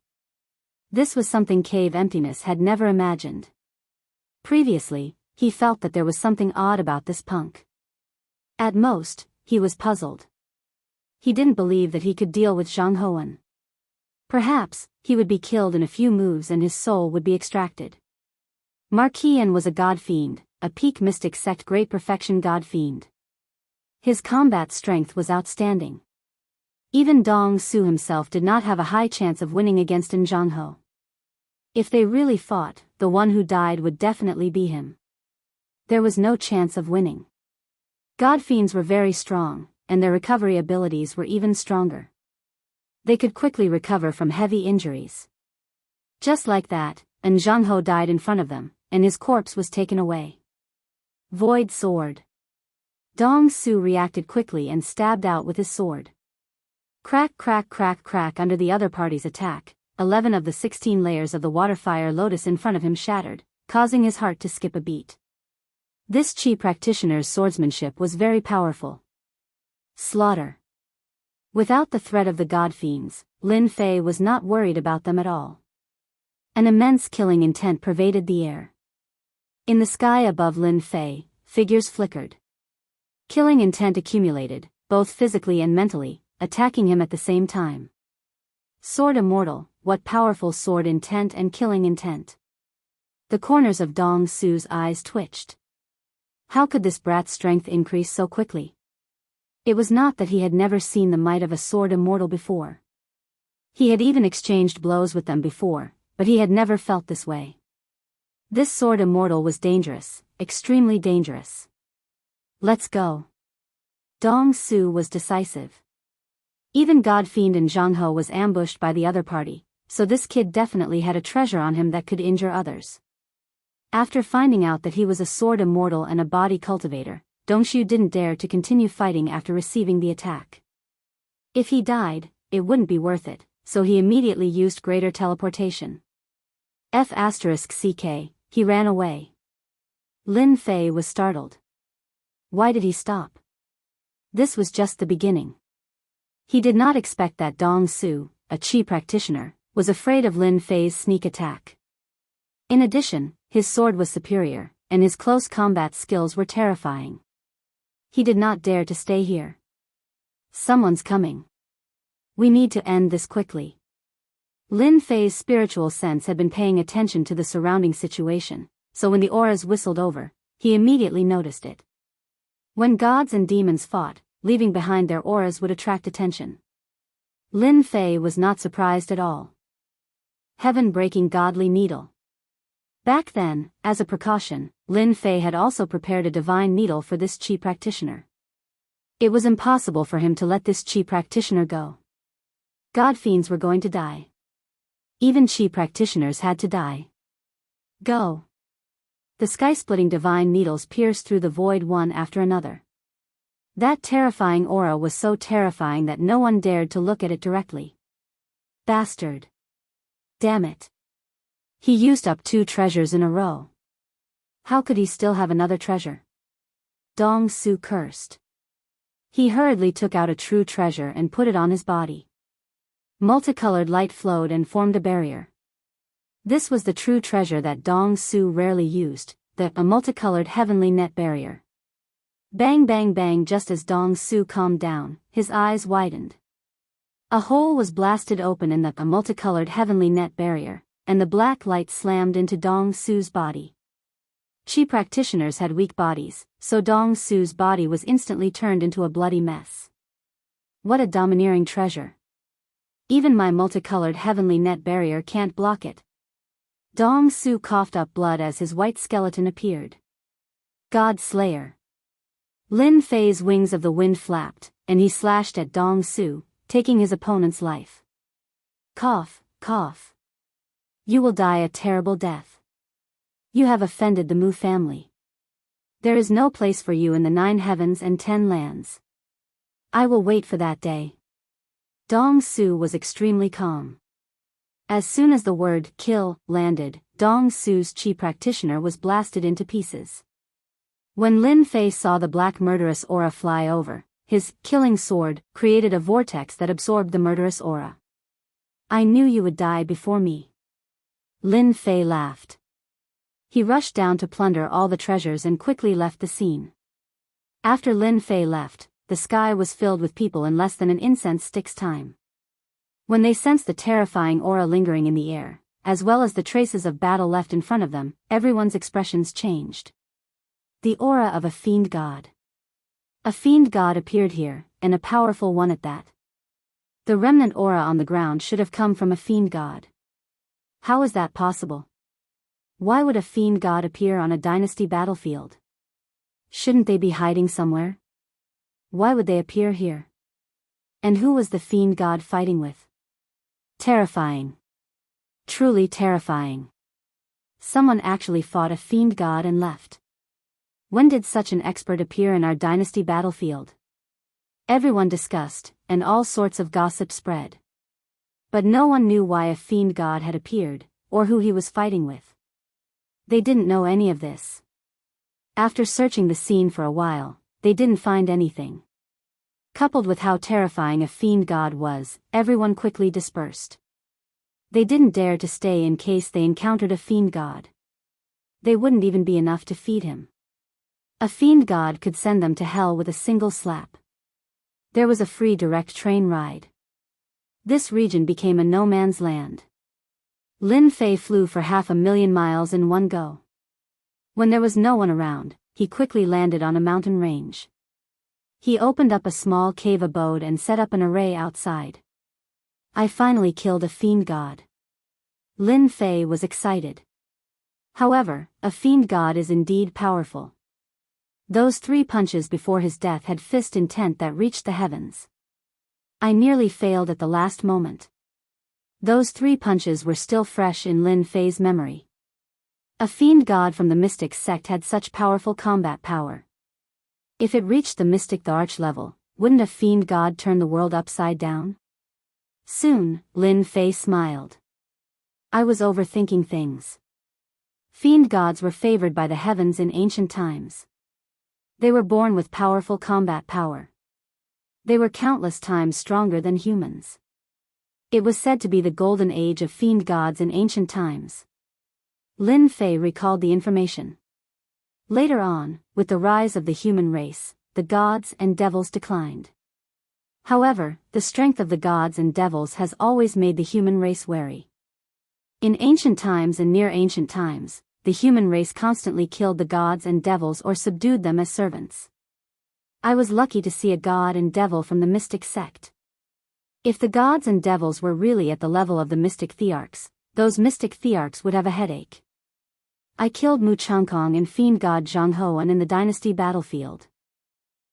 This was something Cave Emptiness had never imagined. Previously, he felt that there was something odd about this punk. At most, he was puzzled. He didn't believe that he could deal with Jianghuan. Perhaps, he would be killed in a few moves and his soul would be extracted. Marquian was a god-fiend, a peak mystic sect great perfection god-fiend. His combat strength was outstanding. Even Dong Su himself did not have a high chance of winning against Jianghu. If they really fought, the one who died would definitely be him. There was no chance of winning. God-fiends were very strong, and their recovery abilities were even stronger. They could quickly recover from heavy injuries. Just like that, Jianghu died in front of them, and his corpse was taken away. Void sword. Dong Su reacted quickly and stabbed out with his sword. Crack crack crack crack. Under the other party's attack, 11 of the 16 layers of the water-fire lotus in front of him shattered, causing his heart to skip a beat. This Qi practitioner's swordsmanship was very powerful. Slaughter. Without the threat of the god-fiends, Lin Fei was not worried about them at all. An immense killing intent pervaded the air. In the sky above Lin Fei, figures flickered. Killing intent accumulated, both physically and mentally, attacking him at the same time. Sword immortal, what powerful sword intent and killing intent. The corners of Dong Su's eyes twitched. How could this brat's strength increase so quickly? It was not that he had never seen the might of a sword immortal before. He had even exchanged blows with them before, but he had never felt this way. This sword immortal was dangerous, extremely dangerous. Let's go. Dong Su was decisive. Even God-fiend Jianghu was ambushed by the other party, so this kid definitely had a treasure on him that could injure others. After finding out that he was a sword immortal and a body cultivator, Dongshu didn't dare to continue fighting after receiving the attack. If he died, it wouldn't be worth it, so he immediately used greater teleportation. F***ck, he ran away. Lin Fei was startled. Why did he stop? This was just the beginning. He did not expect that Dong Su, a Qi practitioner, was afraid of Lin Fei's sneak attack. In addition, his sword was superior, and his close combat skills were terrifying. He did not dare to stay here. Someone's coming. We need to end this quickly. Lin Fei's spiritual sense had been paying attention to the surrounding situation, so when the auras whistled over, he immediately noticed it. When gods and demons fought, leaving behind their auras would attract attention. Lin Fei was not surprised at all. Heaven-breaking godly needle. Back then, as a precaution, Lin Fei had also prepared a divine needle for this Qi practitioner. It was impossible for him to let this Qi practitioner go. God fiends were going to die. Even Qi practitioners had to die. Go. The sky-splitting divine needles pierced through the void one after another. That terrifying aura was so terrifying that no one dared to look at it directly. Bastard. Damn it. He used up 2 treasures in a row. How could he still have another treasure? Dong Su cursed. He hurriedly took out a true treasure and put it on his body. Multicolored light flowed and formed a barrier. This was the true treasure that Dong Su rarely used, a multicolored heavenly net barrier. Bang bang bang. Just as Dong Su calmed down, his eyes widened. A hole was blasted open in a multicolored heavenly net barrier, and the black light slammed into Dong Su's body. Qi practitioners had weak bodies, so Dong Su's body was instantly turned into a bloody mess. What a domineering treasure. Even my multicolored heavenly net barrier can't block it. Dong Su coughed up blood as his white skeleton appeared. God Slayer. Lin Fei's wings of the wind flapped, and he slashed at Dong Su, taking his opponent's life. Cough, cough. You will die a terrible death. You have offended the Mu family. There is no place for you in the 9 heavens and 10 lands. I will wait for that day. Dong Su was extremely calm. As soon as the word kill landed, Dong Su's Qi practitioner was blasted into pieces. When Lin Fei saw the black murderous aura fly over, his killing sword created a vortex that absorbed the murderous aura. I knew you would die before me. Lin Fei laughed. He rushed down to plunder all the treasures and quickly left the scene. After Lin Fei left, the sky was filled with people in less than an incense stick's time. When they sensed the terrifying aura lingering in the air, as well as the traces of battle left in front of them, everyone's expressions changed. The aura of a fiend god. A fiend god appeared here, and a powerful one at that. The remnant aura on the ground should have come from a fiend god. How is that possible? Why would a fiend god appear on a dynasty battlefield? Shouldn't they be hiding somewhere? Why would they appear here? And who was the fiend god fighting with? Terrifying. Truly terrifying. Someone actually fought a fiend god and left. When did such an expert appear in our dynasty battlefield? Everyone discussed, and all sorts of gossip spread. But no one knew why a fiend god had appeared, or who he was fighting with. They didn't know any of this. After searching the scene for a while, they didn't find anything. Coupled with how terrifying a fiend god was, everyone quickly dispersed. They didn't dare to stay in case they encountered a fiend god. They wouldn't even be enough to feed him. A fiend god could send them to hell with a single slap. There was a free direct train ride. This region became a no-man's land. Lin Fei flew for 500,000 miles in one go. When there was no one around, he quickly landed on a mountain range. He opened up a small cave abode and set up an array outside. I finally killed a fiend god. Lin Fei was excited. However, a fiend god is indeed powerful. Those 3 punches before his death had fist intent that reached the heavens. I nearly failed at the last moment. Those 3 punches were still fresh in Lin Fei's memory. A fiend god from the mystic sect had such powerful combat power. If it reached the mystic the arch level, wouldn't a fiend god turn the world upside down? Soon, Lin Fei smiled. I was overthinking things. Fiend gods were favored by the heavens in ancient times. They were born with powerful combat power. They were countless times stronger than humans. It was said to be the golden age of fiend gods in ancient times. Lin Fei recalled the information. Later on, with the rise of the human race, the gods and devils declined. However, the strength of the gods and devils has always made the human race wary. In ancient times and near ancient times, the human race constantly killed the gods and devils or subdued them as servants. I was lucky to see a god and devil from the mystic sect. If the gods and devils were really at the level of the mystic thearchs, those mystic thearchs would have a headache. I killed Mu Changkong and fiend god Jianghu in the dynasty battlefield.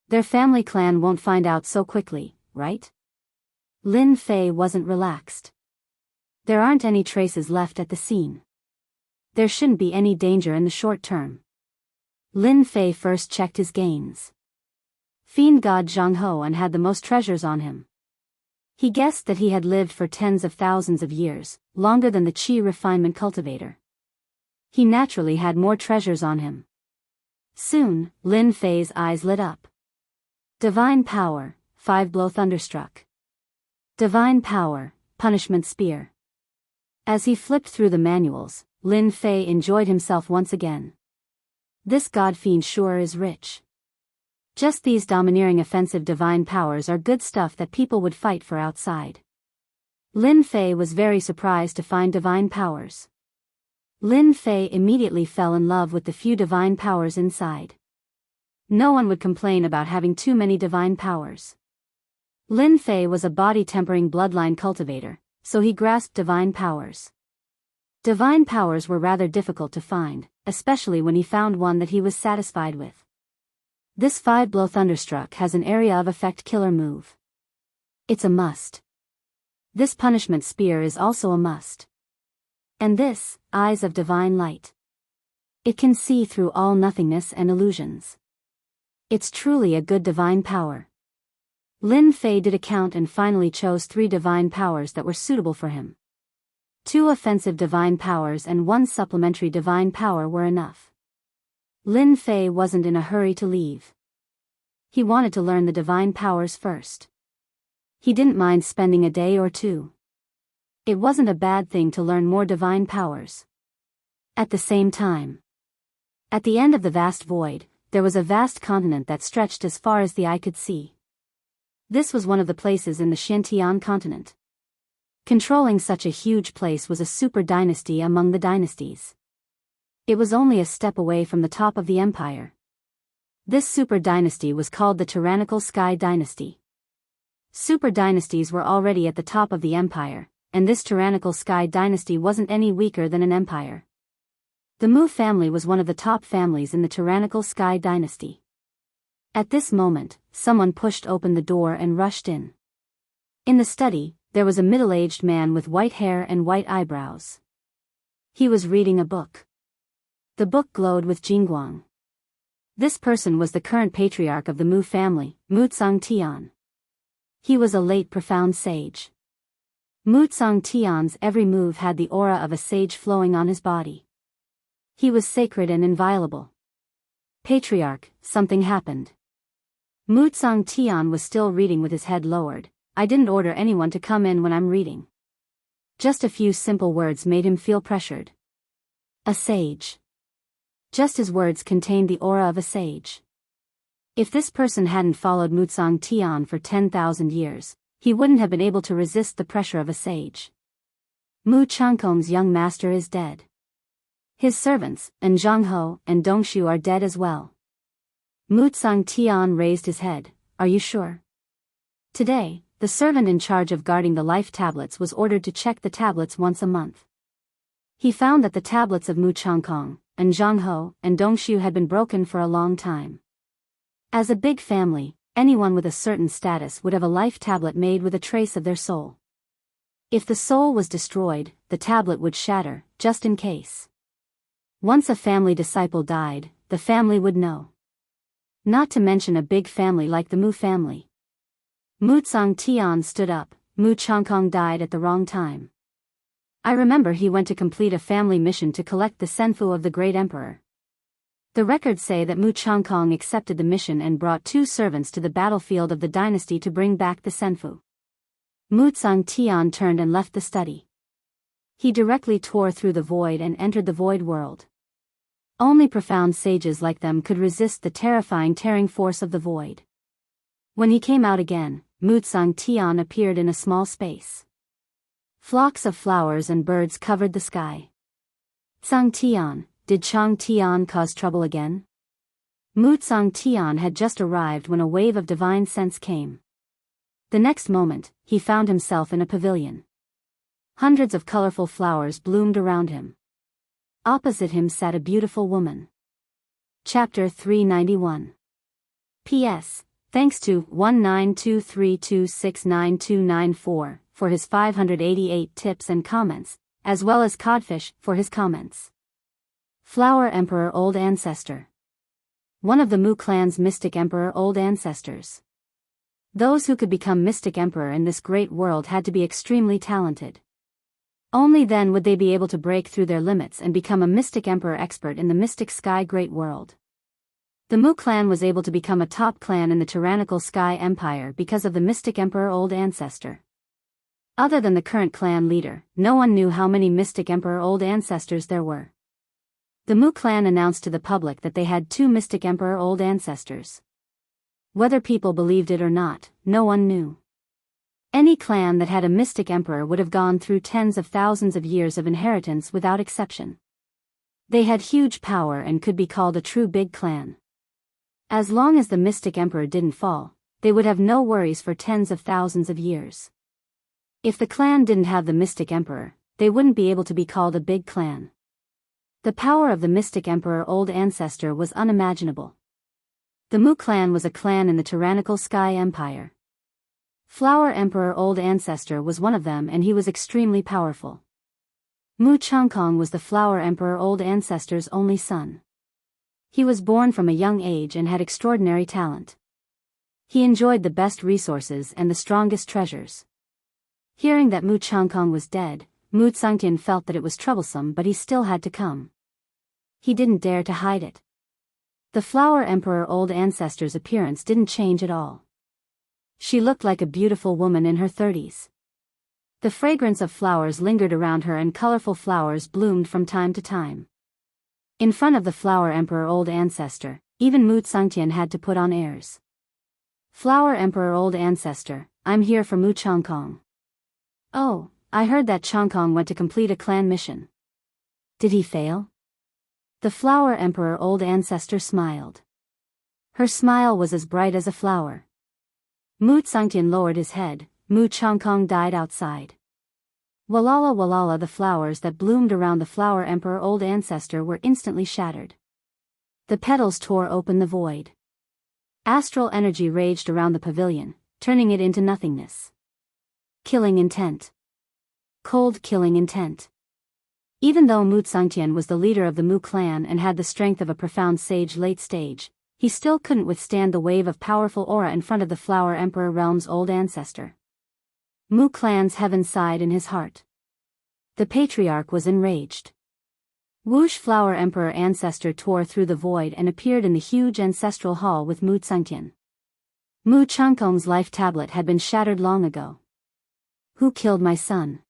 Their family clan won't find out so quickly, right? Lin Fei wasn't relaxed. There aren't any traces left at the scene. There shouldn't be any danger in the short term. Lin Fei first checked his gains. Fiend god Jianghu had the most treasures on him. He guessed that he had lived for tens of thousands of years, longer than the Qi refinement cultivator. He naturally had more treasures on him. Soon, Lin Fei's eyes lit up. Divine power, 5-blow thunderstruck. Divine power, punishment spear. As he flipped through the manuals, Lin Fei enjoyed himself once again. This god-fiend sure is rich. Just these domineering offensive divine powers are good stuff that people would fight for outside. Lin Fei was very surprised to find divine powers. Lin Fei immediately fell in love with the few divine powers inside. No one would complain about having too many divine powers. Lin Fei was a body-tempering bloodline cultivator, so he grasped divine powers. Divine powers were rather difficult to find, especially when he found one that he was satisfied with. This 5-blow thunderstruck has an area of effect killer move. It's a must. This punishment spear is also a must. And this, eyes of divine light. It can see through all nothingness and illusions. It's truly a good divine power. Lin Fei did a count and finally chose 3 divine powers that were suitable for him. 2 offensive divine powers and 1 supplementary divine power were enough. Lin Fei wasn't in a hurry to leave. He wanted to learn the divine powers first. He didn't mind spending a day or 2. It wasn't a bad thing to learn more divine powers. At the same time, at the end of the vast void, there was a vast continent that stretched as far as the eye could see. This was one of the places in the Xiantian continent. Controlling such a huge place was a super dynasty among the dynasties. It was only a step away from the top of the empire. This super dynasty was called the Tyrannical Sky Dynasty. Super dynasties were already at the top of the empire, and this Tyrannical Sky Dynasty wasn't any weaker than an empire. The Mu family was one of the top families in the Tyrannical Sky Dynasty. At this moment, someone pushed open the door and rushed in. In the study, there was a middle-aged man with white hair and white eyebrows. He was reading a book. The book glowed with jingguang. This person was the current patriarch of the Mu family, Mu Tian. He was a late profound sage. Mu Tian's every move had the aura of a sage flowing on his body. He was sacred and inviolable. Patriarch, something happened. Mu Tian was still reading with his head lowered. I didn't order anyone to come in when I'm reading. Just a few simple words made him feel pressured. A sage. Just his words contained the aura of a sage. If this person hadn't followed Mu Tian for 10,000 years, he wouldn't have been able to resist the pressure of a sage. Mu Changkong's young master is dead. His servants, and Jianghu and Dongshu are dead as well. Mu Tian raised his head. Are you sure? Today, the servant in charge of guarding the life tablets was ordered to check the tablets once a month. He found that the tablets of Mu Changkong, and Jianghu, and Dongshu had been broken for a long time. As a big family, anyone with a certain status would have a life tablet made with a trace of their soul. If the soul was destroyed, the tablet would shatter, just in case. Once a family disciple died, the family would know. Not to mention a big family like the Mu family. Mu Tian stood up. Mu Changkong died at the wrong time. I remember he went to complete a family mission to collect the senfu of the great emperor. The records say that Mu Changkong accepted the mission and brought 2 servants to the battlefield of the dynasty to bring back the senfu. Mu Tsangtian turned and left the study. He directly tore through the void and entered the void world. Only profound sages like them could resist the terrifying tearing force of the void. When he came out again, Mu Tsangtian appeared in a small space. Flocks of flowers and birds covered the sky. Tsangtian, did Chang Tian cause trouble again? Mu Tsangtian had just arrived when a wave of divine sense came. The next moment, he found himself in a pavilion. Hundreds of colorful flowers bloomed around him. Opposite him sat a beautiful woman. Chapter 391. P.S. Thanks to 1923269294 for his 588 tips and comments, as well as Codfish for his comments. Flower Emperor Old Ancestor. One of the Mu clan's mystic emperor old ancestors. Those who could become mystic emperor in this great world had to be extremely talented. Only then would they be able to break through their limits and become a mystic emperor expert in the mystic sky great world. The Mu clan was able to become a top clan in the tyrannical Sky Empire because of the mystic emperor old ancestor. Other than the current clan leader, no one knew how many mystic emperor old ancestors there were. The Mu clan announced to the public that they had 2 mystic emperor old ancestors. Whether people believed it or not, no one knew. Any clan that had a mystic emperor would have gone through tens of thousands of years of inheritance without exception. They had huge power and could be called a true big clan. As long as the mystic emperor didn't fall, they would have no worries for tens of thousands of years. If the clan didn't have the mystic emperor, they wouldn't be able to be called a big clan. The power of the mystic emperor old ancestor was unimaginable. The Mu clan was a clan in the tyrannical Sky Empire. Flower Emperor Old Ancestor was one of them and he was extremely powerful. Mu Changkong was the Flower Emperor Old Ancestor's only son. He was born from a young age and had extraordinary talent. He enjoyed the best resources and the strongest treasures. Hearing that Mu Changkong was dead, Mu Tsangtian felt that it was troublesome but he still had to come. He didn't dare to hide it. The Flower Emperor Old Ancestor's appearance didn't change at all. She looked like a beautiful woman in her 30s. The fragrance of flowers lingered around her and colorful flowers bloomed from time to time. In front of the Flower Emperor Old Ancestor, even Mu Tsangtian had to put on airs. Flower Emperor Old Ancestor, I'm here for Mu Changkong. Oh, I heard that Changkong went to complete a clan mission. Did he fail? The Flower Emperor Old Ancestor smiled. Her smile was as bright as a flower. Mu Tsangtian lowered his head. Mu Changkong died outside. Walala walala, the flowers that bloomed around the Flower Emperor Old Ancestor were instantly shattered. The petals tore open the void. Astral energy raged around the pavilion, turning it into nothingness. Killing intent. Cold killing intent. Even though Mu Tsangtian was the leader of the Mu clan and had the strength of a profound sage late stage, he still couldn't withstand the wave of powerful aura in front of the Flower Emperor realm's old ancestor. Mu clan's heaven sighed in his heart. The patriarch was enraged. Whoosh! Flower Emperor ancestor tore through the void and appeared in the huge ancestral hall with Mu Tsangtian. Mu Changkong's life tablet had been shattered long ago. Who killed my son?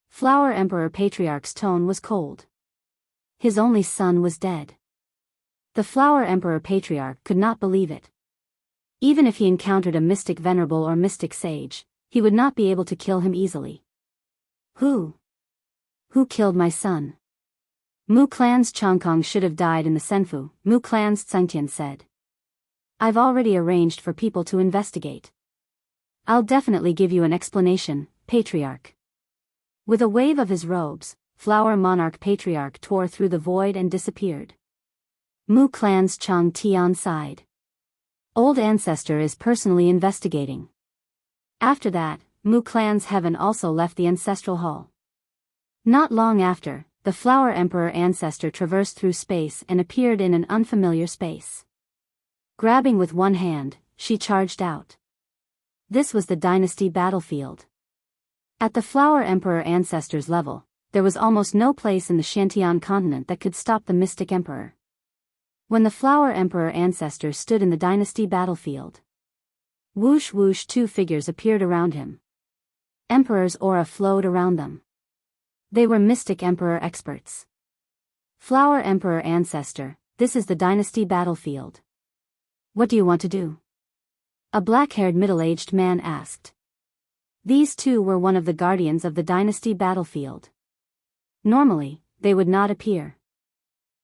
Flower Emperor patriarch's tone was cold. His only son was dead. The Flower Emperor patriarch could not believe it. Even if he encountered a mystic venerable or mystic sage, he would not be able to kill him easily. Who killed my son? Mu clan's Changkong should have died in the Senfu, Mu clan's Tsangtian said. I've already arranged for people to investigate. I'll definitely give you an explanation, patriarch. With a wave of his robes, Flower Monarch patriarch tore through the void and disappeared. Mu clan's Chang Tian sighed. Old ancestor is personally investigating. After that, Mu clan's heaven also left the ancestral hall. Not long after, the Flower Emperor ancestor traversed through space and appeared in an unfamiliar space. Grabbing with one hand, she charged out. This was the dynasty battlefield. At the Flower Emperor ancestor's level, there was almost no place in the Shantian continent that could stop the mystic emperor. When the Flower Emperor ancestor stood in the dynasty battlefield, whoosh whoosh, two figures appeared around him. Emperor's aura flowed around them. They were mystic emperor experts. Flower Emperor ancestor, this is the dynasty battlefield. What do you want to do? A black-haired middle-aged man asked. These two were one of the guardians of the dynasty battlefield. Normally, they would not appear.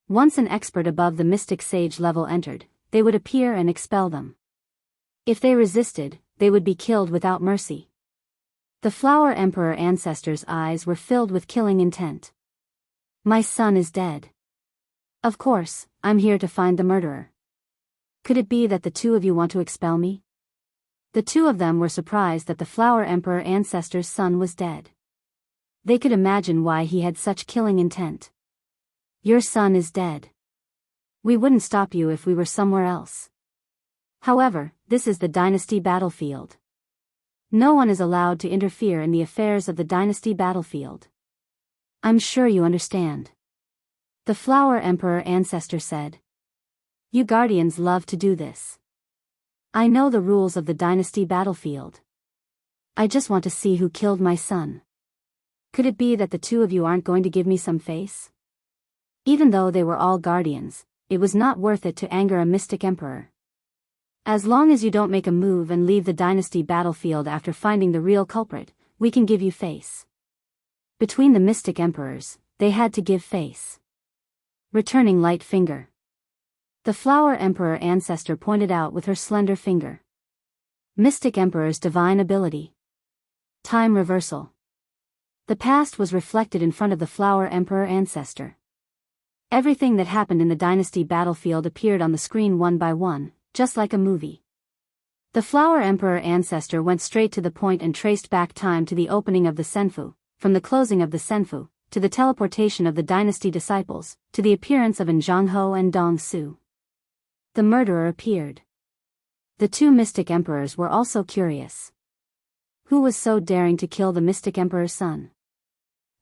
Once an expert above the mystic sage level entered, they would appear and expel them. If they resisted, they would be killed without mercy. The Flower Emperor ancestor's eyes were filled with killing intent. My son is dead. Of course, I'm here to find the murderer. Could it be that the two of you want to expel me? The two of them were surprised that the Flower Emperor ancestor's son was dead. They could imagine why he had such killing intent. Your son is dead. We wouldn't stop you if we were somewhere else. However, this is the dynasty battlefield. No one is allowed to interfere in the affairs of the dynasty battlefield. I'm sure you understand. The Flower Emperor ancestor said. You guardians love to do this. I know the rules of the dynasty battlefield. I just want to see who killed my son. Could it be that the two of you aren't going to give me some face? Even though they were all guardians, it was not worth it to anger a mystic emperor. As long as you don't make a move and leave the dynasty battlefield after finding the real culprit, we can give you face. Between the mystic emperors, they had to give face. Returning light finger. The Flower Emperor ancestor pointed out with her slender finger. Mystic Emperor's divine ability. Time reversal. The past was reflected in front of the Flower Emperor ancestor. Everything that happened in the dynasty battlefield appeared on the screen one by one, just like a movie. The Flower Emperor ancestor went straight to the point and traced back time to the opening of the Senfu, from the closing of the Senfu, to the teleportation of the dynasty disciples, to the appearance of Jianghu and Dong Su. The murderer appeared. The two mystic emperors were also curious. Who was so daring to kill the mystic emperor's son?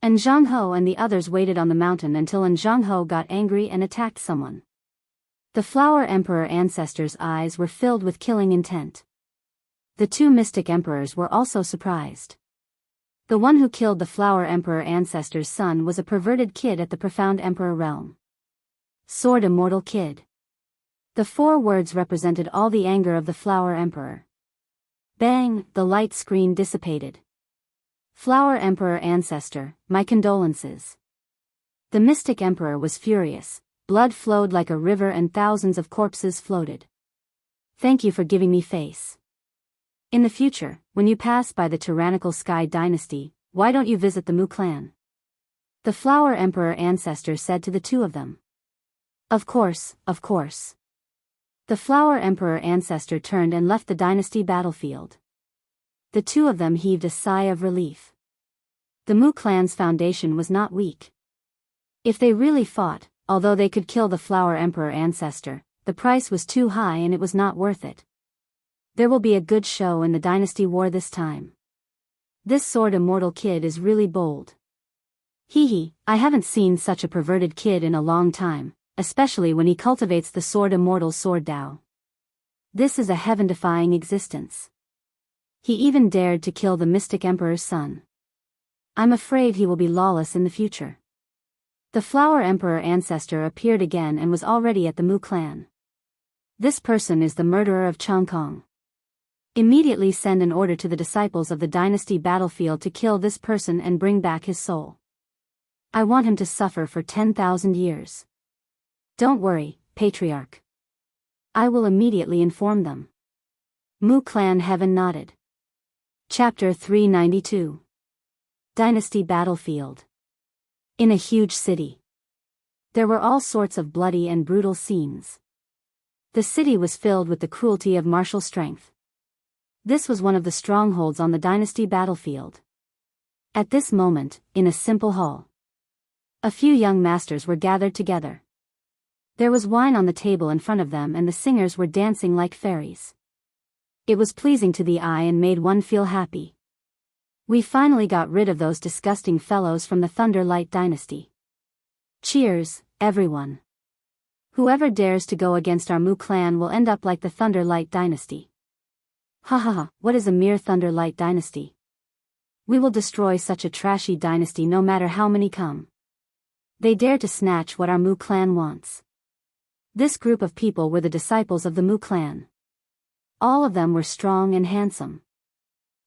Jianghu and the others waited on the mountain until Jianghu got angry and attacked someone. The Flower Emperor ancestor's eyes were filled with killing intent. The two mystic emperors were also surprised. The one who killed the Flower Emperor ancestor's son was a perverted kid at the Profound Emperor realm. Sword Immortal Kid. The 4 words represented all the anger of the Flower Emperor. Bang, the light screen dissipated. Flower Emperor ancestor, my condolences. The mystic emperor was furious, blood flowed like a river and thousands of corpses floated. Thank you for giving me face. In the future, when you pass by the tyrannical Sky Dynasty, why don't you visit the Mu clan? The Flower Emperor ancestor said to the two of them. Of course, of course. The Flower Emperor ancestor turned and left the dynasty battlefield. The two of them heaved a sigh of relief. The Mu clan's foundation was not weak. If they really fought, although they could kill the Flower Emperor ancestor, the price was too high and it was not worth it. There will be a good show in the dynasty war this time. This Sword Immortal Kid is really bold. Hee, I haven't seen such a perverted kid in a long time, especially when he cultivates the Sword Immortal Sword Dao. This is a heaven-defying existence. He even dared to kill the Mystic Emperor's son. I'm afraid he will be lawless in the future. The Flower Emperor ancestor appeared again and was already at the Mu clan. This person is the murderer of Changkong. Immediately send an order to the disciples of the dynasty battlefield to kill this person and bring back his soul. I want him to suffer for 10,000 years. Don't worry, Patriarch. I will immediately inform them. Mu clan heaven nodded. Chapter 392. Dynasty Battlefield. In a huge city. There were all sorts of bloody and brutal scenes. The city was filled with the cruelty of martial strength. This was one of the strongholds on the dynasty battlefield. At this moment, in a simple hall, a few young masters were gathered together. There was wine on the table in front of them and the singers were dancing like fairies. It was pleasing to the eye and made one feel happy. We finally got rid of those disgusting fellows from the Thunder Light dynasty. Cheers, everyone. Whoever dares to go against our Mu clan will end up like the Thunder Light dynasty. Ha ha ha, what is a mere Thunder Light dynasty? We will destroy such a trashy dynasty no matter how many come. They dare to snatch what our Mu clan wants. This group of people were the disciples of the Mu clan. All of them were strong and handsome.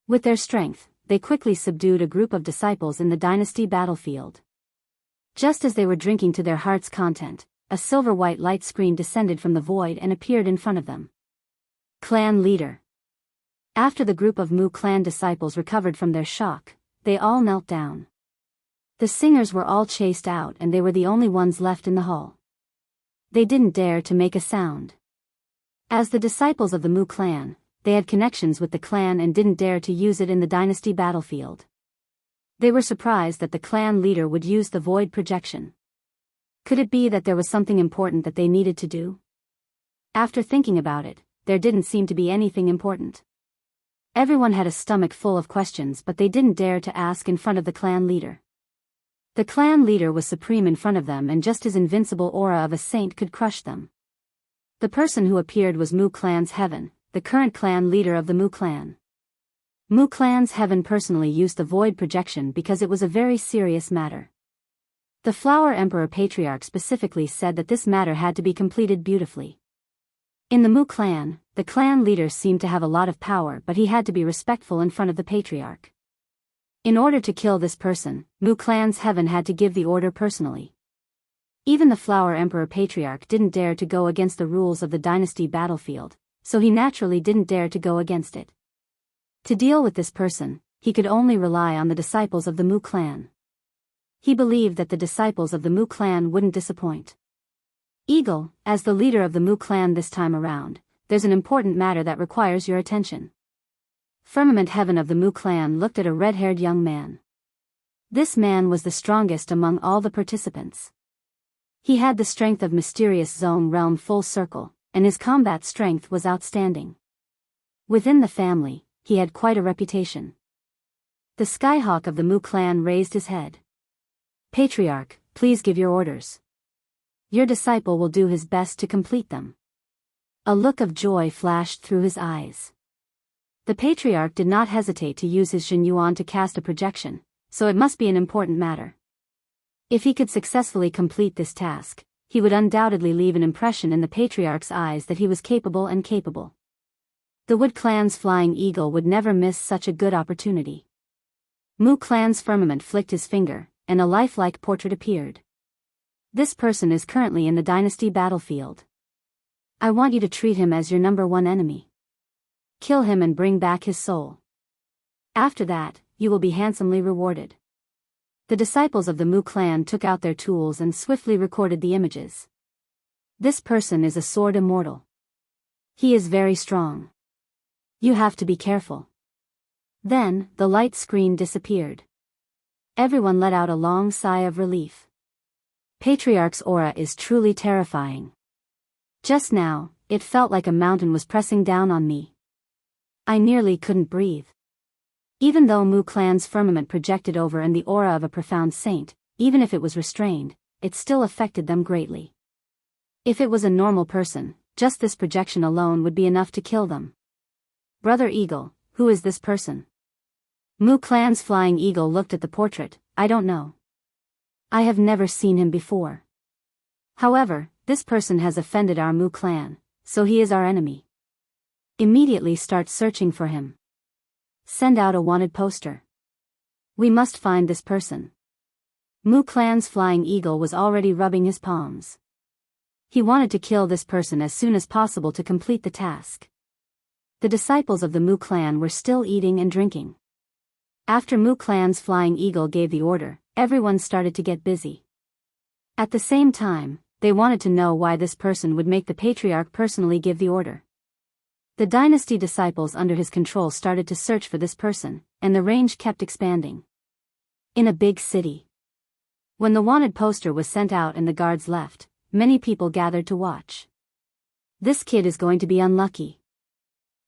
With their strength, they quickly subdued a group of disciples in the dynasty battlefield. Just as they were drinking to their heart's content, a silver-white light screen descended from the void and appeared in front of them. Clan leader. After the group of Mu clan disciples recovered from their shock, they all knelt down. The singers were all chased out and they were the only ones left in the hall. They didn't dare to make a sound. As the disciples of the Mu clan, they had connections with the clan and didn't dare to use it in the dynasty battlefield. They were surprised that the clan leader would use the void projection. Could it be that there was something important that they needed to do? After thinking about it, there didn't seem to be anything important. Everyone had a stomach full of questions, but they didn't dare to ask in front of the clan leader. The clan leader was supreme in front of them, and just his invincible aura of a saint could crush them. The person who appeared was Mu clan's Heaven, the current clan leader of the Mu clan. Mu clan's Heaven personally used the void projection because it was a very serious matter. The Flower Emperor Patriarch specifically said that this matter had to be completed beautifully. In the Mu clan, the clan leader seemed to have a lot of power, but he had to be respectful in front of the Patriarch. In order to kill this person, Mu clan's Heaven had to give the order personally. Even the Flower Emperor Patriarch didn't dare to go against the rules of the dynasty battlefield, so he naturally didn't dare to go against it. To deal with this person, he could only rely on the disciples of the Mu clan. He believed that the disciples of the Mu clan wouldn't disappoint. Eagle, as the leader of the Mu clan this time around, there's an important matter that requires your attention. Firmament Heaven of the Mu clan looked at a red-haired young man. This man was the strongest among all the participants. He had the strength of Mysterious Zone Realm Full Circle, and his combat strength was outstanding. Within the family, he had quite a reputation. The Skyhawk of the Mu clan raised his head. Patriarch, please give your orders. Your disciple will do his best to complete them. A look of joy flashed through his eyes. The Patriarch did not hesitate to use his Jin Yuan to cast a projection, so it must be an important matter. If he could successfully complete this task, he would undoubtedly leave an impression in the Patriarch's eyes that he was capable. The Wood clan's Flying Eagle would never miss such a good opportunity. Mu clan's Firmament flicked his finger, and a lifelike portrait appeared. This person is currently in the dynasty battlefield. I want you to treat him as your #1 enemy. Kill him and bring back his soul. After that, you will be handsomely rewarded. The disciples of the Mu clan took out their tools and swiftly recorded the images. This person is a sword immortal. He is very strong. You have to be careful. Then, the light screen disappeared. Everyone let out a long sigh of relief. Patriarch's aura is truly terrifying. Just now, it felt like a mountain was pressing down on me. I nearly couldn't breathe. Even though Mu clan's Firmament projected over and the aura of a profound saint, even if it was restrained, it still affected them greatly. If it was a normal person, just this projection alone would be enough to kill them. Brother Eagle, who is this person? Mu clan's Flying Eagle looked at the portrait. I don't know. I have never seen him before. However, this person has offended our Mu clan, so he is our enemy. Immediately start searching for him. Send out a wanted poster. We must find this person. Mu clan's Flying Eagle was already rubbing his palms. He wanted to kill this person as soon as possible to complete the task. The disciples of the Mu clan were still eating and drinking. After Mu clan's Flying Eagle gave the order, everyone started to get busy. At the same time, they wanted to know why this person would make the Patriarch personally give the order. The dynasty disciples under his control started to search for this person, and the range kept expanding. In a big city. When the wanted poster was sent out and the guards left, many people gathered to watch. This kid is going to be unlucky.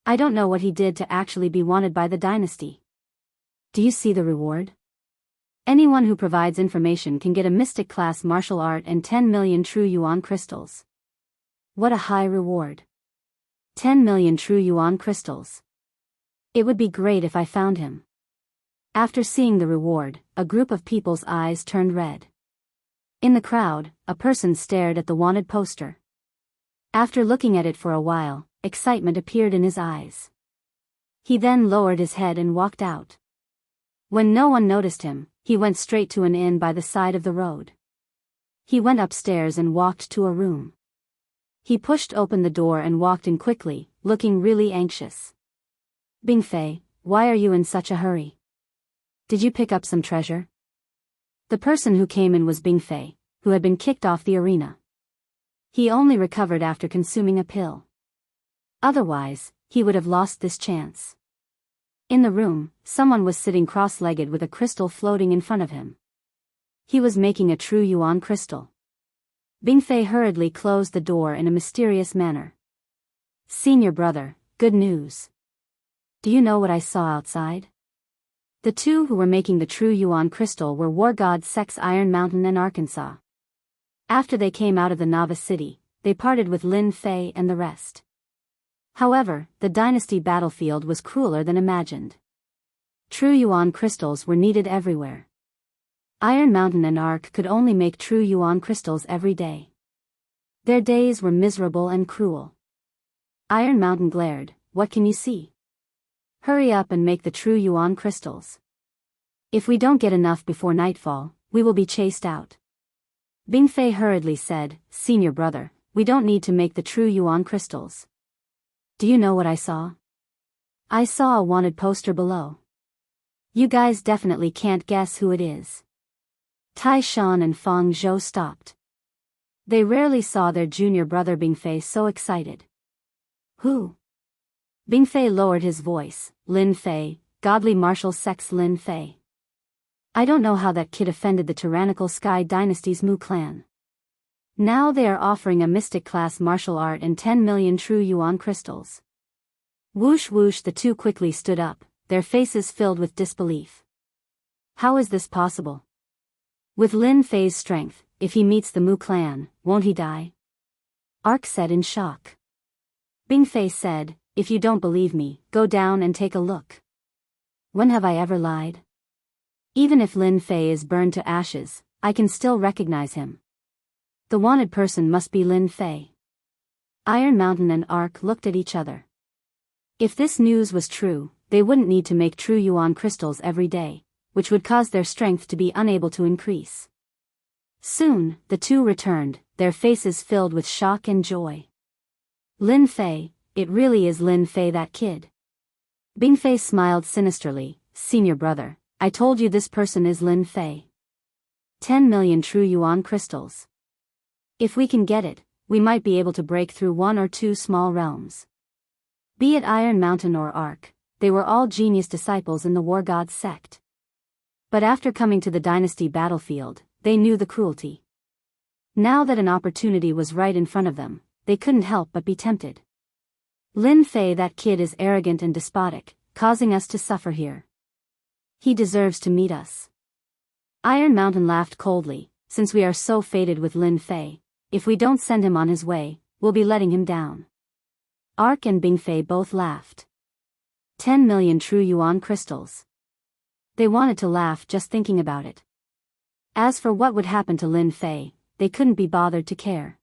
I don't know what he did to actually be wanted by the dynasty. Do you see the reward? Anyone who provides information can get a mystic class martial art and 10 million true yuan crystals. What a high reward. 10 million true yuan crystals. It would be great if I found him. After seeing the reward, a group of people's eyes turned red. In the crowd, a person stared at the wanted poster. After looking at it for a while, excitement appeared in his eyes. He then lowered his head and walked out. When no one noticed him, he went straight to an inn by the side of the road. He went upstairs and walked to a room. He pushed open the door and walked in quickly, looking really anxious. Bingfei, why are you in such a hurry? Did you pick up some treasure? The person who came in was Bingfei, who had been kicked off the arena. He only recovered after consuming a pill. Otherwise, he would have lost this chance. In the room, someone was sitting cross-legged with a crystal floating in front of him. He was making a true yuan crystal. Bingfei hurriedly closed the door in a mysterious manner. Senior brother, good news. Do you know what I saw outside? The two who were making the true yuan crystal were war god Sex Iron Mountain and Arkansas. After they came out of the novice city, they parted with Lin Fei and the rest. However, the dynasty battlefield was crueler than imagined. True yuan crystals were needed everywhere. Iron Mountain and Ark could only make true yuan crystals every day. Their days were miserable and cruel. Iron Mountain glared, what can you see? Hurry up and make the true yuan crystals. If we don't get enough before nightfall, we will be chased out. Bingfei hurriedly said, Senior brother, we don't need to make the true yuan crystals. Do you know what I saw? I saw a wanted poster below. You guys definitely can't guess who it is. Tai Shan and Fang Zhou stopped. They rarely saw their junior brother Bingfei so excited. Who? Bingfei lowered his voice, Lin Fei, godly martial sex Lin Fei. I don't know how that kid offended the tyrannical Sky Dynasty's Mu clan. Now they are offering a mystic class martial art and 10 million true yuan crystals. Whoosh whoosh, the two quickly stood up, their faces filled with disbelief. How is this possible? With Lin Fei's strength, if he meets the Mu clan, won't he die? Ark said in shock. Bingfei said, if you don't believe me, go down and take a look. When have I ever lied? Even if Lin Fei is burned to ashes, I can still recognize him. The wanted person must be Lin Fei. Iron Mountain and Ark looked at each other. If this news was true, they wouldn't need to make true yuan crystals every day, which would cause their strength to be unable to increase. Soon, the two returned, their faces filled with shock and joy. Lin Fei, it really is Lin Fei, that kid. Bingfei smiled sinisterly, Senior brother, I told you this person is Lin Fei. 10 million true yuan crystals. If we can get it, we might be able to break through one or two small realms. Be it Iron Mountain or Ark, they were all genius disciples in the War God's sect. But after coming to the dynasty battlefield, they knew the cruelty. Now that an opportunity was right in front of them, they couldn't help but be tempted. Lin Fei, that kid is arrogant and despotic, causing us to suffer here. He deserves to meet us. Iron Mountain laughed coldly, since we are so fated with Lin Fei, if we don't send him on his way, we'll be letting him down. Ark and Bingfei both laughed. 10 million true yuan crystals. They wanted to laugh just thinking about it. As for what would happen to Lin Fei, they couldn't be bothered to care.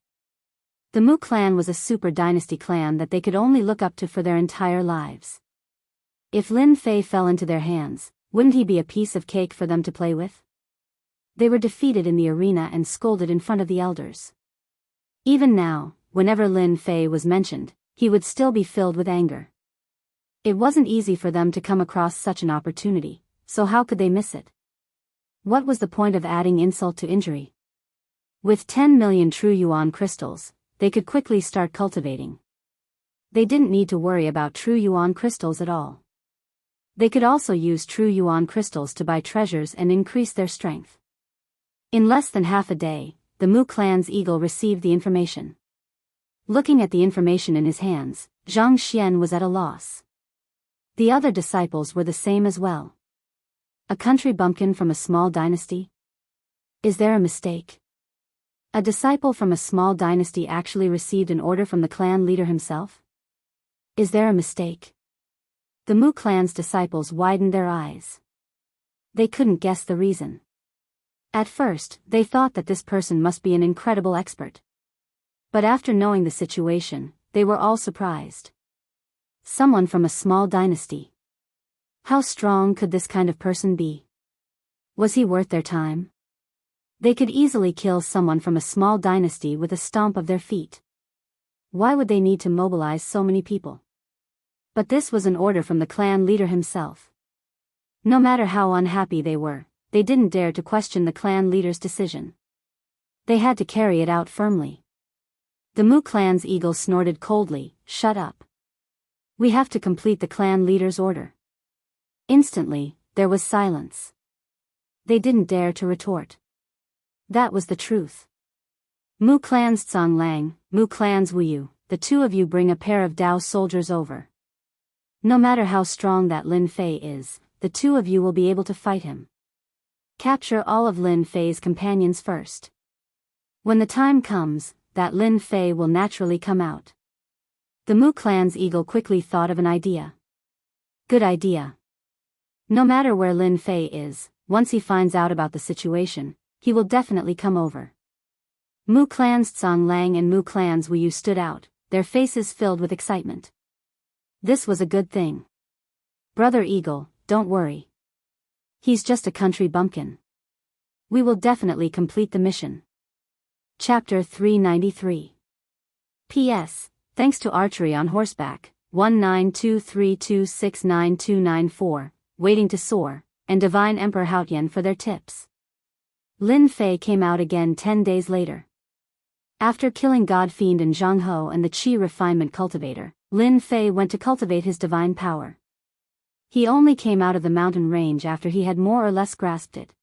The Mu clan was a super dynasty clan that they could only look up to for their entire lives. If Lin Fei fell into their hands, wouldn't he be a piece of cake for them to play with? They were defeated in the arena and scolded in front of the elders. Even now, whenever Lin Fei was mentioned, he would still be filled with anger. It wasn't easy for them to come across such an opportunity, so how could they miss it? What was the point of adding insult to injury? With 10 million true yuan crystals, they could quickly start cultivating. They didn't need to worry about true yuan crystals at all. They could also use true yuan crystals to buy treasures and increase their strength. In less than half a day, the Mu clan's eagle received the information. Looking at the information in his hands, Zhang Xian was at a loss. The other disciples were the same as well. A country bumpkin from a small dynasty? Is there a mistake? A disciple from a small dynasty actually received an order from the clan leader himself? Is there a mistake? The Mu clan's disciples widened their eyes. They couldn't guess the reason. At first, they thought that this person must be an incredible expert. But after knowing the situation, they were all surprised. Someone from a small dynasty. How strong could this kind of person be? Was he worth their time? They could easily kill someone from a small dynasty with a stomp of their feet. Why would they need to mobilize so many people? But this was an order from the clan leader himself. No matter how unhappy they were, they didn't dare to question the clan leader's decision. They had to carry it out firmly. The Mu clan's eagle snorted coldly, "Shut up. We have to complete the clan leader's order." Instantly, there was silence. They didn't dare to retort. That was the truth. Mu clan's Tsang Lang, Mu clan's Wuyu, the two of you bring a pair of Dao soldiers over. No matter how strong that Lin Fei is, the two of you will be able to fight him. Capture all of Lin Fei's companions first. When the time comes, that Lin Fei will naturally come out. The Mu clan's eagle quickly thought of an idea. Good idea. No matter where Lin Fei is, once he finds out about the situation, he will definitely come over. Mu clan's Tsang Lang and Mu clan's Wuyu stood out, their faces filled with excitement. This was a good thing. Brother Eagle, don't worry. He's just a country bumpkin. We will definitely complete the mission. Chapter 393. P.S. Thanks to archery on horseback, 1923269294, Waiting to Soar, and Divine Emperor Haotian for their tips. Lin Fei came out again 10 days later. After killing God Fiend in Jianghu and the Qi refinement cultivator, Lin Fei went to cultivate his divine power. He only came out of the mountain range after he had more or less grasped it.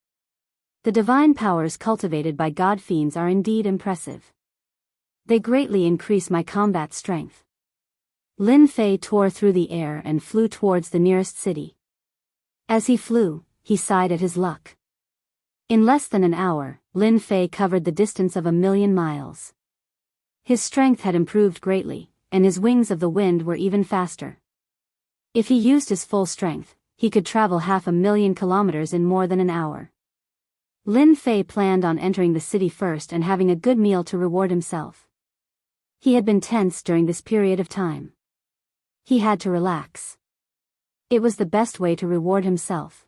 The divine powers cultivated by God Fiends are indeed impressive. They greatly increase my combat strength. Lin Fei tore through the air and flew towards the nearest city. As he flew, he sighed at his luck. In less than an hour, Lin Fei covered the distance of 1,000,000 miles. His strength had improved greatly, and his wings of the wind were even faster. If he used his full strength, he could travel 500,000 kilometers in more than an hour. Lin Fei planned on entering the city first and having a good meal to reward himself. He had been tense during this period of time. He had to relax. It was the best way to reward himself.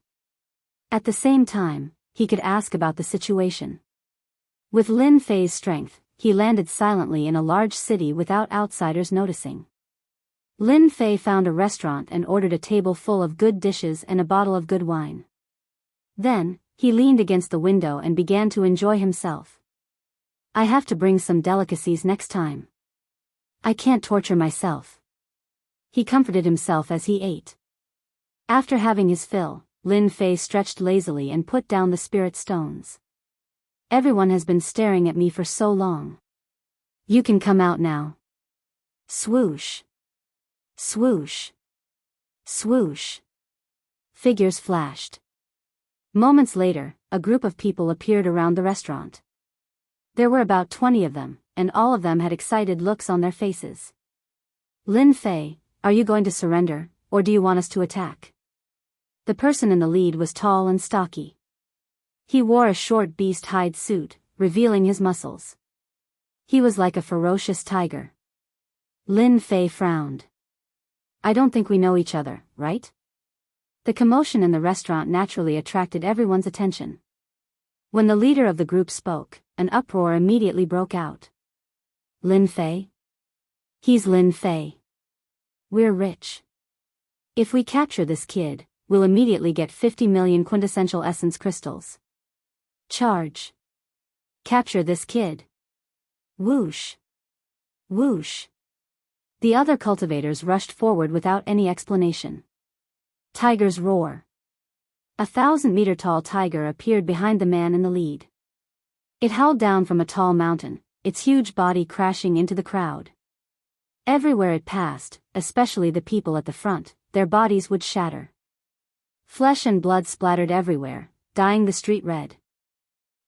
At the same time, he could ask about the situation. With Lin Fei's strength, he landed silently in a large city without outsiders noticing. Lin Fei found a restaurant and ordered a table full of good dishes and a bottle of good wine. Then, he leaned against the window and began to enjoy himself. I have to bring some delicacies next time. I can't torture myself. He comforted himself as he ate. After having his fill, Lin Fei stretched lazily and put down the spirit stones. Everyone has been staring at me for so long. You can come out now. Swoosh. Swoosh. Swoosh. Figures flashed. Moments later, a group of people appeared around the restaurant. There were about 20 of them, and all of them had excited looks on their faces. Lin Fei, are you going to surrender, or do you want us to attack? The person in the lead was tall and stocky. He wore a short beast hide suit, revealing his muscles. He was like a ferocious tiger. Lin Fei frowned. I don't think we know each other, right? The commotion in the restaurant naturally attracted everyone's attention. When the leader of the group spoke, an uproar immediately broke out. Lin Fei? He's Lin Fei. We're rich. If we capture this kid, we'll immediately get 50 million quintessential essence crystals. Charge. Capture this kid. Whoosh. Whoosh. The other cultivators rushed forward without any explanation. Tiger's roar. A 1,000-meter-tall tiger appeared behind the man in the lead. It howled down from a tall mountain, its huge body crashing into the crowd. Everywhere it passed, especially the people at the front, their bodies would shatter. Flesh and blood splattered everywhere, dyeing the street red.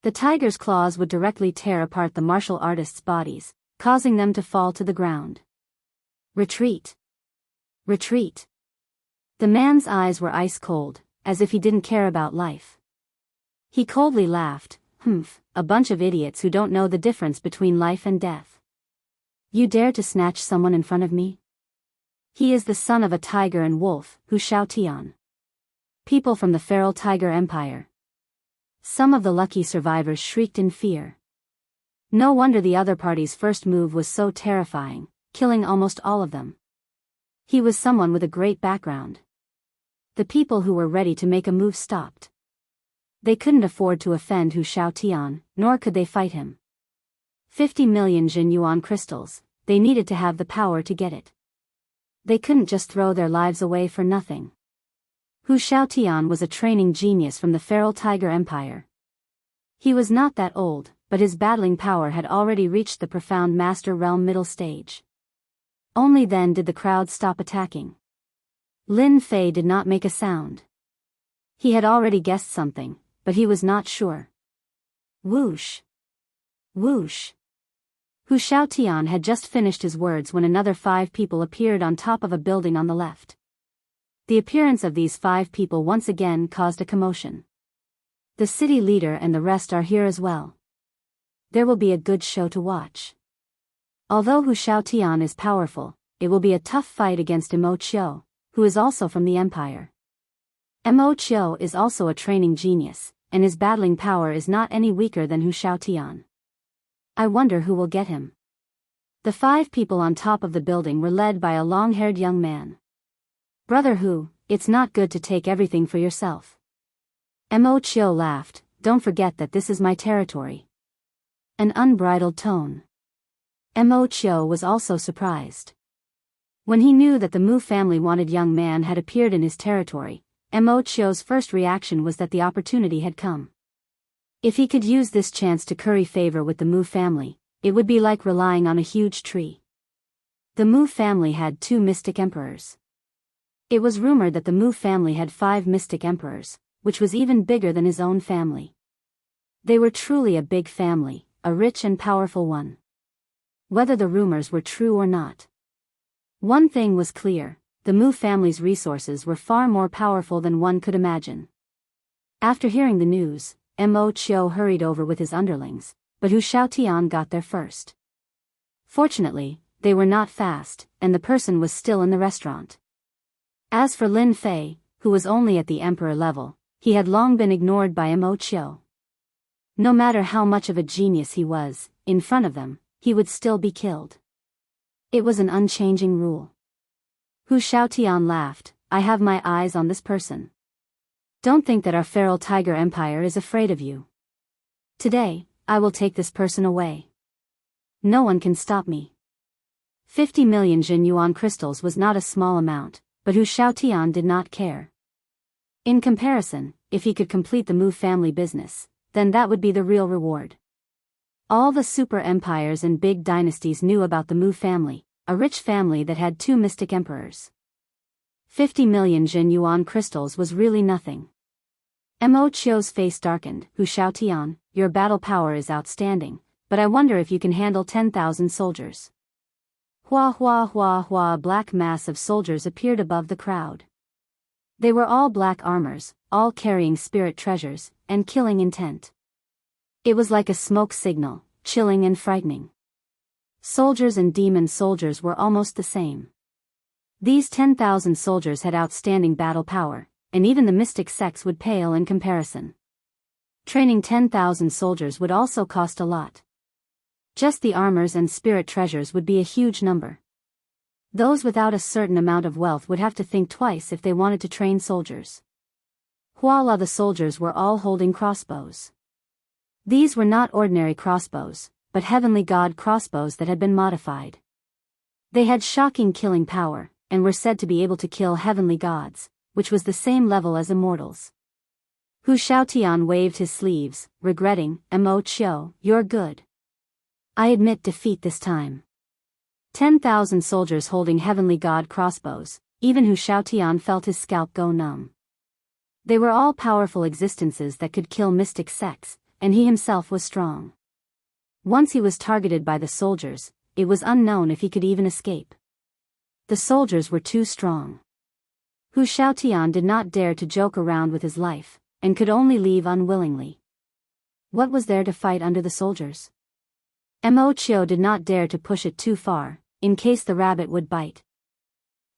The tiger's claws would directly tear apart the martial artists' bodies, causing them to fall to the ground. Retreat! Retreat! The man's eyes were ice cold, as if he didn't care about life. He coldly laughed, a bunch of idiots who don't know the difference between life and death. You dare to snatch someone in front of me? He is the son of a tiger and wolf, Hu Shaotian. People from the feral tiger empire. Some of the lucky survivors shrieked in fear. No wonder the other party's first move was so terrifying, killing almost all of them. He was someone with a great background. The people who were ready to make a move stopped. They couldn't afford to offend Hu Shaotian, nor could they fight him. 50 million Jin Yuan crystals, they needed to have the power to get it. They couldn't just throw their lives away for nothing. Hu Shaotian was a training genius from the feral tiger empire. He was not that old, but his battling power had already reached the profound master realm middle stage. Only then did the crowd stop attacking. Lin Fei did not make a sound. He had already guessed something, but he was not sure. Whoosh! Whoosh! Hu Shaotian had just finished his words when another 5 people appeared on top of a building on the left. The appearance of these 5 people once again caused a commotion. The city leader and the rest are here as well. There will be a good show to watch. Although Hu Shaotian is powerful, it will be a tough fight against Mo Qiu, who is also from the empire. Mo Qiu is also a training genius, and his battling power is not any weaker than Hu Shaotian. I wonder who will get him. The 5 people on top of the building were led by a long-haired young man. Brother Hu, it's not good to take everything for yourself. Mo Qiu laughed, don't forget that this is my territory. An unbridled tone. Mo Qiu was also surprised. When he knew that the Mu family wanted young man had appeared in his territory, Mo Qiu's first reaction was that the opportunity had come. If he could use this chance to curry favor with the Mu family, it would be like relying on a huge tree. The Mu family had 2 mystic emperors. It was rumored that the Mu family had 5 mystic emperors, which was even bigger than his own family. They were truly a big family, a rich and powerful one. Whether the rumors were true or not. One thing was clear, the Mu family's resources were far more powerful than one could imagine. After hearing the news, Mo Qiu hurried over with his underlings, but Hu Shaotian got there first. Fortunately, they were not fast, and the person was still in the restaurant. As for Lin Fei, who was only at the emperor level, he had long been ignored by Mo Qiu. No matter how much of a genius he was, in front of them, he would still be killed. It was an unchanging rule. Hu Shaotian laughed, I have my eyes on this person. Don't think that our feral tiger empire is afraid of you. Today, I will take this person away. No one can stop me. 50 million Jin Yuan crystals was not a small amount, but Hu Shaotian did not care. In comparison, if he could complete the Mu family business, then that would be the real reward. All the super empires and big dynasties knew about the Mu family, a rich family that had 2 mystic emperors. 50 million Jin Yuan crystals was really nothing. Mo Qiu's face darkened. Hu Shaotian, your battle power is outstanding, but I wonder if you can handle 10,000 soldiers. Hua hua hua hua. A black mass of soldiers appeared above the crowd. They were all black armors, all carrying spirit treasures, and killing intent. It was like a smoke signal, chilling and frightening. Soldiers and demon soldiers were almost the same. These 10,000 soldiers had outstanding battle power, and even the mystic sects would pale in comparison. Training 10,000 soldiers would also cost a lot. Just the armors and spirit treasures would be a huge number. Those without a certain amount of wealth would have to think twice if they wanted to train soldiers. Voila, the soldiers were all holding crossbows. These were not ordinary crossbows, but heavenly god crossbows that had been modified. They had shocking killing power, and were said to be able to kill heavenly gods, which was the same level as immortals. Hu Shaotian waved his sleeves, regretting, Mo Qiu, you're good. I admit defeat this time. 10,000 soldiers holding heavenly god crossbows, even Hu Shaotian felt his scalp go numb. They were all powerful existences that could kill mystic sects, and he himself was strong. Once he was targeted by the soldiers, it was unknown if he could even escape. The soldiers were too strong. Hu Xiaotian did not dare to joke around with his life, and could only leave unwillingly. What was there to fight under the soldiers? Mo Chio did not dare to push it too far, in case the rabbit would bite.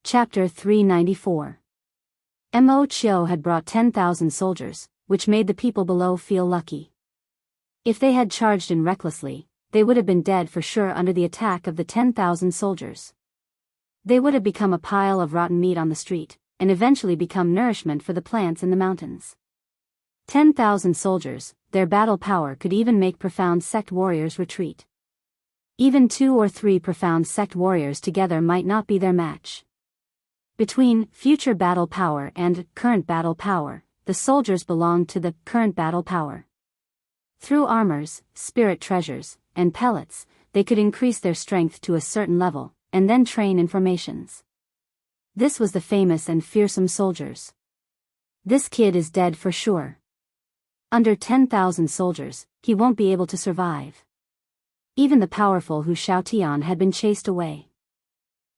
Chapter 394. Mo Chio had brought 10,000 soldiers, which made the people below feel lucky. If they had charged in recklessly, they would have been dead for sure under the attack of the 10,000 soldiers. They would have become a pile of rotten meat on the street, and eventually become nourishment for the plants in the mountains. 10,000 soldiers, their battle power could even make profound sect warriors retreat. Even 2 or 3 profound sect warriors together might not be their match. Between future battle power and current battle power, the soldiers belonged to the current battle power. Through armors, spirit treasures, and pellets, they could increase their strength to a certain level, and then train in formations. This was the famous and fearsome soldiers. This kid is dead for sure. Under 10,000 soldiers, he won't be able to survive. Even the powerful Hu Xiaotian had been chased away.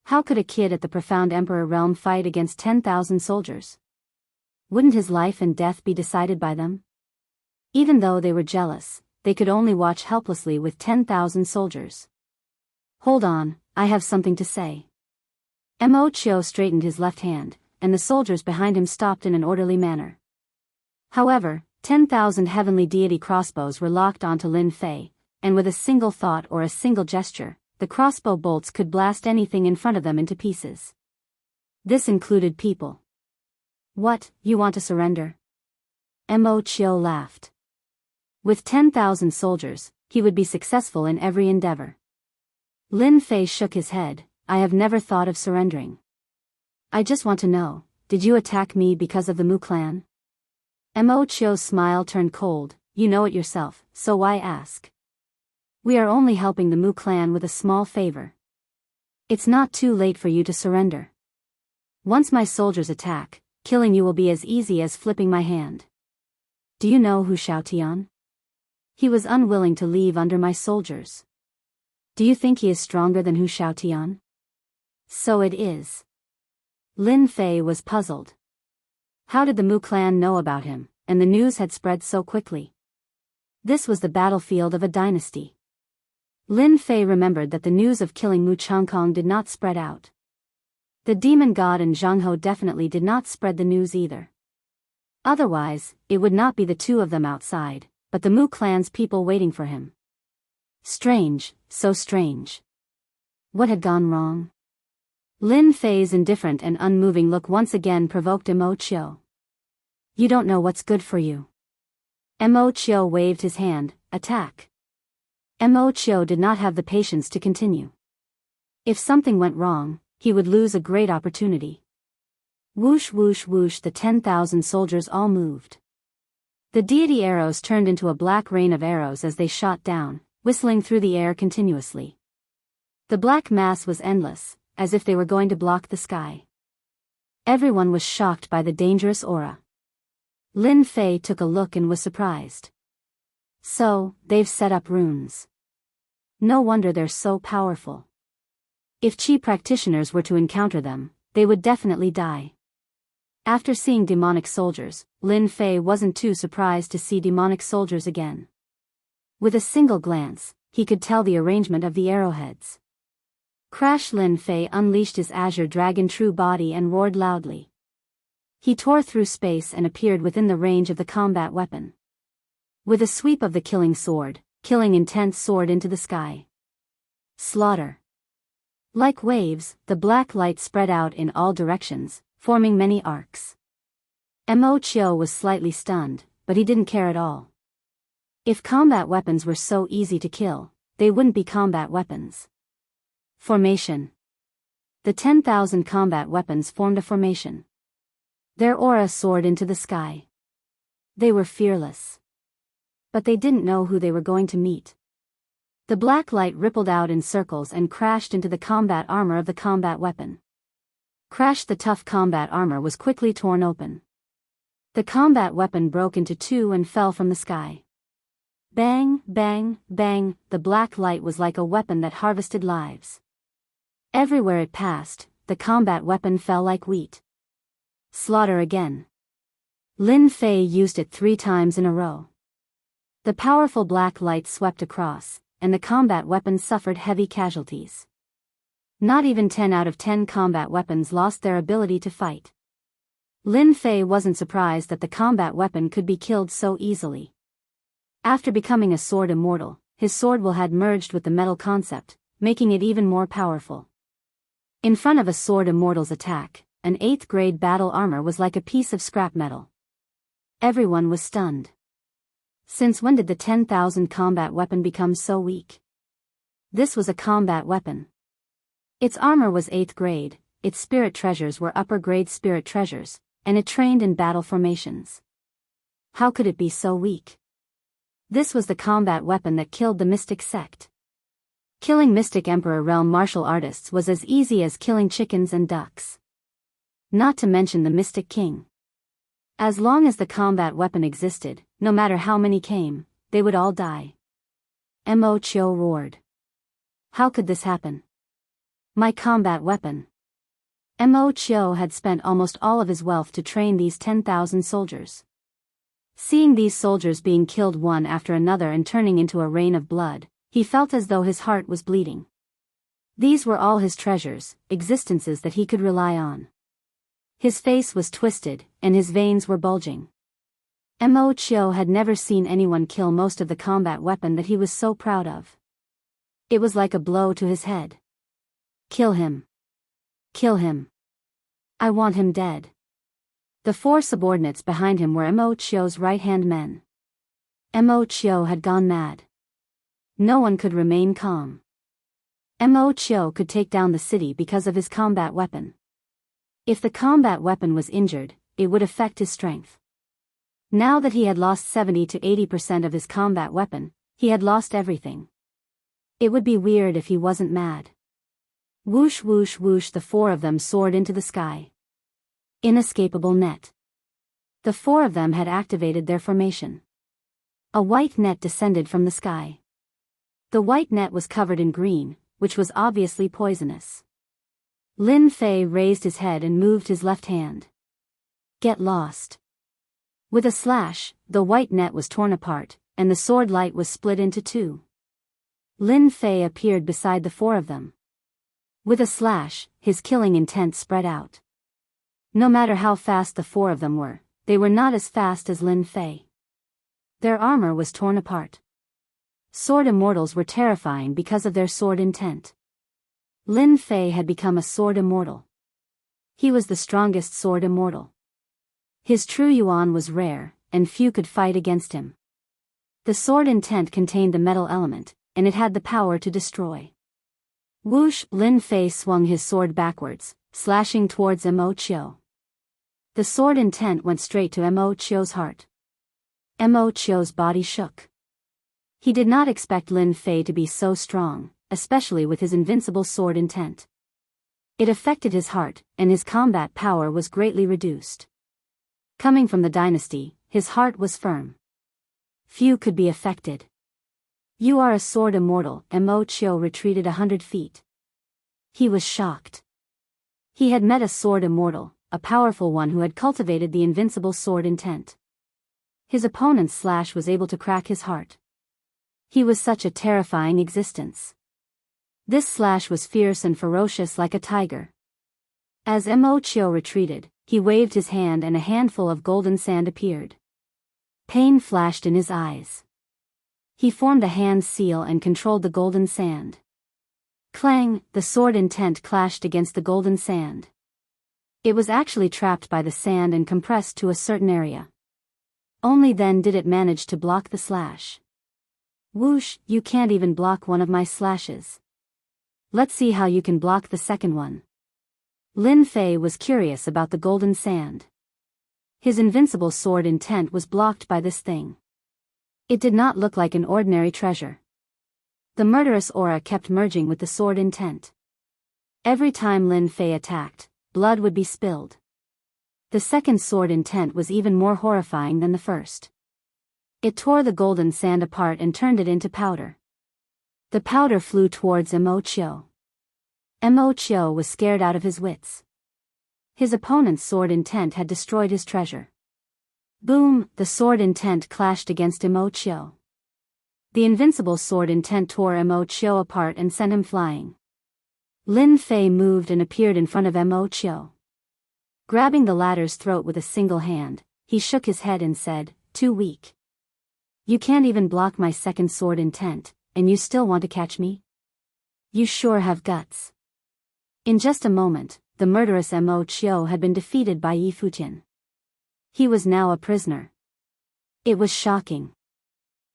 How could a kid at the profound emperor realm fight against 10,000 soldiers? Wouldn't his life and death be decided by them? Even though they were jealous, they could only watch helplessly with 10,000 soldiers. Hold on, I have something to say. Mo Chio straightened his left hand, and the soldiers behind him stopped in an orderly manner. However, 10,000 heavenly deity crossbows were locked onto Lin Fei, and with a single thought or a single gesture, the crossbow bolts could blast anything in front of them into pieces. This included people. What, you want to surrender? Mo Chio laughed. With 10,000 soldiers, he would be successful in every endeavor. Lin Fei shook his head. I have never thought of surrendering. I just want to know, did you attack me because of the Mu clan? Mo Chio's smile turned cold. You know it yourself, so why ask? We are only helping the Mu clan with a small favor. It's not too late for you to surrender. Once my soldiers attack, killing you will be as easy as flipping my hand. Do you know Hu Xiaotian? He was unwilling to leave under my soldiers. Do you think he is stronger than Hu Xiaotian? So it is. Lin Fei was puzzled. How did the Mu clan know about him, and the news had spread so quickly? This was the battlefield of a dynasty. Lin Fei remembered that the news of killing Mu Changkong did not spread out. The demon god in Jianghu definitely did not spread the news either. Otherwise, it would not be the two of them outside, but the Mu clan's people waiting for him. Strange, so strange. What had gone wrong? Lin Fei's indifferent and unmoving look once again provoked Mo Chio. You don't know what's good for you. Mo Chio waved his hand. Attack. Mo Chio did not have the patience to continue. If something went wrong, he would lose a great opportunity. Whoosh whoosh whoosh, the 10,000 soldiers all moved. The deity arrows turned into a black rain of arrows as they shot down, whistling through the air continuously. The black mass was endless, as if they were going to block the sky. Everyone was shocked by the dangerous aura. Lin Fei took a look and was surprised. So, they've set up runes. No wonder they're so powerful. If Qi practitioners were to encounter them, they would definitely die. After seeing demonic soldiers, Lin Fei wasn't too surprised to see demonic soldiers again. With a single glance, he could tell the arrangement of the arrowheads. Crash! Lin Fei unleashed his azure dragon true body and roared loudly. He tore through space and appeared within the range of the combat weapon. With a sweep of the killing sword, killing intent soared into the sky. Slaughter. Like waves, the black light spread out in all directions, forming many arcs. Mo Chio was slightly stunned, but he didn't care at all. If combat weapons were so easy to kill, they wouldn't be combat weapons. Formation. The 10,000 combat weapons formed a formation. Their aura soared into the sky. They were fearless. But they didn't know who they were going to meet. The black light rippled out in circles and crashed into the combat armor of the combat weapon. Crash! The tough combat armor was quickly torn open. The combat weapon broke into two and fell from the sky. Bang, bang, bang, the black light was like a weapon that harvested lives. Everywhere it passed, the combat weapon fell like wheat. Slaughter again. Lin Fei used it 3 times in a row. The powerful black light swept across, and the combat weapon suffered heavy casualties. Not even 10 out of 10 combat weapons lost their ability to fight. Lin Fei wasn't surprised that the combat weapon could be killed so easily. After becoming a sword immortal, his sword will had merged with the metal concept, making it even more powerful. In front of a sword immortal's attack, an 8th grade battle armor was like a piece of scrap metal. Everyone was stunned. Since when did the 10,000 combat weapon become so weak? This was a combat weapon. Its armor was 8th grade, its spirit treasures were upper grade spirit treasures, and it trained in battle formations. How could it be so weak? This was the combat weapon that killed the Mystic Sect. Killing Mystic Emperor realm martial artists was as easy as killing chickens and ducks. Not to mention the Mystic King. As long as the combat weapon existed, no matter how many came, they would all die. Mo Chio roared. How could this happen? My combat weapon. Mo Chio had spent almost all of his wealth to train these 10,000 soldiers. Seeing these soldiers being killed one after another and turning into a rain of blood, he felt as though his heart was bleeding. These were all his treasures, existences that he could rely on. His face was twisted, and his veins were bulging. Mo Chio had never seen anyone kill most of the combat weapon that he was so proud of. It was like a blow to his head. Kill him. Kill him. I want him dead. The 4 subordinates behind him were Mo Chio's right-hand men. Mo Chio had gone mad. No one could remain calm. Mo Chio could take down the city because of his combat weapon. If the combat weapon was injured, it would affect his strength. Now that he had lost 70 to 80% of his combat weapon, he had lost everything. It would be weird if he wasn't mad. Whoosh whoosh whoosh, the 4 of them soared into the sky. Inescapable net. The 4 of them had activated their formation. A white net descended from the sky. The white net was covered in green, which was obviously poisonous. Lin Fei raised his head and moved his left hand. Get lost. With a slash, the white net was torn apart, and the sword light was split into 2. Lin Fei appeared beside the 4 of them. With a slash, his killing intent spread out. No matter how fast the 4 of them were, they were not as fast as Lin Fei. Their armor was torn apart. Sword immortals were terrifying because of their sword intent. Lin Fei had become a sword immortal. He was the strongest sword immortal. His true yuan was rare, and few could fight against him. The sword intent contained the metal element, and it had the power to destroy. Whoosh! Lin Fei swung his sword backwards, slashing towards Mo Chio. The sword intent went straight to Mo Chio's heart. Mo Chio's body shook. He did not expect Lin Fei to be so strong, especially with his invincible sword intent. It affected his heart, and his combat power was greatly reduced. Coming from the dynasty, his heart was firm. Few could be affected. You are a sword immortal. Mo Chio retreated 100 feet. He was shocked. He had met a sword immortal, a powerful one who had cultivated the invincible sword intent. His opponent's slash was able to crack his heart. He was such a terrifying existence. This slash was fierce and ferocious like a tiger. As Mo Chio retreated, he waved his hand and a handful of golden sand appeared. Pain flashed in his eyes. He formed a hand seal and controlled the golden sand. Clang! The sword intent clashed against the golden sand. It was actually trapped by the sand and compressed to a certain area. Only then did it manage to block the slash. Whoosh! You can't even block one of my slashes. Let's see how you can block the second one. Lin Fei was curious about the golden sand. His invincible sword intent was blocked by this thing. It did not look like an ordinary treasure. The murderous aura kept merging with the sword intent. Every time Lin Fei attacked, blood would be spilled. The second sword intent was even more horrifying than the first. It tore the golden sand apart and turned it into powder. The powder flew towards Mo Chio. Mo Chio was scared out of his wits. His opponent's sword intent had destroyed his treasure. Boom! The sword intent clashed against Mo Chio. The invincible sword intent tore Mo Chio apart and sent him flying. Lin Fei moved and appeared in front of Mo Chio. Grabbing the latter's throat with a single hand, he shook his head and said, "Too weak. You can't even block my second sword intent, and you still want to catch me? You sure have guts." In just a moment, the murderous Mo Chio had been defeated by Yi Futian. He was now a prisoner. It was shocking.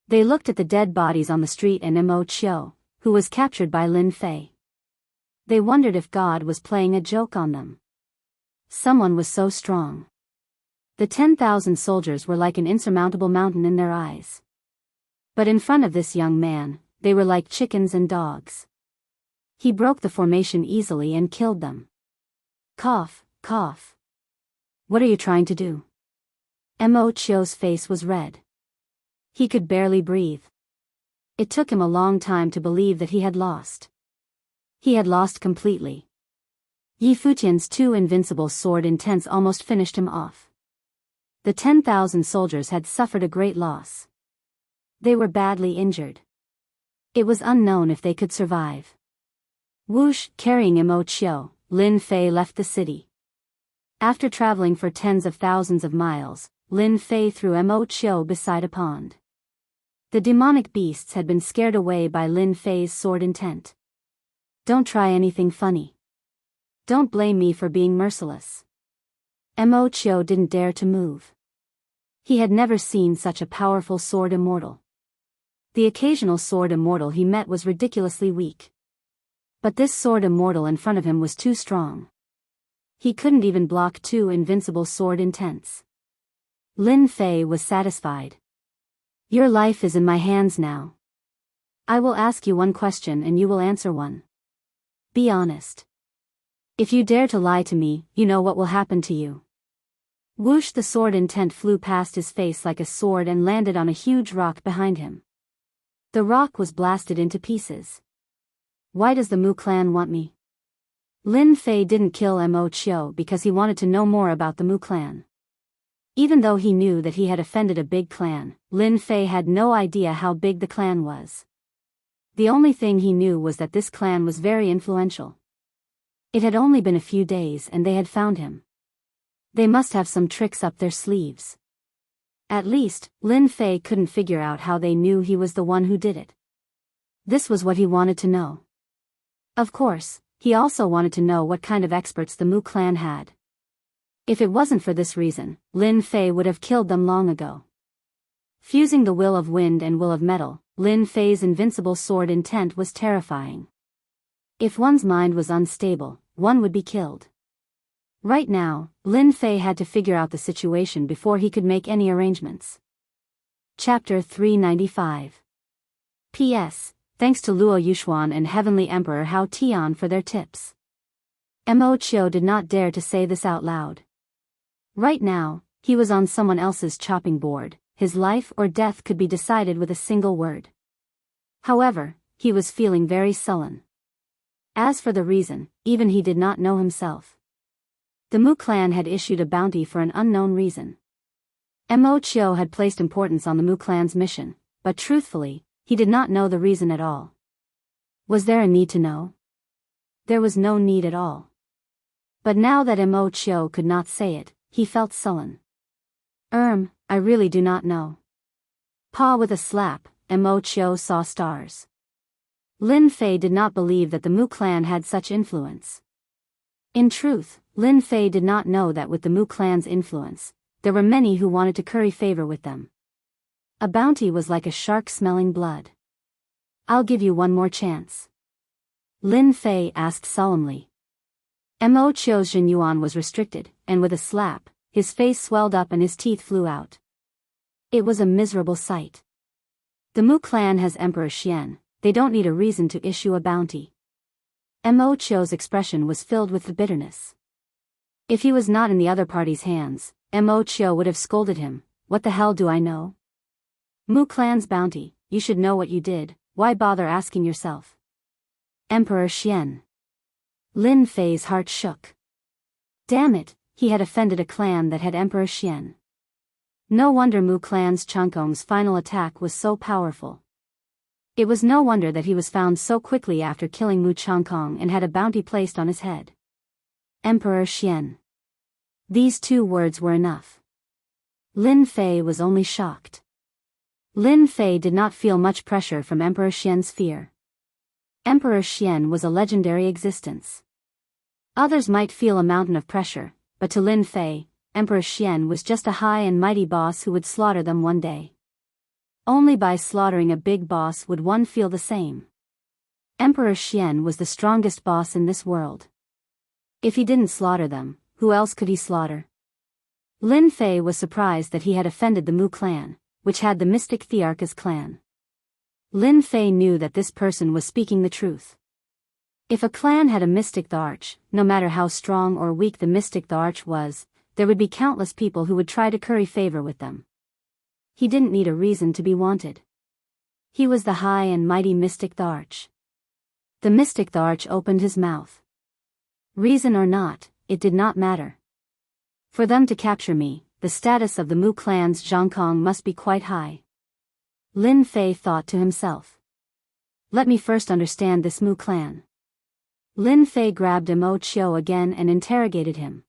They looked at the dead bodies on the street and Mo Chio, who was captured by Lin Fei. They wondered if God was playing a joke on them. Someone was so strong. The 10,000 soldiers were like an insurmountable mountain in their eyes. But in front of this young man, they were like chickens and dogs. He broke the formation easily and killed them. Cough, cough. What are you trying to do? Mo Chio's face was red. He could barely breathe. It took him a long time to believe that he had lost. He had lost completely. Yi Futian's two invincible sword intents almost finished him off. The 10,000 soldiers had suffered a great loss. They were badly injured. It was unknown if they could survive. Whoosh! Carrying Mo Chio, Lin Fei left the city. After traveling for tens of thousands of miles, Lin Fei threw Mo Chio beside a pond. The demonic beasts had been scared away by Lin Fei's sword intent. Don't try anything funny. Don't blame me for being merciless. Mo Chio didn't dare to move. He had never seen such a powerful sword immortal. The occasional sword immortal he met was ridiculously weak. But this sword immortal in front of him was too strong. He couldn't even block two invincible sword intents. Lin Fei was satisfied. Your life is in my hands now. I will ask you one question and you will answer one. Be honest. If you dare to lie to me, you know what will happen to you. Whoosh! The sword intent flew past his face like a sword and landed on a huge rock behind him. The rock was blasted into pieces. Why does the Mu clan want me? Lin Fei didn't kill Mo Chio because he wanted to know more about the Mu clan. Even though he knew that he had offended a big clan, Lin Fei had no idea how big the clan was. The only thing he knew was that this clan was very influential. It had only been a few days and they had found him. They must have some tricks up their sleeves. At least, Lin Fei couldn't figure out how they knew he was the one who did it. This was what he wanted to know. Of course, he also wanted to know what kind of experts the Mu clan had. If it wasn't for this reason, Lin Fei would have killed them long ago. Fusing the will of wind and will of metal, Lin Fei's invincible sword intent was terrifying. If one's mind was unstable, one would be killed. Right now, Lin Fei had to figure out the situation before he could make any arrangements. Chapter 395. P.S. Thanks to Luo Yushuan and Heavenly Emperor Hao Tian for their tips. Mo Chio did not dare to say this out loud. Right now, he was on someone else's chopping board. His life or death could be decided with a single word. However, he was feeling very sullen. As for the reason, even he did not know himself. The Mu clan had issued a bounty for an unknown reason. Mo Chio had placed importance on the Mu clan's mission, but truthfully, he did not know the reason at all. Was there a need to know? There was no need at all. But now that Mo Chio could not say it, he felt sullen. I really do not know. Paw with a slap, Mo Chio saw stars. Lin Fei did not believe that the Mu clan had such influence. In truth, Lin Fei did not know that with the Mu clan's influence, there were many who wanted to curry favor with them. A bounty was like a shark smelling blood. I'll give you one more chance. Lin Fei asked solemnly. Mo Chio's Jinyuan was restricted, and with a slap, his face swelled up and his teeth flew out. It was a miserable sight. The Mu clan has Emperor Xian, they don't need a reason to issue a bounty. Mo Chio's expression was filled with bitterness. If he was not in the other party's hands, Mo Chio would have scolded him. What the hell do I know? Mu clan's bounty, you should know what you did, why bother asking yourself? Emperor Xian. Lin Fei's heart shook. Damn it, he had offended a clan that had Emperor Xian. No wonder Mu clan's Changkong's final attack was so powerful. It was no wonder that he was found so quickly after killing Mu Changkong and had a bounty placed on his head. Emperor Xian. These two words were enough. Lin Fei was only shocked. Lin Fei did not feel much pressure from Emperor Xian's fear. Emperor Xian was a legendary existence. Others might feel a mountain of pressure, but to Lin Fei, Emperor Xian was just a high and mighty boss who would slaughter them one day. Only by slaughtering a big boss would one feel the same. Emperor Xian was the strongest boss in this world. If he didn't slaughter them, who else could he slaughter? Lin Fei was surprised that he had offended the Mu clan, which had the mystic Thearch as clan. Lin Fei knew that this person was speaking the truth. If a clan had a mystic Thearch, no matter how strong or weak the mystic Thearch was, there would be countless people who would try to curry favor with them. He didn't need a reason to be wanted. He was the high and mighty mystic Thearch. The mystic Thearch opened his mouth. Reason or not, it did not matter. For them to capture me, the status of the Mu clan's Zhongkong must be quite high. Lin Fei thought to himself. Let me first understand this Mu clan. Lin Fei grabbed Mo Chio again and interrogated him.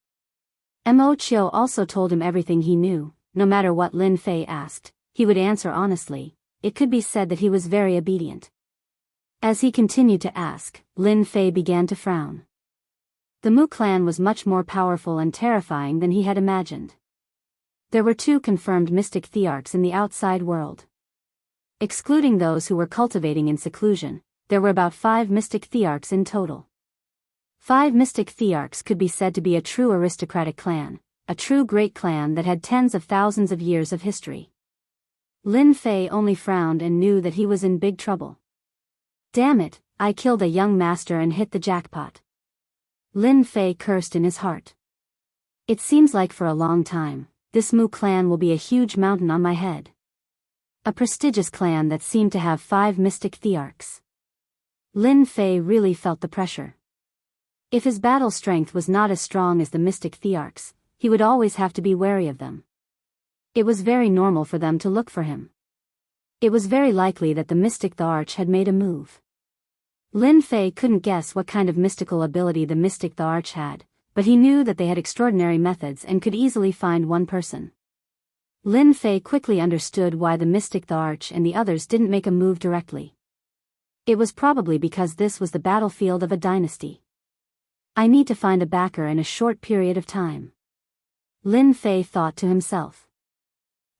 Mo Chio also told him everything he knew. No matter what Lin Fei asked, he would answer honestly. It could be said that he was very obedient. As he continued to ask, Lin Fei began to frown. The Mu clan was much more powerful and terrifying than he had imagined. There were 2 confirmed mystic Thearchs in the outside world. Excluding those who were cultivating in seclusion, there were about 5 mystic Thearchs in total. 5 mystic Thearchs could be said to be a true aristocratic clan, a true great clan that had tens of thousands of years of history. Lin Fei only frowned and knew that he was in big trouble. Damn it, I killed a young master and hit the jackpot. Lin Fei cursed in his heart. It seems like for a long time, this Mu clan will be a huge mountain on my head. A prestigious clan that seemed to have 5 mystic Thearchs. Lin Fei really felt the pressure. If his battle strength was not as strong as the mystic Thearchs, he would always have to be wary of them. It was very normal for them to look for him. It was very likely that the mystic Thearch had made a move. Lin Fei couldn't guess what kind of mystical ability the mystic Thearch had, but he knew that they had extraordinary methods and could easily find one person. Lin Fei quickly understood why the mystic Thearch and the others didn't make a move directly. It was probably because this was the battlefield of a dynasty. I need to find a backer in a short period of time. Lin Fei thought to himself.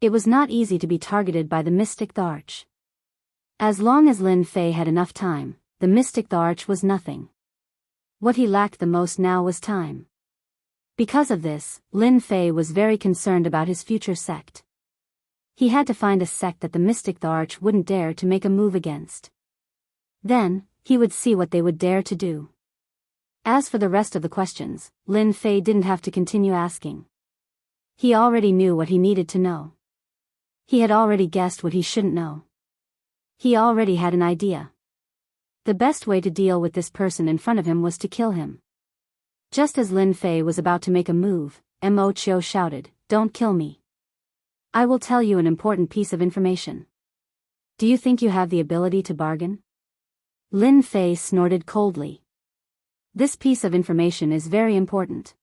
It was not easy to be targeted by the mystic Thearch. As long as Lin Fei had enough time, the mystic Thearch was nothing. What he lacked the most now was time. Because of this, Lin Fei was very concerned about his future sect. He had to find a sect that the mystic Thearch wouldn't dare to make a move against. Then, he would see what they would dare to do. As for the rest of the questions, Lin Fei didn't have to continue asking. He already knew what he needed to know. He had already guessed what he shouldn't know. He already had an idea. The best way to deal with this person in front of him was to kill him. Just as Lin Fei was about to make a move, Mo Chio shouted, "Don't kill me. I will tell you an important piece of information. Do you think you have the ability to bargain?" Lin Fei snorted coldly. This piece of information is very important.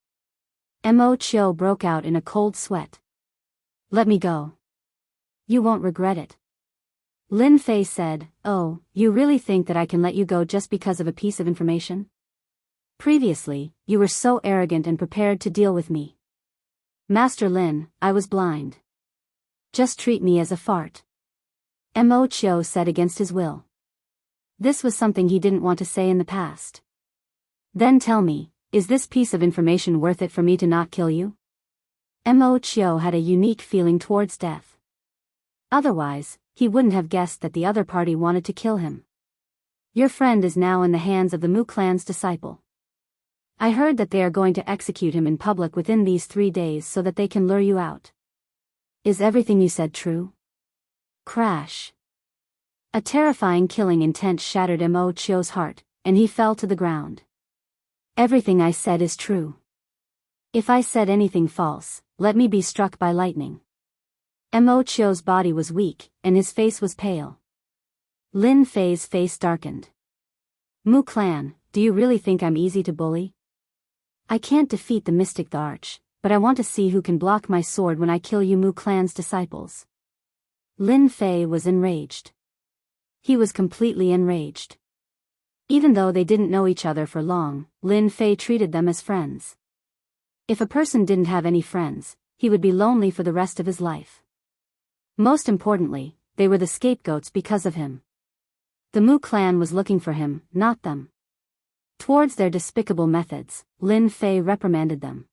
Mo Chio broke out in a cold sweat. "Let me go. You won't regret it." Lin Fei said, "Oh, you really think that I can let you go just because of a piece of information? Previously, you were so arrogant and prepared to deal with me. Master Lin, I was blind. Just treat me as a fart." Mo Chio said against his will. This was something he didn't want to say in the past. "Then tell me, is this piece of information worth it for me to not kill you?" Mo Chio had a unique feeling towards death. Otherwise, he wouldn't have guessed that the other party wanted to kill him. "Your friend is now in the hands of the Mu clan's disciple. I heard that they are going to execute him in public within these 3 days so that they can lure you out. Is everything you said true? Crash. A terrifying killing intent shattered Mo Chio's heart, and he fell to the ground. Everything I said is true. If I said anything false, let me be struck by lightning. Mo Chio's body was weak, and his face was pale. Lin Fei's face darkened. Mu Clan, do you really think I'm easy to bully? I can't defeat the mystic the Arch, but I want to see who can block my sword when I kill you Mu Clan's disciples. Lin Fei was enraged. He was completely enraged. Even though they didn't know each other for long, Lin Fei treated them as friends. If a person didn't have any friends, he would be lonely for the rest of his life. Most importantly, they were the scapegoats because of him. The Mu clan was looking for him, not them. Towards their despicable methods, Lin Fei reprimanded them.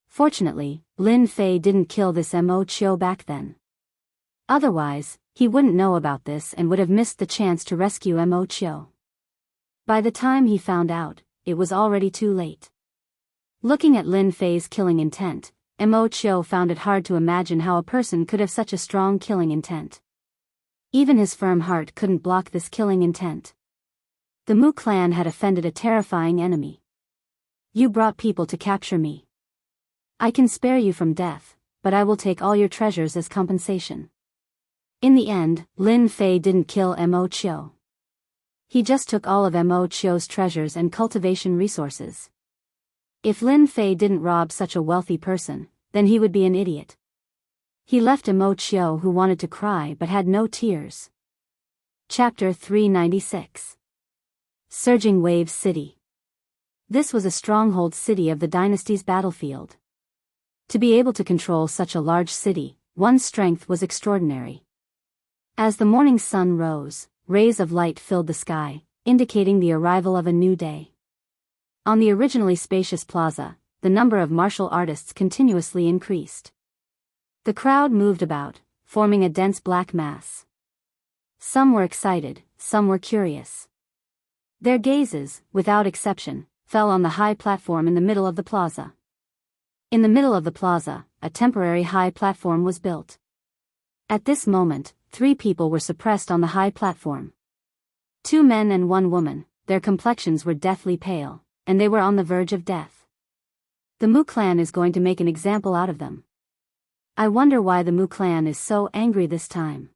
Fortunately, Lin Fei didn't kill this Mo Chio back then. Otherwise, he wouldn't know about this and would have missed the chance to rescue Mo Chio. By the time he found out, it was already too late. Looking at Lin Fei's killing intent, Mo Chio found it hard to imagine how a person could have such a strong killing intent. Even his firm heart couldn't block this killing intent. The Mu clan had offended a terrifying enemy. You brought people to capture me. I can spare you from death, but I will take all your treasures as compensation. In the end, Lin Fei didn't kill Mo Chio. He just took all of Mo Chio's treasures and cultivation resources. If Lin Fei didn't rob such a wealthy person, then he would be an idiot. He left Mo Chio who wanted to cry but had no tears. Chapter 396. Surging Waves City. This was a stronghold city of the dynasty's battlefield. To be able to control such a large city, one's strength was extraordinary. As the morning sun rose, rays of light filled the sky, indicating the arrival of a new day. On the originally spacious plaza, the number of martial artists continuously increased. The crowd moved about, forming a dense black mass. Some were excited, some were curious. Their gazes, without exception, fell on the high platform in the middle of the plaza. In the middle of the plaza, a temporary high platform was built. At this moment, 3 people were suppressed on the high platform. 2 men and 1 woman, their complexions were deathly pale, and they were on the verge of death. The Mu clan is going to make an example out of them. I wonder why the Mu clan is so angry this time.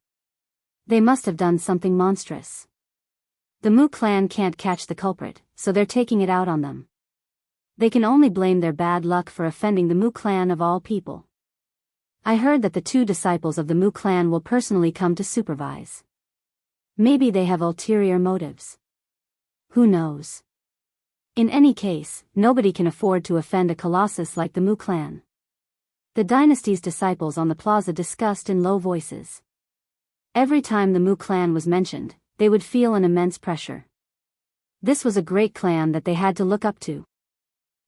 They must have done something monstrous. The Mu clan can't catch the culprit, so they're taking it out on them. They can only blame their bad luck for offending the Mu clan of all people. I heard that the 2 disciples of the Mu clan will personally come to supervise. Maybe they have ulterior motives. Who knows? In any case, nobody can afford to offend a colossus like the Mu clan. The dynasty's disciples on the plaza discussed in low voices. Every time the Mu clan was mentioned, they would feel an immense pressure. This was a great clan that they had to look up to.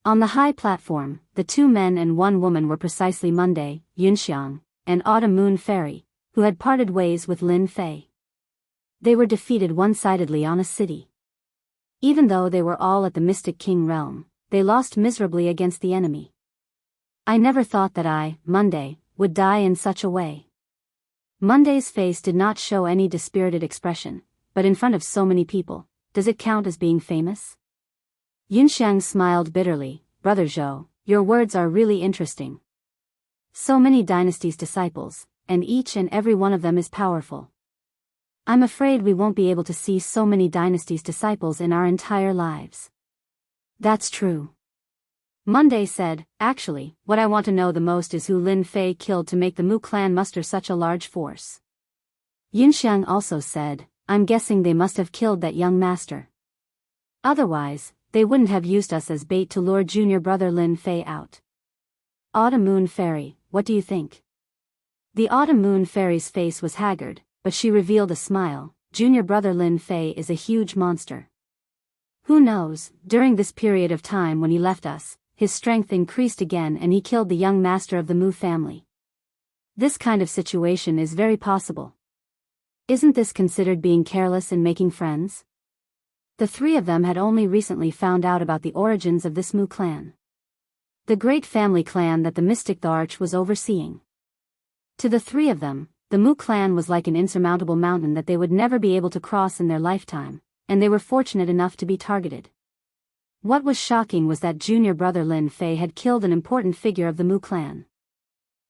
On the high platform, the 2 men and 1 woman were precisely Monday, Yunxiang, and Autumn Moon Fairy, who had parted ways with Lin Fei. They were defeated one-sidedly on a city. Even though they were all at the Mystic King realm, they lost miserably against the enemy. I never thought that I, Monday, would die in such a way. Monday's face did not show any dispirited expression, but in front of so many people, does it count as being famous? Yunxiang smiled bitterly. Brother Zhou, your words are really interesting. So many dynasty's disciples, and each and every one of them is powerful. I'm afraid we won't be able to see so many dynasty's disciples in our entire lives. That's true. Monday said, actually, what I want to know the most is who Lin Fei killed to make the Mu clan muster such a large force. Yunxiang also said, I'm guessing they must have killed that young master. Otherwise, they wouldn't have used us as bait to lure junior brother Lin Fei out. Autumn Moon Fairy, what do you think? The Autumn Moon Fairy's face was haggard, but she revealed a smile. Junior brother Lin Fei is a huge monster. Who knows, during this period of time when he left us, his strength increased again and he killed the young master of the Mu family. This kind of situation is very possible. Isn't this considered being careless in making friends? The three of them had only recently found out about the origins of this Mu clan. The great family clan that the mystic the Arch was overseeing. To the three of them, the Mu clan was like an insurmountable mountain that they would never be able to cross in their lifetime, and they were fortunate enough to be targeted. What was shocking was that junior brother Lin Fei had killed an important figure of the Mu clan.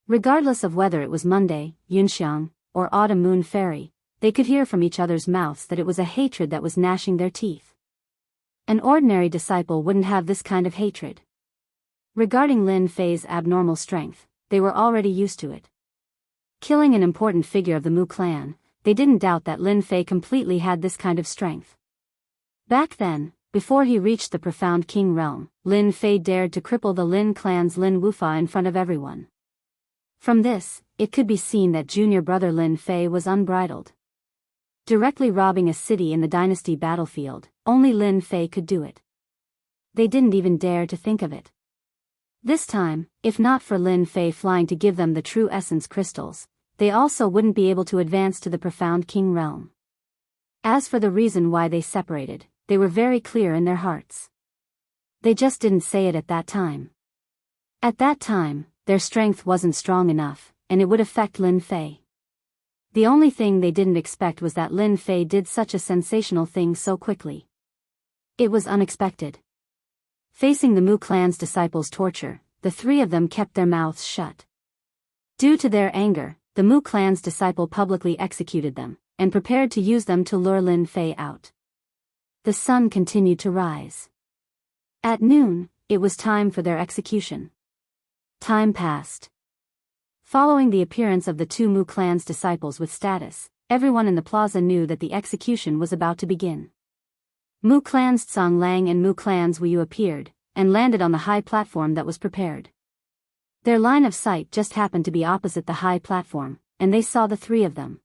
Regardless of whether it was Monday, Yunxiang, or Autumn Moon Fairy, they could hear from each other's mouths that it was a hatred that was gnashing their teeth. An ordinary disciple wouldn't have this kind of hatred. Regarding Lin Fei's abnormal strength, they were already used to it. Killing an important figure of the Mu clan, they didn't doubt that Lin Fei completely had this kind of strength. Back then, before he reached the profound king realm, Lin Fei dared to cripple the Lin clan's Lin Wufa in front of everyone. From this, it could be seen that junior brother Lin Fei was unbridled. Directly robbing a city in the dynasty battlefield, only Lin Fei could do it. They didn't even dare to think of it. This time, if not for Lin Fei flying to give them the true essence crystals, they also wouldn't be able to advance to the profound king realm. As for the reason why they separated, they were very clear in their hearts. They just didn't say it at that time. At that time, their strength wasn't strong enough, and it would affect Lin Fei. The only thing they didn't expect was that Lin Fei did such a sensational thing so quickly. It was unexpected. Facing the Mu clan's disciples' torture, the three of them kept their mouths shut. Due to their anger, the Mu clan's disciple publicly executed them, and prepared to use them to lure Lin Fei out. The sun continued to rise. At noon, it was time for their execution. Time passed. Following the appearance of the two Mu clan's disciples with status, everyone in the plaza knew that the execution was about to begin. Mu clan's Tsang Lang and Mu clan's Wuyu appeared, and landed on the high platform that was prepared. Their line of sight just happened to be opposite the high platform, and they saw the three of them.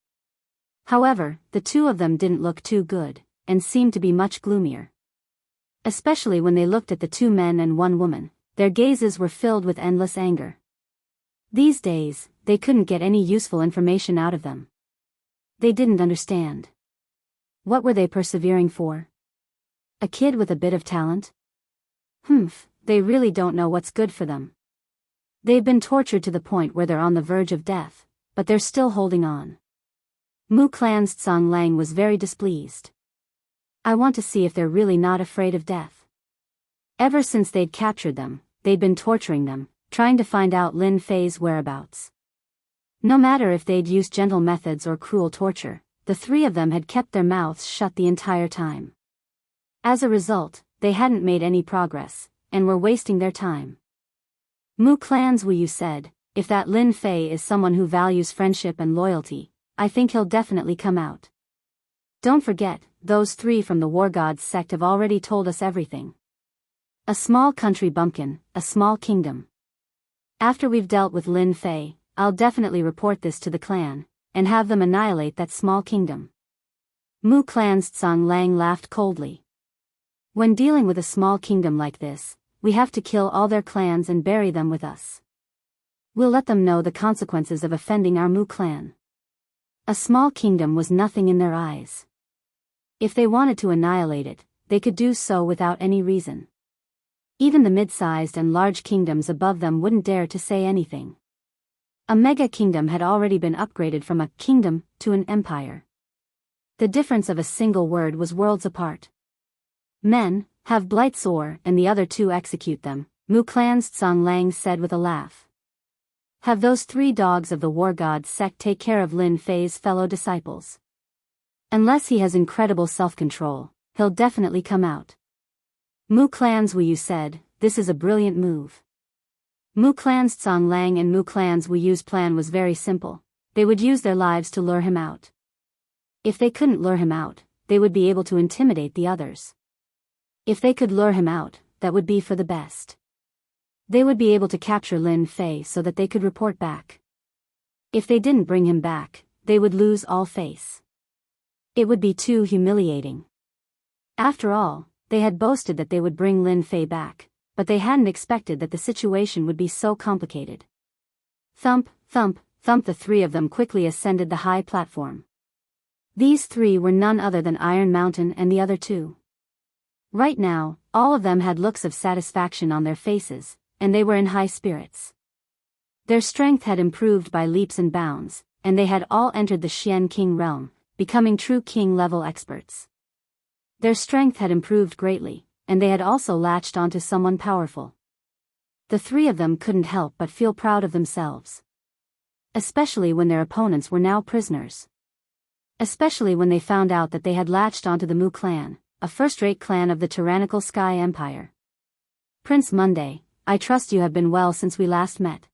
However, the two of them didn't look too good, and seemed to be much gloomier. Especially when they looked at the two men and one woman, their gazes were filled with endless anger. These days, they couldn't get any useful information out of them. They didn't understand. What were they persevering for? A kid with a bit of talent? They really don't know what's good for them. They've been tortured to the point where they're on the verge of death, but they're still holding on. Mu clan's Tsang Lang was very displeased. I want to see if they're really not afraid of death. Ever since they'd captured them, they'd been torturing them, trying to find out Lin Fei's whereabouts. No matter if they'd used gentle methods or cruel torture, the three of them had kept their mouths shut the entire time. As a result, they hadn't made any progress, and were wasting their time. Mu clan's Wuyu said, if that Lin Fei is someone who values friendship and loyalty, I think he'll definitely come out. Don't forget, those three from the War Gods sect have already told us everything. A small country bumpkin, a small kingdom. After we've dealt with Lin Fei, I'll definitely report this to the clan, and have them annihilate that small kingdom. Mu clan's Tsang Lang laughed coldly. When dealing with a small kingdom like this, we have to kill all their clans and bury them with us. We'll let them know the consequences of offending our Mu clan. A small kingdom was nothing in their eyes. If they wanted to annihilate it, they could do so without any reason. Even the mid-sized and large kingdoms above them wouldn't dare to say anything. A mega kingdom had already been upgraded from a kingdom to an empire. The difference of a single word was worlds apart. Men, have Blight's ore and the other two execute them, Mu clan's Tsang Lang said with a laugh. Have those three dogs of the War Gods sect take care of Lin Fei's fellow disciples. Unless he has incredible self-control, he'll definitely come out. Mu clan's Wuyu said, this is a brilliant move. Mu clan's Tsang Lang and Mu clan's Wuyu's plan was very simple. They would use their lives to lure him out. If they couldn't lure him out, they would be able to intimidate the others. If they could lure him out, that would be for the best. They would be able to capture Lin Fei so that they could report back. If they didn't bring him back, they would lose all face. It would be too humiliating. After all, they had boasted that they would bring Lin Fei back, but they hadn't expected that the situation would be so complicated. Thump, thump, thump, the three of them quickly ascended the high platform. These three were none other than Iron Mountain and the other two. Right now, all of them had looks of satisfaction on their faces, and they were in high spirits. Their strength had improved by leaps and bounds, and they had all entered the Xian King realm, becoming true king-level experts. Their strength had improved greatly, and they had also latched onto someone powerful. The three of them couldn't help but feel proud of themselves. Especially when their opponents were now prisoners. Especially when they found out that they had latched onto the Mu clan, a first-rate clan of the tyrannical Sky Empire. Prince Monday, I trust you have been well since we last met.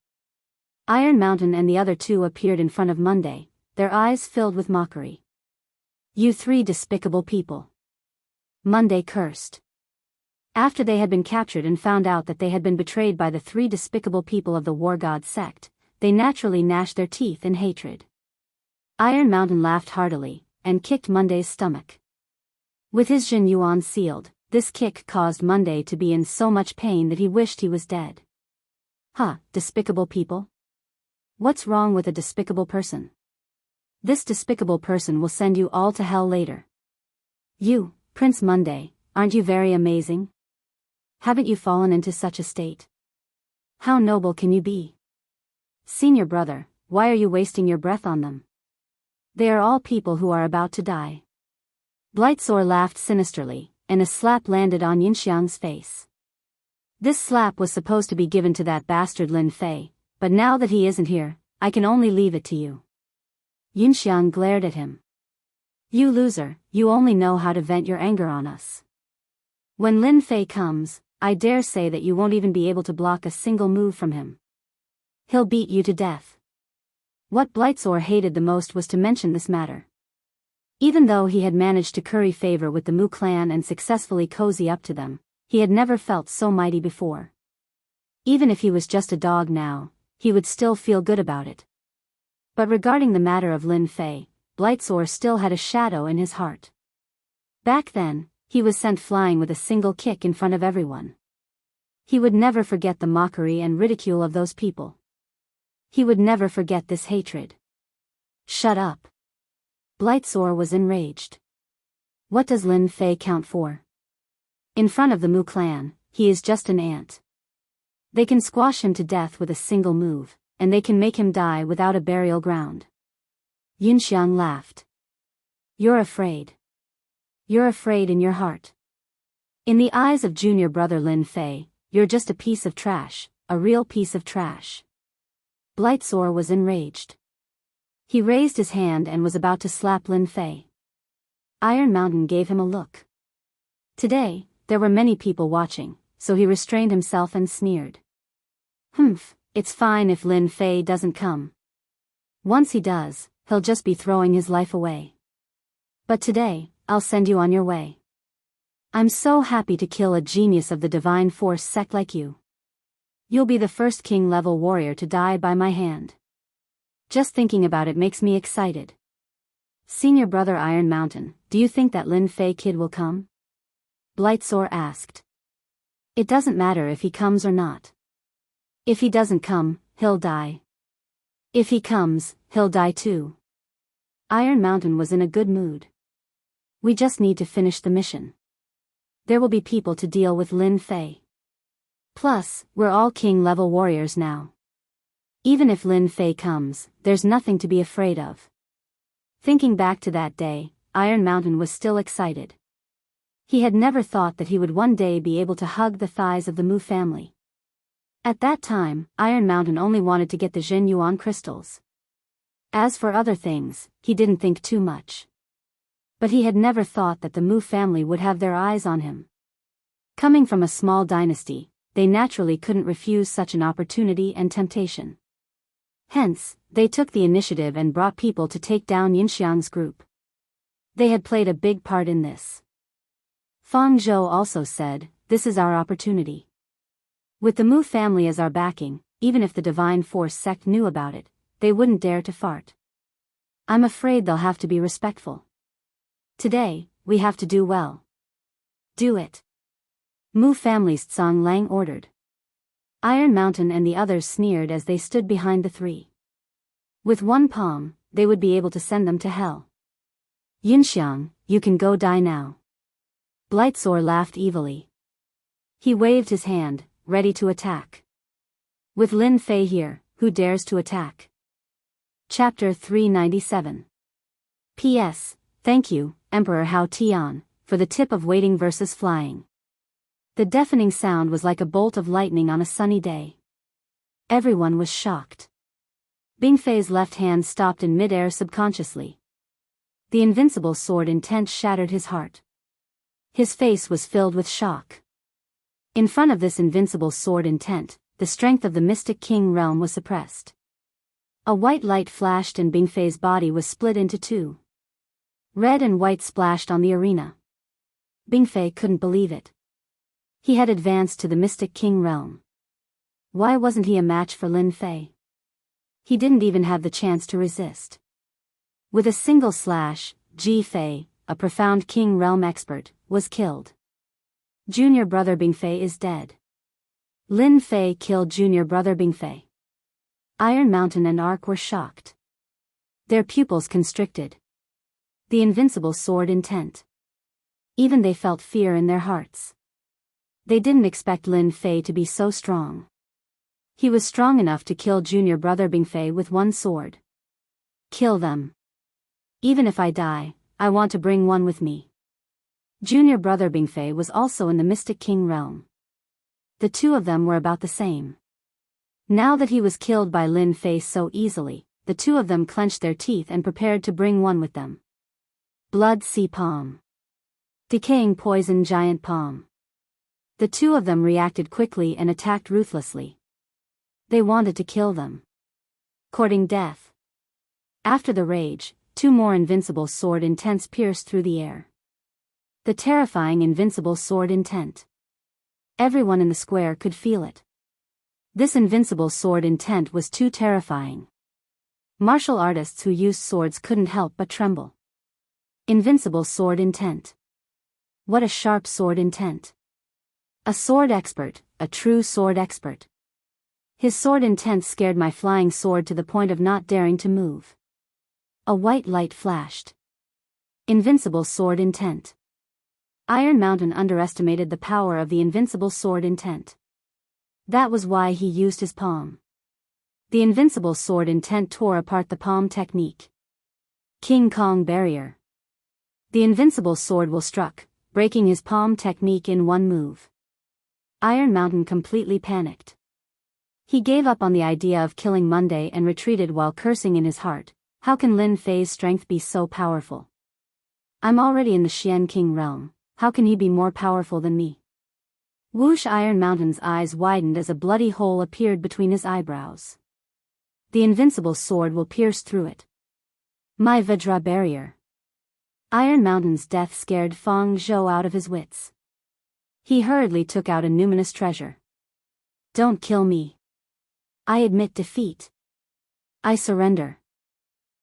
Iron Mountain and the other two appeared in front of Monday, their eyes filled with mockery. You three despicable people. Monday cursed. After they had been captured and found out that they had been betrayed by the three despicable people of the War God sect, they naturally gnashed their teeth in hatred. Iron Mountain laughed heartily, and kicked Monday's stomach. With his Jin Yuan sealed, this kick caused Monday to be in so much pain that he wished he was dead. Huh, despicable people? What's wrong with a despicable person? This despicable person will send you all to hell later. You, Prince Monday, aren't you very amazing? Haven't you fallen into such a state? How noble can you be? Senior brother, why are you wasting your breath on them? They are all people who are about to die. Blightsore laughed sinisterly, and a slap landed on Yinxiang's face. This slap was supposed to be given to that bastard Lin Fei, but now that he isn't here, I can only leave it to you. Yinxiang glared at him. You loser, you only know how to vent your anger on us. When Lin Fei comes, I dare say that you won't even be able to block a single move from him. He'll beat you to death. What Blightsore hated the most was to mention this matter. Even though he had managed to curry favor with the Mu clan and successfully cozy up to them, he had never felt so mighty before. Even if he was just a dog now, he would still feel good about it. But regarding the matter of Lin Fei, Blightsore still had a shadow in his heart. Back then, he was sent flying with a single kick in front of everyone. He would never forget the mockery and ridicule of those people. He would never forget this hatred. Shut up. Blightsore was enraged. What does Lin Fei count for? In front of the Mu clan, he is just an ant. They can squash him to death with a single move, and they can make him die without a burial ground. Yinxiang laughed. You're afraid. You're afraid in your heart. In the eyes of junior brother Lin Fei, you're just a piece of trash, a real piece of trash. Blightsore was enraged. He raised his hand and was about to slap Lin Fei. Iron Mountain gave him a look. Today, there were many people watching, so he restrained himself and sneered. Humph, it's fine if Lin Fei doesn't come. Once he does, he'll just be throwing his life away. But today, I'll send you on your way. I'm so happy to kill a genius of the Divine Force sect like you. You'll be the first king-level warrior to die by my hand. Just thinking about it makes me excited. Senior brother Iron Mountain, do you think that Lin Fei kid will come? Blightsore asked. It doesn't matter if he comes or not. If he doesn't come, he'll die. If he comes, he'll die too. Iron Mountain was in a good mood. We just need to finish the mission. There will be people to deal with Lin Fei. Plus, we're all king-level warriors now. Even if Lin Fei comes, there's nothing to be afraid of. Thinking back to that day, Iron Mountain was still excited. He had never thought that he would one day be able to hug the thighs of the Mu family. At that time, Iron Mountain only wanted to get the Jin Yuan crystals. As for other things, he didn't think too much. But he had never thought that the Mu family would have their eyes on him. Coming from a small dynasty, they naturally couldn't refuse such an opportunity and temptation. Hence, they took the initiative and brought people to take down Yinxiang's group. They had played a big part in this. Fang Zhou also said, "This is our opportunity. With the Mu family as our backing, even if the Divine Force sect knew about it, they wouldn't dare to fart. I'm afraid they'll have to be respectful. Today, we have to do well. Do it." Mu family's Tsang Lang ordered. Iron Mountain and the others sneered as they stood behind the three. With one palm, they would be able to send them to hell. Yinxiang, you can go die now. Blightzor laughed evilly. He waved his hand, ready to attack. With Lin Fei here, who dares to attack? Chapter 397. P.S. Thank you, Emperor Hao Tian, for the tip of waiting versus flying. The deafening sound was like a bolt of lightning on a sunny day. Everyone was shocked. Bing Fei's left hand stopped in mid-air subconsciously. The invincible sword intent shattered his heart. His face was filled with shock. In front of this invincible sword intent, the strength of the mystic king realm was suppressed. A white light flashed and Bing Fei's body was split into two. Red and white splashed on the arena. Bing Fei couldn't believe it. He had advanced to the mystic king realm. Why wasn't he a match for Lin Fei? He didn't even have the chance to resist. With a single slash, Ji Fei, a profound king realm expert, was killed. Junior brother Bing Fei is dead. Lin Fei killed junior brother Bing Fei. Iron Mountain and Ark were shocked. Their pupils constricted. The invincible sword intent. Even they felt fear in their hearts. They didn't expect Lin Fei to be so strong. He was strong enough to kill junior brother Bing Fei with one sword. Kill them. Even if I die, I want to bring one with me. Junior brother Bing Fei was also in the Mystic King realm. The two of them were about the same. Now that he was killed by Lin Fei so easily, the two of them clenched their teeth and prepared to bring one with them. Blood Sea Palm. Decaying Poison Giant Palm. The two of them reacted quickly and attacked ruthlessly. They wanted to kill them. Courting death. After the rage, two more invincible sword intents pierced through the air. The terrifying invincible sword intent. Everyone in the square could feel it. This invincible sword intent was too terrifying. Martial artists who used swords couldn't help but tremble. Invincible sword intent. What a sharp sword intent. A sword expert, a true sword expert. His sword intent scared my flying sword to the point of not daring to move. A white light flashed. Invincible sword intent. Iron Mountain underestimated the power of the invincible sword intent. That was why he used his palm. The invincible sword intent tore apart the palm technique. King Kong barrier. The invincible sword will struck, breaking his palm technique in one move. Iron Mountain completely panicked. He gave up on the idea of killing Monday and retreated while cursing in his heart. How can Lin Fei's strength be so powerful? I'm already in the Xian King realm, how can he be more powerful than me? Whoosh! Iron Mountain's eyes widened as a bloody hole appeared between his eyebrows. The invincible sword will pierce through it. My Vajra barrier. Iron Mountain's death scared Feng Zhou out of his wits. He hurriedly took out a numinous treasure. Don't kill me. I admit defeat. I surrender.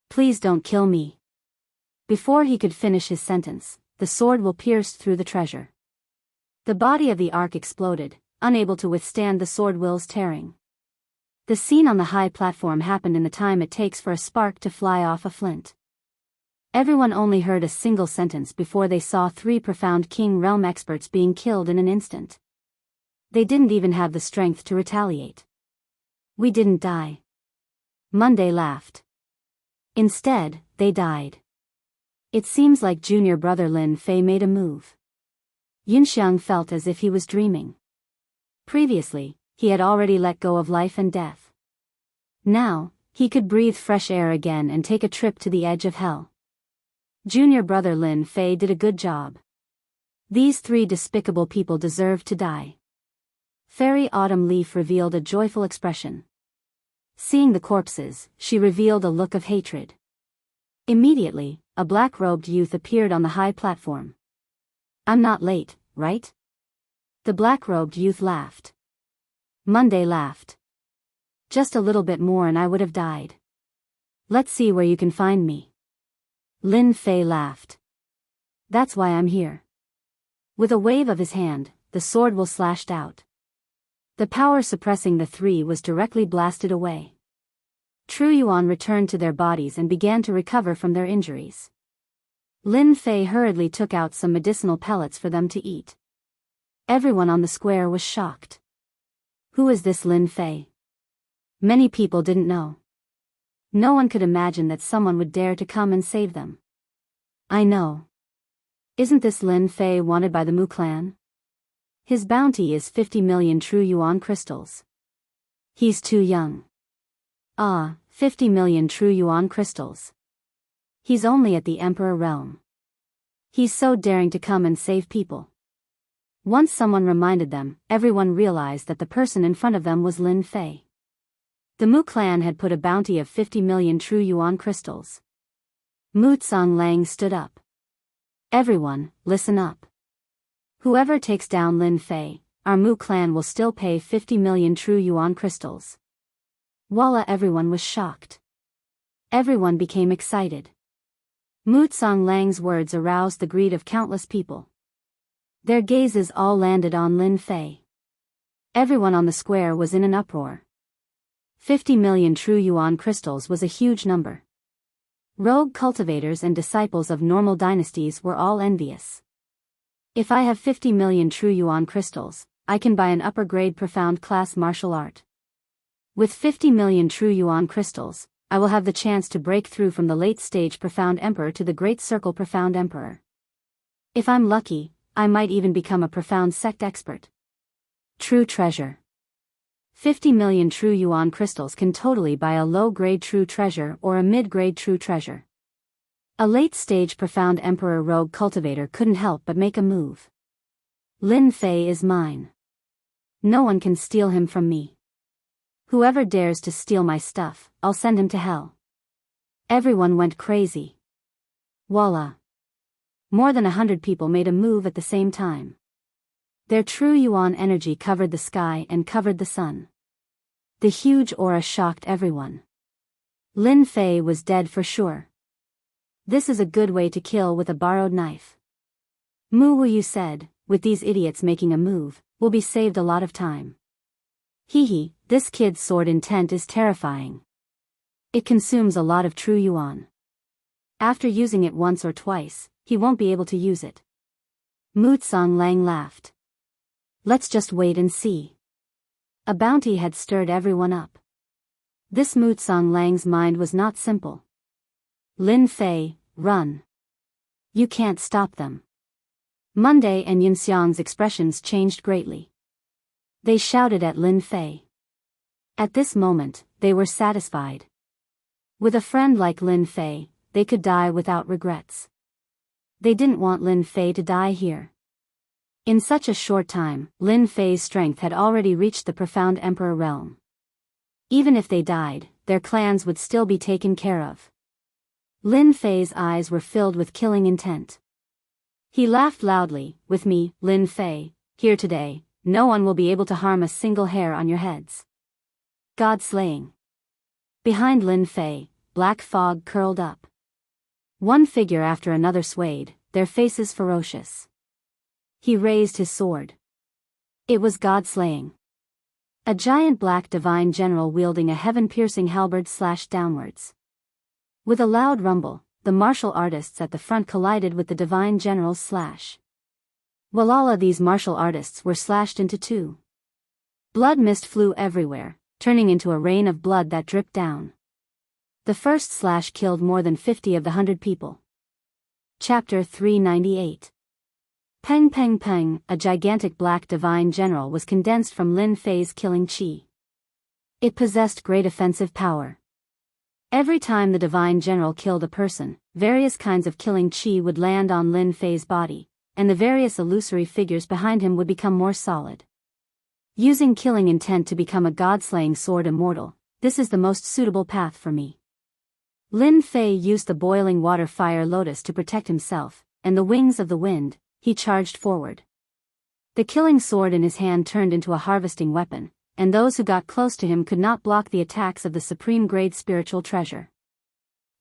Please don't kill me. Before he could finish his sentence, the sword will pierce through the treasure. The body of the ark exploded, unable to withstand the sword will's tearing. The scene on the high platform happened in the time it takes for a spark to fly off a flint. Everyone only heard a single sentence before they saw three profound King Realm experts being killed in an instant. They didn't even have the strength to retaliate. We didn't die. Monday laughed. Instead, they died. It seems like junior brother Lin Fei made a move. Yunxiang felt as if he was dreaming. Previously, he had already let go of life and death. Now, he could breathe fresh air again and take a trip to the edge of hell. Junior brother Lin Fei did a good job. These three despicable people deserved to die. Fairy Autumn Leaf revealed a joyful expression. Seeing the corpses, she revealed a look of hatred. Immediately, a black-robed youth appeared on the high platform. I'm not late, right? The black-robed youth laughed. Monday laughed. Just a little bit more and I would have died. Let's see where you can find me. Lin Fei laughed. That's why I'm here. With a wave of his hand, the sword will slashed out. The power suppressing the three was directly blasted away. True Yuan returned to their bodies and began to recover from their injuries. Lin Fei hurriedly took out some medicinal pellets for them to eat. Everyone on the square was shocked. Who is this Lin Fei? Many people didn't know. No one could imagine that someone would dare to come and save them. I know. Isn't this Lin Fei wanted by the Mu clan? His bounty is 50 million true yuan crystals. He's too young. 50 million true yuan crystals. He's only at the Emperor realm. He's so daring to come and save people. Once someone reminded them, everyone realized that the person in front of them was Lin Fei. The Mu clan had put a bounty of 50 million true yuan crystals. Mu Lang stood up. Everyone, listen up. Whoever takes down Lin Fei, our Mu clan will still pay 50 million true yuan crystals. Voila! Everyone was shocked. Everyone became excited. Mu Lang's words aroused the greed of countless people. Their gazes all landed on Lin Fei. Everyone on the square was in an uproar. 50 million true yuan crystals was a huge number. Rogue cultivators and disciples of normal dynasties were all envious. If I have 50 million true yuan crystals, I can buy an upper-grade profound class martial art. With 50 million true yuan crystals, I will have the chance to break through from the late-stage profound emperor to the great circle profound emperor. If I'm lucky, I might even become a profound sect expert. True treasure. 50 million true yuan crystals can totally buy a low-grade true treasure or a mid-grade true treasure. A late-stage profound emperor rogue cultivator couldn't help but make a move. Lin Fei is mine. No one can steal him from me. Whoever dares to steal my stuff, I'll send him to hell. Everyone went crazy. Voila! More than 100 people made a move at the same time. Their true yuan energy covered the sky and covered the sun. The huge aura shocked everyone. Lin Fei was dead for sure. This is a good way to kill with a borrowed knife. Mu Wu said, with these idiots making a move, we'll be saved a lot of time. Hee, this kid's sword intent is terrifying. It consumes a lot of true yuan. After using it once or twice, he won't be able to use it. Mu Lang laughed. Let's just wait and see. A bounty had stirred everyone up. This Mu Lang's mind was not simple. Lin Fei, run. You can't stop them. Monday and Yinxiang's expressions changed greatly. They shouted at Lin Fei. At this moment, they were satisfied. With a friend like Lin Fei, they could die without regrets. They didn't want Lin Fei to die here. In such a short time, Lin Fei's strength had already reached the profound emperor realm. Even if they died, their clans would still be taken care of. Lin Fei's eyes were filled with killing intent. He laughed loudly, with me, Lin Fei, here today, no one will be able to harm a single hair on your heads. God slaying. Behind Lin Fei, black fog curled up. One figure after another swayed, their faces ferocious. He raised his sword. It was God slaying. A giant black divine general wielding a heaven-piercing halberd slashed downwards. With a loud rumble, the martial artists at the front collided with the divine general's slash. Walala, these martial artists were slashed into two. Blood mist flew everywhere, turning into a rain of blood that dripped down. The first slash killed more than 50 of the 100 people. Chapter 398. Peng Peng Peng, a gigantic black divine general was condensed from Lin Fei's killing chi. It possessed great offensive power. Every time the divine general killed a person, various kinds of killing chi would land on Lin Fei's body, and the various illusory figures behind him would become more solid. Using killing intent to become a god-slaying sword immortal, this is the most suitable path for me. Lin Fei used the boiling water fire lotus to protect himself, and the wings of the wind, he charged forward. The killing sword in his hand turned into a harvesting weapon, and those who got close to him could not block the attacks of the supreme-grade spiritual treasure.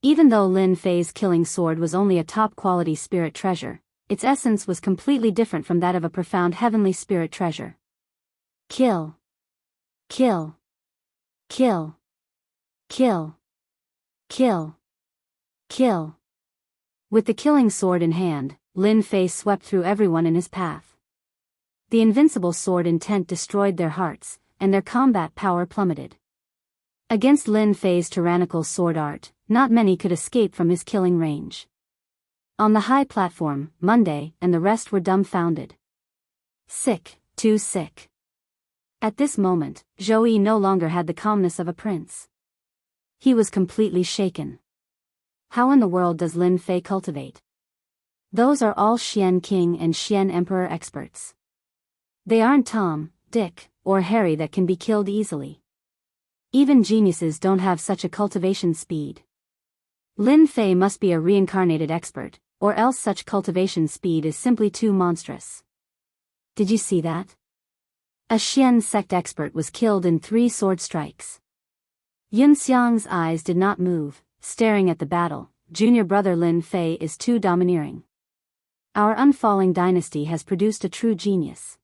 Even though Lin Fei's killing sword was only a top-quality spirit treasure, its essence was completely different from that of a profound heavenly spirit treasure. Kill. Kill. Kill. Kill. Kill. Kill. With the killing sword in hand, Lin Fei swept through everyone in his path. The invincible sword intent destroyed their hearts, and their combat power plummeted. Against Lin Fei's tyrannical sword art, not many could escape from his killing range. On the high platform, Monday and the rest were dumbfounded. Sick, too sick. At this moment, Zhou Yi no longer had the calmness of a prince. He was completely shaken. How in the world does Lin Fei cultivate? Those are all Xian King and Xian Emperor experts. They aren't Tom, Dick, or Harry that can be killed easily. Even geniuses don't have such a cultivation speed. Lin Fei must be a reincarnated expert, or else such cultivation speed is simply too monstrous. Did you see that? A Xian sect expert was killed in 3 sword strikes. Yun Xiang's eyes did not move, staring at the battle. Junior brother Lin Fei is too domineering. Our unfalling dynasty has produced a true genius.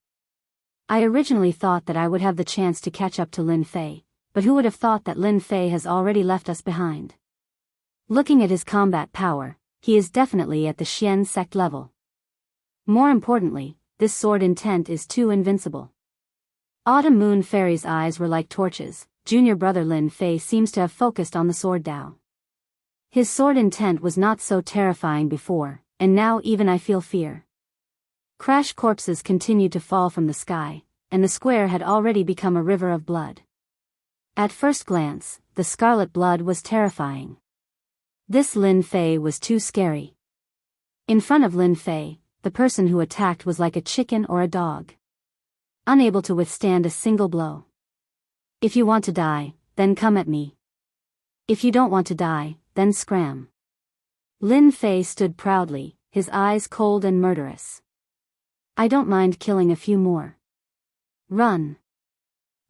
I originally thought that I would have the chance to catch up to Lin Fei, but who would have thought that Lin Fei has already left us behind? Looking at his combat power, he is definitely at the Xian sect level. More importantly, this sword intent is too invincible. Autumn Moon Fairy's eyes were like torches. Junior brother Lin Fei seems to have focused on the sword Dao. His sword intent was not so terrifying before, and now even I feel fear. Crash corpses continued to fall from the sky, and the square had already become a river of blood. At first glance, the scarlet blood was terrifying. This Lin Fei was too scary. In front of Lin Fei, the person who attacked was like a chicken or a dog. Unable to withstand a single blow. If you want to die, then come at me. If you don't want to die, then scram. Lin Fei stood proudly, his eyes cold and murderous. I don't mind killing a few more. Run.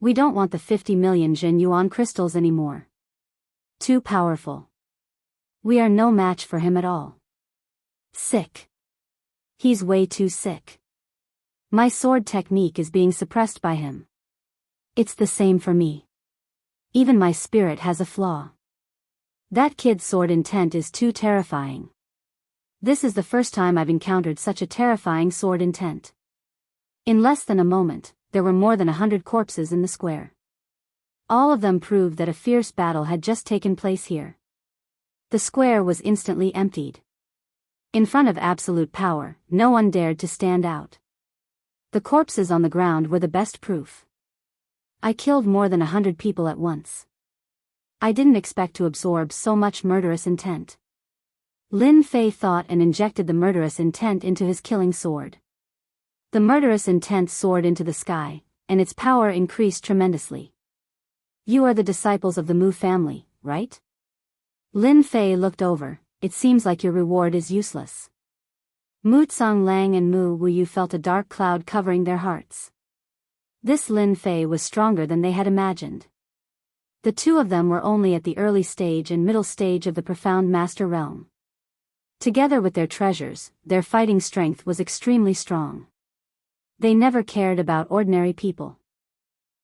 We don't want the 50 million Jin Yuan crystals anymore. Too powerful. We are no match for him at all. Sick. He's way too sick. My sword technique is being suppressed by him. It's the same for me. Even my spirit has a flaw. That kid's sword intent is too terrifying. This is the first time I've encountered such a terrifying sword intent. In less than a moment, there were more than 100 corpses in the square. All of them proved that a fierce battle had just taken place here. The square was instantly emptied. In front of absolute power, no one dared to stand out. The corpses on the ground were the best proof. I killed more than 100 people at once. I didn't expect to absorb so much murderous intent. Lin Fei thought and injected the murderous intent into his killing sword. The murderous intent soared into the sky, and its power increased tremendously. You are the disciples of the Mu family, right? Lin Fei looked over. It seems like your reward is useless. Mu Tsang Lang and Mu Wuyu felt a dark cloud covering their hearts. This Lin Fei was stronger than they had imagined. The two of them were only at the early stage and middle stage of the profound master realm. Together with their treasures, their fighting strength was extremely strong. They never cared about ordinary people.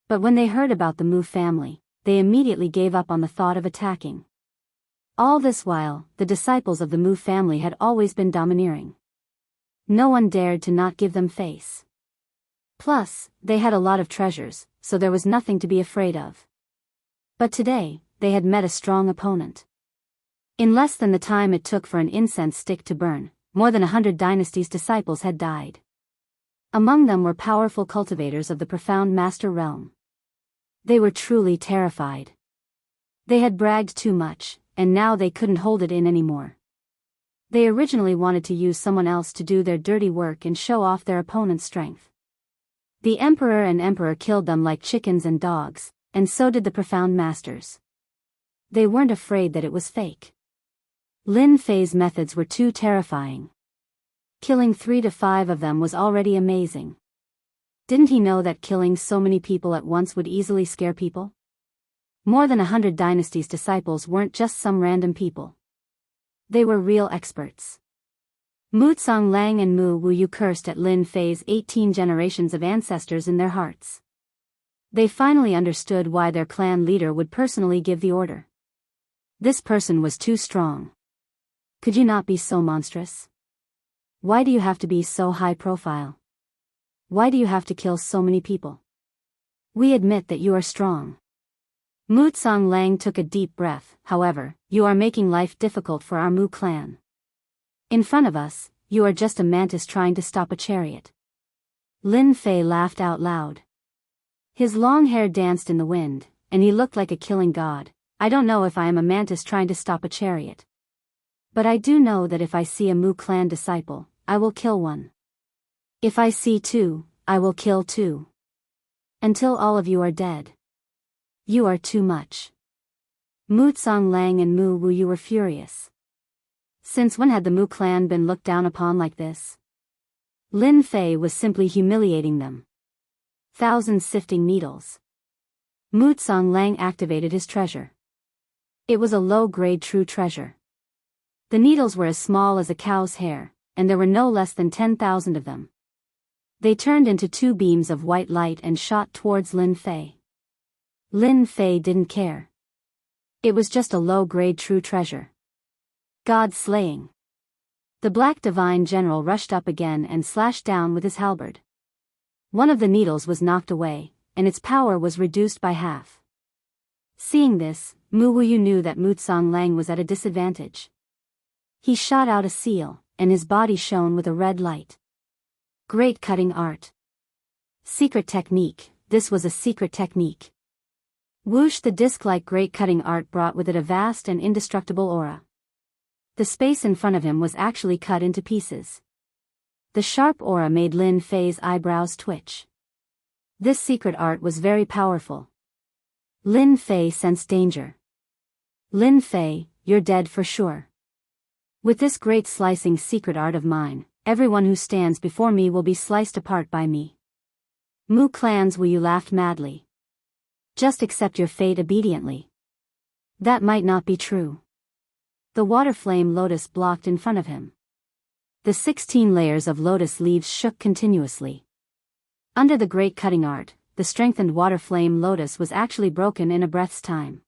But when they heard about the Mu family, they immediately gave up on the thought of attacking. All this while, the disciples of the Mu family had always been domineering. No one dared to not give them face. Plus, they had a lot of treasures, so there was nothing to be afraid of. But today, they had met a strong opponent. In less than the time it took for an incense stick to burn, more than 100 dynasty's disciples had died. Among them were powerful cultivators of the profound master realm. They were truly terrified. They had bragged too much, and now they couldn't hold it in anymore. They originally wanted to use someone else to do their dirty work and show off their opponent's strength. The emperor and emperor killed them like chickens and dogs, and so did the profound masters. They weren't afraid that it was fake. Lin Fei's methods were too terrifying. Killing 3 to 5 of them was already amazing. Didn't he know that killing so many people at once would easily scare people? More than 100 dynasty's disciples weren't just some random people. They were real experts. Mu Tsang Lang and Mu Wuyu cursed at Lin Fei's 18 generations of ancestors in their hearts. They finally understood why their clan leader would personally give the order. This person was too strong. Could you not be so monstrous? Why do you have to be so high profile? Why do you have to kill so many people? We admit that you are strong. Mu Tsang Lang took a deep breath. However, you are making life difficult for our Mu clan. In front of us, you are just a mantis trying to stop a chariot. Lin Fei laughed out loud. His long hair danced in the wind, and he looked like a killing god. I don't know if I am a mantis trying to stop a chariot. But I do know that if I see a Mu clan disciple, I will kill one. If I see two, I will kill two. Until all of you are dead. You are too much. Mu Tsang Lang and Mu Wuyu were furious. Since when had the Mu clan been looked down upon like this? Lin Fei was simply humiliating them. Thousand sifting needles. Mu Tsang Lang activated his treasure. It was a low-grade true treasure. The needles were as small as a cow's hair, and there were no less than 10,000 of them. They turned into two beams of white light and shot towards Lin Fei. Lin Fei didn't care. It was just a low-grade true treasure. God slaying. The Black Divine General rushed up again and slashed down with his halberd. One of the needles was knocked away, and its power was reduced by half. Seeing this, Mu Wuyu knew that Mu Tsang Lang was at a disadvantage. He shot out a seal, and his body shone with a red light. Great cutting art. Secret technique. This was a secret technique. Whoosh! The disc-like great cutting art brought with it a vast and indestructible aura. The space in front of him was actually cut into pieces. The sharp aura made Lin Fei's eyebrows twitch. This secret art was very powerful. Lin Fei sensed danger. Lin Fei, you're dead for sure. With this great slicing secret art of mine, everyone who stands before me will be sliced apart by me. Mu clans Wuyu laughed madly. Just accept your fate obediently. That might not be true. The water flame lotus blocked in front of him. The 16 layers of lotus leaves shook continuously. Under the great cutting art, the strengthened water flame lotus was actually broken in a breath's time.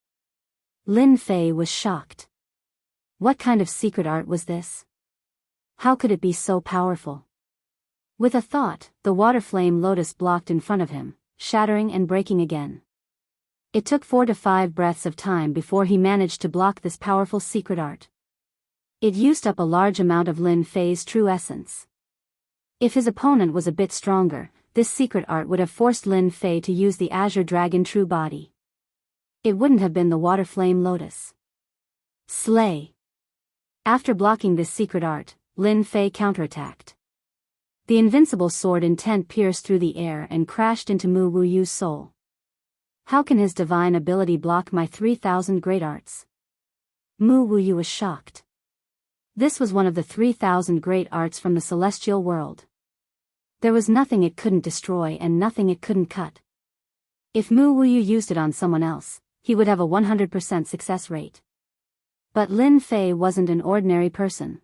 Lin Fei was shocked. What kind of secret art was this? How could it be so powerful? With a thought, the water flame lotus blocked in front of him, shattering and breaking again. It took 4 to 5 breaths of time before he managed to block this powerful secret art. It used up a large amount of Lin Fei's true essence. If his opponent was a bit stronger, this secret art would have forced Lin Fei to use the Azure Dragon true body. It wouldn't have been the water flame lotus. Slay. After blocking this secret art, Lin Fei counterattacked. The invincible sword intent pierced through the air and crashed into Mu Wuyu's soul. How can his divine ability block my 3,000 great arts? Mu Wuyu was shocked. This was one of the 3,000 great arts from the celestial world. There was nothing it couldn't destroy and nothing it couldn't cut. If Mu Wuyu used it on someone else, he would have a 100% success rate. But Lin Fei wasn't an ordinary person.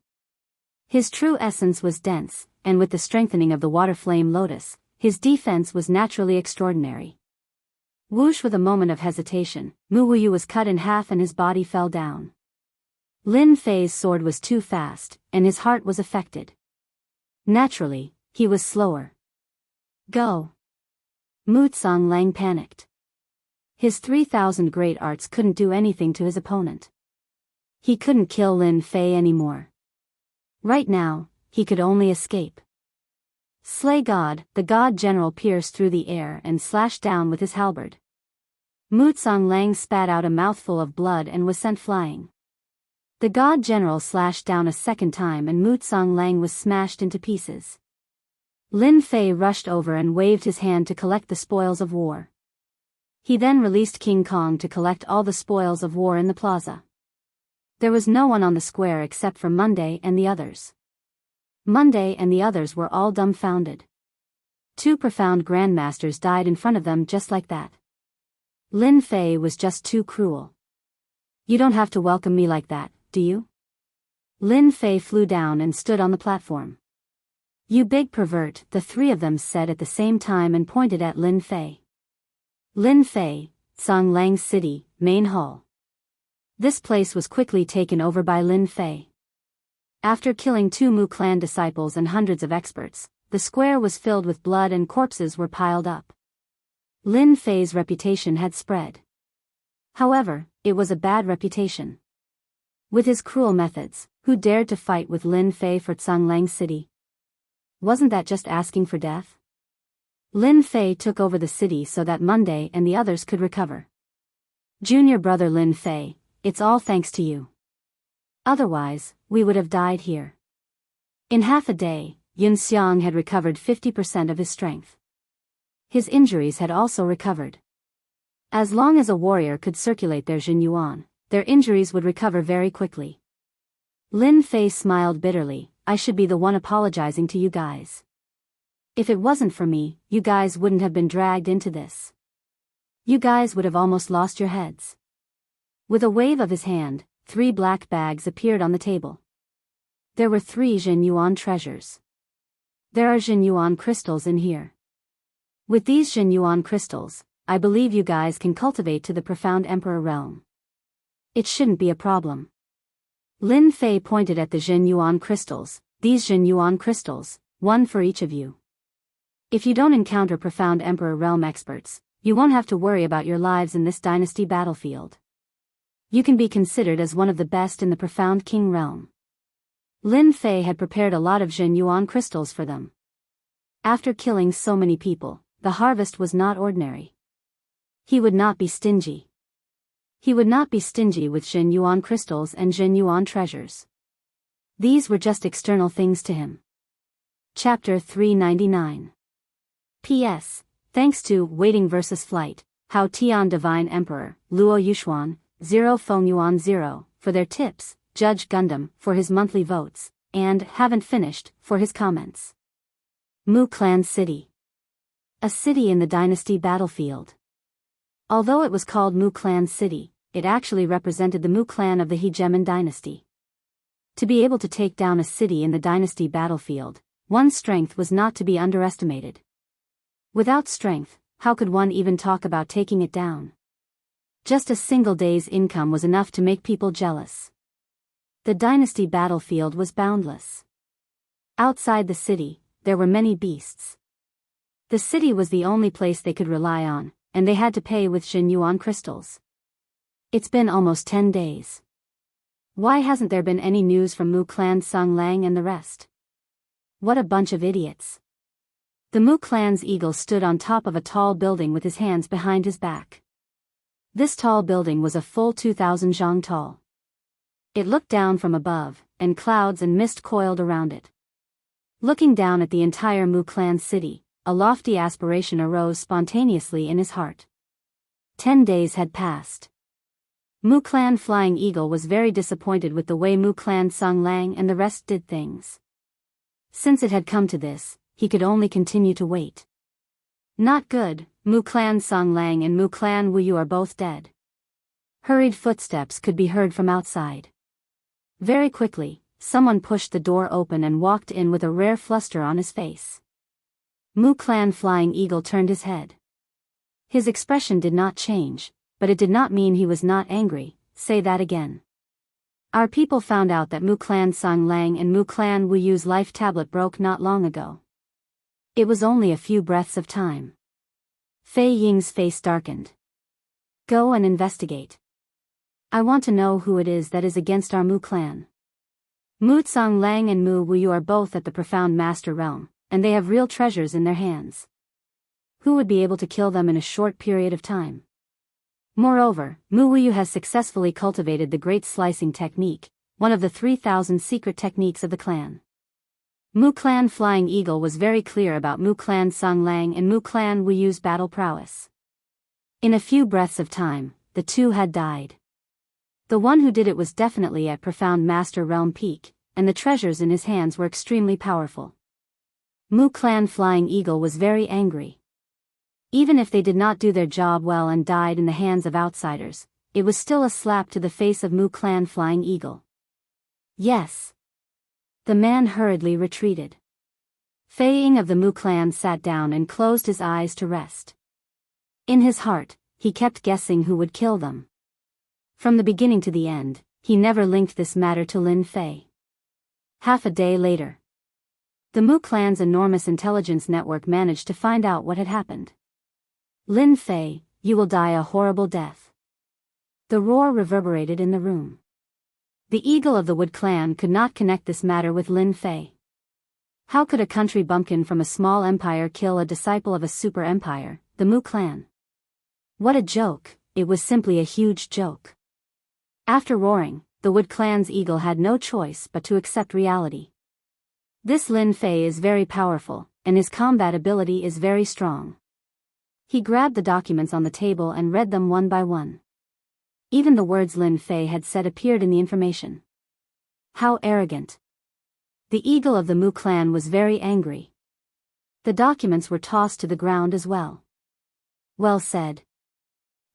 His true essence was dense, and with the strengthening of the water flame lotus, his defense was naturally extraordinary. Whoosh! With a moment of hesitation, Mu Wuyu was cut in half and his body fell down. Lin Fei's sword was too fast, and his heart was affected. Naturally, he was slower. Go! Mu Tsang Lang panicked. His 3,000 great arts couldn't do anything to his opponent. He couldn't kill Lin Fei anymore. Right now, he could only escape. Slay God! The God General pierced through the air and slashed down with his halberd. Mu Tsang Lang spat out a mouthful of blood and was sent flying. The God General slashed down a second time and Mu Tsang Lang was smashed into pieces. Lin Fei rushed over and waved his hand to collect the spoils of war. He then released King Kong to collect all the spoils of war in the plaza. There was no one on the square except for Monday and the others. Monday and the others were all dumbfounded. 2 profound grandmasters died in front of them just like that. Lin Fei was just too cruel. You don't have to welcome me like that, do you? Lin Fei flew down and stood on the platform. You big pervert, the 3 of them said at the same time and pointed at Lin Fei. Lin Fei, Tsang Lang City, Main Hall. This place was quickly taken over by Lin Fei. After killing 2 Mu clan disciples and hundreds of experts, the square was filled with blood and corpses were piled up. Lin Fei's reputation had spread. However, it was a bad reputation. With his cruel methods, who dared to fight with Lin Fei for Changleng City? Wasn't that just asking for death? Lin Fei took over the city so that Monday and the others could recover. Junior brother Lin Fei, it's all thanks to you. Otherwise, we would have died here. In half a day, Yun Xiang had recovered 50% of his strength. His injuries had also recovered. As long as a warrior could circulate their Jinyuan, their injuries would recover very quickly. Lin Fei smiled bitterly. I should be the one apologizing to you guys. If it wasn't for me, you guys wouldn't have been dragged into this. You guys would have almost lost your heads. With a wave of his hand, 3 black bags appeared on the table. There were 3 Jinyuan treasures. There are Jinyuan crystals in here. With these Jinyuan crystals, I believe you guys can cultivate to the profound Emperor realm. It shouldn't be a problem. Lin Fei pointed at the Jinyuan crystals. These Jinyuan crystals, 1 for each of you. If you don't encounter profound Emperor realm experts, you won't have to worry about your lives in this dynasty battlefield. You can be considered as one of the best in the profound King realm. Lin Fei had prepared a lot of Jinyuan crystals for them. After killing so many people, the harvest was not ordinary. He would not be stingy. He would not be stingy with Jinyuan crystals and Jinyuan treasures. These were just external things to him. Chapter 399. P.S. Thanks to Waiting vs. Flight, Hao Tian Divine Emperor, Luo Yuxuan, 0 Feng Yuan 0, for their tips, Judge Gundam, for his monthly votes, and Haven't Finished, for his comments. Mu Clan City. A city in the dynasty battlefield. Although it was called Mu Clan City, it actually represented the Mu clan of the Hegemon dynasty. To be able to take down a city in the dynasty battlefield, one's strength was not to be underestimated. Without strength, how could one even talk about taking it down? Just a single day's income was enough to make people jealous. The dynasty battlefield was boundless. Outside the city, there were many beasts. The city was the only place they could rely on, and they had to pay with Jinyuan crystals. It's been almost 10 days. Why hasn't there been any news from Mu Clan Changleng and the rest? What a bunch of idiots. The Mu Clan's eagle stood on top of a tall building with his hands behind his back. This tall building was a full 2,000 zhang tall. It looked down from above, and clouds and mist coiled around it. Looking down at the entire Mu Clan city, a lofty aspiration arose spontaneously in his heart. 10 days had passed. Mu Clan Flying Eagle was very disappointed with the way Mu Clan Changleng and the rest did things. Since it had come to this, he could only continue to wait. Not good, Mu Clan Changleng and Mu Clan Wuyu are both dead. Hurried footsteps could be heard from outside. Very quickly, someone pushed the door open and walked in with a rare fluster on his face. Mu Clan Flying Eagle turned his head. His expression did not change, but it did not mean he was not angry. Say that again. Our people found out that Mu Clan Changleng and Mu Clan Wuyu's life tablet broke not long ago. It was only a few breaths of time. Fei Ying's face darkened. Go and investigate. I want to know who it is that is against our Mu Clan. Mu Changleng and Mu Wuyu are both at the profound master realm, and they have real treasures in their hands. Who would be able to kill them in a short period of time? Moreover, Mu Wuyu has successfully cultivated the great slicing technique, one of the 3,000 secret techniques of the clan. Mu Clan Flying Eagle was very clear about Mu Clan Changleng and Mu Clan Wuyu's battle prowess. In a few breaths of time, the two had died. The one who did it was definitely at profound master realm peak, and the treasures in his hands were extremely powerful. Mu Clan Flying Eagle was very angry. Even if they did not do their job well and died in the hands of outsiders, it was still a slap to the face of Mu Clan Flying Eagle. Yes. The man hurriedly retreated. Fei Ying of the Mu Clan sat down and closed his eyes to rest. In his heart, he kept guessing who would kill them. From the beginning to the end, he never linked this matter to Lin Fei. Half a day later, the Mu clan's enormous intelligence network managed to find out what had happened. Lin Fei, you will die a horrible death. The roar reverberated in the room. The eagle of the Wood clan could not connect this matter with Lin Fei. How could a country bumpkin from a small empire kill a disciple of a super empire, the Mu clan? What a joke, it was simply a huge joke. After roaring, the Wood clan's eagle had no choice but to accept reality. This Lin Fei is very powerful, and his combat ability is very strong. He grabbed the documents on the table and read them one by one. Even the words Lin Fei had said appeared in the information. How arrogant. The eagle of the Mu clan was very angry. The documents were tossed to the ground as well. Well said.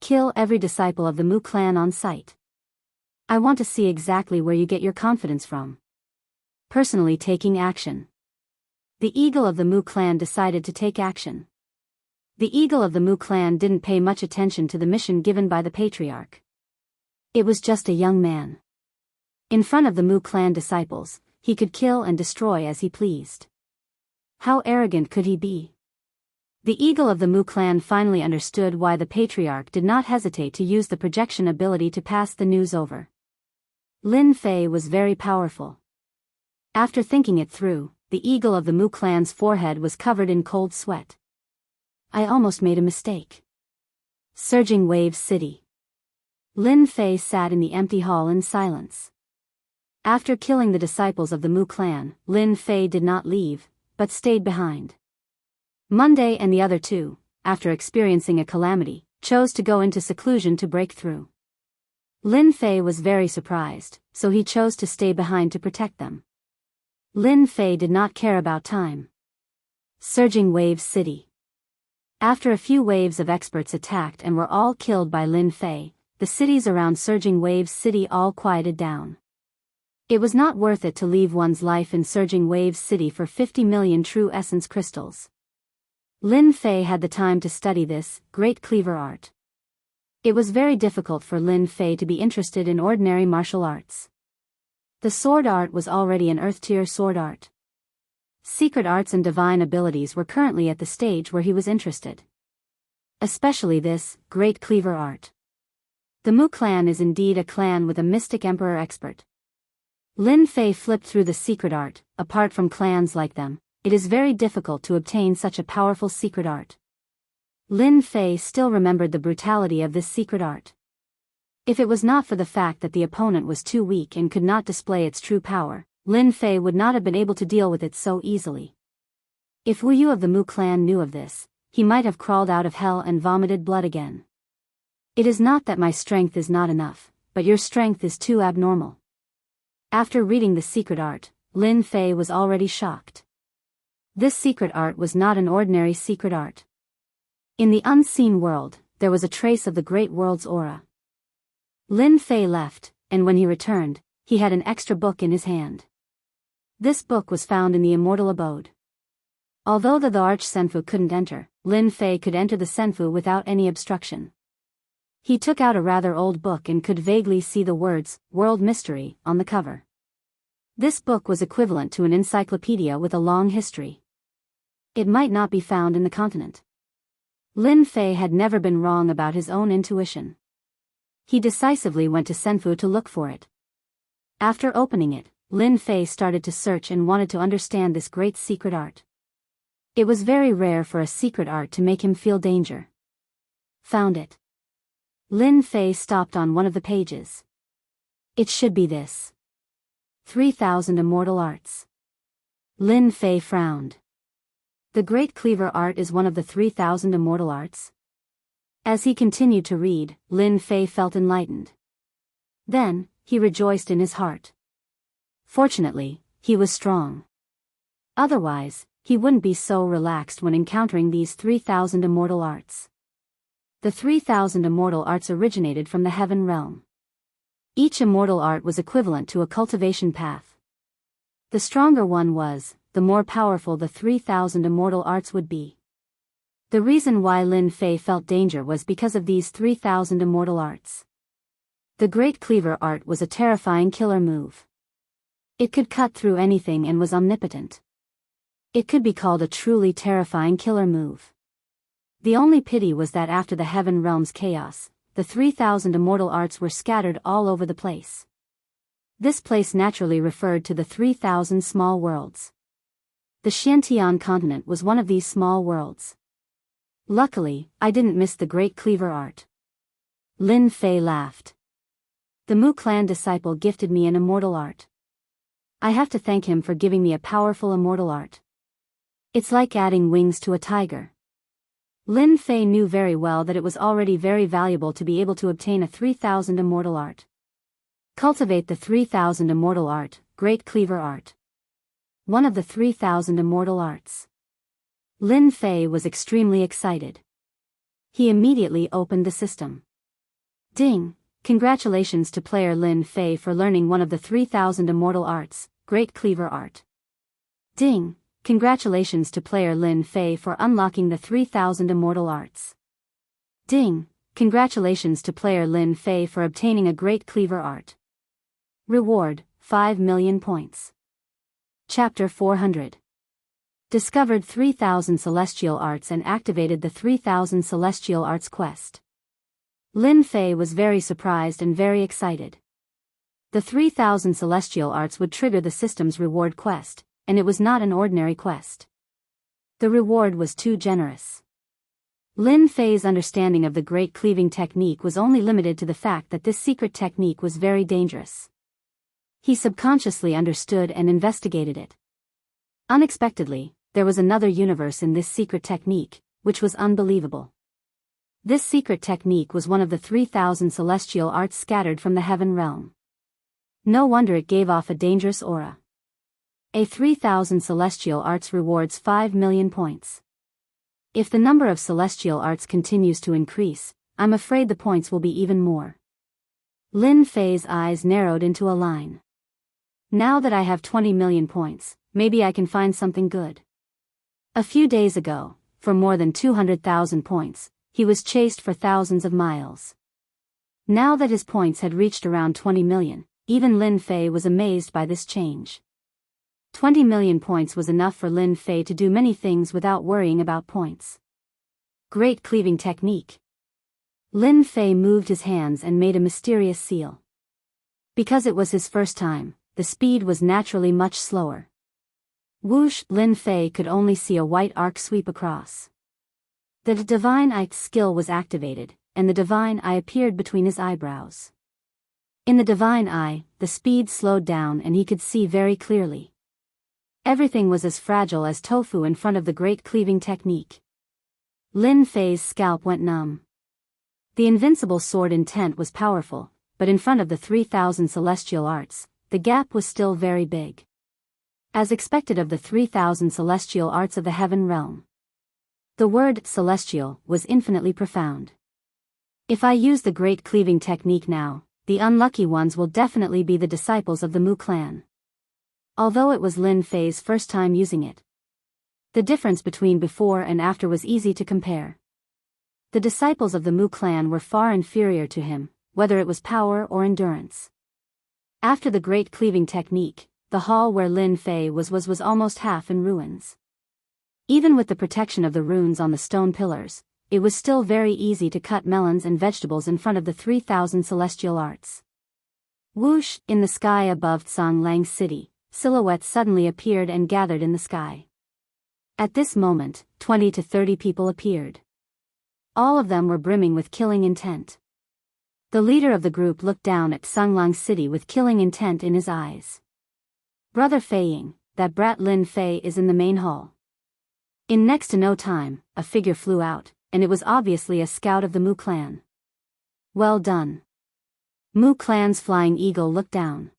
Kill every disciple of the Mu clan on sight. I want to see exactly where you get your confidence from. Personally taking action. The eagle of the Mu clan decided to take action. The eagle of the Mu clan didn't pay much attention to the mission given by the patriarch. It was just a young man. In front of the Mu clan disciples, he could kill and destroy as he pleased. How arrogant could he be? The eagle of the Mu clan finally understood why the patriarch did not hesitate to use the projection ability to pass the news over. Lin Fei was very powerful. After thinking it through, the eagle of the Mu clan's forehead was covered in cold sweat. I almost made a mistake. Surging Waves City. Lin Fei sat in the empty hall in silence. After killing the disciples of the Mu clan, Lin Fei did not leave, but stayed behind. Monday and the other two, after experiencing a calamity, chose to go into seclusion to break through. Lin Fei was very surprised, so he chose to stay behind to protect them. Lin Fei did not care about time. Surging Waves City. After a few waves of experts attacked and were all killed by Lin Fei, the cities around Surging Waves City all quieted down. It was not worth it to leave one's life in Surging Waves City for 50 million true essence crystals. Lin Fei had the time to study this great cleaver art. It was very difficult for Lin Fei to be interested in ordinary martial arts. The sword art was already an earth-tier sword art. Secret arts and divine abilities were currently at the stage where he was interested. Especially this great cleaver art. The Mu clan is indeed a clan with a mystic emperor expert. Lin Fei flipped through the secret art. Apart from clans like them, it is very difficult to obtain such a powerful secret art. Lin Fei still remembered the brutality of this secret art. If it was not for the fact that the opponent was too weak and could not display its true power, Lin Fei would not have been able to deal with it so easily. If Wu Yu of the Mu clan knew of this, he might have crawled out of hell and vomited blood again. It is not that my strength is not enough, but your strength is too abnormal. After reading the secret art, Lin Fei was already shocked. This secret art was not an ordinary secret art. In the unseen world, there was a trace of the great world's aura. Lin Fei left, and when he returned, he had an extra book in his hand. This book was found in the immortal abode. Although the Arch Senfu couldn't enter, Lin Fei could enter the Senfu without any obstruction. He took out a rather old book and could vaguely see the words, World Mystery, on the cover. This book was equivalent to an encyclopedia with a long history. It might not be found in the continent. Lin Fei had never been wrong about his own intuition. He decisively went to Senfu to look for it. After opening it, Lin Fei started to search and wanted to understand this great secret art. It was very rare for a secret art to make him feel danger. Found it. Lin Fei stopped on one of the pages. It should be this. 3,000 Immortal Arts. Lin Fei frowned. The Great Cleaver Art is one of the 3,000 Immortal Arts? As he continued to read, Lin Fei felt enlightened. Then, he rejoiced in his heart. Fortunately, he was strong. Otherwise, he wouldn't be so relaxed when encountering these 3,000 Immortal Arts. The 3,000 Immortal Arts originated from the Heaven Realm. Each immortal art was equivalent to a cultivation path. The stronger one was, the more powerful the 3,000 Immortal Arts would be. The reason why Lin Fei felt danger was because of these 3,000 Immortal Arts. The Great Cleaver Art was a terrifying killer move. It could cut through anything and was omnipotent. It could be called a truly terrifying killer move. The only pity was that after the Heaven Realm's chaos, the 3,000 immortal arts were scattered all over the place. This place naturally referred to the 3,000 small worlds. The Xiantian continent was one of these small worlds. Luckily, I didn't miss the Great Cleaver art. Lin Fei laughed. The Mu clan disciple gifted me an immortal art. I have to thank him for giving me a powerful immortal art. It's like adding wings to a tiger. Lin Fei knew very well that it was already very valuable to be able to obtain a 3,000 immortal art. Cultivate the 3,000 immortal art, Great Cleaver art. One of the 3,000 immortal arts. Lin Fei was extremely excited. He immediately opened the system. Ding! Congratulations to player Lin Fei for learning one of the 3,000 immortal arts, Great Cleaver art. Ding! Congratulations to player Lin Fei for unlocking the 3,000 immortal arts. Ding! Congratulations to player Lin Fei for obtaining a Great Cleaver art. Reward, 5 million points. Chapter 400. Discovered 3,000 celestial arts and activated the 3,000 celestial arts quest. Lin Fei was very surprised and very excited. The 3,000 celestial arts would trigger the system's reward quest, and it was not an ordinary quest. The reward was too generous. Lin Fei's understanding of the Great Cleaving technique was only limited to the fact that this secret technique was very dangerous. He subconsciously understood and investigated it. Unexpectedly, there was another universe in this secret technique, which was unbelievable. This secret technique was one of the 3,000 celestial arts scattered from the Heaven Realm. No wonder it gave off a dangerous aura. A 3,000 celestial arts rewards 5 million points. If the number of celestial arts continues to increase, I'm afraid the points will be even more. Lin Fei's eyes narrowed into a line. Now that I have 20 million points, maybe I can find something good. A few days ago, for more than 200,000 points, he was chased for thousands of miles. Now that his points had reached around 20 million, even Lin Fei was amazed by this change. 20 million points was enough for Lin Fei to do many things without worrying about points. Great Cleaving technique. Lin Fei moved his hands and made a mysterious seal. Because it was his first time, the speed was naturally much slower. Whoosh! Lin Fei could only see a white arc sweep across. The Divine Eye skill was activated, and the Divine Eye appeared between his eyebrows. In the Divine Eye, the speed slowed down and he could see very clearly. Everything was as fragile as tofu in front of the Great Cleaving technique. Lin Fei's scalp went numb. The invincible sword intent was powerful, but in front of the 3,000 celestial arts, the gap was still very big. As expected of the 3,000 celestial arts of the Heaven Realm. The word celestial was infinitely profound. If I use the Great Cleaving technique now, the unlucky ones will definitely be the disciples of the Mu clan. Although it was Lin Fei's first time using it. The difference between before and after was easy to compare. The disciples of the Mu clan were far inferior to him, whether it was power or endurance. After the Great Cleaving technique, the hall where Lin Fei was almost half in ruins. Even with the protection of the runes on the stone pillars, it was still very easy to cut melons and vegetables in front of the 3,000 celestial arts. Whoosh! In the sky above Songlang's city, silhouettes suddenly appeared and gathered in the sky. At this moment, 20 to 30 people appeared. All of them were brimming with killing intent. The leader of the group looked down at Songlang's city with killing intent in his eyes. Brother Feiying, that brat Lin Fei is in the main hall. In next to no time, a figure flew out, and it was obviously a scout of the Mu clan. Well done. Mu clan's flying eagle looked down.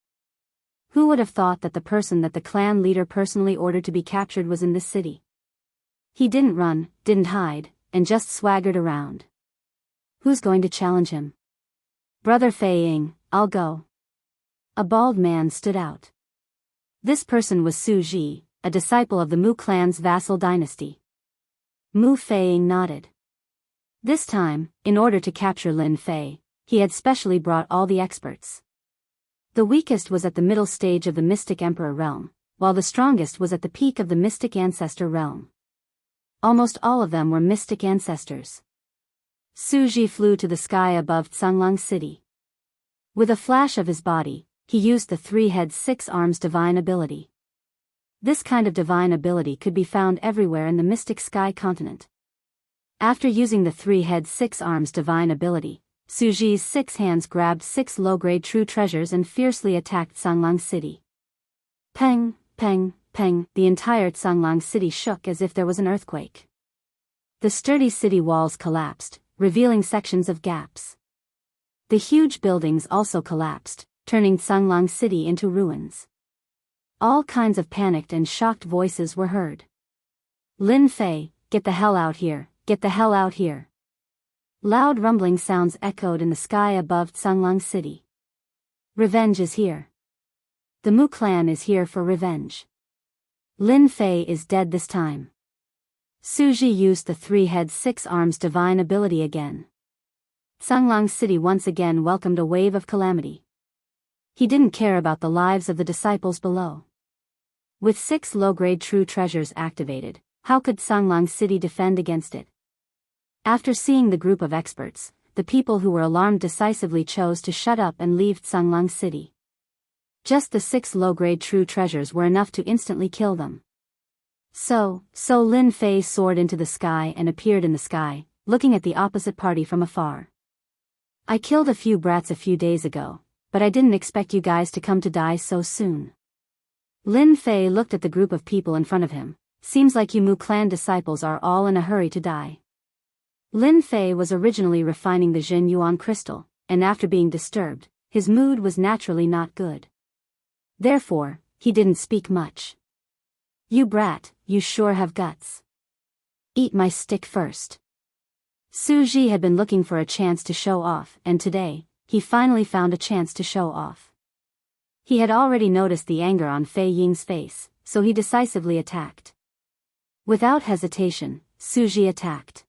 Who would have thought that the person that the clan leader personally ordered to be captured was in this city? He didn't run, didn't hide, and just swaggered around. Who's going to challenge him? Brother Feiying, I'll go. A bald man stood out. This person was Su Ji, a disciple of the Mu clan's vassal dynasty. Mu Feiying nodded. This time, in order to capture Lin Fei, he had specially brought all the experts. The weakest was at the middle stage of the Mystic Emperor realm, while the strongest was at the peak of the Mystic Ancestor realm. Almost all of them were mystic ancestors. Su Ji flew to the sky above Canglang City. With a flash of his body, he used the 3-head 6-arms divine ability. This kind of divine ability could be found everywhere in the Mystic Sky continent. After using the 3-head 6-arms divine ability, Su Ji's 6 hands grabbed 6 low-grade true treasures and fiercely attacked Canglang City. Peng, peng, peng, the entire Canglang City shook as if there was an earthquake. The sturdy city walls collapsed, revealing sections of gaps. The huge buildings also collapsed, turning Canglang City into ruins. All kinds of panicked and shocked voices were heard. Lin Fei, get the hell out here, get the hell out here. Loud rumbling sounds echoed in the sky above Canglang City. Revenge is here. The Mu clan is here for revenge. Lin Fei is dead this time. Su Ji used the 3-head 6-arms divine ability again. Canglang City once again welcomed a wave of calamity. He didn't care about the lives of the disciples below. With 6 low-grade true treasures activated, how could Canglang City defend against it? After seeing the group of experts, the people who were alarmed decisively chose to shut up and leave Canglang City. Just the 6 low-grade true treasures were enough to instantly kill them. So Lin Fei soared into the sky and appeared in the sky, looking at the opposite party from afar. I killed a few brats a few days ago, but I didn't expect you guys to come to die so soon. Lin Fei looked at the group of people in front of him. Seems like you Mu clan disciples are all in a hurry to die. Lin Fei was originally refining the Jin Yuan crystal, and after being disturbed, his mood was naturally not good. Therefore, he didn't speak much. You brat, you sure have guts. Eat my stick first. Su Ji had been looking for a chance to show off, and today, he finally found a chance to show off. He had already noticed the anger on Fei Ying's face, so he decisively attacked. Without hesitation, Su Ji attacked.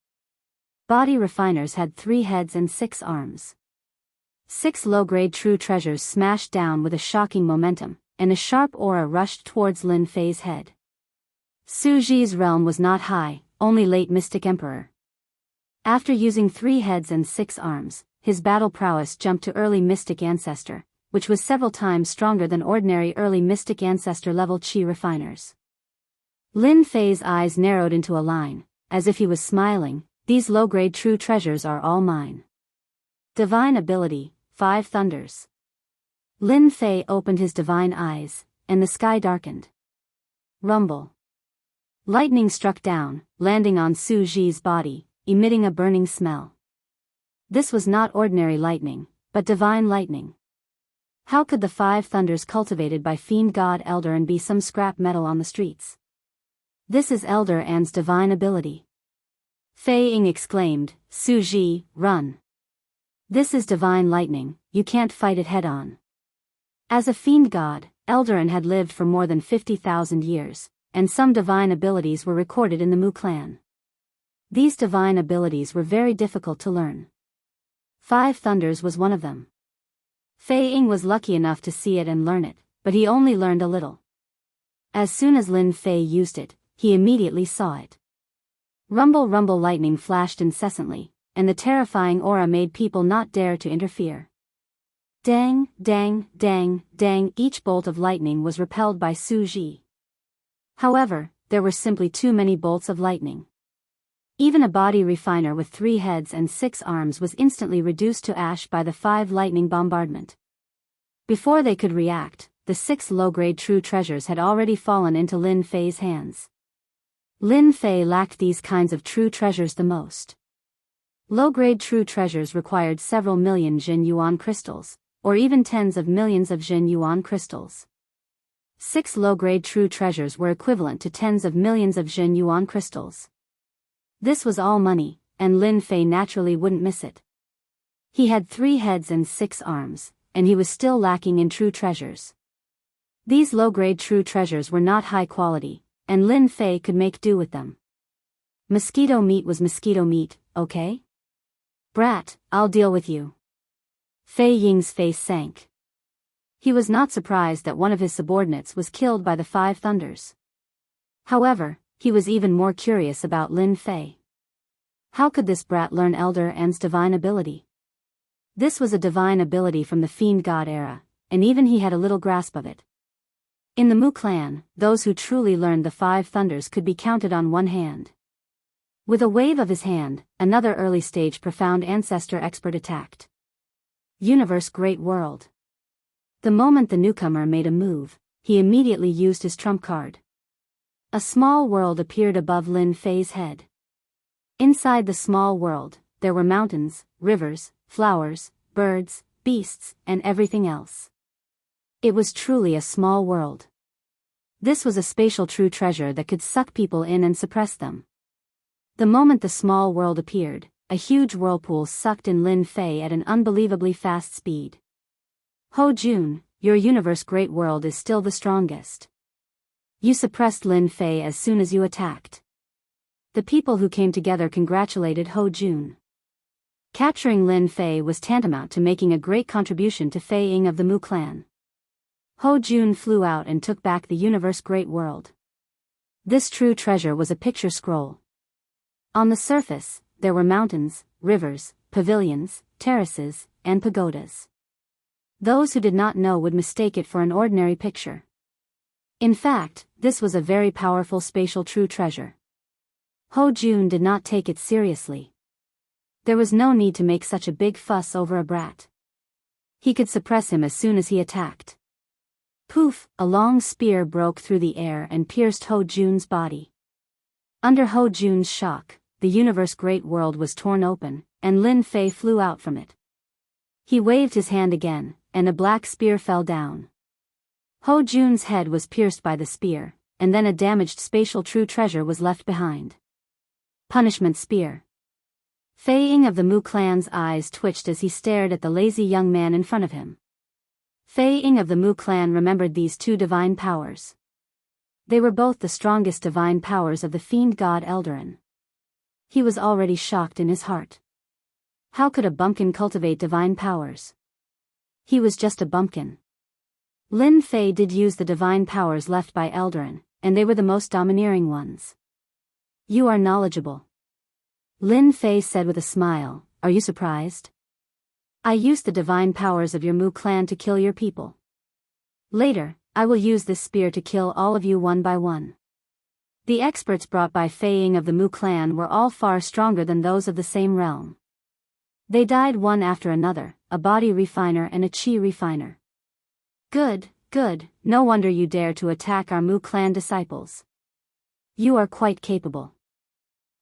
Body refiners had 3 heads and 6 arms. 6 low-grade true treasures smashed down with a shocking momentum, and a sharp aura rushed towards Lin Fei's head. Su Ji's realm was not high, only late Mystic Emperor. After using 3 heads and 6 arms, his battle prowess jumped to early Mystic Ancestor, which was several times stronger than ordinary early Mystic Ancestor level Qi refiners. Lin Fei's eyes narrowed into a line, as if he was smiling. These low-grade true treasures are all mine. Divine ability, 5 thunders. Lin Fei opened his divine eyes, and the sky darkened. Rumble. Lightning struck down, landing on Su Ji's body, emitting a burning smell. This was not ordinary lightning, but divine lightning. How could the 5 thunders cultivated by Fiend God Elder An be some scrap metal on the streets? This is Elder An's divine ability. Fei Ying exclaimed, Su Ji, run. This is divine lightning, you can't fight it head-on. As a fiend god, Elder An had lived for more than 50,000 years, and some divine abilities were recorded in the Mu clan. These divine abilities were very difficult to learn. 5 thunders was one of them. Fei Ying was lucky enough to see it and learn it, but he only learned a little. As soon as Lin Fei used it, he immediately saw it. Rumble rumble lightning flashed incessantly, and the terrifying aura made people not dare to interfere. Dang, dang, dang, dang, each bolt of lightning was repelled by Su Ji. However, there were simply too many bolts of lightning. Even a body refiner with 3 heads and 6 arms was instantly reduced to ash by the 5 lightning bombardment. Before they could react, the 6 low-grade true treasures had already fallen into Lin Fei's hands. Lin Fei lacked these kinds of true treasures the most. Low-grade true treasures required several million Jin Yuan crystals, or even tens of millions of Jin Yuan crystals. 6 low-grade true treasures were equivalent to tens of millions of Jin Yuan crystals. This was all money, and Lin Fei naturally wouldn't miss it. He had 3 heads and 6 arms, and he was still lacking in true treasures. These low-grade true treasures were not high quality, and Lin Fei could make do with them. Mosquito meat was mosquito meat, okay? Brat, I'll deal with you. Fei Ying's face sank. He was not surprised that one of his subordinates was killed by the Five Thunders. However, he was even more curious about Lin Fei. How could this brat learn Elder N's divine ability? This was a divine ability from the Fiend God era, and even he had a little grasp of it. In the Mu clan, those who truly learned the Five Thunders could be counted on one hand. With a wave of his hand, another early-stage profound ancestor expert attacked. Universe Great World. The moment the newcomer made a move, he immediately used his trump card. A small world appeared above Lin Fei's head. Inside the small world, there were mountains, rivers, flowers, birds, beasts, and everything else. It was truly a small world. This was a spatial true treasure that could suck people in and suppress them. The moment the small world appeared, a huge whirlpool sucked in Lin Fei at an unbelievably fast speed. Ho Jun, your universe great world is still the strongest. You suppressed Lin Fei as soon as you attacked. The people who came together congratulated Ho Jun. Capturing Lin Fei was tantamount to making a great contribution to Fei Ying of the Mu clan. Ho Jun flew out and took back the universe great world. This true treasure was a picture scroll. On the surface, there were mountains, rivers, pavilions, terraces, and pagodas. Those who did not know would mistake it for an ordinary picture. In fact, this was a very powerful spatial true treasure. Ho Jun did not take it seriously. There was no need to make such a big fuss over a brat. He could suppress him as soon as he attacked. Poof, a long spear broke through the air and pierced Ho Jun's body. Under Ho Jun's shock, the universe great world was torn open, and Lin Fei flew out from it. He waved his hand again, and a black spear fell down. Ho Jun's head was pierced by the spear, and then a damaged spatial true treasure was left behind. Punishment Spear. Fei Ying of the Mu clan's eyes twitched as he stared at the lazy young man in front of him. Fei Ying of the Mu clan remembered these two divine powers. They were both the strongest divine powers of the fiend god Eldarin. He was already shocked in his heart. How could a bumpkin cultivate divine powers? He was just a bumpkin. Lin Fei did use the divine powers left by Eldarin, and they were the most domineering ones. You are knowledgeable. Lin Fei said with a smile, are you surprised? I used the divine powers of your Mu clan to kill your people. Later, I will use this spear to kill all of you one by one. The experts brought by Fei Ying of the Mu clan were all far stronger than those of the same realm. They died one after another, a body refiner and a chi refiner. Good, good, no wonder you dare to attack our Mu clan disciples. You are quite capable.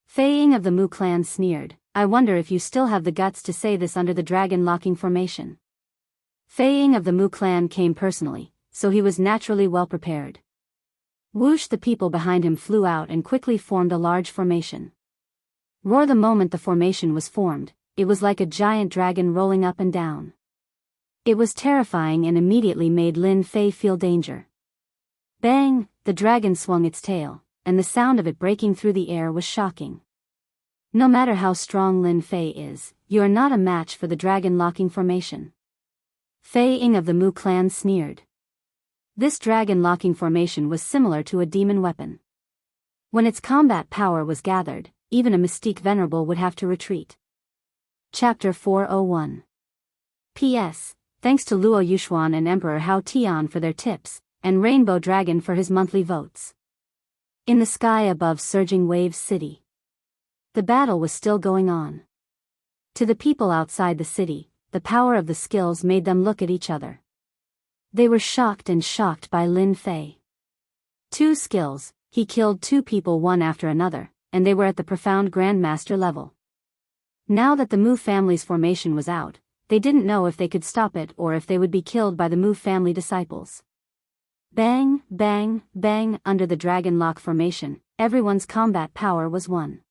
Fei Ying of the Mu clan sneered, I wonder if you still have the guts to say this under the dragon locking formation. Fei Ying of the Mu clan came personally, so he was naturally well prepared. Whoosh, the people behind him flew out and quickly formed a large formation. Roar, the moment the formation was formed, it was like a giant dragon rolling up and down. It was terrifying and immediately made Lin Fei feel danger. Bang, the dragon swung its tail, and the sound of it breaking through the air was shocking. No matter how strong Lin Fei is, you are not a match for the dragon locking formation. Fei Ying of the Mu clan sneered. This dragon locking formation was similar to a demon weapon. When its combat power was gathered, even a mystique venerable would have to retreat. Chapter 401. P.S. Thanks to Luo Yushuan and Emperor Hao Tian for their tips, and Rainbow Dragon for his monthly votes. In the sky above Surging Waves City. The battle was still going on. To the people outside the city, the power of the skills made them look at each other. They were shocked by Lin Fei. 2 skills, he killed 2 people one after another, and they were at the profound grandmaster level. Now that the Mu family's formation was out, they didn't know if they could stop it or if they would be killed by the Mu family disciples. Bang, bang, bang, under the dragon lock formation, everyone's combat power was 1.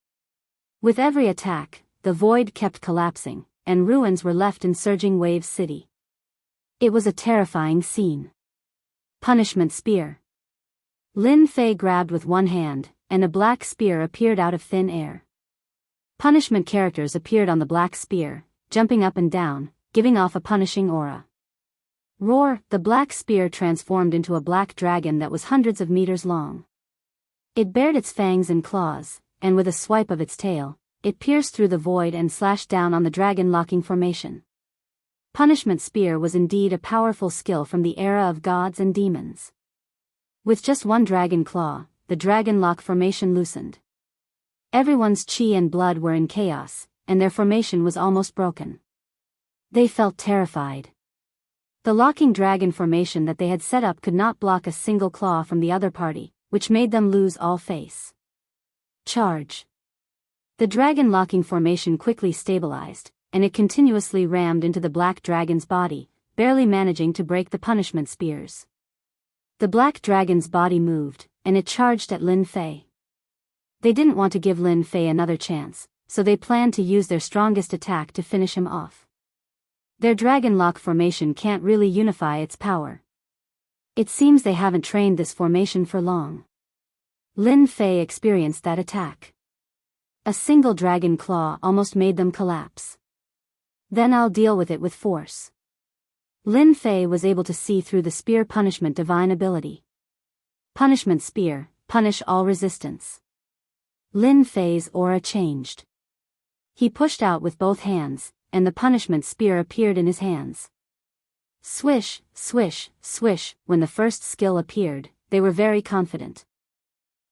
With every attack, the void kept collapsing, and ruins were left in Surging Waves City. It was a terrifying scene. Punishment Spear. Lin Fei grabbed with one hand, and a black spear appeared out of thin air. Punishment characters appeared on the black spear, jumping up and down, giving off a punishing aura. Roar! The black spear transformed into a black dragon that was hundreds of meters long. It bared its fangs and claws, and with a swipe of its tail, it pierced through the void and slashed down on the dragon-locking formation. Punishment spear was indeed a powerful skill from the era of gods and demons. With just one dragon claw, the dragon lock formation loosened. Everyone's chi and blood were in chaos, and their formation was almost broken. They felt terrified. The locking dragon formation that they had set up could not block a single claw from the other party, which made them lose all face. Charge! The dragon locking formation quickly stabilized, and it continuously rammed into the black dragon's body, barely managing to break the punishment spears. The black dragon's body moved, and it charged at Lin Fei. They didn't want to give Lin Fei another chance, so they planned to use their strongest attack to finish him off. Their dragon lock formation can't really unify its power. It seems they haven't trained this formation for long. Lin Fei experienced that attack. A single dragon claw almost made them collapse. Then I'll deal with it with force. Lin Fei was able to see through the spear punishment divine ability. Punishment spear, punish all resistance. Lin Fei's aura changed. He pushed out with both hands, and the punishment spear appeared in his hands. Swish, swish, swish. When the first skill appeared, they were very confident.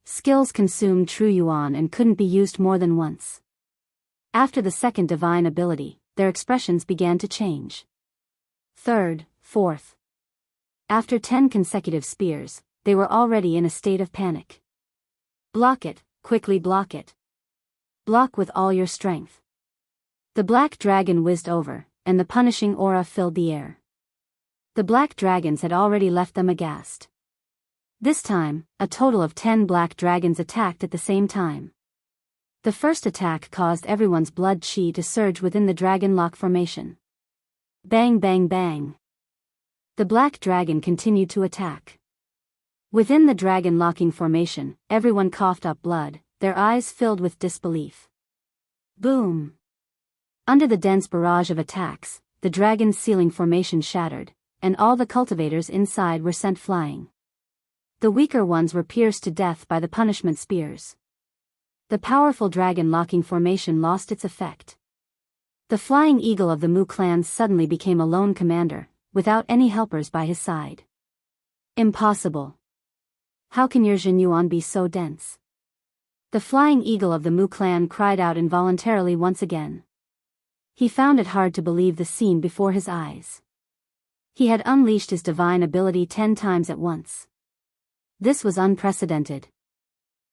Skills consumed true yuan and couldn't be used more than once. After the second divine ability, their expressions began to change. Third, fourth. After 10 consecutive spears, they were already in a state of panic. Block it, quickly block it. Block with all your strength. The black dragon whizzed over, and the punishing aura filled the air. The black dragons had already left them aghast. This time, a total of 10 black dragons attacked at the same time. The first attack caused everyone's blood chi to surge within the dragon lock formation. Bang bang bang. The black dragon continued to attack. Within the dragon locking formation, everyone coughed up blood, their eyes filled with disbelief. Boom! Under the dense barrage of attacks, the dragon's ceiling formation shattered, and all the cultivators inside were sent flying. The weaker ones were pierced to death by the punishment spears. The powerful dragon locking formation lost its effect. The flying eagle of the Mu clans suddenly became a lone commander, without any helpers by his side. Impossible. How can your Jin Yuan be so dense? The flying eagle of the Mu clan cried out involuntarily once again. He found it hard to believe the scene before his eyes. He had unleashed his divine ability 10 times at once. This was unprecedented.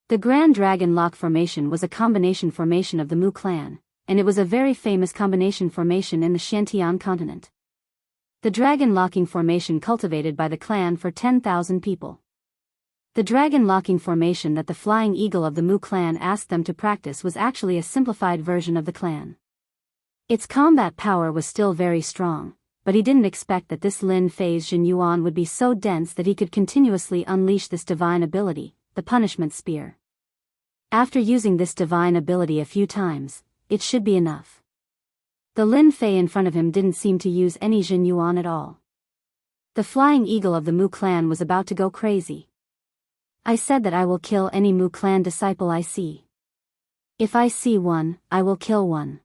The Grand Dragon Lock formation was a combination formation of the Mu clan, and it was a very famous combination formation in the Xiantian continent. The dragon locking formation cultivated by the clan for 10,000 people. The dragon locking formation that the flying eagle of the Mu clan asked them to practice was actually a simplified version of the clan. Its combat power was still very strong, but he didn't expect that this Lin Fei's Jin Yuan would be so dense that he could continuously unleash this divine ability, the punishment spear. After using this divine ability a few times, it should be enough. The Lin Fei in front of him didn't seem to use any Jin Yuan at all. The flying eagle of the Mu clan was about to go crazy. I said that I will kill any Mu clan disciple I see. If I see one, I will kill one.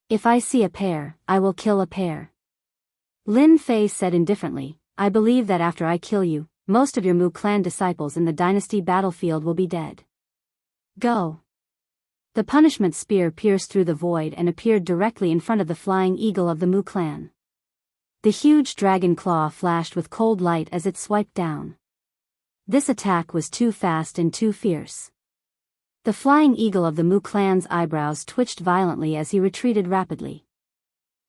If I see a pair, I will kill a pair. Lin Fei said indifferently, I believe that after I kill you, most of your Mu clan disciples in the dynasty battlefield will be dead. Go. The punishment spear pierced through the void and appeared directly in front of the flying eagle of the Mu clan. The huge dragon claw flashed with cold light as it swiped down. This attack was too fast and too fierce. The flying eagle of the Mu clan's eyebrows twitched violently as he retreated rapidly.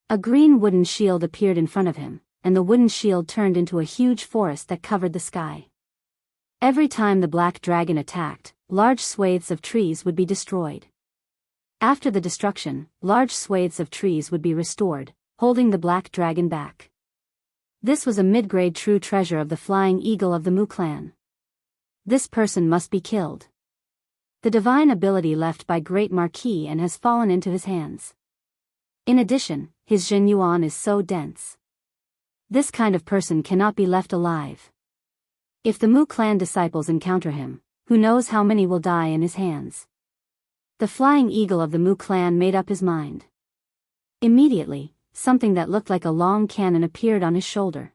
A green wooden shield appeared in front of him, and the wooden shield turned into a huge forest that covered the sky. Every time the black dragon attacked, large swathes of trees would be destroyed. After the destruction, large swathes of trees would be restored, holding the black dragon back. This was a mid-grade true treasure of the flying eagle of the Mu clan. This person must be killed. The divine ability left by Great Marquis and has fallen into his hands. In addition, his Jin Yuan is so dense. This kind of person cannot be left alive. If the Mu clan disciples encounter him, who knows how many will die in his hands. The flying eagle of the Mu clan made up his mind. Immediately, something that looked like a long cannon appeared on his shoulder.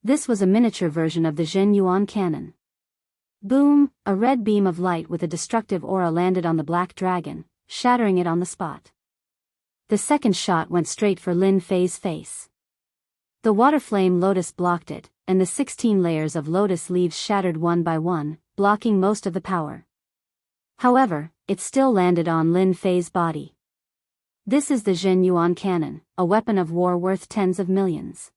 This was a miniature version of the Zhen Yuan cannon. Boom! A red beam of light with a destructive aura landed on the black dragon, shattering it on the spot. The second shot went straight for Lin Fei's face. The water flame lotus blocked it, and the 16 layers of lotus leaves shattered one by one, blocking most of the power. However, it still landed on Lin Fei's body. This is the Zhen Yuan cannon, a weapon of war worth tens of millions.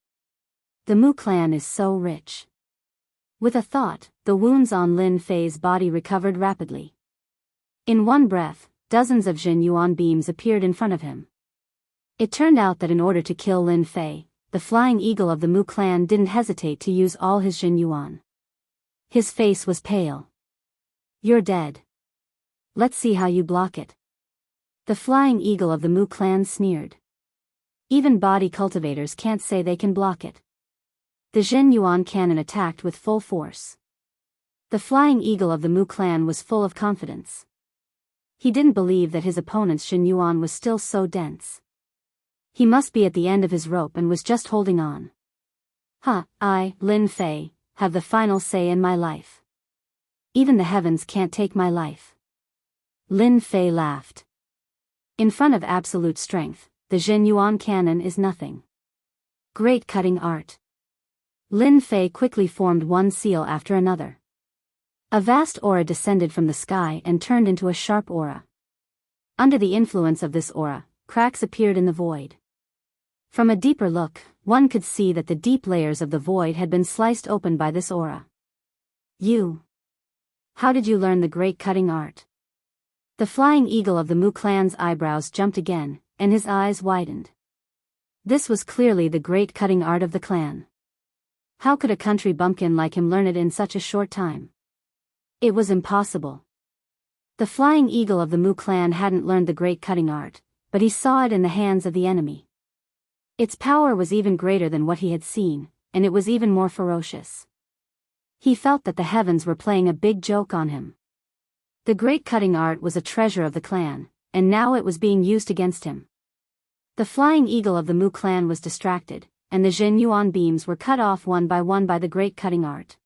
The Mu clan is so rich. With a thought, the wounds on Lin Fei's body recovered rapidly. In one breath, dozens of Zhen Yuan beams appeared in front of him. It turned out that in order to kill Lin Fei, the flying eagle of the Mu clan didn't hesitate to use all his Zhen Yuan. His face was pale. "You're dead. Let's see how you block it." The flying eagle of the Mu clan sneered. Even body cultivators can't say they can block it. The Zhen Yuan cannon attacked with full force. The flying eagle of the Mu clan was full of confidence. He didn't believe that his opponent's Zhen Yuan was still so dense. He must be at the end of his rope and was just holding on. I, Lin Fei, have the final say in my life. Even the heavens can't take my life. Lin Fei laughed. In front of absolute strength, the Zhen Yuan cannon is nothing. Great cutting art. Lin Fei quickly formed one seal after another. A vast aura descended from the sky and turned into a sharp aura. Under the influence of this aura, cracks appeared in the void. From a deeper look, one could see that the deep layers of the void had been sliced open by this aura. How did you learn the great cutting art? The flying eagle of the Mu clan's eyebrows jumped again, and his eyes widened. This was clearly the great cutting art of the clan. How could a country bumpkin like him learn it in such a short time? It was impossible. The flying eagle of the Mu clan hadn't learned the great cutting art, but he saw it in the hands of the enemy. Its power was even greater than what he had seen, and it was even more ferocious. He felt that the heavens were playing a big joke on him. The great cutting art was a treasure of the clan, and now it was being used against him. The flying eagle of the Mu clan was distracted, and the Zhen Yuan beams were cut off one by the great cutting art.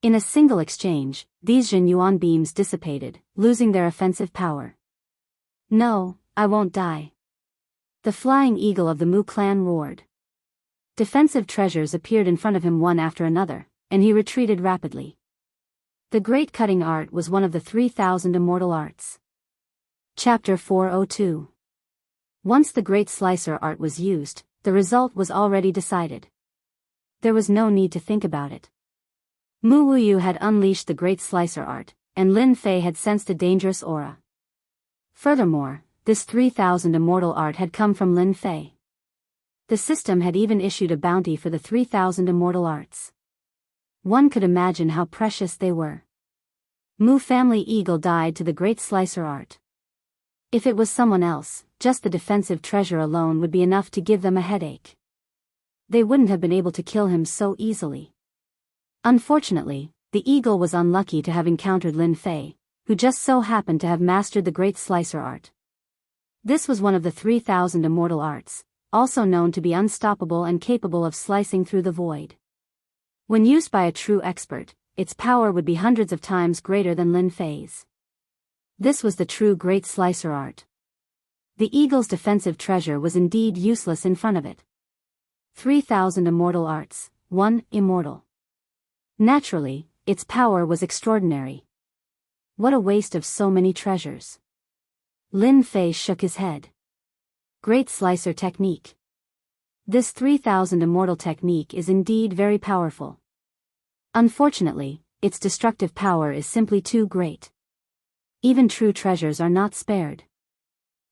In a single exchange, these Zhen Yuan beams dissipated, losing their offensive power. "No, I won't die." The flying eagle of the Mu clan roared. Defensive treasures appeared in front of him one after another, and he retreated rapidly. The great cutting art was one of the 3,000 immortal arts. Chapter 402. Once the great slicer art was used, the result was already decided. There was no need to think about it. Mu Wuyu had unleashed the great slicer art, and Lin Fei had sensed a dangerous aura. Furthermore, this 3,000 immortal art had come from Lin Fei. The system had even issued a bounty for the 3,000 immortal arts. One could imagine how precious they were. Mu family eagle died to the great slicer art. If it was someone else, just the defensive treasure alone would be enough to give them a headache. They wouldn't have been able to kill him so easily. Unfortunately, the eagle was unlucky to have encountered Lin Fei, who just so happened to have mastered the great slicer art. This was one of the 3,000 immortal arts, also known to be unstoppable and capable of slicing through the void. When used by a true expert, its power would be hundreds of times greater than Lin Fei's. This was the true great slicer art. The eagle's defensive treasure was indeed useless in front of it. 3,000 immortal arts, one immortal. Naturally, its power was extraordinary. What a waste of so many treasures. Lin Fei shook his head. Great slicer technique. This 3,000 immortal technique is indeed very powerful. Unfortunately, its destructive power is simply too great. Even true treasures are not spared.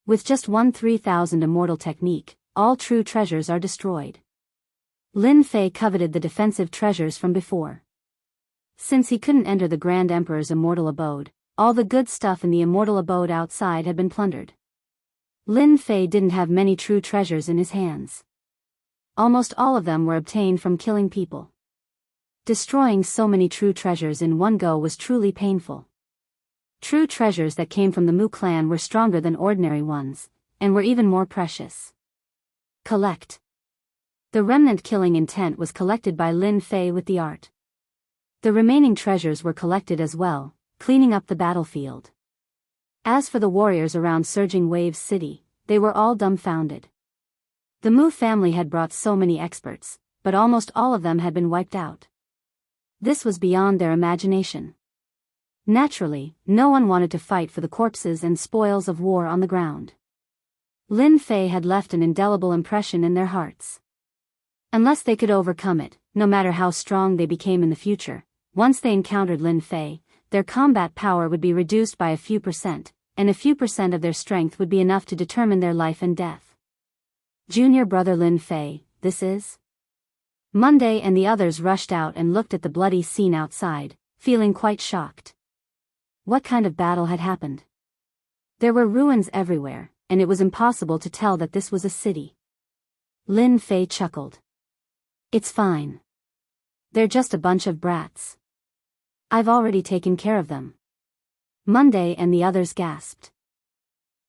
With just one 3,000 immortal technique, all true treasures are destroyed. Lin Fei coveted the defensive treasures from before. Since he couldn't enter the Grand Emperor's immortal abode, all the good stuff in the immortal abode outside had been plundered. Lin Fei didn't have many true treasures in his hands. almost all of them were obtained from killing people. Destroying so many true treasures in one go was truly painful. True treasures that came from the Mu clan were stronger than ordinary ones, and were even more precious. Collect. The remnant killing intent was collected by Lin Fei with the art. The remaining treasures were collected as well, cleaning up the battlefield. As for the warriors around Surging Waves City, they were all dumbfounded. The Mu family had brought so many experts, but almost all of them had been wiped out. This was beyond their imagination. Naturally, no one wanted to fight for the corpses and spoils of war on the ground. Lin Fei had left an indelible impression in their hearts. Unless they could overcome it, no matter how strong they became in the future, once they encountered Lin Fei, their combat power would be reduced by a few percent, and a few percent of their strength would be enough to determine their life and death. Junior brother Lin Fei, this is? Monday and the others rushed out and looked at the bloody scene outside, feeling quite shocked. What kind of battle had happened? There were ruins everywhere, and it was impossible to tell that this was a city. Lin Fei chuckled. It's fine. They're just a bunch of brats. I've already taken care of them. Monday and the others gasped.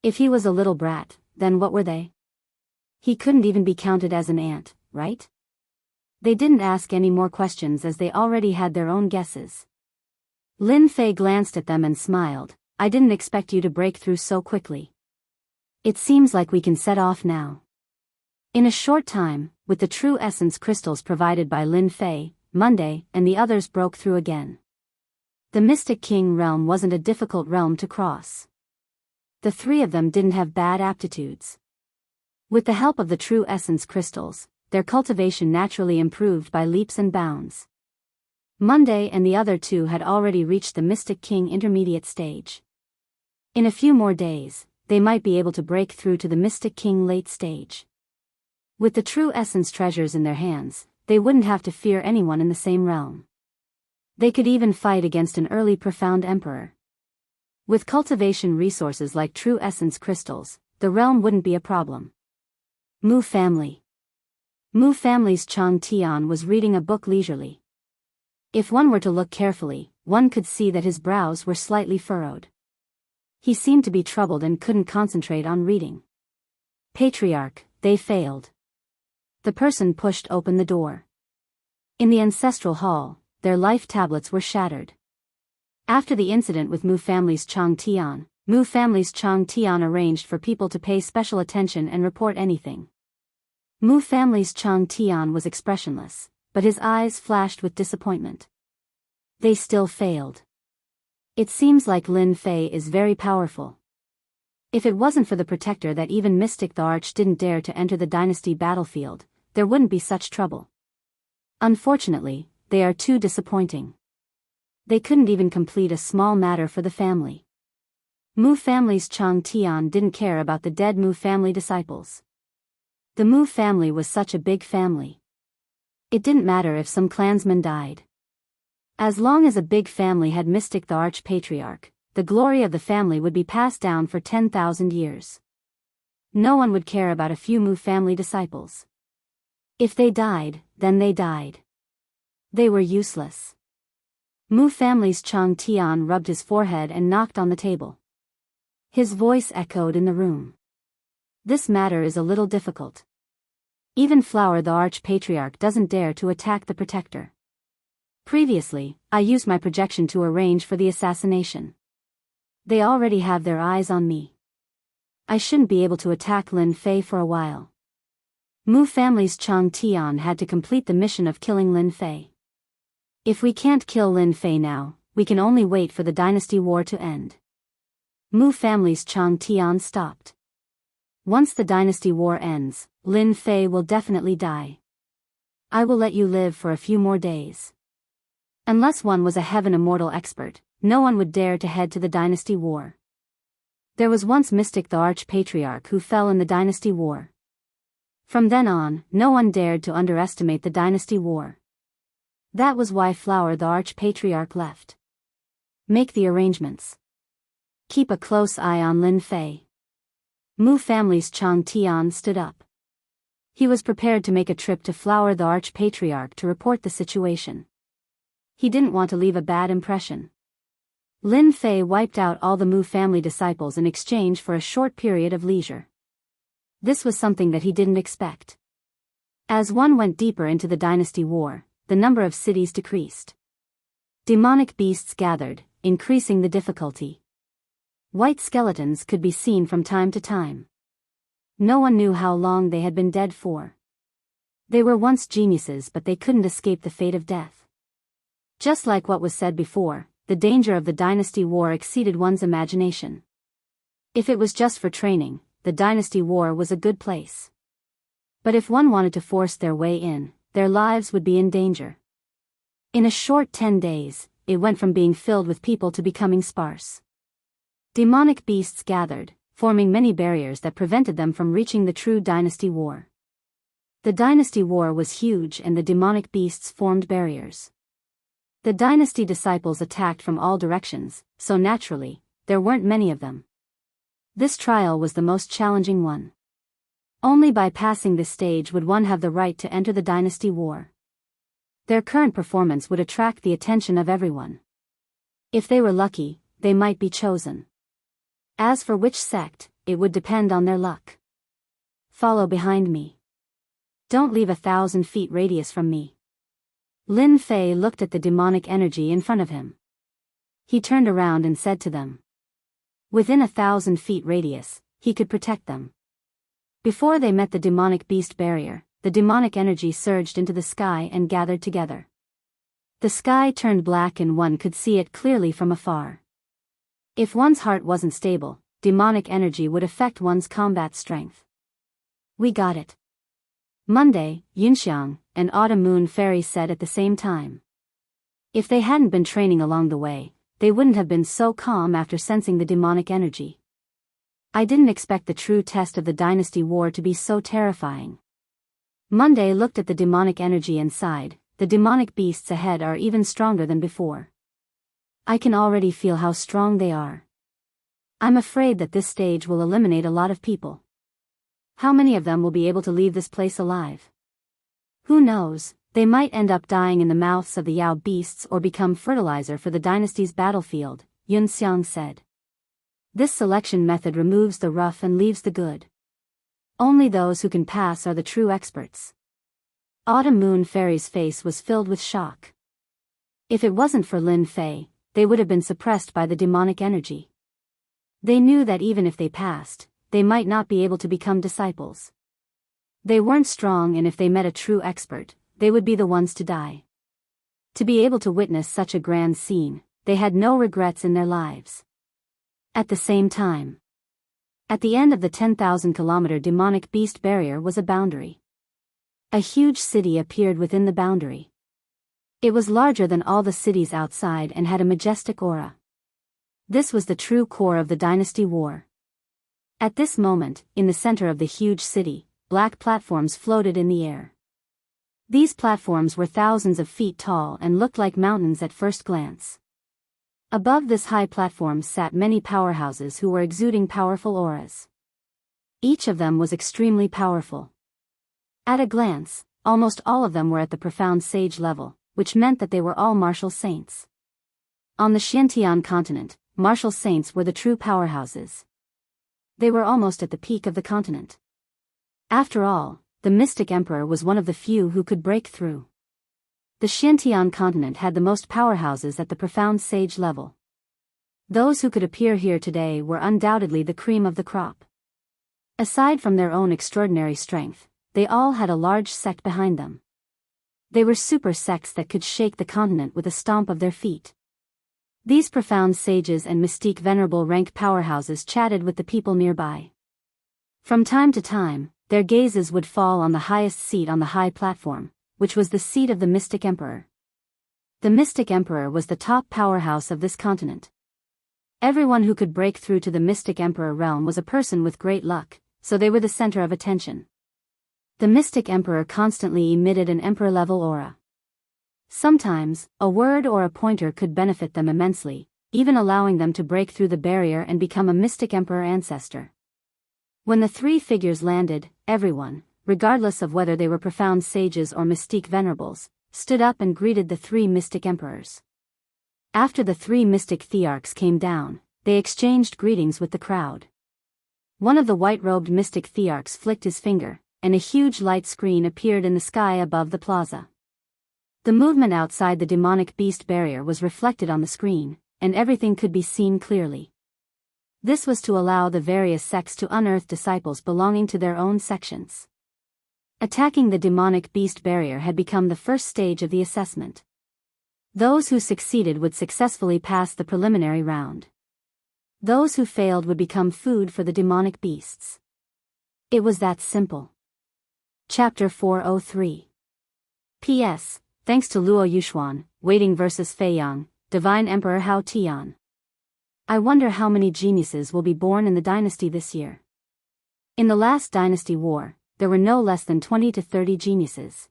If he was a little brat, then what were they? He couldn't even be counted as an ant, right? They didn't ask any more questions as they already had their own guesses. Lin Fei glanced at them and smiled. I didn't expect you to break through so quickly. It seems like we can set off now. In a short time, with the true essence crystals provided by Lin Fei, Monday and the others broke through again. The Mystic King realm wasn't a difficult realm to cross. The three of them didn't have bad aptitudes. With the help of the true essence crystals, their cultivation naturally improved by leaps and bounds. Monday and the other two had already reached the Mystic King intermediate stage. In a few more days, they might be able to break through to the Mystic King late stage. With the true essence treasures in their hands, they wouldn't have to fear anyone in the same realm. They could even fight against an early profound emperor. With cultivation resources like true essence crystals, the realm wouldn't be a problem. Mu family. Mu family's Chang Tian was reading a book leisurely. If one were to look carefully, one could see that his brows were slightly furrowed. He seemed to be troubled and couldn't concentrate on reading. Patriarch, they failed. The person pushed open the door. In the ancestral hall, their life tablets were shattered. After the incident with Mu family's Chang Tian arranged for people to pay special attention and report anything. Mu family's Chang Tian was expressionless, but his eyes flashed with disappointment. They still failed. It seems like Lin Fei is very powerful. If it wasn't for the protector that even Mystic the Arch didn't dare to enter the dynasty battlefield, there wouldn't be such trouble. Unfortunately, they are too disappointing. They couldn't even complete a small matter for the family. Mu family's Chang Tian didn't care about the dead Mu family disciples. The Mu family was such a big family. It didn't matter if some clansmen died. As long as a big family had Mystic the Arch-Patriarch, the glory of the family would be passed down for 10,000 years. No one would care about a few Mu family disciples. If they died, then they died. They were useless. Mu family's Chang Tian rubbed his forehead and knocked on the table. His voice echoed in the room. This matter is a little difficult. Even Flower the Arch-Patriarch doesn't dare to attack the protector. Previously, I used my projection to arrange for the assassination. They already have their eyes on me. I shouldn't be able to attack Lin Fei for a while. Mu family's Chang Tian had to complete the mission of killing Lin Fei. If we can't kill Lin Fei now, we can only wait for the dynasty war to end. Mu family's Chang Tian stopped. Once the dynasty war ends, Lin Fei will definitely die. I will let you live for a few more days. Unless one was a heaven immortal expert, no one would dare to head to the dynasty war. There was once Mystic the Arch-Patriarch who fell in the dynasty war. From then on, no one dared to underestimate the dynasty war. That was why Flower the Arch-Patriarch left. Make the arrangements. Keep a close eye on Lin Fei. Mu family's Chang Tian stood up. He was prepared to make a trip to Flower the Archpatriarch to report the situation. He didn't want to leave a bad impression. Lin Fei wiped out all the Mu family disciples in exchange for a short period of leisure. This was something that he didn't expect. As one went deeper into the dynasty war, the number of cities decreased. Demonic beasts gathered, increasing the difficulty. White skeletons could be seen from time to time. No one knew how long they had been dead for. They were once geniuses, but they couldn't escape the fate of death. Just like what was said before, the danger of the dynasty war exceeded one's imagination. If it was just for training, the dynasty war was a good place. But if one wanted to force their way in, their lives would be in danger. In a short 10 days, it went from being filled with people to becoming sparse. Demonic beasts gathered, forming many barriers that prevented them from reaching the true dynasty war. The dynasty war was huge and the demonic beasts formed barriers. The dynasty disciples attacked from all directions, so naturally, there weren't many of them. This trial was the most challenging one. Only by passing this stage would one have the right to enter the dynasty war. Their current performance would attract the attention of everyone. If they were lucky, they might be chosen. As for which sect, it would depend on their luck. Follow behind me. Don't leave 1,000 feet radius from me. Lin Fei looked at the demonic energy in front of him. He turned around and said to them. Within 1,000 feet radius, he could protect them. Before they met the demonic beast barrier, the demonic energy surged into the sky and gathered together. The sky turned black and one could see it clearly from afar. If one's heart wasn't stable, demonic energy would affect one's combat strength. We got it. Monday, Yunxiang and Autumn Moon Fairy said at the same time. If they hadn't been training along the way, they wouldn't have been so calm after sensing the demonic energy. I didn't expect the true test of the dynasty war to be so terrifying. Monday looked at the demonic energy and sighed. The demonic beasts ahead are even stronger than before. I can already feel how strong they are. I'm afraid that this stage will eliminate a lot of people. How many of them will be able to leave this place alive? Who knows, they might end up dying in the mouths of the Yao beasts or become fertilizer for the dynasty's battlefield, Yun Xiang said. This selection method removes the rough and leaves the good. Only those who can pass are the true experts. Autumn Moon Fairy's face was filled with shock. If it wasn't for Lin Fei, they would have been suppressed by the demonic energy. They knew that even if they passed, they might not be able to become disciples. They weren't strong, and if they met a true expert, they would be the ones to die. To be able to witness such a grand scene, they had no regrets in their lives. At the same time, at the end of the 10,000-kilometer demonic beast barrier was a boundary. A huge city appeared within the boundary. It was larger than all the cities outside and had a majestic aura. This was the true core of the dynasty war. At this moment, in the center of the huge city, black platforms floated in the air. These platforms were thousands of feet tall and looked like mountains at first glance. Above this high platform sat many powerhouses who were exuding powerful auras. Each of them was extremely powerful. At a glance, almost all of them were at the profound sage level, which meant that they were all martial saints. On the Xiantian continent, martial saints were the true powerhouses. They were almost at the peak of the continent. After all, the Mystic Emperor was one of the few who could break through. The Xiantian continent had the most powerhouses at the profound sage level. Those who could appear here today were undoubtedly the cream of the crop. Aside from their own extraordinary strength, they all had a large sect behind them. They were super sects that could shake the continent with a stomp of their feet. These profound sages and mystique venerable rank powerhouses chatted with the people nearby. From time to time, their gazes would fall on the highest seat on the high platform, which was the seat of the Mystic Emperor. The Mystic Emperor was the top powerhouse of this continent. Everyone who could break through to the Mystic Emperor realm was a person with great luck, so they were the center of attention. The Mystic Emperor constantly emitted an emperor-level aura. Sometimes, a word or a pointer could benefit them immensely, even allowing them to break through the barrier and become a Mystic Emperor ancestor. When the three figures landed, everyone, regardless of whether they were profound sages or mystique venerables, stood up and greeted the three mystic emperors. After the three mystic thearchs came down, they exchanged greetings with the crowd. One of the white-robed mystic thearchs flicked his finger, and a huge light screen appeared in the sky above the plaza. The movement outside the demonic beast barrier was reflected on the screen, and everything could be seen clearly. This was to allow the various sects to unearth disciples belonging to their own sections. Attacking the demonic beast barrier had become the first stage of the assessment. Those who succeeded would successfully pass the preliminary round. Those who failed would become food for the demonic beasts. It was that simple. Chapter 403. P.S. Thanks to Luo Yuxuan, Waiting vs. Feiyang, Divine Emperor Hao Tian. I wonder how many geniuses will be born in the dynasty this year. In the last dynasty war, there were no less than 20 to 30 geniuses.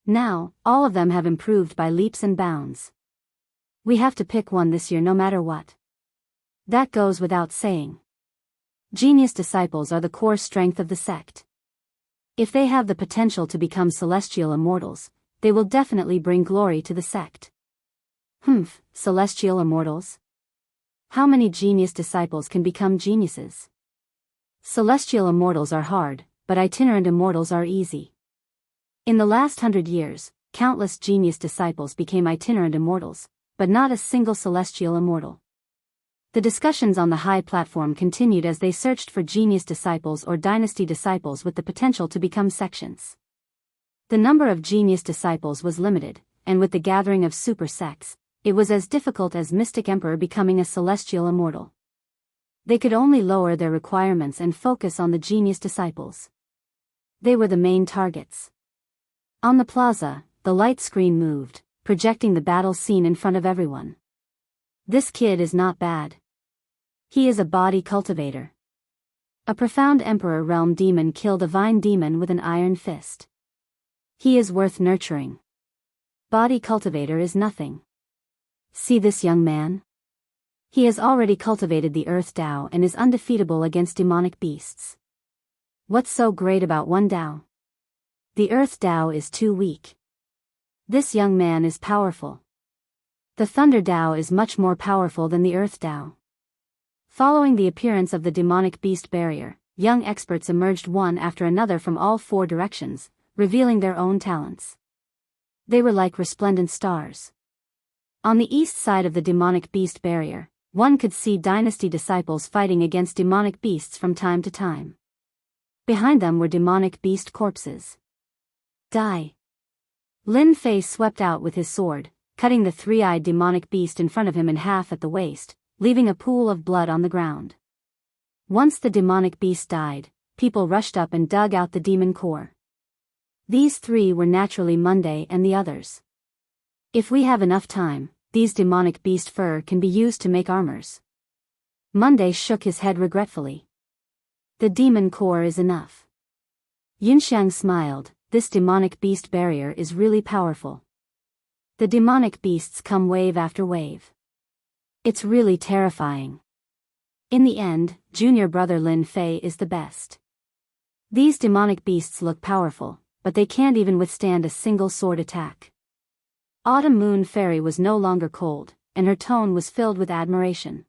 Now, all of them have improved by leaps and bounds. We have to pick one this year no matter what. That goes without saying. Genius disciples are the core strength of the sect. If they have the potential to become celestial immortals, they will definitely bring glory to the sect. Celestial immortals? How many genius disciples can become geniuses? Celestial immortals are hard, but itinerant immortals are easy. In the last 100 years, countless genius disciples became itinerant immortals, but not a single celestial immortal. The discussions on the high platform continued as they searched for genius disciples or dynasty disciples with the potential to become sections. The number of genius disciples was limited, and with the gathering of super sects, it was as difficult as Mystic Emperor becoming a celestial immortal. They could only lower their requirements and focus on the genius disciples. They were the main targets. On the plaza, the light screen moved, projecting the battle scene in front of everyone. This kid is not bad. He is a body cultivator. A profound emperor realm demon killed a vine demon with an iron fist. He is worth nurturing. Body cultivator is nothing. See this young man? He has already cultivated the Earth Tao and is undefeatable against demonic beasts. What's so great about one Tao? The Earth Tao is too weak. This young man is powerful. The Thunder Tao is much more powerful than the Earth Tao. Following the appearance of the demonic beast barrier, young experts emerged one after another from all four directions, revealing their own talents. They were like resplendent stars. On the east side of the demonic beast barrier, one could see dynasty disciples fighting against demonic beasts from time to time. Behind them were demonic beast corpses. Die! Lin Fei swept out with his sword, cutting the three-eyed demonic beast in front of him in half at the waist, leaving a pool of blood on the ground. Once the demonic beast died, people rushed up and dug out the demon core. These three were naturally Monday and the others. If we have enough time, these demonic beast fur can be used to make armors. Monday shook his head regretfully. The demon core is enough. Yunxiang smiled. This demonic beast barrier is really powerful. The demonic beasts come wave after wave. It's really terrifying. In the end, junior brother Lin Fei is the best. These demonic beasts look powerful, but they can't even withstand a single sword attack. Autumn Moon Fairy was no longer cold, and her tone was filled with admiration.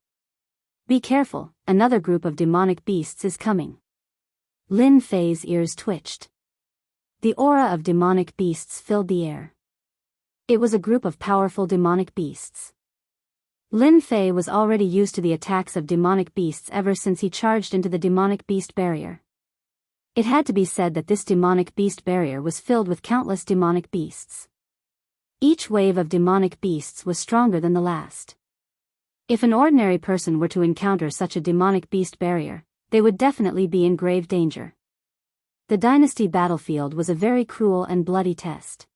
Be careful, another group of demonic beasts is coming. Lin Fei's ears twitched. The aura of demonic beasts filled the air. It was a group of powerful demonic beasts. Lin Fei was already used to the attacks of demonic beasts ever since he charged into the demonic beast barrier. It had to be said that this demonic beast barrier was filled with countless demonic beasts. Each wave of demonic beasts was stronger than the last. If an ordinary person were to encounter such a demonic beast barrier, they would definitely be in grave danger. The dynasty battlefield was a very cruel and bloody test.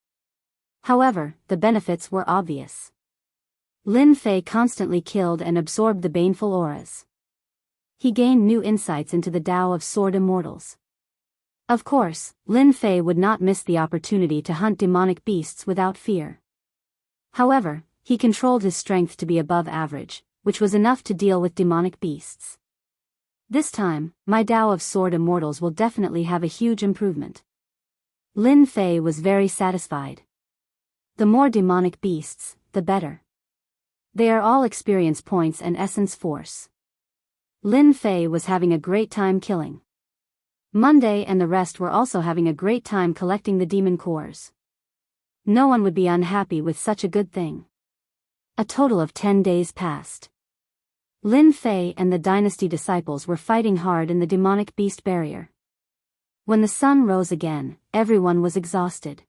However, the benefits were obvious. Lin Fei constantly killed and absorbed the baneful auras. He gained new insights into the Tao of Sword Immortals. Of course, Lin Fei would not miss the opportunity to hunt demonic beasts without fear. However, he controlled his strength to be above average, which was enough to deal with demonic beasts. This time, my Tao of Sword Immortals will definitely have a huge improvement. Lin Fei was very satisfied. The more demonic beasts, the better. They are all experience points and essence force. Lin Fei was having a great time killing. Monday and the rest were also having a great time collecting the demon cores. No one would be unhappy with such a good thing. A total of 10 days passed. Lin Fei and the dynasty disciples were fighting hard in the demonic beast barrier. When the sun rose again, everyone was exhausted.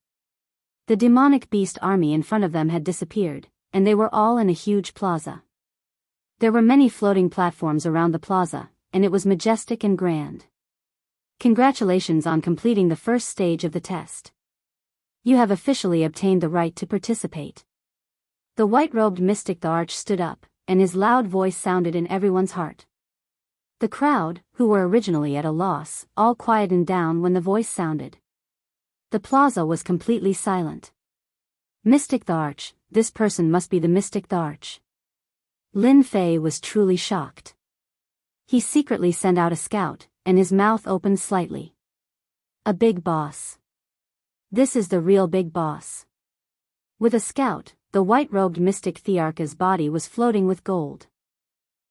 The demonic beast army in front of them had disappeared, and they were all in a huge plaza. There were many floating platforms around the plaza, and it was majestic and grand. Congratulations on completing the first stage of the test. You have officially obtained the right to participate. The white-robed mystic the Arch stood up, and his loud voice sounded in everyone's heart. The crowd, who were originally at a loss, all quietened down when the voice sounded. The plaza was completely silent. Mystic the Arch, this person must be the Mystic the Arch. Lin Fei was truly shocked. He secretly sent out a scout, and his mouth opened slightly. A big boss. This is the real big boss. With a scout, the white-robed mystic Thearcha's body was floating with gold.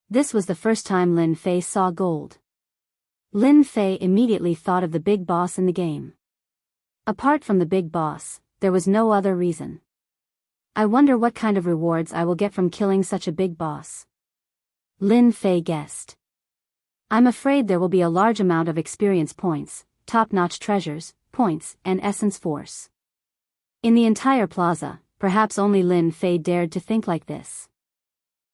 This was the first time Lin Fei saw gold. Lin Fei immediately thought of the big boss in the game. Apart from the big boss, there was no other reason. I wonder what kind of rewards I will get from killing such a big boss. Lin Fei guessed. I'm afraid there will be a large amount of experience points, top-notch treasures, points, and essence force. In the entire plaza, perhaps only Lin Fei dared to think like this.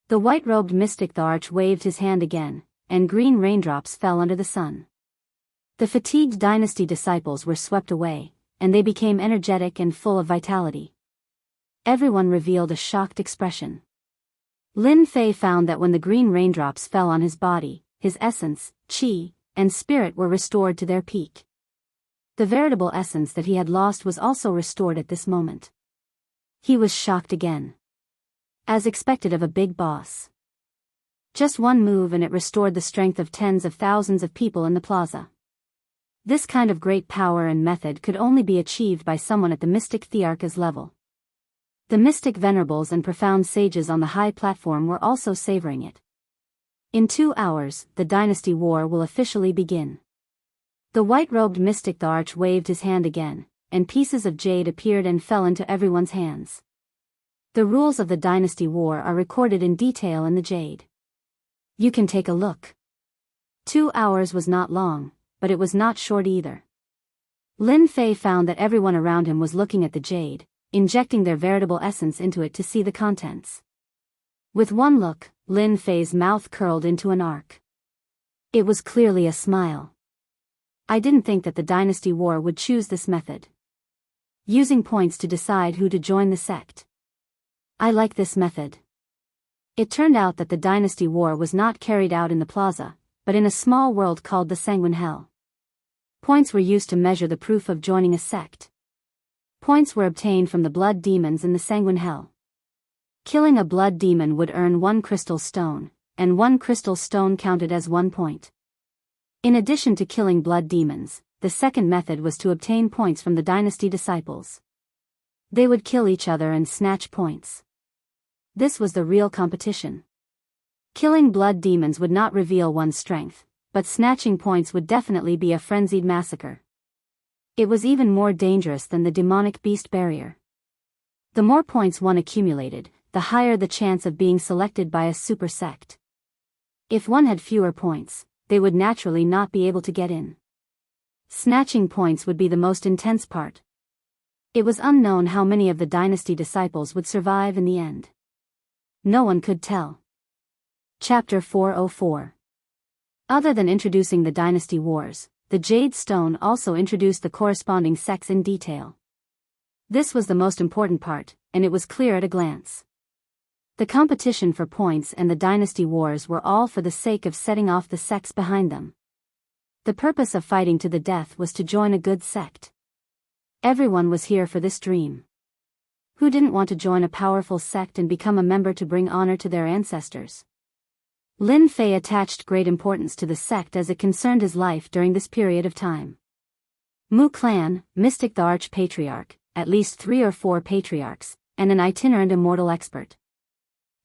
The white-robed mystic the Arch waved his hand again, and green raindrops fell under the sun. The fatigued dynasty disciples were swept away, and they became energetic and full of vitality. Everyone revealed a shocked expression. Lin Fei found that when the green raindrops fell on his body, his essence, qi, and spirit were restored to their peak. The veritable essence that he had lost was also restored at this moment. He was shocked again. As expected of a big boss. Just one move and it restored the strength of tens of thousands of people in the plaza. This kind of great power and method could only be achieved by someone at the mystic Thearcha's level. The mystic venerables and profound sages on the high platform were also savoring it. In 2 hours, the dynasty war will officially begin. The white-robed mystic the Arch waved his hand again, and pieces of jade appeared and fell into everyone's hands. The rules of the dynasty war are recorded in detail in the jade. You can take a look. 2 hours was not long, but it was not short either. Lin Fei found that everyone around him was looking at the jade, injecting their veritable essence into it to see the contents. With one look, Lin Fei's mouth curled into an arc. It was clearly a smile. I didn't think that the dynasty war would choose this method. Using points to decide who to join the sect. I like this method. It turned out that the dynasty war was not carried out in the plaza, but in a small world called the Sanguine Hell. Points were used to measure the proof of joining a sect. Points were obtained from the blood demons in the Sanguine Hell. Killing a blood demon would earn 1 crystal stone, and 1 crystal stone counted as 1 point. In addition to killing blood demons, the second method was to obtain points from the dynasty disciples. They would kill each other and snatch points. This was the real competition. Killing blood demons would not reveal one's strength, but snatching points would definitely be a frenzied massacre. It was even more dangerous than the demonic beast barrier. The more points one accumulated, the higher the chance of being selected by a super sect. If one had fewer points, they would naturally not be able to get in. Snatching points would be the most intense part. It was unknown how many of the dynasty disciples would survive in the end. No one could tell. Chapter 404. Other than introducing the dynasty wars, the Jade Stone also introduced the corresponding sects in detail. This was the most important part, and it was clear at a glance. The competition for points and the dynasty wars were all for the sake of setting off the sects behind them. The purpose of fighting to the death was to join a good sect. Everyone was here for this dream. Who didn't want to join a powerful sect and become a member to bring honor to their ancestors? Lin Fei attached great importance to the sect as it concerned his life during this period of time. Mu Clan, Mystic the Arch-Patriarch, at least 3 or 4 patriarchs, and an itinerant immortal expert.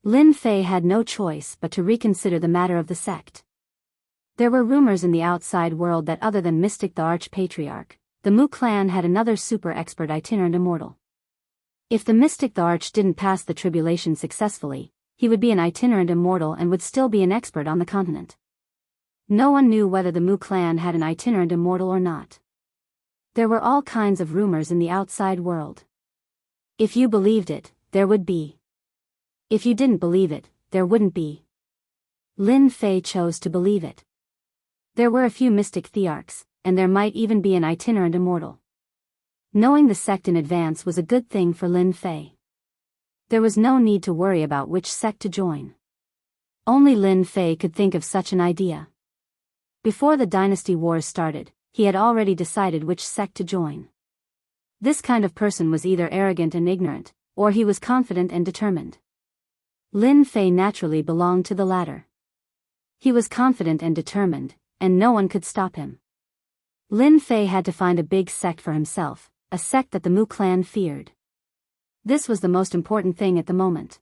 Lin Fei had no choice but to reconsider the matter of the sect. There were rumors in the outside world that other than Mystic the Arch-Patriarch, the Mu Clan had another super expert itinerant immortal. If the Mystic the Arch didn't pass the tribulation successfully, he would be an itinerant immortal and would still be an expert on the continent. No one knew whether the Mu Clan had an itinerant immortal or not. There were all kinds of rumors in the outside world. If you believed it, there would be. If you didn't believe it, there wouldn't be. Lin Fei chose to believe it. There were a few mystic thearchs, and there might even be an itinerant immortal. Knowing the sect in advance was a good thing for Lin Fei. There was no need to worry about which sect to join. Only Lin Fei could think of such an idea. Before the dynasty wars started, he had already decided which sect to join. This kind of person was either arrogant and ignorant, or he was confident and determined. Lin Fei naturally belonged to the latter. He was confident and determined, and no one could stop him. Lin Fei had to find a big sect for himself, a sect that the Mu Clan feared. This was the most important thing at the moment.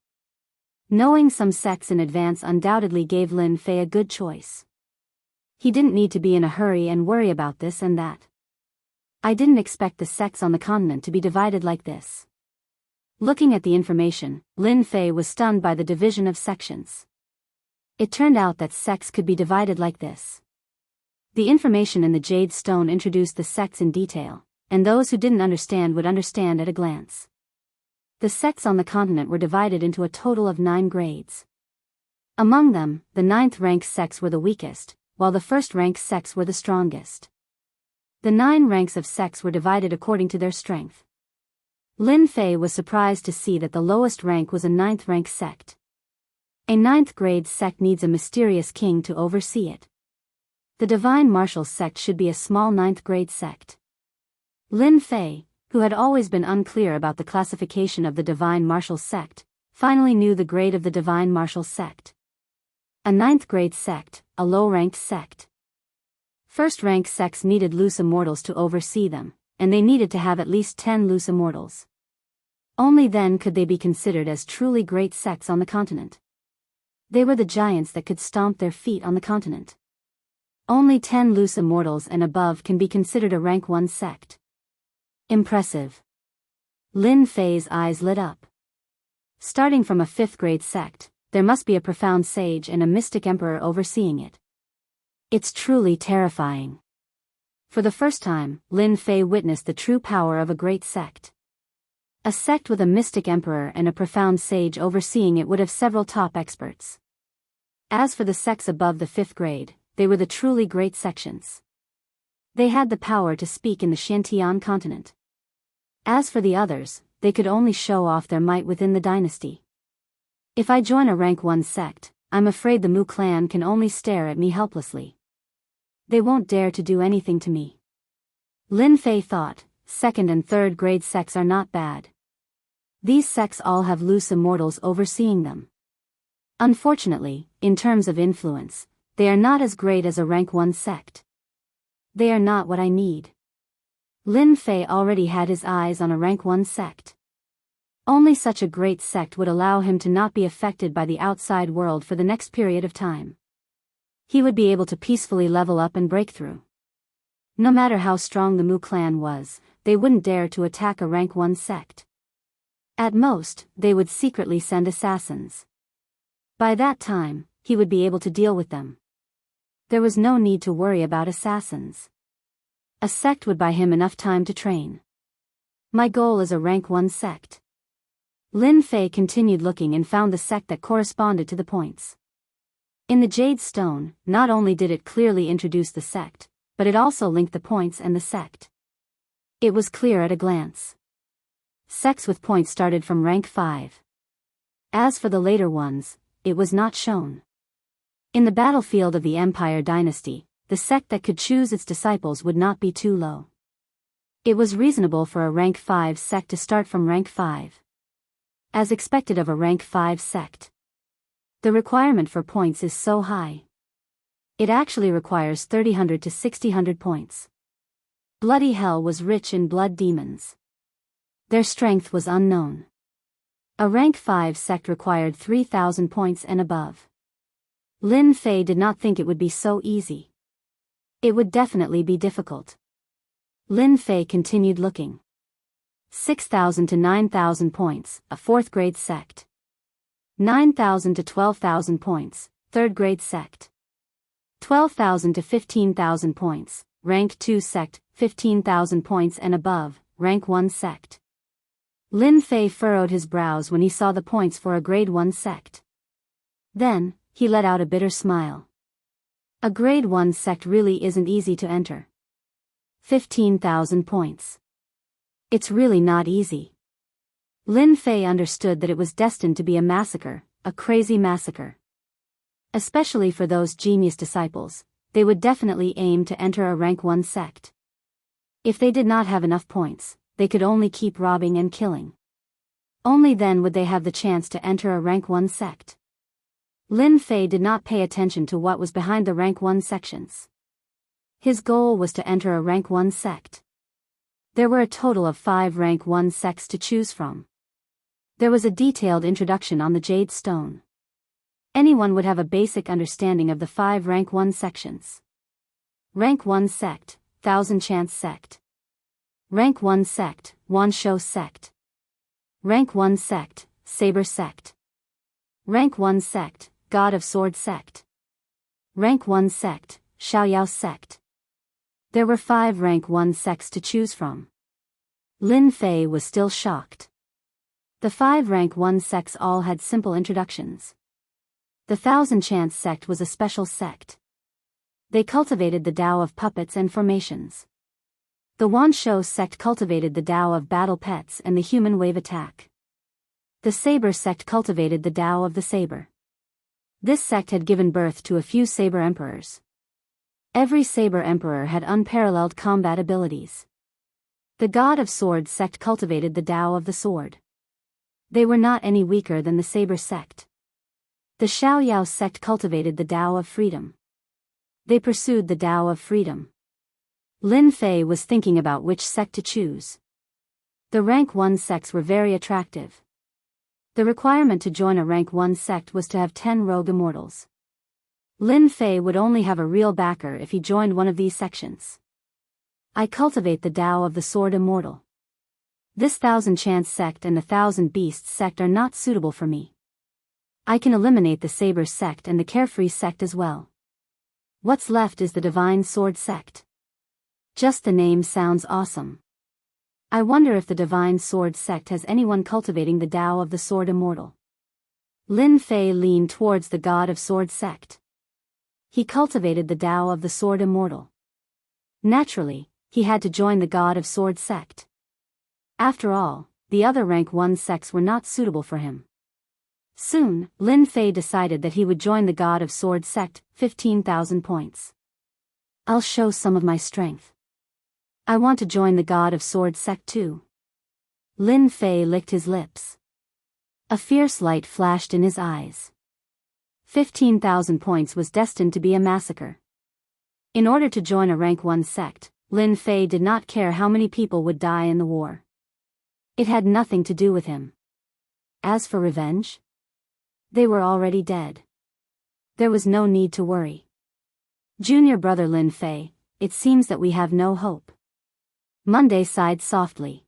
Knowing some sects in advance undoubtedly gave Lin Fei a good choice. He didn't need to be in a hurry and worry about this and that. I didn't expect the sects on the continent to be divided like this. Looking at the information, Lin Fei was stunned by the division of sections. It turned out that sects could be divided like this. The information in the Jade Stone introduced the sects in detail, and those who didn't understand would understand at a glance. The sects on the continent were divided into a total of 9 grades. Among them, the 9th rank sects were the weakest, while the 1st rank sects were the strongest. The 9 ranks of sects were divided according to their strength. Lin Fei was surprised to see that the lowest rank was a 9th rank sect. A 9th grade sect needs a mysterious king to oversee it. The Divine Martial sect should be a small 9th grade sect. Lin Fei, who had always been unclear about the classification of the Divine Martial sect, finally knew the grade of the Divine Martial sect. A 9th grade sect, a low-ranked sect. 1st rank sects needed loose immortals to oversee them, and they needed to have at least 10 loose immortals. Only then could they be considered as truly great sects on the continent. They were the giants that could stomp their feet on the continent. Only 10 loose immortals and above can be considered a rank 1 sect. Impressive. Lin Fei's eyes lit up. Starting from a 5th grade sect, there must be a profound sage and a mystic emperor overseeing it. It's truly terrifying. For the first time, Lin Fei witnessed the true power of a great sect. A sect with a mystic emperor and a profound sage overseeing it would have several top experts. As for the sects above the 5th grade, they were the truly great sections. They had the power to speak in the Xiantian continent. As for the others, they could only show off their might within the dynasty. If I join a rank 1 sect, I'm afraid the Mu Clan can only stare at me helplessly. They won't dare to do anything to me. Lin Fei thought, 2nd and 3rd grade sects are not bad. These sects all have loose immortals overseeing them. Unfortunately, in terms of influence, they are not as great as a rank 1 sect. They are not what I need. Lin Fei already had his eyes on a rank 1 sect. Only such a great sect would allow him to not be affected by the outside world for the next period of time. He would be able to peacefully level up and break through. No matter how strong the Mu Clan was, they wouldn't dare to attack a rank 1 sect. At most, they would secretly send assassins. By that time, he would be able to deal with them. There was no need to worry about assassins. A sect would buy him enough time to train. My goal is a rank 1 sect. Lin Fei continued looking and found the sect that corresponded to the points. In the Jade Stone, not only did it clearly introduce the sect, but it also linked the points and the sect. It was clear at a glance. Sects with points started from rank 5. As for the later ones, it was not shown. In the battlefield of the Empire Dynasty, the sect that could choose its disciples would not be too low. It was reasonable for a rank 5 sect to start from rank 5. As expected of a rank 5 sect. The requirement for points is so high. It actually requires 3000 to 6000 points. Bloody hell was rich in blood demons. Their strength was unknown. A rank 5 sect required 3000 points and above. Lin Fei did not think it would be so easy. It would definitely be difficult. Lin Fei continued looking. 6000 to 9000 points, a 4th grade sect. 9000 to 12,000 points, 3rd grade sect. 12,000 to 15,000 points, rank 2 sect, 15,000 points and above, rank 1 sect. Lin Fei furrowed his brows when he saw the points for a grade 1 sect. Then, he let out a bitter smile. A grade 1 sect really isn't easy to enter. 15,000 points. It's really not easy. Lin Fei understood that it was destined to be a massacre, a crazy massacre. Especially for those genius disciples, they would definitely aim to enter a rank 1 sect. If they did not have enough points, they could only keep robbing and killing. Only then would they have the chance to enter a rank 1 sect. Lin Fei did not pay attention to what was behind the rank 1 sections. His goal was to enter a rank 1 sect. There were a total of 5 rank 1 sects to choose from. There was a detailed introduction on the Jade Stone. Anyone would have a basic understanding of the 5 rank 1 sections. Rank 1 sect, Thousand Chance sect. Rank 1 sect, Wanshou sect. Rank 1 sect, Saber sect. Rank 1 sect, God of Sword sect. Rank 1 sect, Xiaoyao sect. There were 5 rank 1 sects to choose from. Lin Fei was still shocked. The 5 rank 1 sects all had simple introductions. The Thousand Chance sect was a special sect. They cultivated the Tao of puppets and formations. The Wanshou sect cultivated the Tao of battle pets and the human wave attack. The Saber sect cultivated the Tao of the saber. This sect had given birth to a few saber emperors. Every saber emperor had unparalleled combat abilities. The God of Swords sect cultivated the Tao of the sword. They were not any weaker than the Saber sect. The Xiaoyao sect cultivated the Tao of freedom. They pursued the Tao of freedom. Lin Fei was thinking about which sect to choose. The rank 1 sects were very attractive. The requirement to join a rank 1 sect was to have 10 rogue immortals. Lin Fei would only have a real backer if he joined one of these sections. I cultivate the Tao of the Sword Immortal. This Thousand Chance sect and the Thousand Beasts sect are not suitable for me. I can eliminate the Saber sect and the Carefree sect as well. What's left is the Divine Sword sect. Just the name sounds awesome. I wonder if the Divine Sword sect has anyone cultivating the Tao of the Sword Immortal. Lin Fei leaned towards the God of Sword sect. He cultivated the Tao of the Sword Immortal. Naturally, he had to join the God of Sword sect. After all, the other rank 1 sects were not suitable for him. Soon, Lin Fei decided that he would join the God of Sword sect, 15,000 points. I'll show some of my strength. I want to join the God of Sword sect too. Lin Fei licked his lips. A fierce light flashed in his eyes. 15,000 points was destined to be a massacre. In order to join a rank 1 sect, Lin Fei did not care how many people would die in the war. It had nothing to do with him. As for revenge, they were already dead. There was no need to worry. Junior brother Lin Fei, it seems that we have no hope. Monday sighed softly.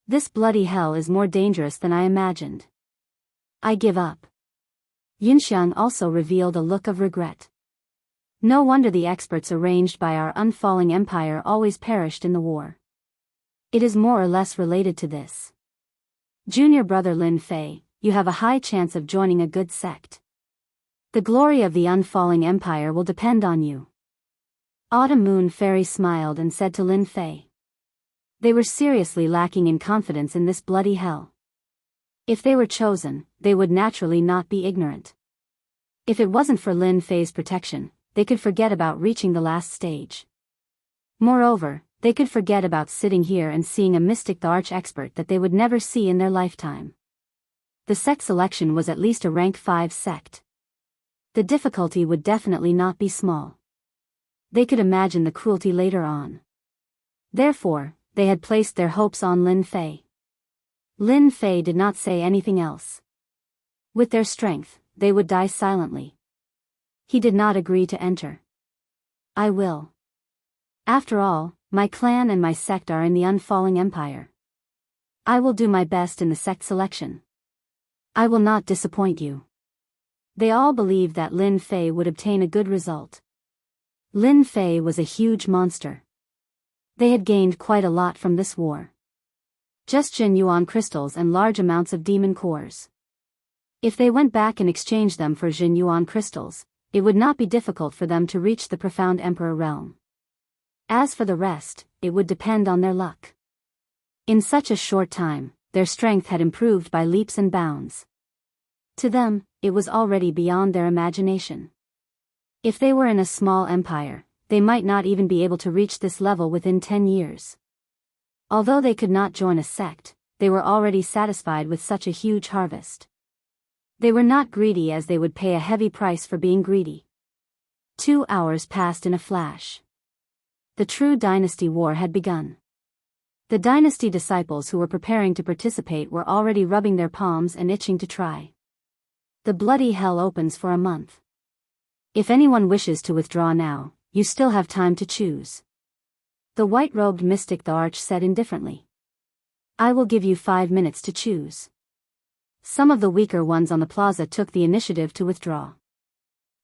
This bloody hell is more dangerous than I imagined. I give up. Yunxiang also revealed a look of regret. No wonder the experts arranged by our unfalling empire always perished in the war. It is more or less related to this. Junior brother Lin Fei, you have a high chance of joining a good sect. The glory of the unfalling empire will depend on you. Autumn Moon Fairy smiled and said to Lin Fei. They were seriously lacking in confidence in this bloody hell. If they were chosen, they would naturally not be ignorant. If it wasn't for Lin Fei's protection, they could forget about reaching the last stage. Moreover, they could forget about sitting here and seeing a mystic the arch-expert that they would never see in their lifetime. The sect selection was at least a rank 5 sect. The difficulty would definitely not be small. They could imagine the cruelty later on. Therefore, they had placed their hopes on Lin Fei. Lin Fei did not say anything else. With their strength, they would die silently. He did not agree to enter. I will. After all, my clan and my sect are in the unfalling empire. I will do my best in the sect selection. I will not disappoint you. They all believed that Lin Fei would obtain a good result. Lin Fei was a huge monster. They had gained quite a lot from this war. Just Jin Yuan crystals and large amounts of demon cores. If they went back and exchanged them for Jin Yuan crystals, it would not be difficult for them to reach the profound emperor realm. As for the rest, it would depend on their luck. In such a short time, their strength had improved by leaps and bounds. To them, it was already beyond their imagination. If they were in a small empire, they might not even be able to reach this level within 10 years. Although they could not join a sect, they were already satisfied with such a huge harvest. They were not greedy, as they would pay a heavy price for being greedy. 2 hours passed in a flash. The true dynasty war had begun. The dynasty disciples who were preparing to participate were already rubbing their palms and itching to try. The bloody hell opens for a month. If anyone wishes to withdraw now, you still have time to choose. The white-robed mystic the Arch said indifferently. I will give you 5 minutes to choose. Some of the weaker ones on the plaza took the initiative to withdraw.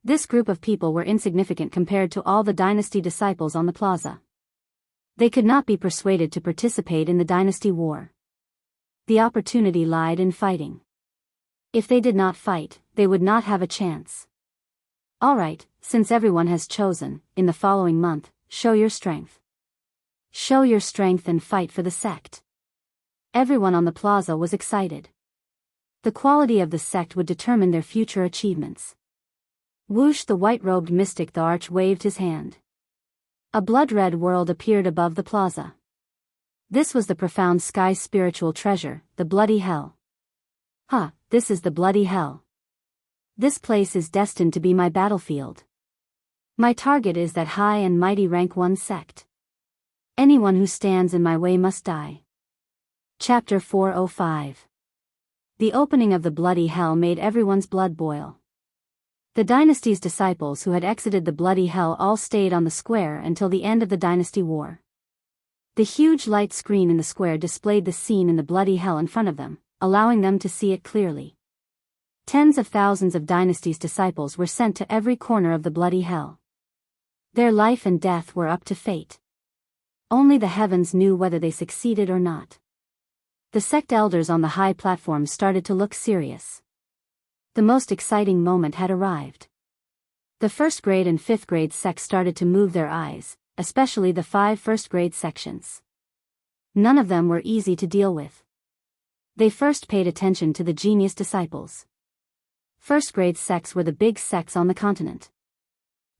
This group of people were insignificant compared to all the dynasty disciples on the plaza. They could not be persuaded to participate in the dynasty war. The opportunity lied in fighting. If they did not fight, they would not have a chance. Alright, since everyone has chosen, in the following month, show your strength. Show your strength and fight for the sect. Everyone on the plaza was excited. The quality of the sect would determine their future achievements. Whoosh, the white-robed mystic the Arch waved his hand. A blood-red world appeared above the plaza. This was the profound sky's spiritual treasure, the bloody hell. This is the bloody hell. This place is destined to be my battlefield. My target is that high and mighty rank 1 sect. Anyone who stands in my way must die. Chapter 405. The opening of the bloody hell made everyone's blood boil. The dynasty's disciples who had exited the bloody hell all stayed on the square until the end of the dynasty war. The huge light screen in the square displayed the scene in the bloody hell in front of them, allowing them to see it clearly. Tens of thousands of dynasty's disciples were sent to every corner of the bloody hell. Their life and death were up to fate. Only the heavens knew whether they succeeded or not. The sect elders on the high platform started to look serious. The most exciting moment had arrived. The 1st grade and 5th grade sects started to move their eyes, especially the 5 first grade sections. None of them were easy to deal with. They first paid attention to the genius disciples. 1st grade sects were the big sects on the continent.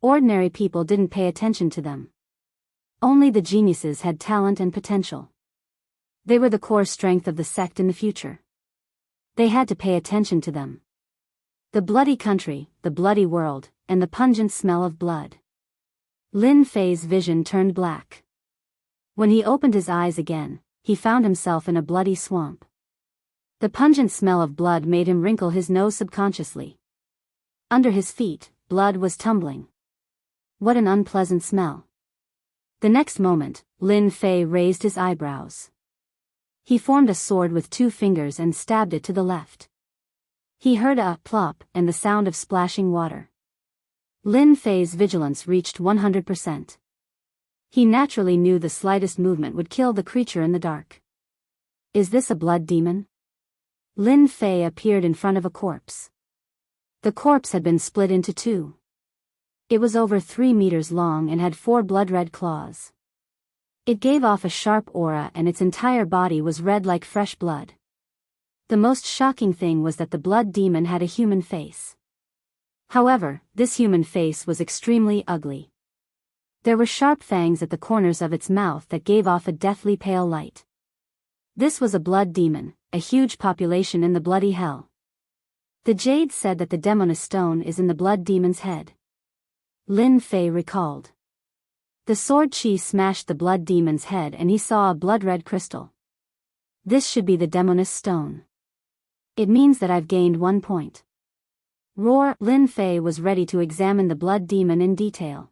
Ordinary people didn't pay attention to them. Only the geniuses had talent and potential. They were the core strength of the sect in the future. They had to pay attention to them. The bloody country, the bloody world, and the pungent smell of blood. Lin Fei's vision turned black. When he opened his eyes again, he found himself in a bloody swamp. The pungent smell of blood made him wrinkle his nose subconsciously. Under his feet, blood was tumbling. What an unpleasant smell. The next moment, Lin Fei raised his eyebrows. He formed a sword with 2 fingers and stabbed it to the left. He heard a plop and the sound of splashing water. Lin Fei's vigilance reached 100%. He naturally knew the slightest movement would kill the creature in the dark. Is this a blood demon? Lin Fei appeared in front of a corpse. The corpse had been split into 2. It was over 3 meters long and had 4 blood-red claws. It gave off a sharp aura and its entire body was red like fresh blood. The most shocking thing was that the blood demon had a human face. However, this human face was extremely ugly. There were sharp fangs at the corners of its mouth that gave off a deathly pale light. This was a blood demon, a huge population in the bloody hell. The jade said that the demoness stone is in the blood demon's head. Lin Fei recalled. The sword chi smashed the blood demon's head and he saw a blood-red crystal. This should be the demoness stone. It means that I've gained 1 point. Roar! Lin Fei was ready to examine the blood demon in detail.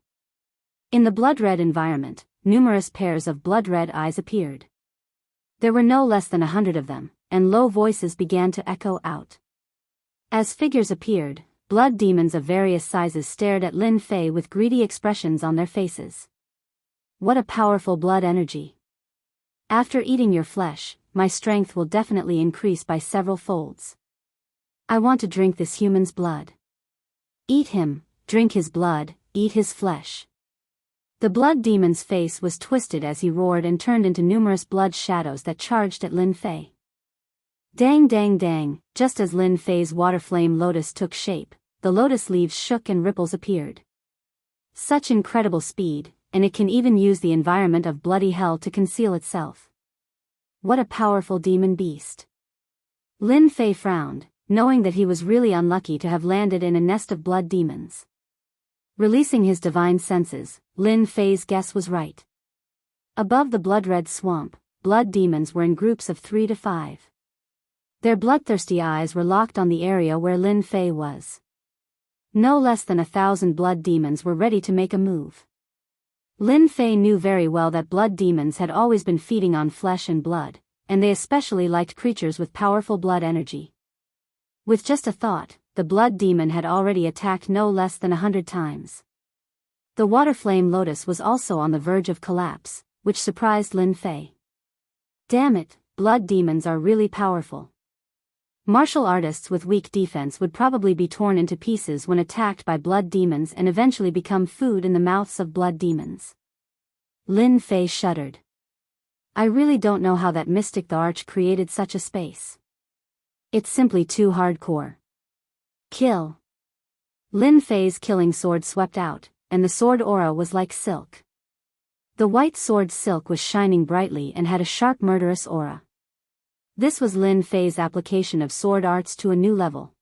In the blood-red environment, numerous pairs of blood-red eyes appeared. There were no less than 100 of them, and low voices began to echo out. As figures appeared, blood demons of various sizes stared at Lin Fei with greedy expressions on their faces. What a powerful blood energy! After eating your flesh, my strength will definitely increase by several folds. I want to drink this human's blood. Eat him, drink his blood, eat his flesh. The blood demon's face was twisted as he roared and turned into numerous blood shadows that charged at Lin Fei. Dang dang dang, just as Lin Fei's water flame lotus took shape, the lotus leaves shook and ripples appeared. Such incredible speed, and it can even use the environment of bloody hell to conceal itself. What a powerful demon beast. Lin Fei frowned, knowing that he was really unlucky to have landed in a nest of blood demons. Releasing his divine senses, Lin Fei's guess was right. Above the blood-red swamp, blood demons were in groups of 3 to 5. Their bloodthirsty eyes were locked on the area where Lin Fei was. No less than 1,000 blood demons were ready to make a move. Lin Fei knew very well that blood demons had always been feeding on flesh and blood, and they especially liked creatures with powerful blood energy. With just a thought, the blood demon had already attacked no less than 100 times. The water flame lotus was also on the verge of collapse, which surprised Lin Fei. Damn it, blood demons are really powerful. Martial artists with weak defense would probably be torn into pieces when attacked by blood demons and eventually become food in the mouths of blood demons. Lin Fei shuddered. I really don't know how that mystic the Arch created such a space. It's simply too hardcore. Kill. Lin Fei's killing sword swept out, and the sword aura was like silk. The white sword silk was shining brightly and had a sharp murderous aura. This was Lin Fei's application of sword arts to a new level.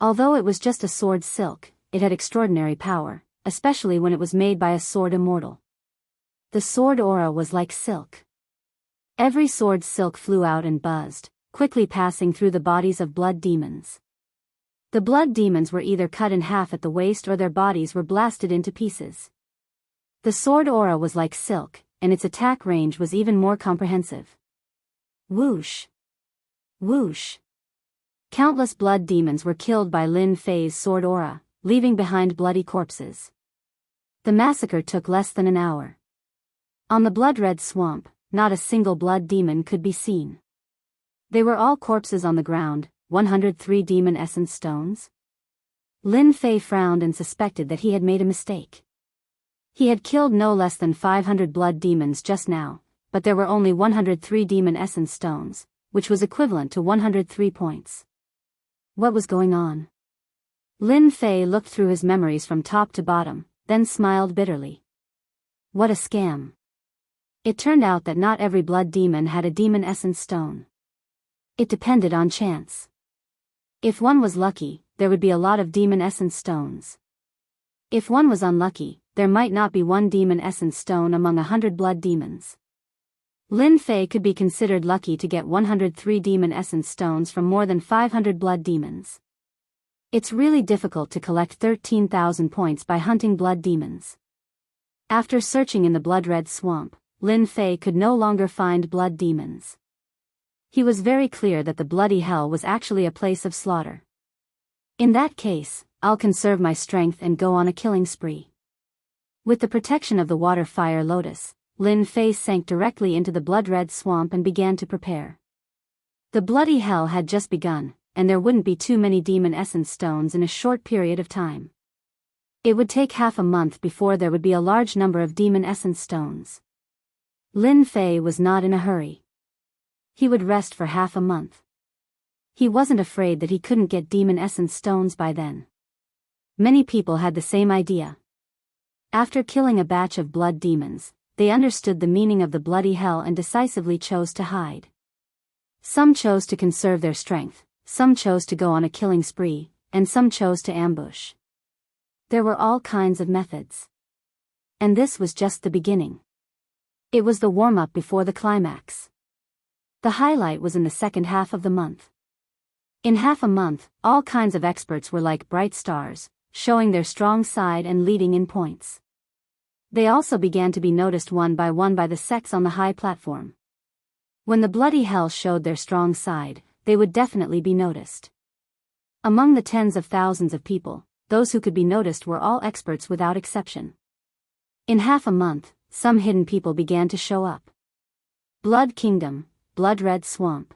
Although it was just a sword silk, it had extraordinary power, especially when it was made by a sword immortal. The sword aura was like silk. Every sword silk flew out and buzzed, quickly passing through the bodies of blood demons. The blood demons were either cut in half at the waist or their bodies were blasted into pieces. The sword aura was like silk, and its attack range was even more comprehensive. Whoosh! Whoosh! Countless blood demons were killed by Lin Fei's sword aura, leaving behind bloody corpses. The massacre took less than an hour. On the blood-red swamp, not a single blood demon could be seen. They were all corpses on the ground, 103 demon essence stones. Lin Fei frowned and suspected that he had made a mistake. He had killed no less than 500 blood demons just now, but there were only 103 demon essence stones, which was equivalent to 103 points. What was going on? Lin Fei looked through his memories from top to bottom, then smiled bitterly. What a scam. It turned out that not every blood demon had a demon essence stone. It depended on chance. If one was lucky, there would be a lot of demon essence stones. If one was unlucky, there might not be one demon essence stone among 100 blood demons. Lin Fei could be considered lucky to get 103 demon essence stones from more than 500 blood demons. It's really difficult to collect 13,000 points by hunting blood demons. After searching in the blood-red swamp, Lin Fei could no longer find blood demons. He was very clear that the bloody hell was actually a place of slaughter. In that case, I'll conserve my strength and go on a killing spree. With the protection of the water fire lotus, Lin Fei sank directly into the blood-red swamp and began to prepare. The bloody hell had just begun, and there wouldn't be too many demon essence stones in a short period of time. It would take half a month before there would be a large number of demon essence stones. Lin Fei was not in a hurry. He would rest for half a month. He wasn't afraid that he couldn't get demon essence stones by then. Many people had the same idea. After killing a batch of blood demons, they understood the meaning of the bloody hell and decisively chose to hide. Some chose to conserve their strength, some chose to go on a killing spree, and some chose to ambush. There were all kinds of methods. And this was just the beginning. It was the warm-up before the climax. The highlight was in the second half of the month. In half a month, all kinds of experts were like bright stars, showing their strong side and leading in points. They also began to be noticed one by the sects on the high platform. When the bloody hell showed their strong side, they would definitely be noticed. Among the tens of thousands of people, those who could be noticed were all experts without exception. In half a month, some hidden people began to show up. Blood Kingdom, Blood Red Swamp.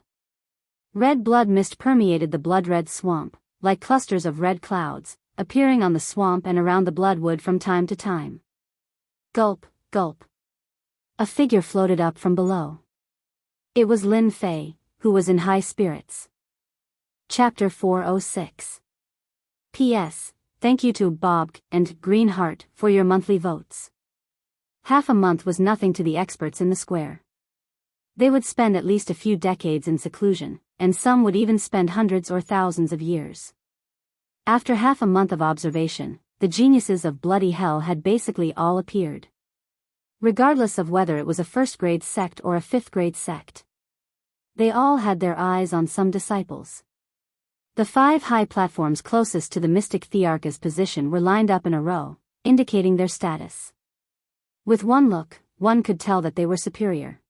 Red blood mist permeated the blood-red swamp, like clusters of red clouds, appearing on the swamp and around the bloodwood from time to time. Gulp, gulp. A figure floated up from below. It was Lin Fei, who was in high spirits. Chapter 406. P.S. Thank you to Bob and Greenheart for your monthly votes. Half a month was nothing to the experts in the square. They would spend at least a few decades in seclusion, and some would even spend hundreds or thousands of years. After half a month of observation, the geniuses of bloody hell had basically all appeared. Regardless of whether it was a first-grade sect or a fifth-grade sect. They all had their eyes on some disciples. The 5 high platforms closest to the mystic Thearcha's position were lined up in a row, indicating their status. With one look, one could tell that they were superior.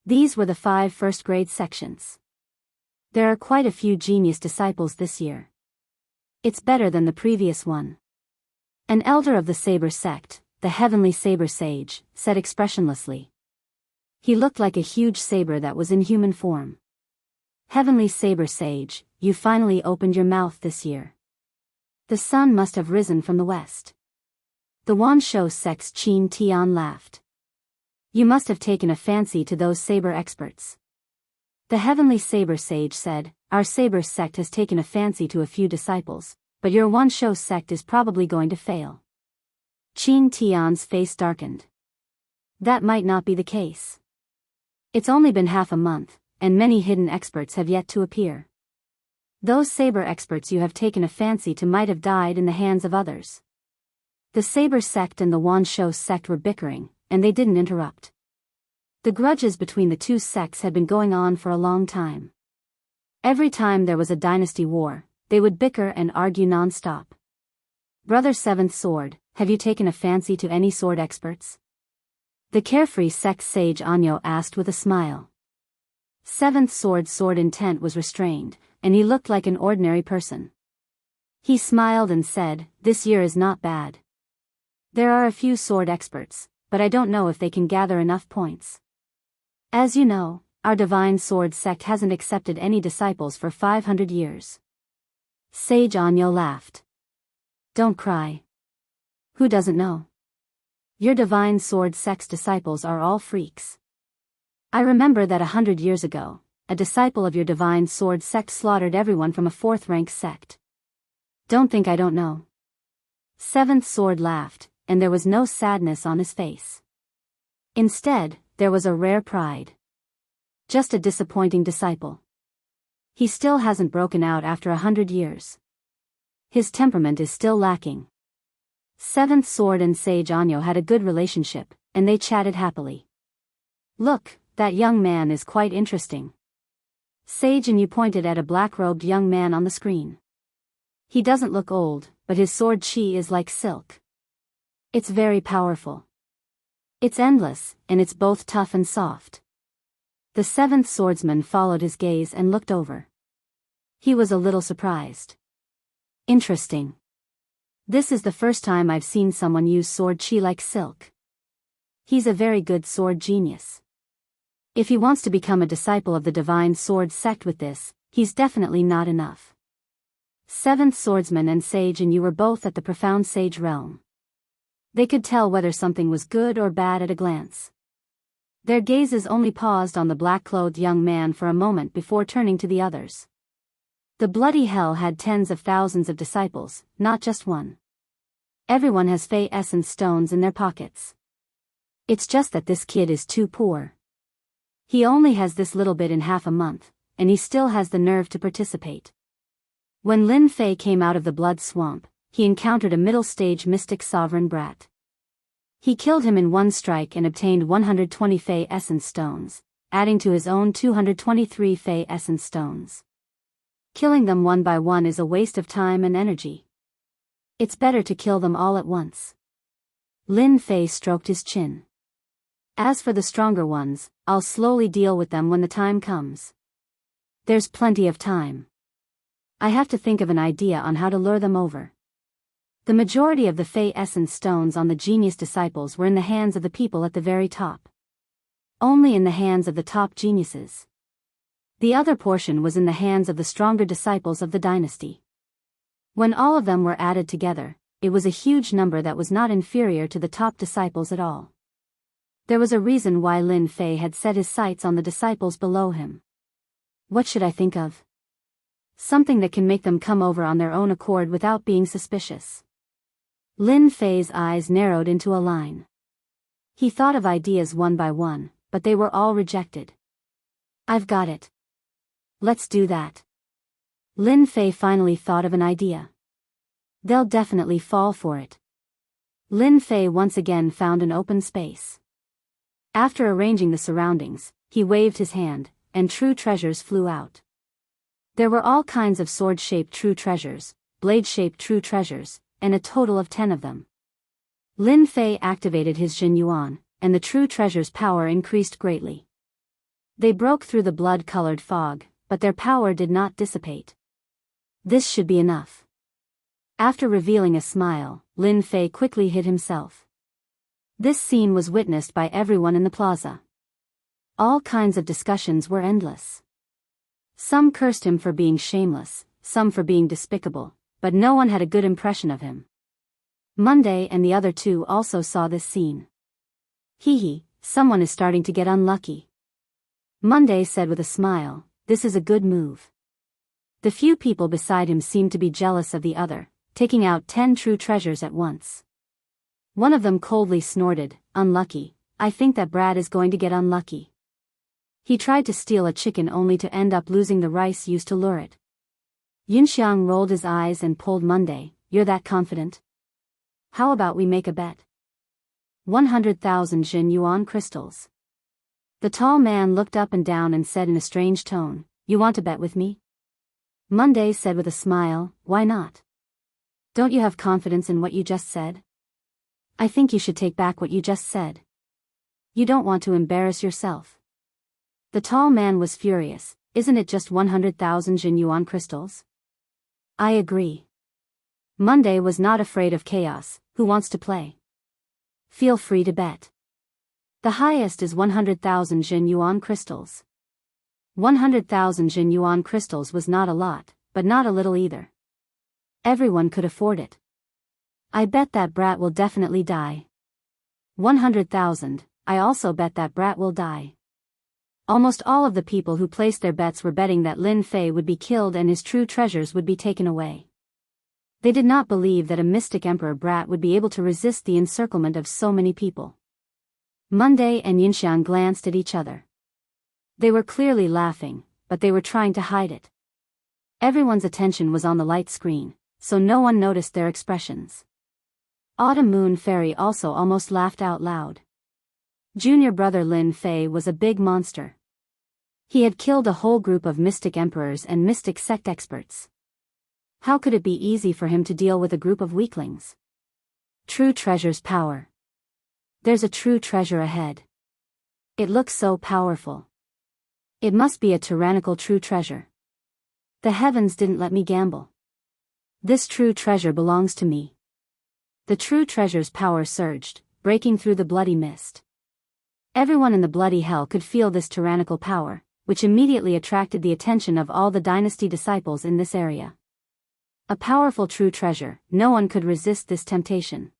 These were the 5 first-grade sections. There are quite a few genius disciples this year. It's better than the previous one. An elder of the Saber sect, the Heavenly Saber Sage, said expressionlessly. He looked like a huge saber that was in human form. Heavenly Saber Sage, you finally opened your mouth this year. The sun must have risen from the west. The Wanshou sect's Qin Tian laughed. You must have taken a fancy to those saber experts. The Heavenly Saber Sage said, our Saber sect has taken a fancy to a few disciples, but your Wanshou sect is probably going to fail. Qin Tian's face darkened. That might not be the case. It's only been half a month, and many hidden experts have yet to appear. Those saber experts you have taken a fancy to might have died in the hands of others. The Saber sect and the Wanshou sect were bickering, and they didn't interrupt. The grudges between the two sects had been going on for a long time. Every time there was a dynasty war, they would bicker and argue non-stop. Brother Seventh Sword, have you taken a fancy to any sword experts? The carefree sect sage Anyo asked with a smile. Seventh Sword's sword intent was restrained, and he looked like an ordinary person. He smiled and said, this year is not bad. There are a few sword experts, but I don't know if they can gather enough points. As you know, our Divine Sword sect hasn't accepted any disciples for 500 years. Sage Anyo laughed. Don't cry. Who doesn't know? Your Divine Sword sect's disciples are all freaks. I remember that 100 years ago, a disciple of your Divine Sword sect slaughtered everyone from a 4th-rank sect. Don't think I don't know. Seventh Sword laughed, and there was no sadness on his face. Instead, there was a rare pride. Just a disappointing disciple. He still hasn't broken out after 100 years. His temperament is still lacking. Seventh Sword and Sage Anyo had a good relationship, and they chatted happily. Look, that young man is quite interesting. Sage Anyo pointed at a black-robed young man on the screen. He doesn't look old, but his sword chi is like silk. It's very powerful. It's endless, and it's both tough and soft. The seventh swordsman followed his gaze and looked over. He was a little surprised. Interesting. This is the first time I've seen someone use sword chi like silk. He's a very good sword genius. If he wants to become a disciple of the Divine Sword sect with this, he's definitely not enough. Seventh Swordsman and Sage and you were both at the profound sage realm. They could tell whether something was good or bad at a glance. Their gazes only paused on the black-clothed young man for a moment before turning to the others. The bloody hell had tens of thousands of disciples, not just one. Everyone has Fey essence stones in their pockets. It's just that this kid is too poor. He only has this little bit in half a month, and he still has the nerve to participate. When Lin Fei came out of the blood swamp, he encountered a middle-stage mystic sovereign brat. He killed him in one strike and obtained 120 Fei essence stones, adding to his own 223 Fei essence stones. Killing them one by one is a waste of time and energy. It's better to kill them all at once. Lin Fei stroked his chin. As for the stronger ones, I'll slowly deal with them when the time comes. There's plenty of time. I have to think of an idea on how to lure them over. The majority of the Fei essence stones on the genius disciples were in the hands of the people at the very top. Only in the hands of the top geniuses. The other portion was in the hands of the stronger disciples of the dynasty. When all of them were added together, it was a huge number that was not inferior to the top disciples at all. There was a reason why Lin Fei had set his sights on the disciples below him. What should I think of? Something that can make them come over on their own accord without being suspicious. Lin Fei's eyes narrowed into a line. He thought of ideas one by one, but they were all rejected. I've got it. Let's do that. Lin Fei finally thought of an idea. They'll definitely fall for it. Lin Fei once again found an open space. After arranging the surroundings, he waved his hand, and true treasures flew out. There were all kinds of sword-shaped true treasures, blade-shaped true treasures, and a total of 10 of them. Lin Fei activated his Jin Yuan, and the true treasure's power increased greatly. They broke through the blood-colored fog, but their power did not dissipate. This should be enough. After revealing a smile, Lin Fei quickly hid himself. This scene was witnessed by everyone in the plaza. All kinds of discussions were endless. Some cursed him for being shameless, some for being despicable, but no one had a good impression of him. Monday and the other two also saw this scene. Hee, someone is starting to get unlucky. Monday said with a smile, this is a good move. The few people beside him seemed to be jealous of the other, taking out 10 true treasures at once. One of them coldly snorted, unlucky, I think that Brad is going to get unlucky. He tried to steal a chicken only to end up losing the rice used to lure it. Yunxiang rolled his eyes and pulled Monday, you're that confident? How about we make a bet? 100,000 Jin Yuan crystals. The tall man looked up and down and said in a strange tone, you want to bet with me? Monday said with a smile, why not? Don't you have confidence in what you just said? I think you should take back what you just said. You don't want to embarrass yourself. The tall man was furious, isn't it just 100,000 Jin Yuan crystals? I agree. Monday was not afraid of chaos, who wants to play? Feel free to bet. The highest is 100,000 Jin Yuan crystals. 100,000 Jin Yuan crystals was not a lot, but not a little either. Everyone could afford it. I bet that brat will definitely die. 100,000, I also bet that brat will die. Almost all of the people who placed their bets were betting that Lin Fei would be killed and his true treasures would be taken away. They did not believe that a mystic emperor brat would be able to resist the encirclement of so many people. Monday and Yunxiang glanced at each other. They were clearly laughing, but they were trying to hide it. Everyone's attention was on the light screen, so no one noticed their expressions. Autumn Moon Fairy also almost laughed out loud. Junior brother Lin Fei was a big monster. He had killed a whole group of mystic emperors and mystic sect experts. How could it be easy for him to deal with a group of weaklings? True treasure's power. There's a true treasure ahead. It looks so powerful. It must be a tyrannical true treasure. The heavens didn't let me gamble. This true treasure belongs to me. The true treasure's power surged, breaking through the bloody mist. Everyone in the bloody hell could feel this tyrannical power, which immediately attracted the attention of all the dynasty disciples in this area. A powerful true treasure, no one could resist this temptation.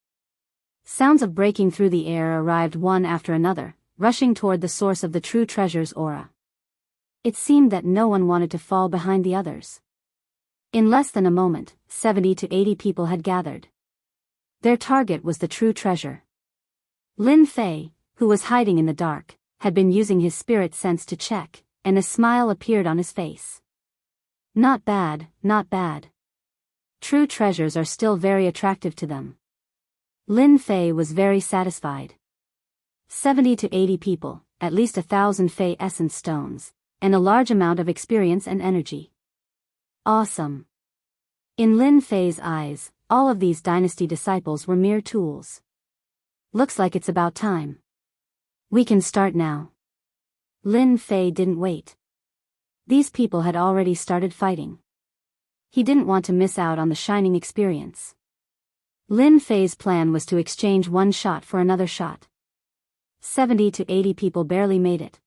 Sounds of breaking through the air arrived one after another, rushing toward the source of the true treasure's aura. It seemed that no one wanted to fall behind the others. In less than a moment, 70 to 80 people had gathered. Their target was the true treasure. Lin Fei, who was hiding in the dark, had been using his spirit sense to check, and a smile appeared on his face. Not bad, not bad. True treasures are still very attractive to them. Lin Fei was very satisfied. 70 to 80 people, at least 1,000 Fei essence stones, and a large amount of experience and energy. Awesome. In Lin Fei's eyes, all of these dynasty disciples were mere tools. Looks like it's about time. We can start now. Lin Fei didn't wait. These people had already started fighting. He didn't want to miss out on the shining experience. Lin Fei's plan was to exchange one shot for another shot. 70 to 80 people barely made it.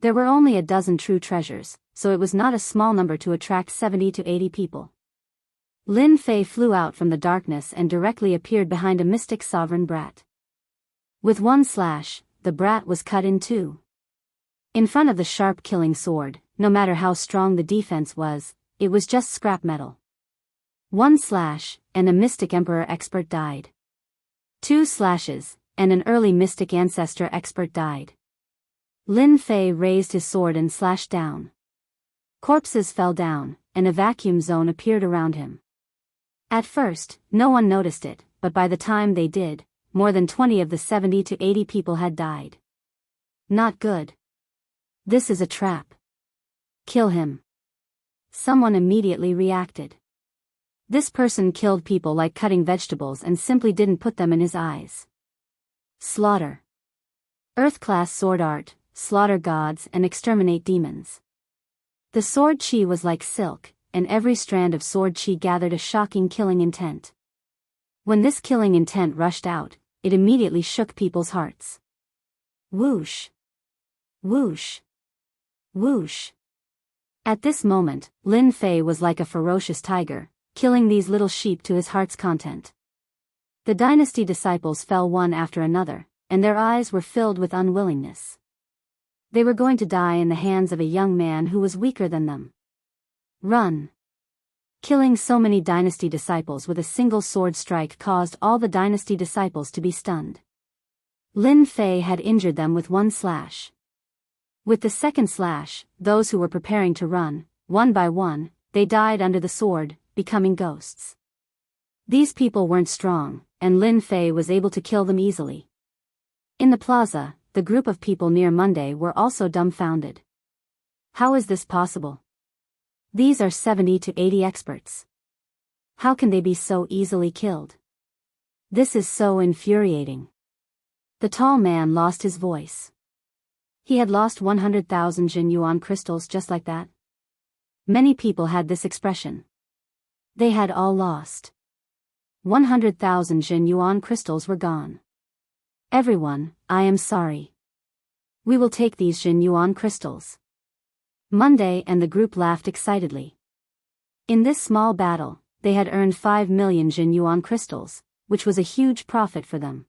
There were only a dozen true treasures, so it was not a small number to attract 70 to 80 people. Lin Fei flew out from the darkness and directly appeared behind a mystic sovereign brat. With one slash, the brat was cut in two. In front of the sharp killing sword, no matter how strong the defense was, it was just scrap metal. One slash, and a mystic emperor expert died. Two slashes, and an early mystic ancestor expert died. Lin Fei raised his sword and slashed down. Corpses fell down, and a vacuum zone appeared around him. At first, no one noticed it, but by the time they did, more than 20 of the 70 to 80 people had died. Not good. This is a trap. Kill him. Someone immediately reacted. This person killed people like cutting vegetables and simply didn't put them in his eyes. Slaughter. Earth-class sword art, slaughter gods and exterminate demons. The sword chi was like silk, and every strand of sword chi gathered a shocking killing intent. When this killing intent rushed out, it immediately shook people's hearts. Whoosh. Whoosh. Whoosh. At this moment, Lin Fei was like a ferocious tiger, killing these little sheep to his heart's content. The dynasty disciples fell one after another, and their eyes were filled with unwillingness. They were going to die in the hands of a young man who was weaker than them. Run. Killing so many dynasty disciples with a single sword strike caused all the dynasty disciples to be stunned. Lin Fei had injured them with one slash. With the second slash, those who were preparing to run, one by one, they died under the sword, becoming ghosts. These people weren't strong, and Lin Fei was able to kill them easily. In the plaza, the group of people near Monday were also dumbfounded. How is this possible? These are 70 to 80 experts. How can they be so easily killed? This is so infuriating. The tall man lost his voice. He had lost 100,000 Jin Yuan crystals just like that. Many people had this expression. They had all lost. 100,000 Jin Yuan crystals were gone. Everyone, I am sorry. We will take these Jin Yuan crystals. Monday and the group laughed excitedly. In this small battle, they had earned 5 million Jin Yuan crystals, which was a huge profit for them.